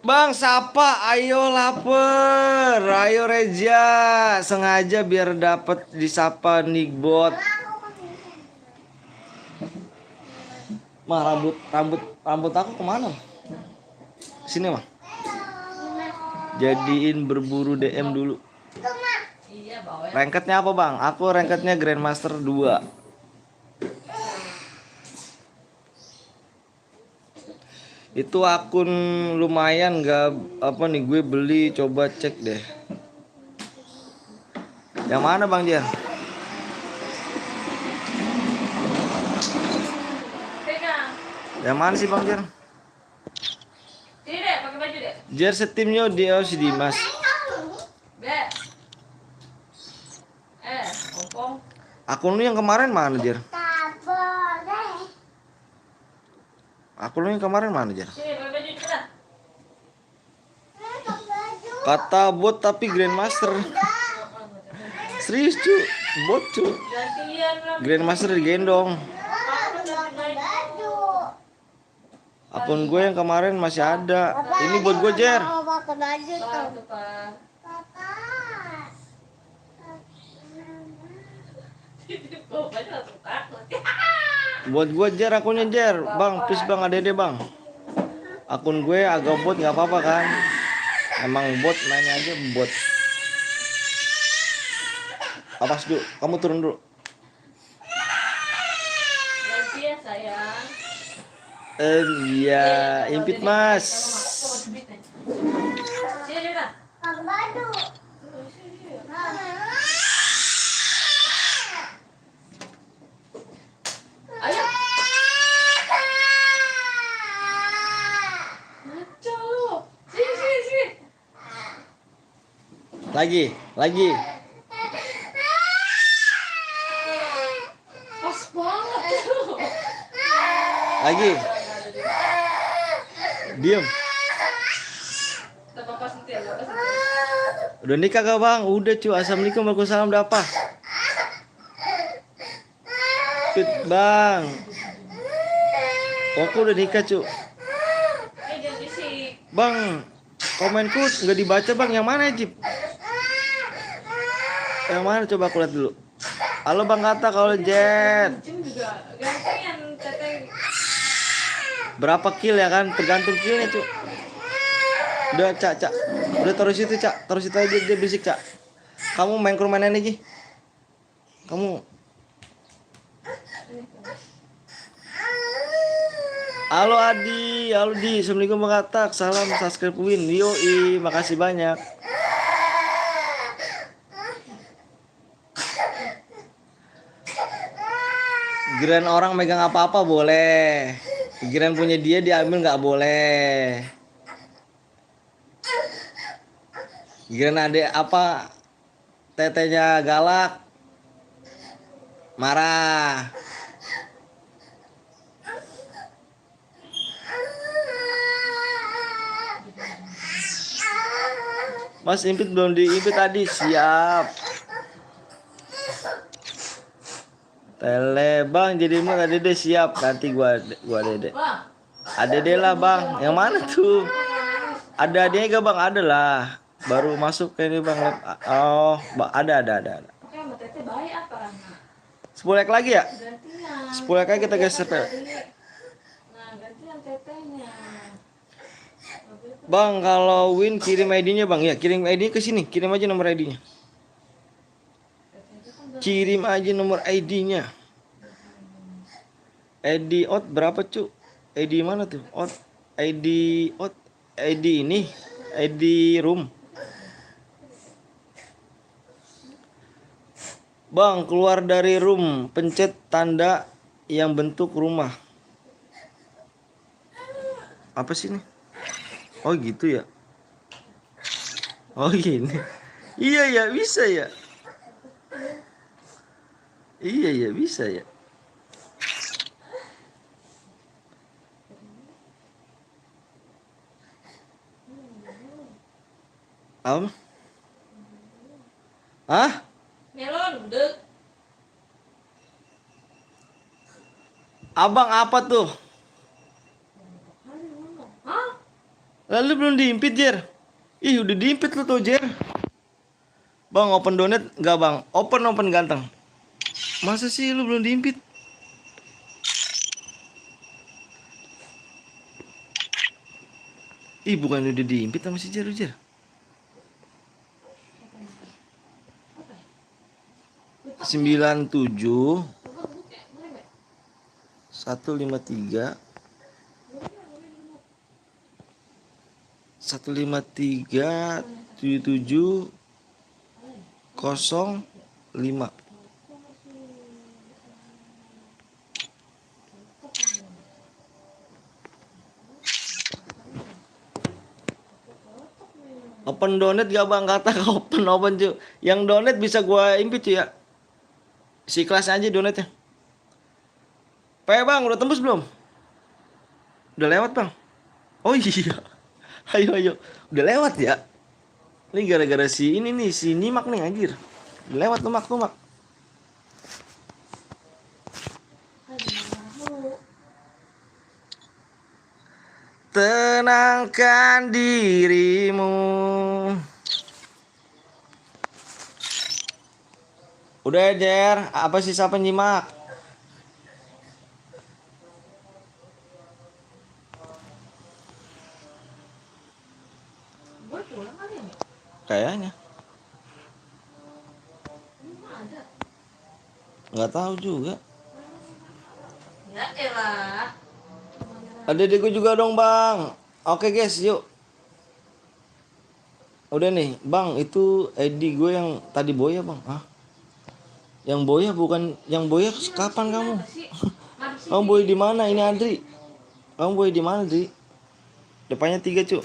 Bang, sapa? Ayo lapar. Ayo Reja. Sengaja biar dapat disapa Nickbot. Mah rambut aku kemana? Sini mah. Jadiin berburu DM dulu. Iya, bawa. Ranketnya apa bang? Aku ranketnya Grandmaster 2. Itu akun lumayan gak apa nih, gue beli, coba cek deh. Yang mana Bang Jer? Pegang. Yang mana sih Bang Jer? Sini deh, pakai baju deh. Jer setimnya dia si Dimas. Be. Akun lu yang kemarin mana, Jer? Tak boleh. Akun lu yang kemarin mana, Jer? Sini, pakai baju cepetan. Baju. Kata bot tapi Grandmaster. Serius, cu. Bot, cu. Gantian lah. Grandmaster digendong. Baju. Akun gue yang kemarin masih ada. Ini buat gue, Jer. Mau pakai baju tuh. Pak, tuh, Pak. Papa. Bapaknya langsung takut. Buat gue, Jer, akunnya, Jer. Bang, please bang, ADD bang. Akun gue agak bot nggak apa-apa kan? Emang bot, main aja bot. Awas dulu, kamu turun dulu. Ganti ya, sayang. Iya, impit mas. Sini, Lina. Pakai baju. Ayo. Ngaco lu. Sini, sini, sini. Lagi. Pas banget lu. Lagi. Diem. Udah papa sentil, papa sentil. Udah nikah gak bang? Udah cu. Assalamualaikum warahmatullahi wabarakatuh. Udah apa? Fit bang. Aku udah nikah cu. Jangan bisik. Bang, komenku nggak dibaca bang. Yang mana Jip? Yang mana coba aku lihat dulu. Halo bang Kata kalau Jet. Jim juga gantian teteh. Berapa kill ya kan? Tergantung killnya cu. Udah cak. Udah taruh situ cak. Taruh situ aja dia berisik cak. Kamu main ke rumah nenek lagi. Kamu. Halo Adi, halo Di, assalamualaikum Bang Katak, salam subscribe win, yoi, makasih banyak. Giran orang megang apa-apa boleh, giran punya dia diambil nggak boleh. Giran ada apa, tetenya galak, marah. Mas impit belum diimpit tadi, siap. Tele bang, jadi mah dede siap, nanti gua dede. Bang. Adede lah bang, yang mana tuh? Ada adanya gak bang? Ada lah. Baru masuk ke ini bang. Oh, ada. Oke, sama teteh baik apa anak? 10 like lagi ya? Gantian. 10 like lagi kita geser. Nah, gantian tetehnya. Bang, kalau win kirim ID-nya bang. Ya, kirim ID ke sini. Kirim aja nomor ID-nya. Kirim aja nomor ID-nya. ID out berapa cu? ID mana tuh? Out ID ini. ID room. Bang, keluar dari room, pencet tanda yang bentuk rumah. Apa sih ini? Oh gitu ya. Oh gini. Iya ya, bisa ya. Iya ya, bisa ya. Apa? Hah? Melon, dek. Abang apa tuh? Hah? Lalu belum diimpit, Jer. Ih, udah diimpit lu tuh, Jer. Bang, open donate enggak, Bang? Open ganteng. Masa sih lu belum diimpit? Ih, bukan udah diimpit sama si Jer, Jer. Sembilan tujuh 153 77 05. Open donate gak bang? Kata open cu. Yang donate bisa gua impit cu ya. Si kelas aja donatnya. Bang, udah tembus belum? Udah lewat bang. Oh iya. Ayo ayo. Udah lewat ya. Ini gara-gara si ini nih, si nyimak nih anjir. Udah lewat tumak. Tenangkan dirimu. Udah Jer, apa sisa penyimak? Gue pulang kali ya? Kayaknya. Ini mah ada. Nggak tahu juga. Ya elah. Ada gue juga dong bang. Oke guys, yuk. Udah nih, bang. Itu ID gue yang tadi boya bang. Ah, yang boya bukan, yang boya kapan kamu? Mana sih? Kamu boya di mana? Ini Adri. Kamu boya di mana, Adri? Depannya 3 cuk.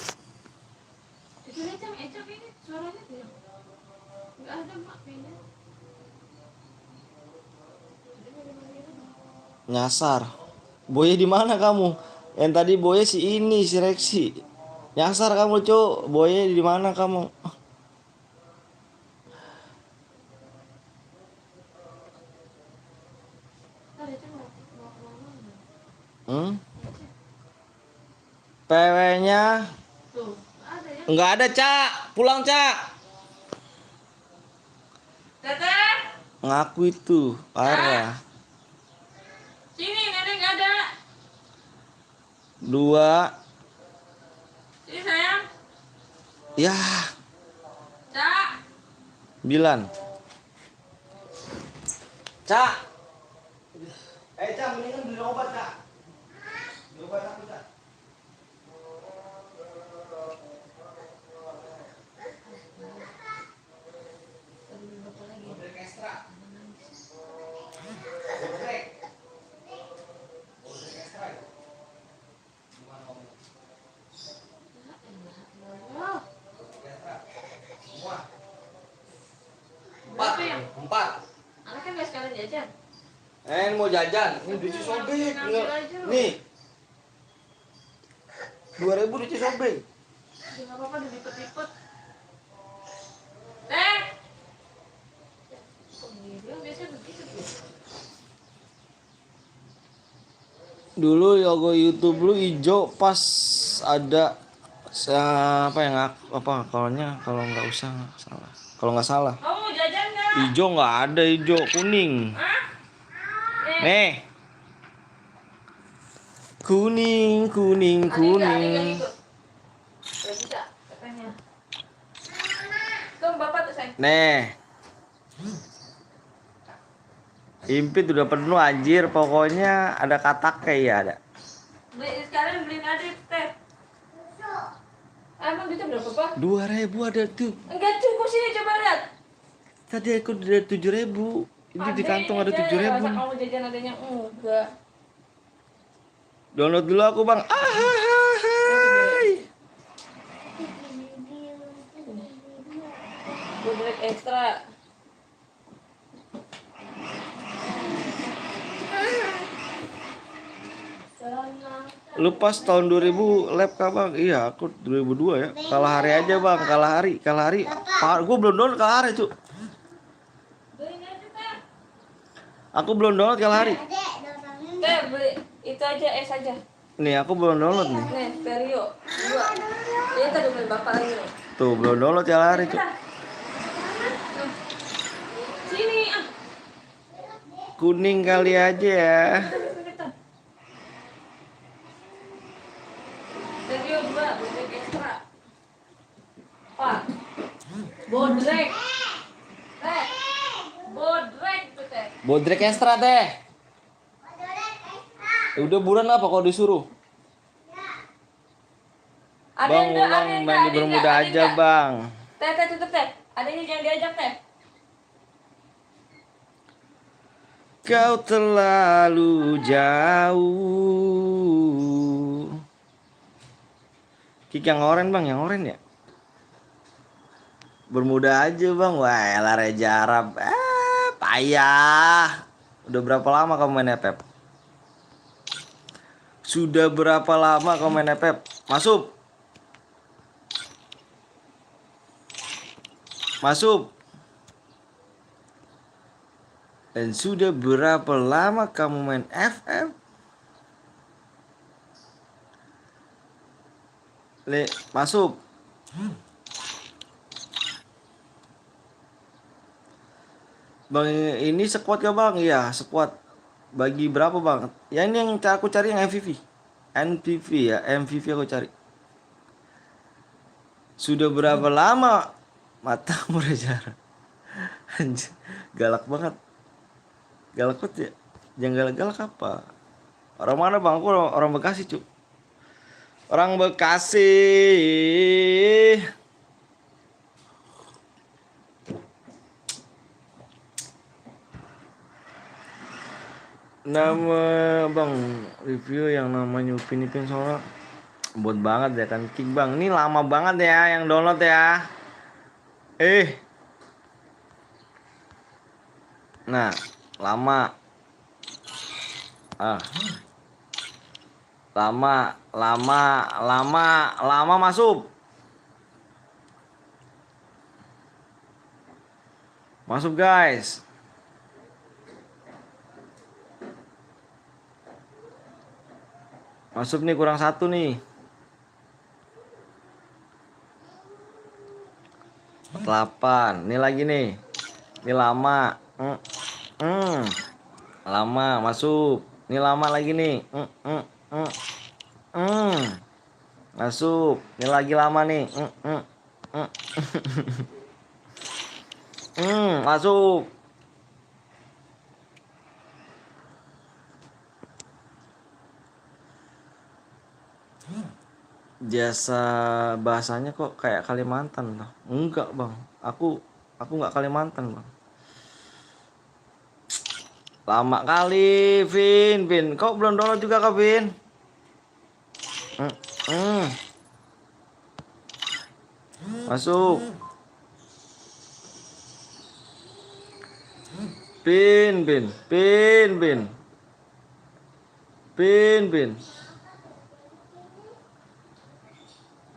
Itu Ecam ini suaranya dia. Enggak ada mak kayaknya. Nyasar. Boya di mana kamu? Yang tadi boya si ini, si Rexi. Nyasar kamu cuk. Boya di mana kamu? Tadi Ecam mau kemana? Hmm? PW-nya Tuh, ada ya. nggak ada, Cak. Pulang, Cak. Teteh, Ngaku itu parah. sini nenek nggak ada. 2. Sini sayang. Ya, Cak. 9. Cak. Cak, mendingan beli obat, Cak. Beli obat aku, Cak. Bodrek ekstra. Bodrek. Bodrek ekstra. Gimana kamu? Oh, Semua. berapa yang? 4. Anaknya nggak sekalian jajan. Ini mau jajan. Ini duitnya sobek. Nih. 2.000 duitnya sobek. Ya nggak apa-apa, dilipet-lipet. Teh. Kok dia biasanya begitu tuh? Dulu logo YouTube lu hijau pas ada apa yang apa kalau nggak usah salah. Kalau nggak salah. Kamu mau jajan nggak? Hijau nggak ada, hijau kuning. Hah? Nih. Kuning. Ada nggak ikut? Nggak bisa, katanya. Tuh bapak tuh sayang. Nih. Impit udah penuh anjir, pokoknya ada katak kayak ya ada. Sekarang beliin aja teh. Emang duitnya berapa pak? 2.000 ada tuh. Enggak cukup, sini coba lihat. Tadi aku udah 7.000. Ini di kantong ada 7.000. Masa kamu jajan adanya enggak? Download dulu aku bang. Ahai. Bodrek ekstra. Lu pas tahun 2000 lab kah bang? Iya aku 2002 ya. Kalah hari aja bang, kalah hari. Gue belum download kalah hari cu. Beliin aja teh. Aku belum download kalah hari. Adek, datangnya Teh beli itu aja, es aja. Nih aku belum download nih. Nih, Perio 2. Ini tadi beli bapak lagi nih. Tuh belum download kalah hari cu. Sini ah. Kuning kali aja ya. Perio 2, bodrek ekstra. Pak. Bodrek. Teh. Bodrek tuh teh. Bodrek ekstra teh. Ya udah buruan apa kalau disuruh. Ada Bang enggak? ulang Ada enggak? mandi Ada bermuda enggak? Ada aja enggak? bang. Teh tutup teh. Adanya jangan diajak teh. Kau terlalu jauh. Kik yang oren bang, yang oren ya. Bermuda aja bang. Wah elah Reja Arab. Payah. Udah berapa lama kamu main FF? Sudah berapa lama kamu main FF? Masuk. Masuk. Dan sudah berapa lama kamu main FF? Masuk. Bang, ini squad gak bang? Iya squad. Bagi berapa bang? Ya ini yang aku cari yang MVP. MVP ya, MVP aku cari. Sudah berapa lama matamu Rejara? Anjir, galak banget. Galak banget ya. Yang galak-galak apa? Orang mana bang? Aku orang Bekasi cu. Orang Bekasi. Nama bang review yang namanya Upin Ipin soalnya buat banget ya kan King bang. Ini lama banget ya yang download ya. Nah lama. Lama masuk. Masuk guys. Masuk nih kurang satu nih. 48. Ini lagi nih. Ini lama. Lama masuk. Ini lama lagi nih. Masuk. Ini lagi lama nih. Masuk. Jasa bahasanya kok kayak Kalimantan loh. Enggak bang, aku nggak Kalimantan bang. Lama kali Vin kok belum download juga kak Vin? Masuk. Pin.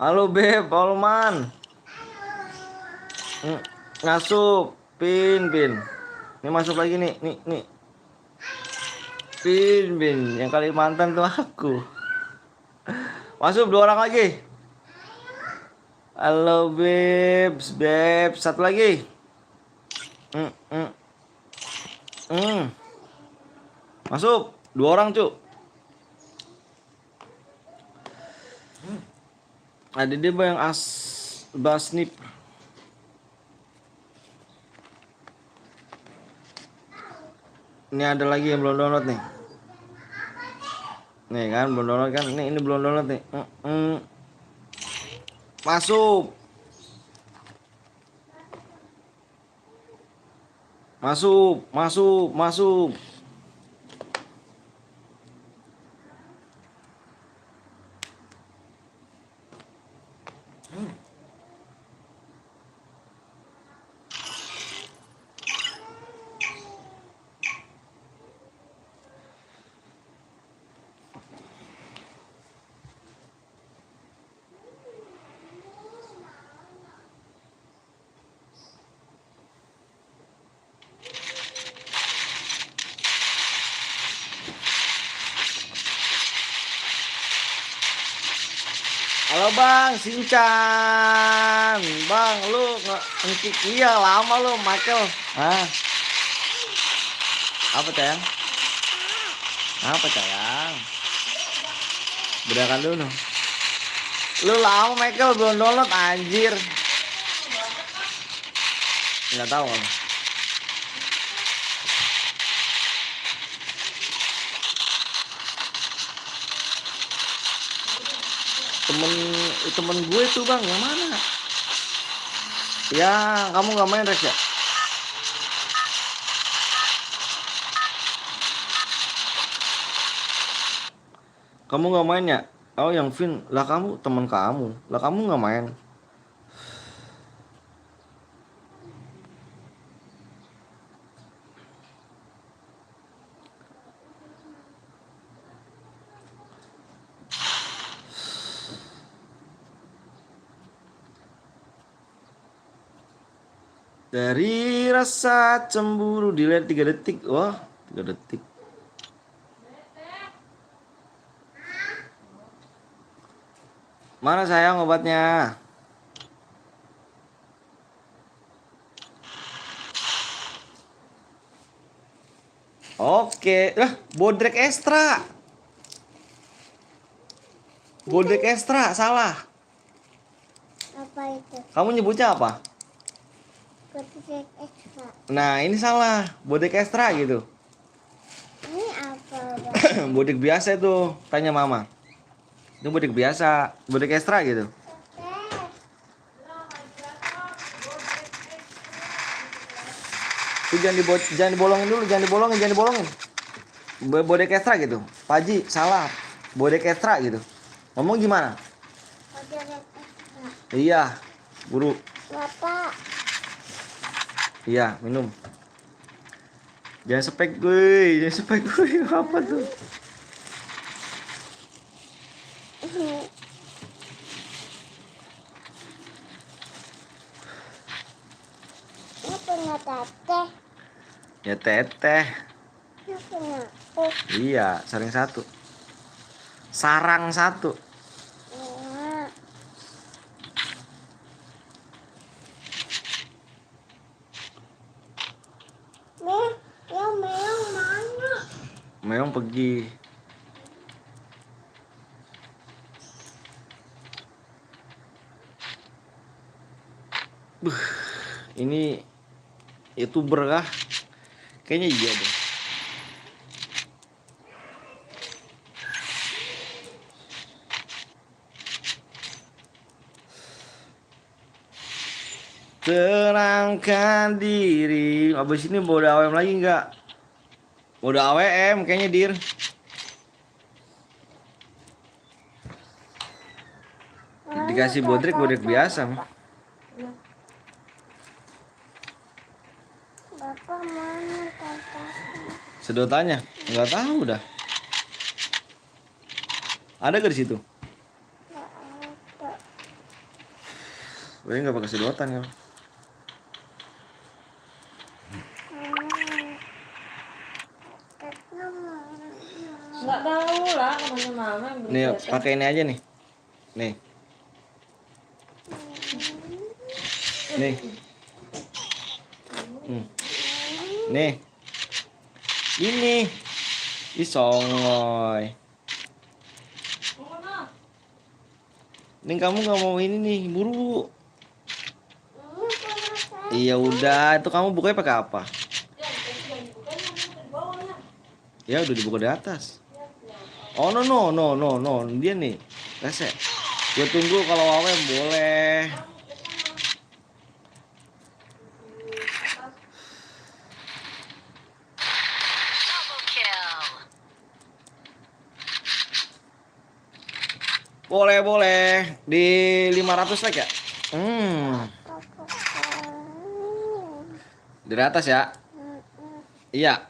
Halo Beb, halo Man. Ngasup, Pin. Ini masuk lagi nih. Pin, yang Kalimantan tuh aku. Masuk 2 orang lagi. Halo Beb, satu lagi. Masuk 2 orang cu. Ada dia yang Basnip. Ini ada lagi yang belum download nih. Nih kan belum download kan. Ini belum download nih. Masuk. Halo Bang, Sinchan. Bang, lu ngekik iya lama lu, Michael. Apa sayang? Bedakan dulu. Lu lama Michael belum download anjir. Enggak tahu kan. Temen gue tuh bang, yang mana? Ya, kamu nggak main Rex ya? Kamu nggak main ya? Oh yang Vin, lah kamu teman kamu, lah kamu nggak main? Dari rasa cemburu dilihat 3 detik. Wah, 3 detik. Mana sayang obatnya? Oke, bodrek ekstra. Bodrek ekstra, salah. Apa itu? Kamu nyebutnya apa? Ketik ekstra. Nah, ini salah. Bodrek ekstra gitu. Ini apa, Bang? Bodrek biasa itu, tanya mama. Itu bodrek biasa, bodrek ekstra gitu. Itu jangan dibolongin dulu, jangan dibolongin. Bodrek ekstra gitu. Paji, salah. Bodrek ekstra gitu. Ngomong gimana? Ketik ekstra. Iya, guru. Bapak. Iya, minum. Jangan spek gue, jangan spek gue. Apa tuh? Ini punya teteh. Ya teteh. Ini punya aku. Iya, saring satu. Sarang satu. Iya. Meong mana? Memang pergi. Ini YouTuber kah? Kayaknya iya deh. Tenangkan diri. Abis ini mode AWM lagi nggak? Mode AWM kayaknya dir. Dikasih bodrek biasa. Bapak mana tetehnya? Sedotannya nggak tahu dah. Ada ke di situ? Nggak ada. Gue nggak pakai sedotan ya. Tetehnya mana? Nggak tahu lah kemana mama yang beli Nih teteh. pakai ini aja nih. Nih. Nih. Nih. Ini. Ih songoy. Mana? Nih kamu nggak mau ini nih, buru. Ini punya saya. Iya udah, itu kamu bukanya pakai apa? Ya udah dibuka di atas. Oh no, dia nih, rese. Gue tunggu kalau AWM boleh. Boleh. Di 500 like ya? Di atas ya? Iya.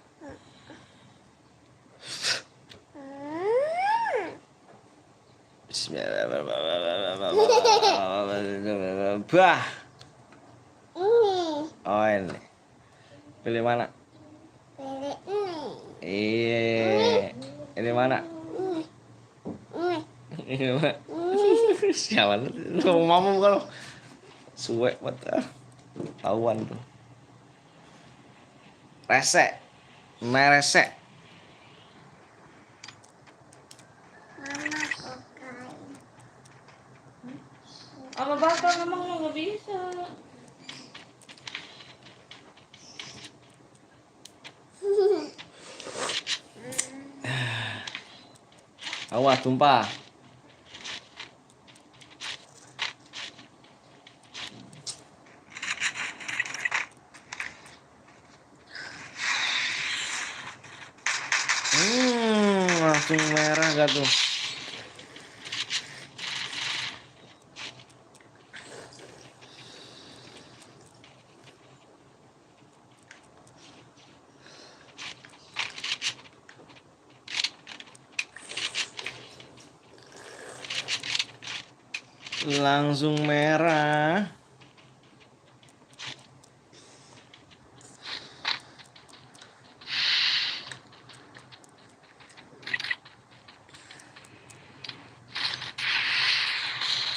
Bismillahirrahmanirrahim. Bah. Ini. Oh ini. Pilih mana? Pilih ini. Iya. Ini mana? Ini. Ini mana? Sialan. Ngomong mama bukan lo. Suwe mata. Tahuan tuh. Rese. Merese. Mama kokain. Sama bapak memang lo nggak bisa. Awas tumpah. Langsung merah gak tuh? Langsung merah.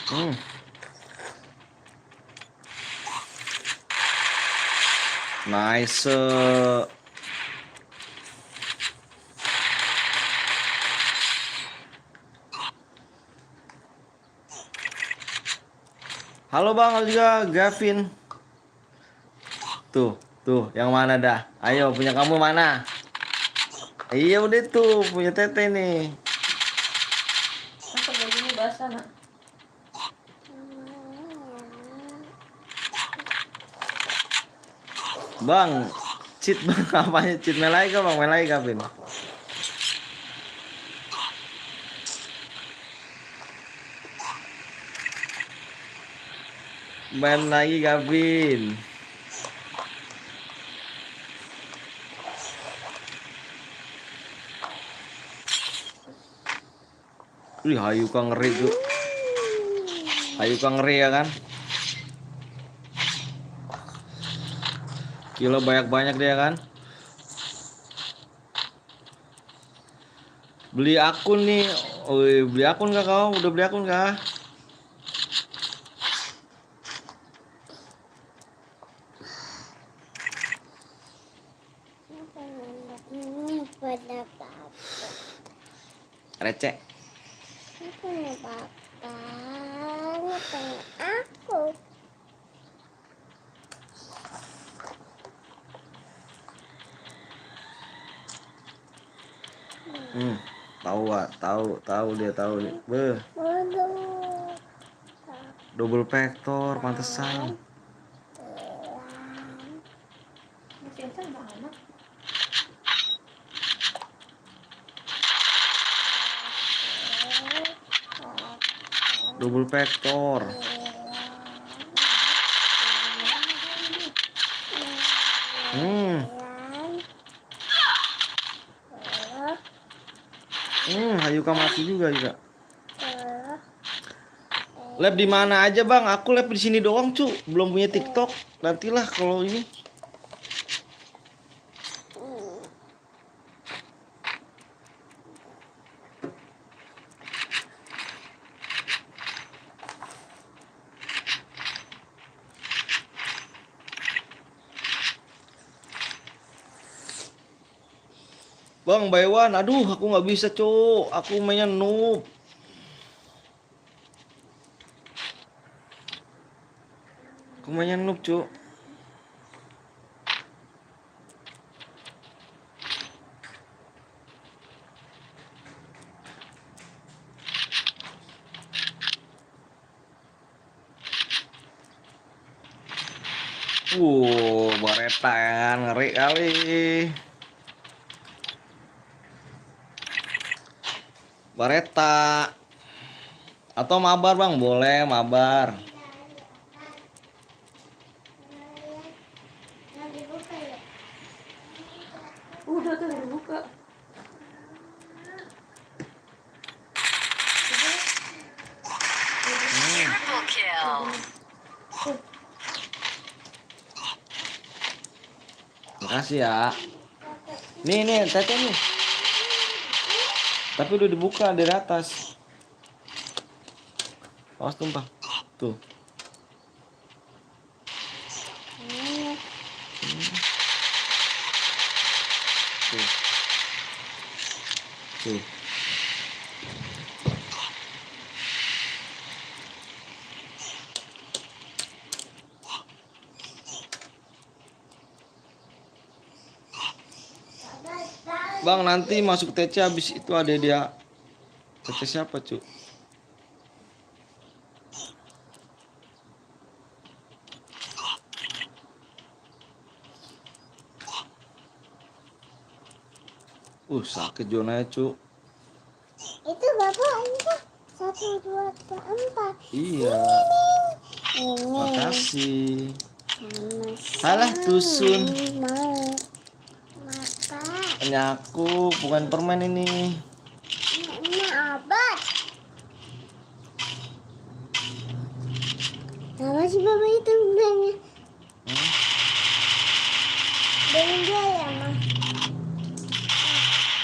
Hmm. Nice. Halo Bang, halo juga Gavin. Tuh, yang mana dah? Ayo, punya kamu mana? Iya udah tuh, punya Tete nih. Masa bajunya basah nak? Bang, cheat bang, apanya cheat Melaika bang, Melaika Vin. Main lagi Gavin. Wih, Hayu kang ngeri tuh. Hayu kang ngeri ya kan? Kilo banyak-banyak dia kan? Beli akun nih. Wih, beli akun kah kau? Udah beli akun kah? Pada papa. Receh. Punya papa. Punya aku. Tahu Wak, tahu dia tahu nih. Beh, Waduh. double vector pantesan. Masih sama anak. Double vector. Hayuka mati juga. Lab di mana aja bang? Aku lab di sini doang cu. Belum punya TikTok. Nantilah kalau ini. Bang, Baywan, aduh aku nggak bisa cu. Aku mainnya noob. Aku mainnya noob cu. Bareta kan ngeri kali. Bareta atau mabar bang, boleh mabar. Nah, dibuka ya. Udah tuh dibuka. Triple kill. Makasih ya. Nih Tete nih. Tapi udah dibuka dari atas. Awas tumpah. Tuh. Tuh. Bang, nanti masuk TC habis itu ada dia. TC siapa, cu? Sakit zonanya, cu. Itu bapak ini 1, 2, 3, 4. Iya. Ini. Makasih. Sama Halah tusun. mau. Maka. Nyaku, bukan permen ini. Ini obat. Nama si bapak itu bilangnya. Bilang dia ya, Mah.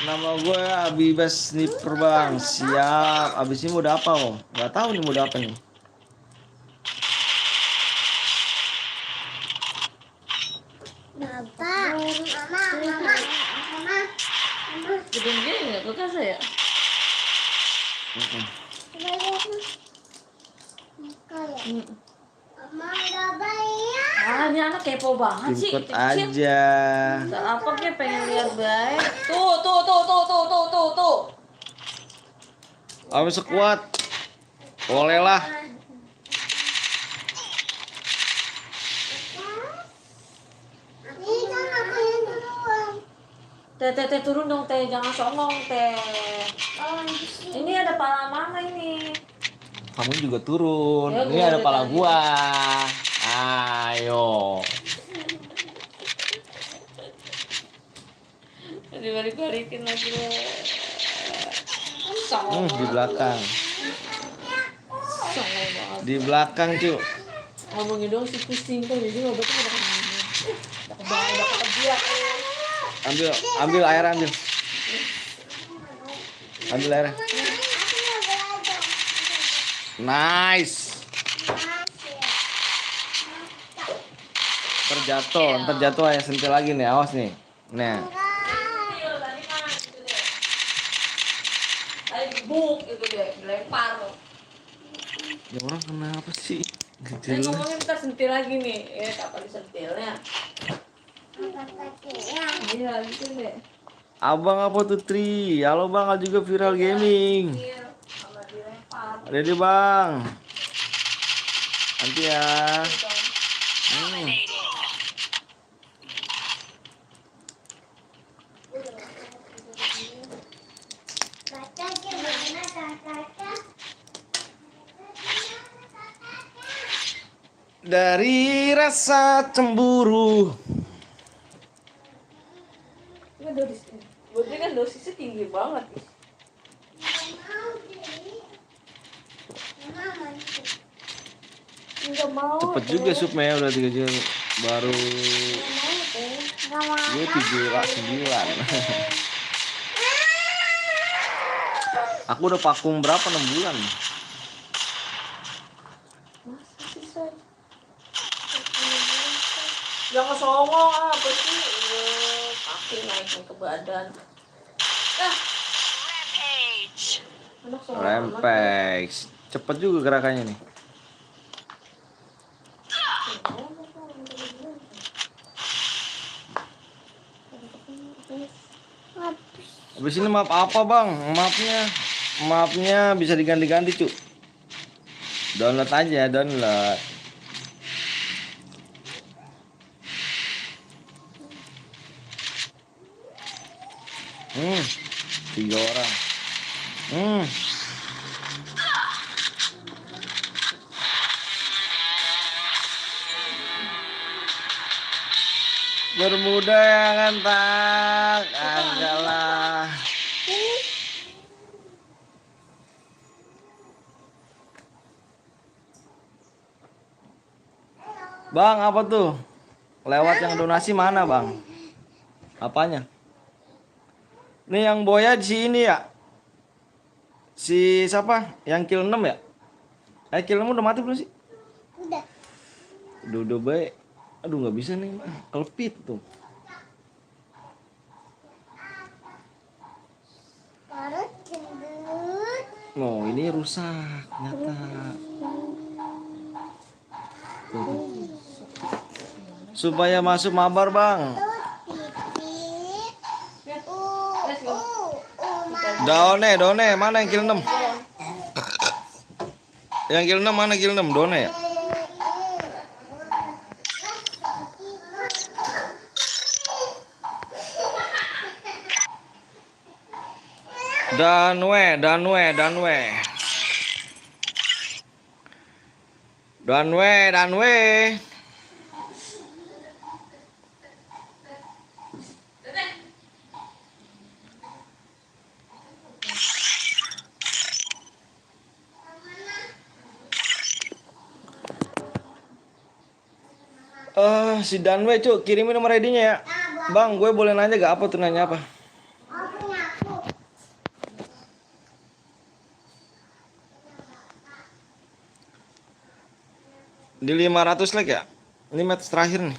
Nama gue Abibas Sniper bang. Siap. Abis ini mau apa om? Gak tahu nih mau apa nih. Gedung gini nggak kulkas ya? Coba lihat nih. Kayak Hmm. Mama udah bayar. Ah, ini anak kepo banget sih. Ikut Kecil. aja. Apa kayak pengen lihat baik. Tuh. Ayo sekuat. Boleh lah. Ini kan aku yang duluan. Teh, turun dong teh, jangan songong teh. Oh, di sini. Ini ada pala mama ini. Kamu juga turun. Ya, Ini gua ada udah pala tadi. gua. Ayo. Dibalik-balikin lagi. Di Songong belakang. banget. Di belakang, cu. Ngomongin dong si pusing tuh, jadi ngobrolnya udah kemana? Udah kerja. Ambil air ambil. Ambil air. Aku mau belajar. Nice. Terjatuh aja sentil lagi nih, awas nih. Nah, Tadi buk itu deh, dilempar. ya orang kenapa sih? Saya ngomongin ntar sentil lagi nih, kapan disentilnya? Iya gitu deh. Abang apa tuh Tri? Halo Bang, juga Viral Gaming. Sama dilempar. Ready Bang? Nanti ya. Baca gimana kakaknya? Dari rasa cemburu. Ini dosisnya, buat dia kan dosisnya tinggi banget. Enggak mau. Cepet juga supnya udah 3 jam. Baru Gak mau. gue 9. Aku udah vakum berapa 6 bulan. Masa sih, Say? Jangan songong apa sih? Kaki naiknya ke badan. Anak songong amat. Rampage. Cepet juga gerakannya nih. Habis ini map apa Bang? Mapnya bisa diganti-ganti cu. Download aja, download. Hmm, 3 orang. Bermuda yang antak, agak lah. Bang, apa tuh? Lewat yang donasi mana, Bang? Apanya? Nih yang boya di sini ya? Si siapa? Yang kill 6 ya? Kill 6 udah mati belum sih? Udah. Udah baik. Aduh nggak bisa nih, kelpit tuh. Baru gendut. Oh, ini rusak nyata. Tuh. Supaya masuk mabar, Bang. Pipit. Done, mana yang kill 6? Yang kill 6 mana kill 6? Done ya? Danwe. Si Danwe cuk, kirimin nomor ID-nya ya. Bang, gue boleh nanya gak apa tuh nanya apa? Punya aku. Di 500 like ya? Ini match terakhir nih.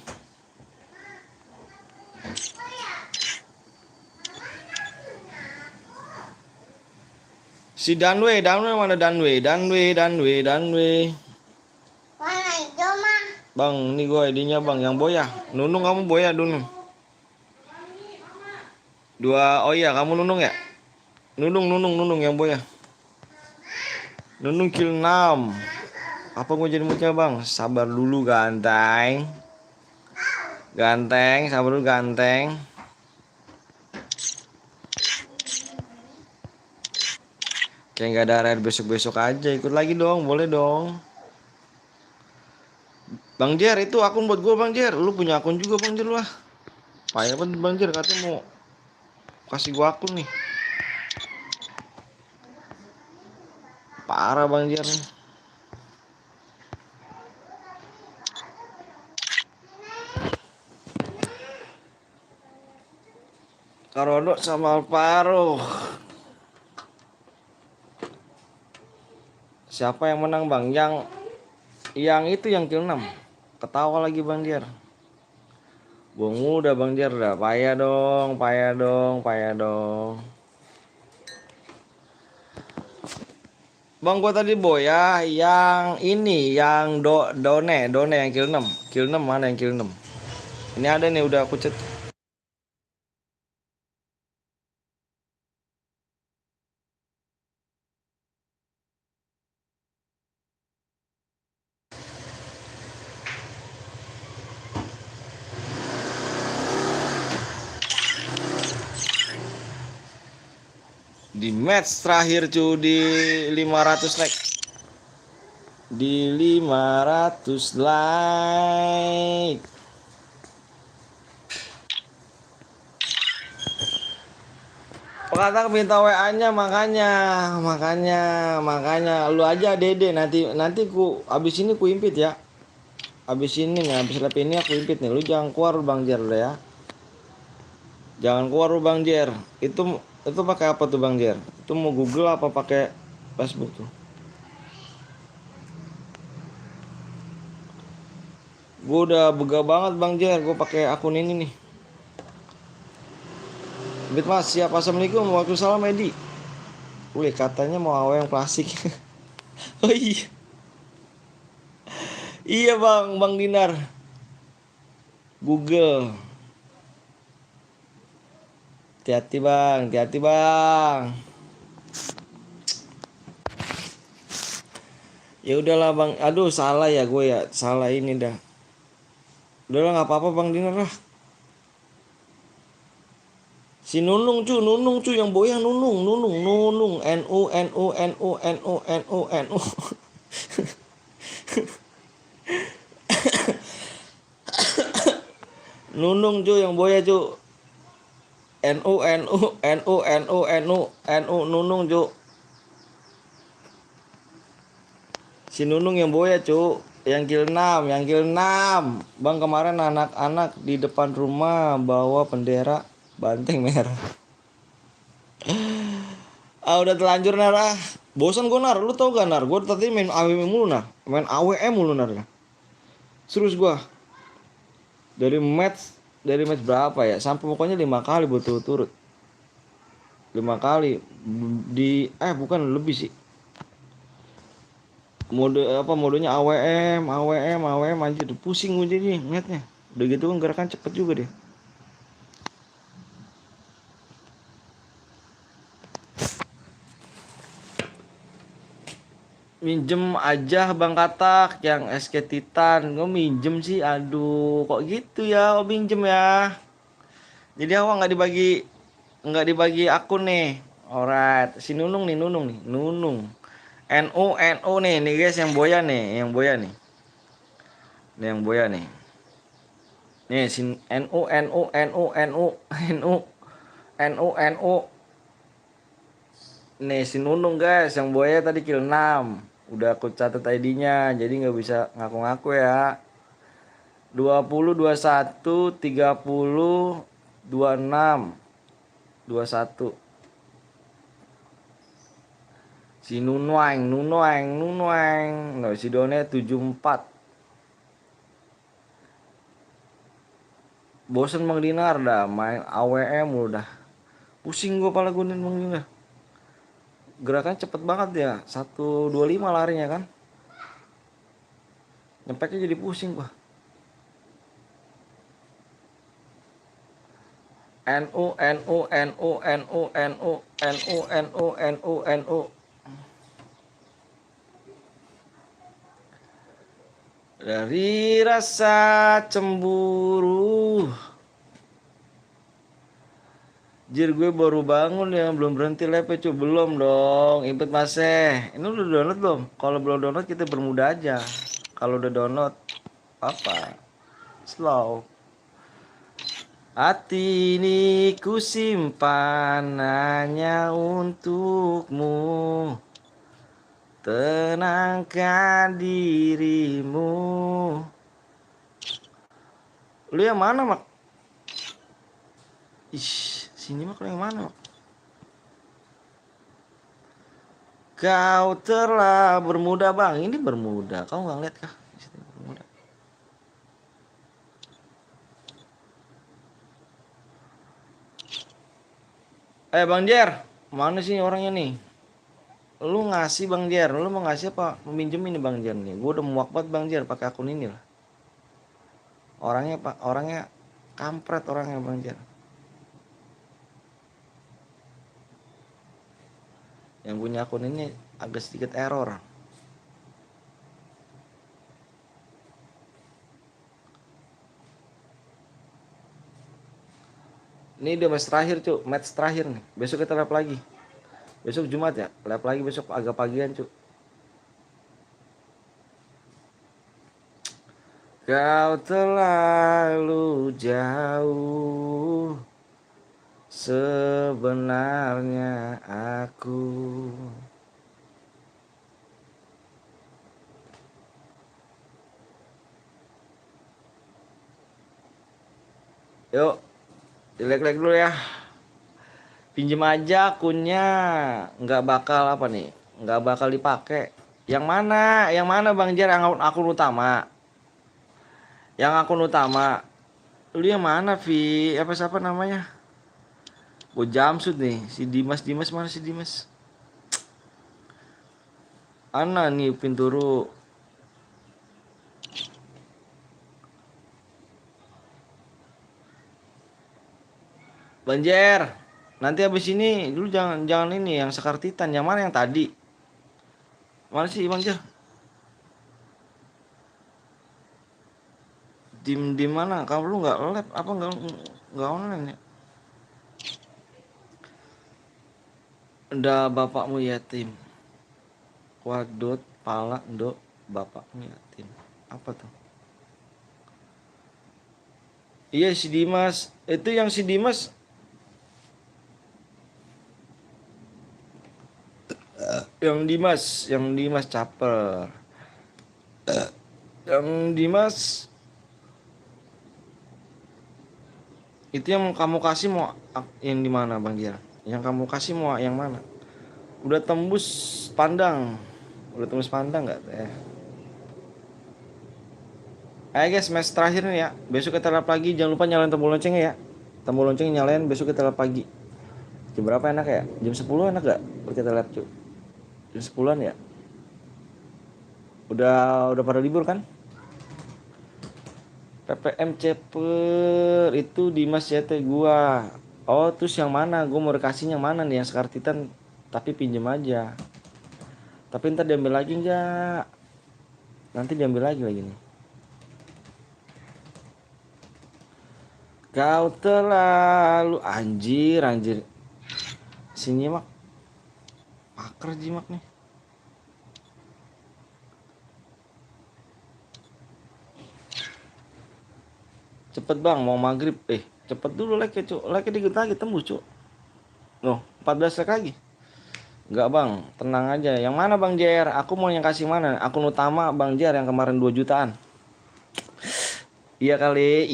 Si Danwe mana Danwe. Mana itu mah? Bang, ini gue ID-nya bang, yang boya. Nunung kamu boya Nunung. Dua, oh iya kamu Nunung ya? Nunung yang boya. Nunung kill 6. Apa gue jadi moodnya bang? Sabar dulu ganteng. Sabar dulu ganteng. Kayak nggak ada raid besok-besok aja, ikut lagi dong, boleh dong. Bang Jer itu akun buat gue Bang Jer, lu punya akun juga Bang Jer lah. Payah banget Bang Jer katanya mau kasih gue akun nih. Parah Bang Jer nih. Karodo sama Alvaro. Siapa yang menang Bang? Yang itu yang kill 6. Ketawa lagi Bang Jer. Bung udah Bang Jer dah. Payah dong. Bang gua tadi boya yang ini yang Done yang kill 6. Kill 6 mana yang kill 6? Ini ada nih udah aku cet. Di match terakhir cu di 500 like. Di 500 like. Kata minta WA-nya makanya lu aja Dede nanti ku abis ini ku impit ya. Abis ini nih, abis lap ini aku impit nih. Lu jangan keluar Bang Jer udah ya. Jangan keluar lu Bang Jer. Itu pakai apa tuh Bang Jer? Itu mau Google apa pakai Facebook tuh? Gue udah bega banget Bang Jer, gue pakai akun ini nih. Bit Mas, siap. Assalamualaikum, waalaikumsalam Edi. Wih, katanya mau awe yang klasik. Oh iya. Iya Bang Dinar. Google. Hati-hati Bang. Ya udahlah Bang. Aduh, salah ya gue ya. Salah ini dah. Udahlah nggak apa-apa Bang Dinar lah. Si Nunung cu yang boyang Nunung. NU. Nunung cu yang boya cu. NU Nunung cu. Si Nunung yang boya cu. Yang kill 6. Bang kemarin anak-anak di depan rumah bawa bendera banteng merah. Udah telanjur Nar ah. Bosan gue Nar, lu tau gak Nar? Gue tadi main AWM mulu Nar. Main AWM mulu Nar ya. Serius gue. Dari match berapa ya? Sampai pokoknya 5 kali berturut-turut. 5 kali bukan lebih sih. Modenya AWM anjir pusing gue jadi ngeliatnya. Udah gitu kan gerakan cepet juga deh. Minjem aja Bang Katak yang SK Titan. Gue minjem sih, aduh kok gitu ya. Oh minjem ya. Jadi awak nggak dibagi akun nih. Alright, si Nunung nih. Nunung. NU nih guys yang boya nih. Nih yang boya nih. Nih si NU. Nih si Nunung guys yang boya tadi kill 6. Udah aku catat ID-nya, jadi nggak bisa ngaku-ngaku ya. 20, 21, 30, 26, 21. Si Nunuang. No, si Done 74. Bosen Bang Dinar dah main AWM udah. Pusing gua pala gue Bang Dinar. Gerakan cepet banget dia. 125 larinya kan. Nyempeknya jadi pusing gua. NU NU NU NU NU NU NU NU NU. Dari rasa cemburu. Jir gue baru bangun ya, belum berhenti live cuy. Belum dong, input masih. Ini udah download belum? Kalau belum download kita bermuda aja. Kalau udah download apa? Slow. Hati ini ku simpan hanya untukmu. Tenangkan dirimu. Lu yang mana, Mak? Ih, sini Mak, lu yang mana, Mak? Kau telah bermuda, Bang. Ini bermuda. Kau nggak ngeliat kah? Di situ bermuda. Bang Jer, mana sih orangnya nih? Lu ngasih Bang Jer, lu mau ngasih apa? Meminjem ini Bang Jer nih. Gue udah muak banget Bang Jer pakai akun ini lah. Orangnya Pak, orangnya kampret orangnya Bang Jer. Yang punya akun ini agak sedikit error. Ini udah match terakhir Cuk, match terakhir nih. Besok kita live lagi. Besok Jumat ya, live lagi besok agak pagian Cuk. Kau terlalu jauh, sebenarnya aku. Yuk, dilek-lek dulu ya. Pinjem aja akunnya, nggak bakal apa nih, nggak bakal dipakai. Yang mana? Yang mana Bang Jer? Yang akun utama. Yang akun utama. Lu yang mana, Vi? Apa siapa namanya? Gue Jamsud nih. Si Dimas mana si Dimas? Ana nih Pinturu. Banjer. Nanti habis ini dulu jangan ini yang Sekar Titan. Yang mana yang tadi? Mana sih Bang Jer? Di mana? Kamu lu nggak live apa nggak online ya? Udah bapakmu yatim. Wadut pala ndok bapakmu yatim. Apa tuh? Iya si Dimas. Itu yang si Dimas. Yang Dimas caper. Yang Dimas itu yang kamu kasih mau yang di mana Bang Gira? Yang kamu kasih mau yang mana? Udah tembus pandang. Udah tembus pandang nggak? Ayo guys, match terakhir nih ya. Besok kita live lagi. Jangan lupa nyalain tombol loncengnya ya. Tombol lonceng nyalain. Besok kita live pagi. Jam berapa enak ya? Jam 10 enak gak? Kita live cuy. Jam 10-an ya. Udah pada libur kan? PPM Ceper itu Dimas YT gua. Oh terus yang mana? Gua mau dikasih yang mana nih? Yang Sekar Titan. Tapi pinjem aja. Tapi ntar diambil lagi enggak? Nanti diambil lagi nih. Kau terlalu anjir. Sini Mak. Paker jimak nih. Cepet Bang, mau maghrib. Cepet dulu like ya, Cuk. Like dikit lagi tembus, Cuk. Loh, 14 like lagi. Enggak, Bang. Tenang aja. Yang mana Bang JR? Aku mau yang kasih mana? Akun utama Bang JR yang kemarin 2 jutaan. Iya kali,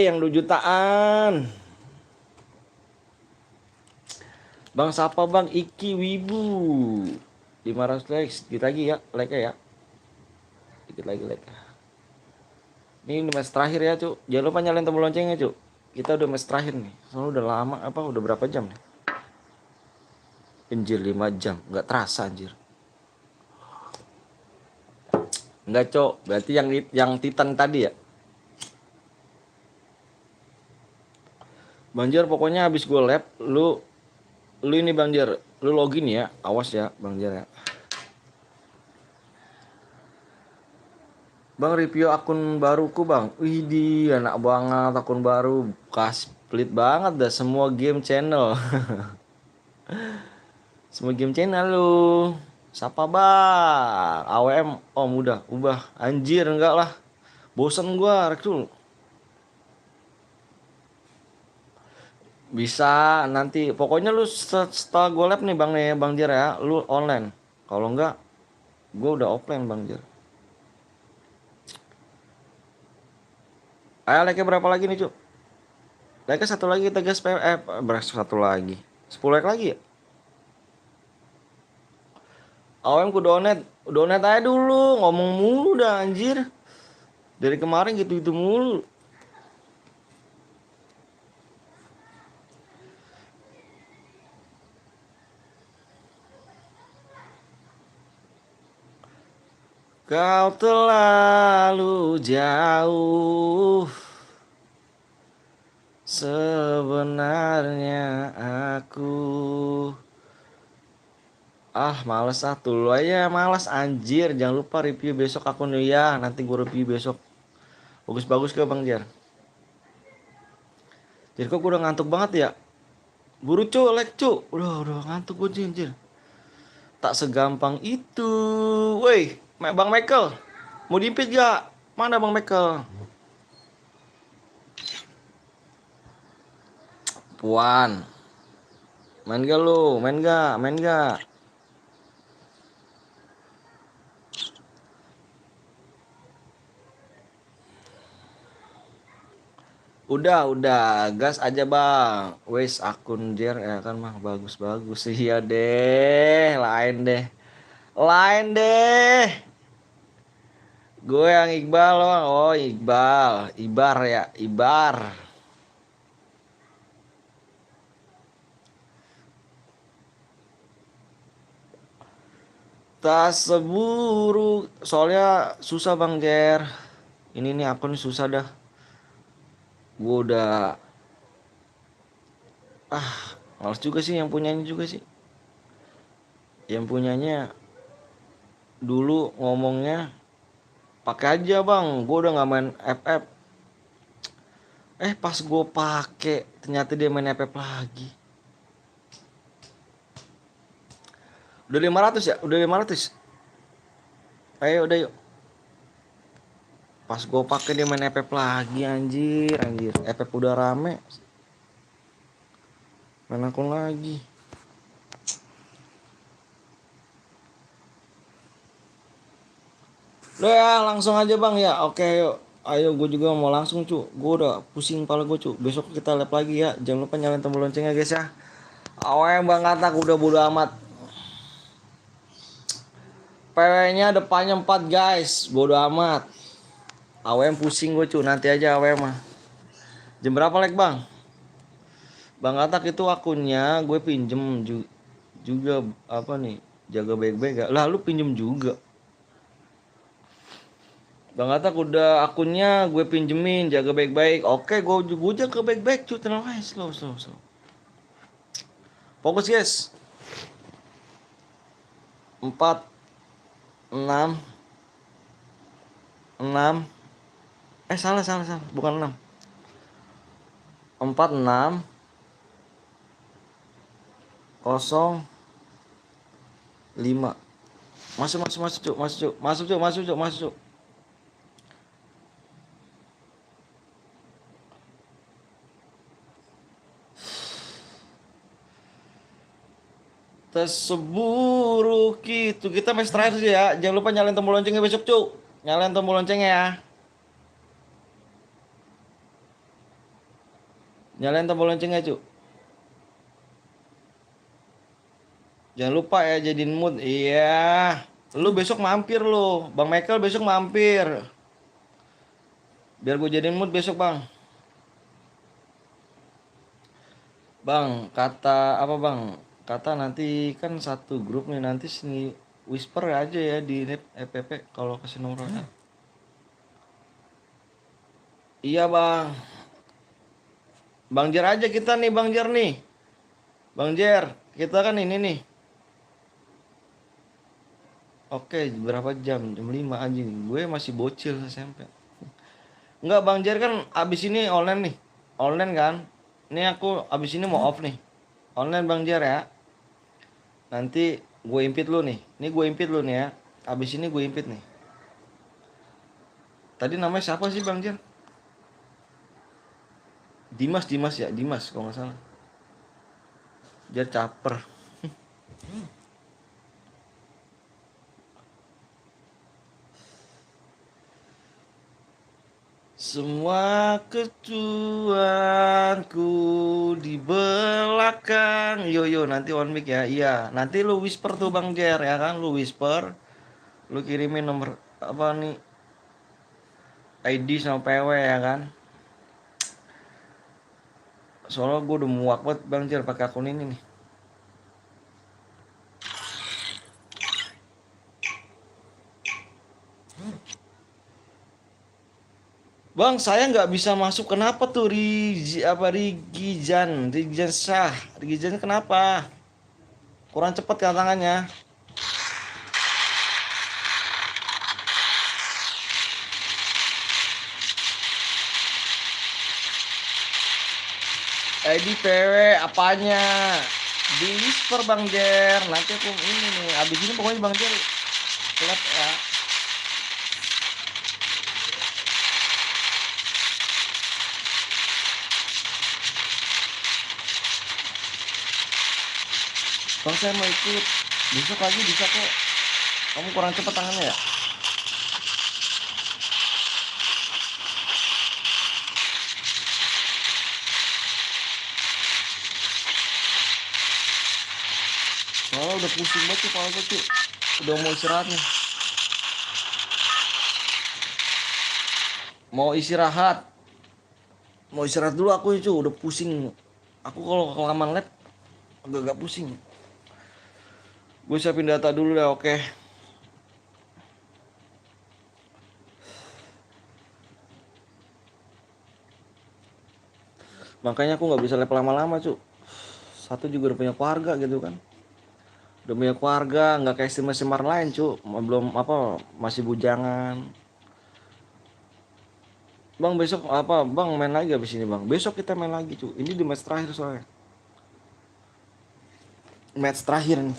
yang 2 jutaan. Bang siapa Bang? Iki Wibu. 500 likes. Dikit lagi ya, like ya. Dikit lagi like. Ini match terakhir ya, Cuk. Jangan lupa nyalain tombol loncengnya, Cuk. Kita udah match terakhir nih. Soalnya udah lama udah berapa jam nih? Anjir 5 jam, nggak terasa anjir. Enggak, Cok. Berarti yang Titan tadi ya. Bang Jer, pokoknya habis gue lab, lu ini Bang Jer, lu login ya. Awas ya, Bang Jer ya. Bang, review akun baruku, Bang. Widih, enak banget akun baru. Pelit banget dah semua game channel. Semua game channel lu. Siapa bang? AWM om udah ubah. Anjir enggak lah. Bosan gua Reksul. Bisa nanti pokoknya lu setelah gua lab nih Bang Jer ya, lu online. Kalau enggak gua udah offline Bang Jer. Ayo like berapa lagi nih, Cuk? Like satu lagi kita gas berapa satu lagi. 10 like lagi ya? AWM ku donat aja dulu, ngomong mulu dah anjir. Dari kemarin gitu-gitu mulu. Kau terlalu jauh. Sebenarnya aku males lu aja malas anjir. Jangan lupa review besok akun lu ya. Nanti gue review besok. Bagus-bagus ke Bang Jar. Jadi kok gue udah ngantuk banget ya. Buru cu, like cu. Udah ngantuk gue anjir. Tak segampang itu. Woi, Bang Michael. Mau diimpit gak? Mana Bang Michael? Puan. Main gak lu? Main gak? Udah, gas aja bang. Wes akun Jer ya kan mah bagus-bagus. Iya deh, lain deh. Gue yang Iqbal loh. Oh Iqbal, Ibar ya, Ibar. Tak seburuk, soalnya susah bang Jer. Ini nih akun susah dah. Gue udah males juga sih yang punyanya juga sih. Yang punyanya dulu ngomongnya pakai aja bang, gue udah nggak main FF. Pas gue pakai ternyata dia main FF lagi. Udah 500 ya, udah 500. Ayo udah yuk. Pas gue pakai dia main FF lagi anjir. FF udah rame. Main akun lagi. Udah ya langsung aja bang ya. Oke yuk. Ayo gue juga mau langsung cu. Gue udah pusing kepala gue cu. Besok kita live lagi ya. Jangan lupa nyalain tombol loncengnya guys ya. Awen bang katak udah bodo amat. PW-nya depannya 4 guys. Bodo amat. AWM pusing gue cu. Nanti aja AWM mah. Jam berapa like bang? Bang Katak itu akunnya gue pinjem juga apa nih? Jaga baik-baik gak? Lah lu pinjem juga. Bang Katak udah akunnya gue pinjemin jaga baik-baik. Oke, gue jaga baik-baik cu. Tenang aja slow. Fokus guys. 4 6 salah bukan 6 4 6 0 5 masuk cuk. Terseburuk itu kita match terakhir sih ya. Jangan lupa nyalain tombol loncengnya besok cuk. Nyalain tombol loncengnya ya. Nyalain tombol loncengnya cuk. Jangan lupa ya jadiin mood. Iya. Lu besok mampir lu. Bang Michael besok mampir. Biar gue jadiin mood besok bang. Bang, kata apa bang? kata nanti kan satu grup nih, nanti sini whisper aja ya di EPP kalau kasih nomornya. Iya bang, Bang Jer aja kita nih Bang Jer nih. Bang Jer, kita kan ini nih. Oke, berapa jam? Jam 5 anjing. Gue masih bocil SMP. Enggak, Bang Jer kan abis ini online nih. Online kan? Ini aku abis ini mau off nih. Online Bang Jer ya. Nanti gue impit lu nih. Ini gue impit lu nih ya. Abis ini gue impit nih. Tadi namanya siapa sih Bang Jer? Dimas ya, Dimas kalau nggak salah. Jer caper. Semua kecuanku di belakang. Yo nanti one mic ya. Iya, nanti lu whisper tuh Bang Jer ya kan, lu whisper. Lu kirimin nomor apa nih? ID sama PW ya kan. Soalnya gue udah muak banget Bang Jer pakai akun ini nih. Bang, saya nggak bisa masuk. Kenapa tuh Rigizan Syah, Rigizan kenapa? Kurang cepet kan tangannya. ID PW apanya? Di whisper Bang Jer. Nanti aku ini nih. Abis ini pokoknya Bang Jer kelap ya. Bang saya mau ikut. Besok lagi bisa kok. Kamu kurang cepet tangannya ya? Soalnya udah pusing banget tuh kepala gue tuh. Udah mau istirahat nih. Mau istirahat. Mau istirahat dulu aku itu udah pusing. Aku kalau kelamaan lab agak pusing. Gue siapin data dulu ya, oke. Makanya aku nggak bisa lab lama-lama cu. Satu juga udah punya keluarga gitu kan. Udah punya keluarga, nggak kayak simar lain cu. Belum apa, masih bujangan. Bang besok apa? Bang main lagi abis ini bang. Besok kita main lagi cu. Ini di match terakhir soalnya. Match terakhir nih.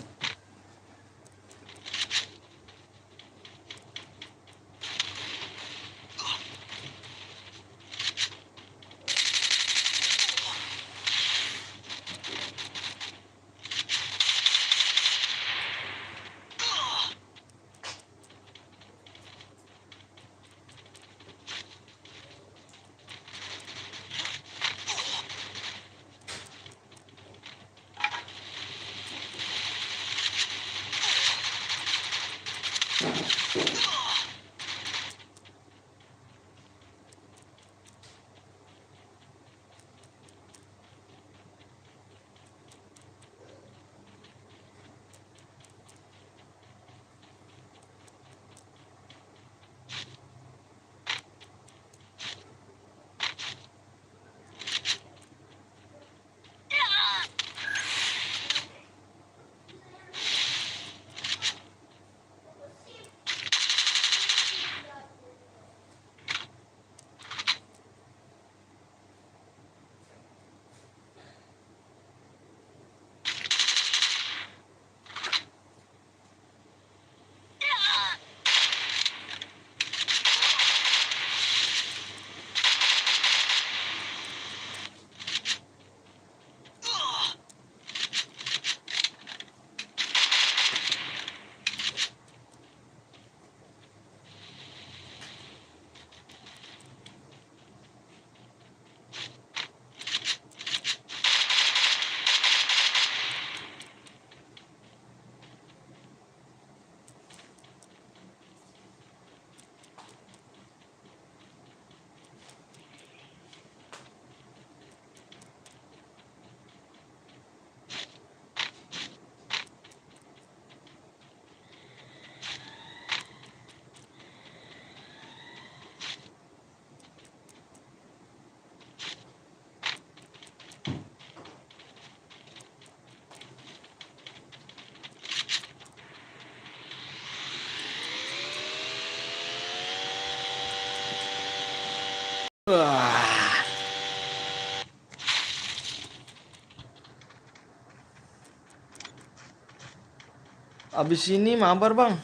Abis ini mabar bang.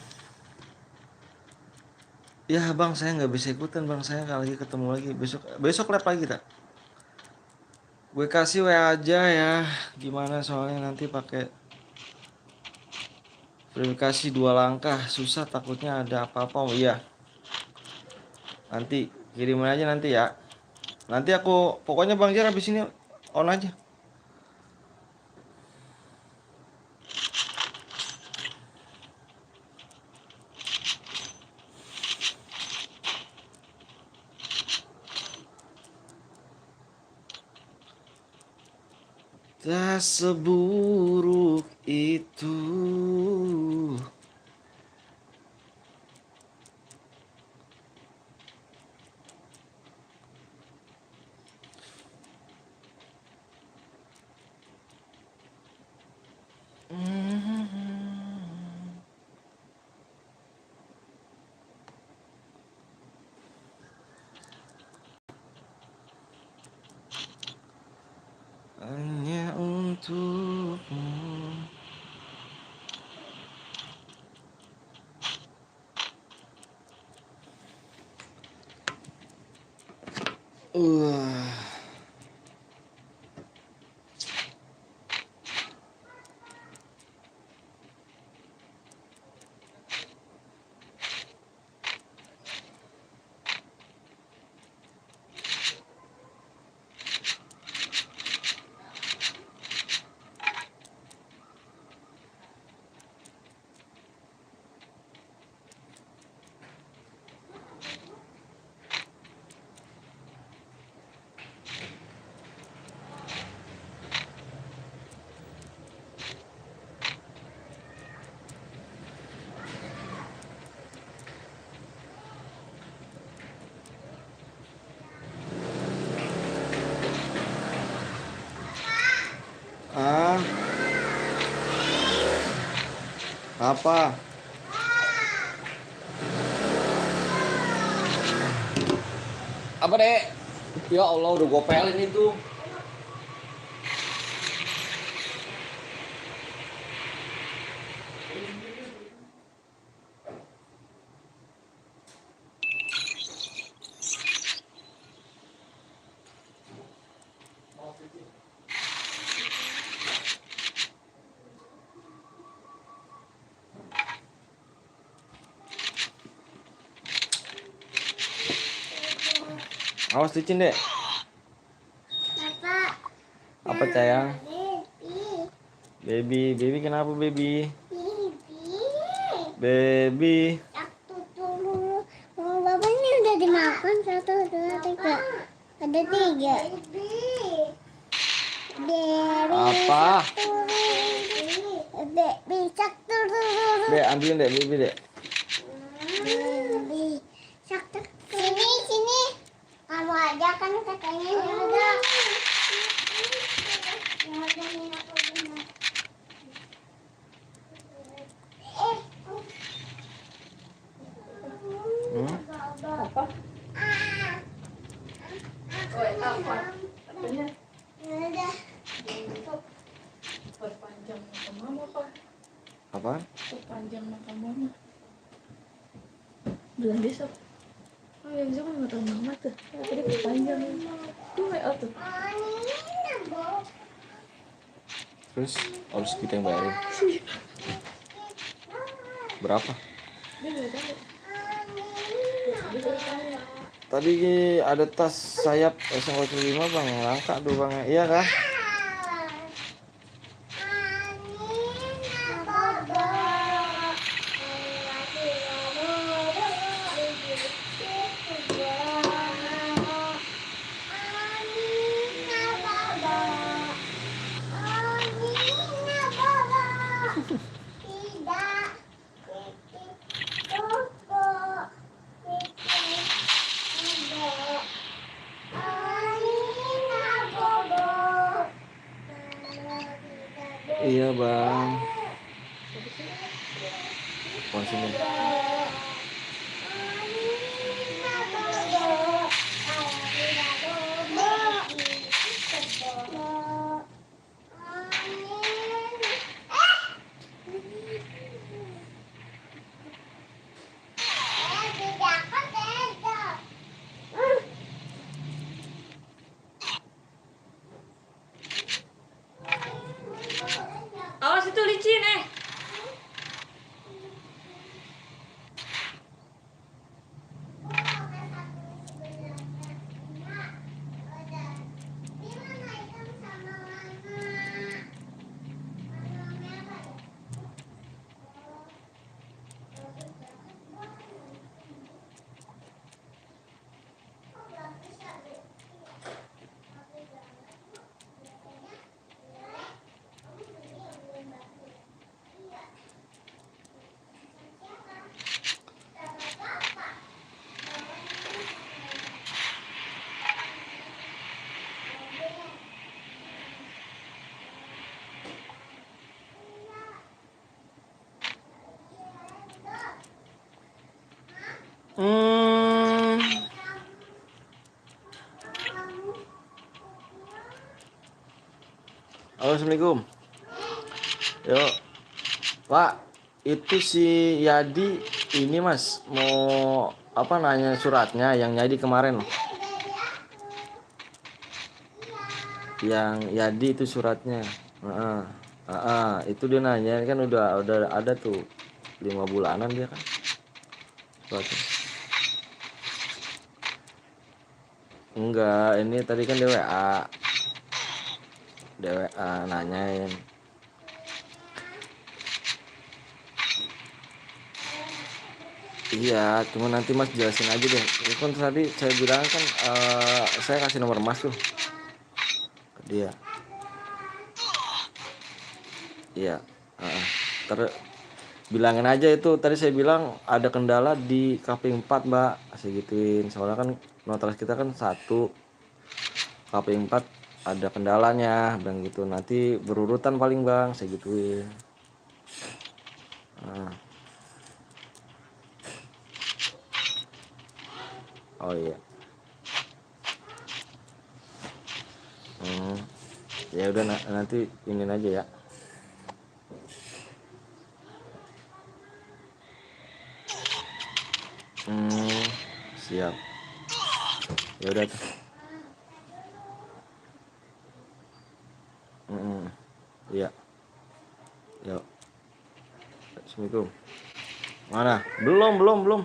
Ya bang, saya nggak bisa ikutan bang. Saya lagi ketemu lagi besok. Besok lab lagi tak? Gue kasih WA aja ya. Gimana soalnya nanti pakai verifikasi 2 langkah. Susah takutnya ada apa-apa. Oh iya. Nanti kirimin aja nanti ya. Nanti aku pokoknya Bang Jar habis ini on aja. Tak seburuk itu. Hanya untukmu. Uh. Ah, apa? Apa dek? Ya Allah udah gue pelin itu. Awas licin dek. Bapak. Apa sayang? Baby. Baby kenapa baby? Baby. Baby. Satu dulu. Oh, bapak ini udah dimakan 1, 2, 3. Ada 3. Baby. Apa? Baby satu dulu. Dek ambilin dek baby dek. Baby satu. Sini sini. Kamu aja kan katanya udah. Apa? Oh, apa? Apanya? Udah. Perpanjang mata mama, Pak. Apa? Perpanjang mata mama. Bulan besok. Oh ya, besok kan mata mama tuh. Oh, tadi perpanjang. Tuh, tuh. Terus harus kita yang bayarin. Berapa? Dia nggak tahu. Dia baru tanya. Tadi ada tas sayap S05 bang, langka tuh bang. Iya kah? Hmm. Halo, assalamualaikum. Yuk, Pak. Itu si Yadi ini Mas mau apa nanya suratnya yang Yadi kemarin loh. Yang Yadi itu suratnya. Heeh. Heeh, itu dia nanya kan udah ada tuh 5 bulanan dia kan suratnya. Enggak, ini tadi kan DWA nanyain. Iya, cuma nanti Mas jelasin aja deh. Itu kan tadi saya bilang kan saya kasih nomor Mas tuh ke dia. Iya. Heeh. Bilangin aja itu tadi saya bilang ada kendala di KP 4 Mbak. Saya gituin. Soalnya kan notaris kita kan satu, KP 4 ada kendalanya, bilang gitu. Nanti berurutan paling Bang, saya gituin. Nah, oh iya. Hmm. Ya udah nanti inin aja ya. Hmm, siap. Ya udah tuh. Hmm, iya. Yuk. Assalamualaikum. Mana? Belum.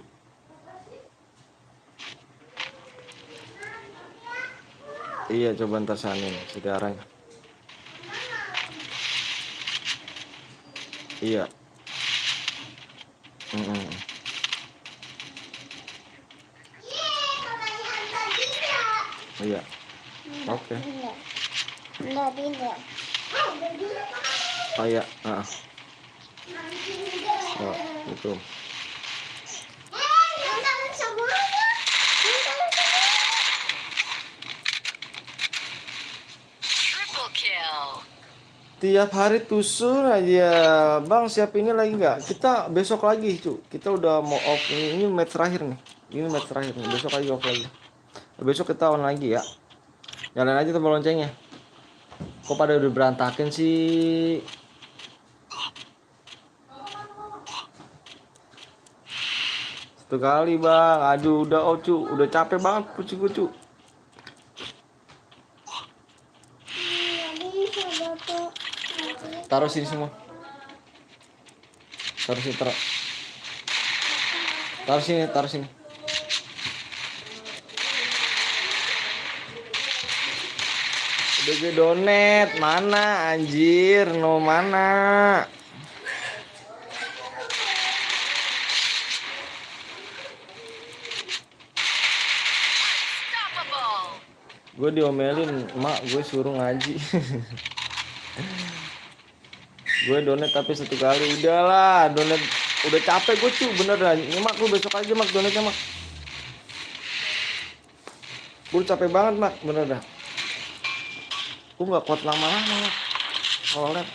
Iya, coba ntar sanin sekarang. Iya. Hmm, iya. Oke. Tidak. Oh iya. Oh, itu. Tiap hari tusuk aja. Bang, siap ini lagi nggak? Kita besok lagi, cu. Kita udah mau off. Ini match terakhir nih. Ini match terakhir nih. Besok lagi off lagi. Besok kita on lagi ya. Nyalain aja tombol loncengnya. Kok pada udah berantakin sih? Satu kali, Bang. Aduh, udah oh, cu. Udah capek banget kucu-kucu. Bisa Bapak. Taruh sini semua. Taruh sini, taruh sini. Udah gue donet, mana anjir, no mana? Gue diomelin, mak gue suruh ngaji. Gue donet tapi satu kali, udahlah donet, udah capek gue cu, beneran. Ini mak, gue besok aja mak donetnya mak. Gue capek banget mak, bener dah. Gue nggak kuat lama-lama mak. Kalau lab.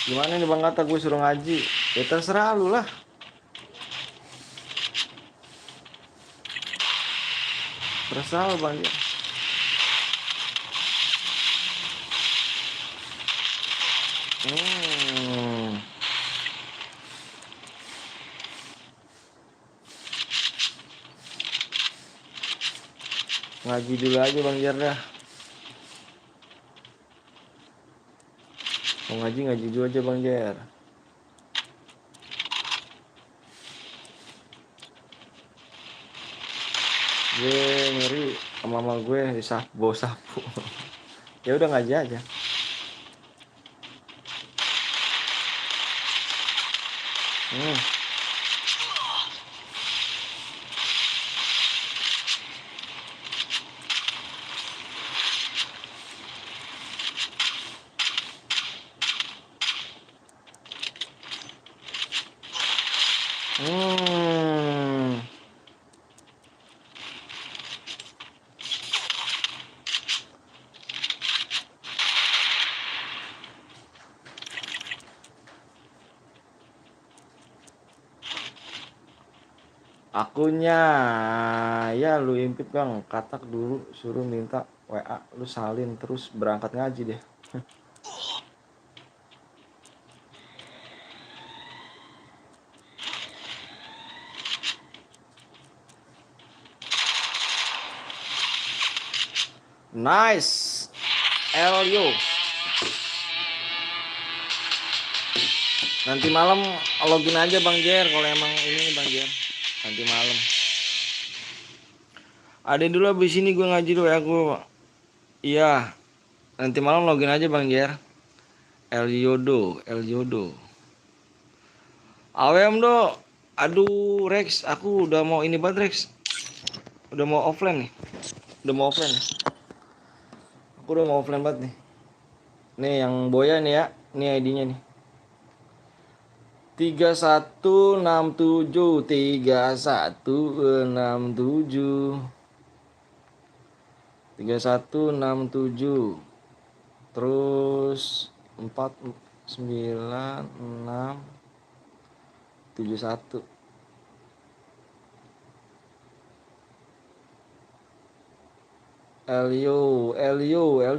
Gimana nih bang kata gue suruh ngaji? Ya terserah lu lah. Terserah lu bang dia. Hmm. Ngaji dulu aja bang Jar dah. Mau ngaji dulu aja bang Jar. Gue ngeri sama mama gue bawa sapu. Ya udah ngaji aja. Hmm. Hmm. Akunya ya lu impit bang, katak dulu suruh minta WA, lu salin terus berangkat ngaji deh. Nice, Elio. Nanti malam login aja Bang Jer kalau emang ini Bang Jer. Nanti malam. Ada dulu abis ini gue ngaji dulu ya gue. Iya. Nanti malam login aja Bang Jer. El Yodo. AWM do. Aduh Rex, aku udah mau ini banget Rex. Udah mau offline nih. Aku udah mau offline banget nih. Nih yang Boya nih ya. Nih ID-nya nih. 3167 3167 terus 49671 Elio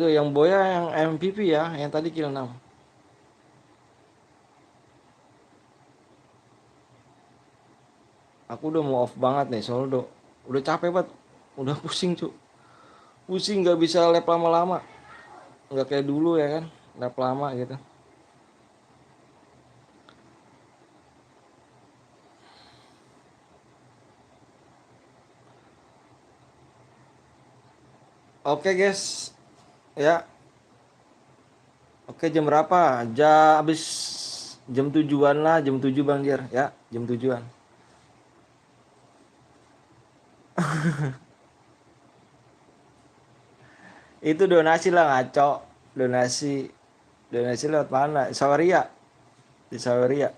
yang Boya yang MVP ya, yang tadi kill 6. Aku udah mau off banget nih, soalnya udah capek banget, udah pusing cu, pusing nggak bisa lap lama-lama, nggak kayak dulu ya kan, lap lama gitu. Oke guys, ya, oke jam berapa? Abis jam 7-an lah, jam 7 Bang Jer, ya, jam 7-an. Itu donasi lah ngaco. Donasi lewat mana? Saweria. Di Saweria.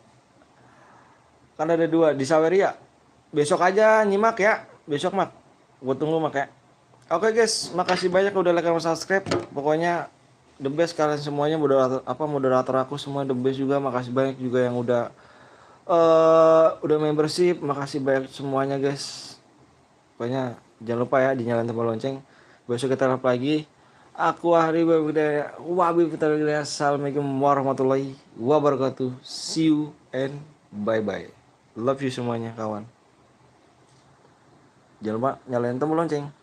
Kan ada 2 di Saweria. Besok aja nyimak ya. Besok mak. Gue tunggu mak ya. Oke guys, makasih banyak udah like dan subscribe. Pokoknya the best kalian semuanya, moderator aku semua the best juga. Makasih banyak juga yang udah membership. Makasih banyak semuanya guys. Pokoknya jangan lupa ya dinyalain tombol lonceng. Besok kita live lagi. Aku Ahri Wabillahi. Assalamualaikum warahmatullahi wabarakatuh. See you and bye bye. Love you semuanya kawan. Jangan lupa nyalain tombol lonceng.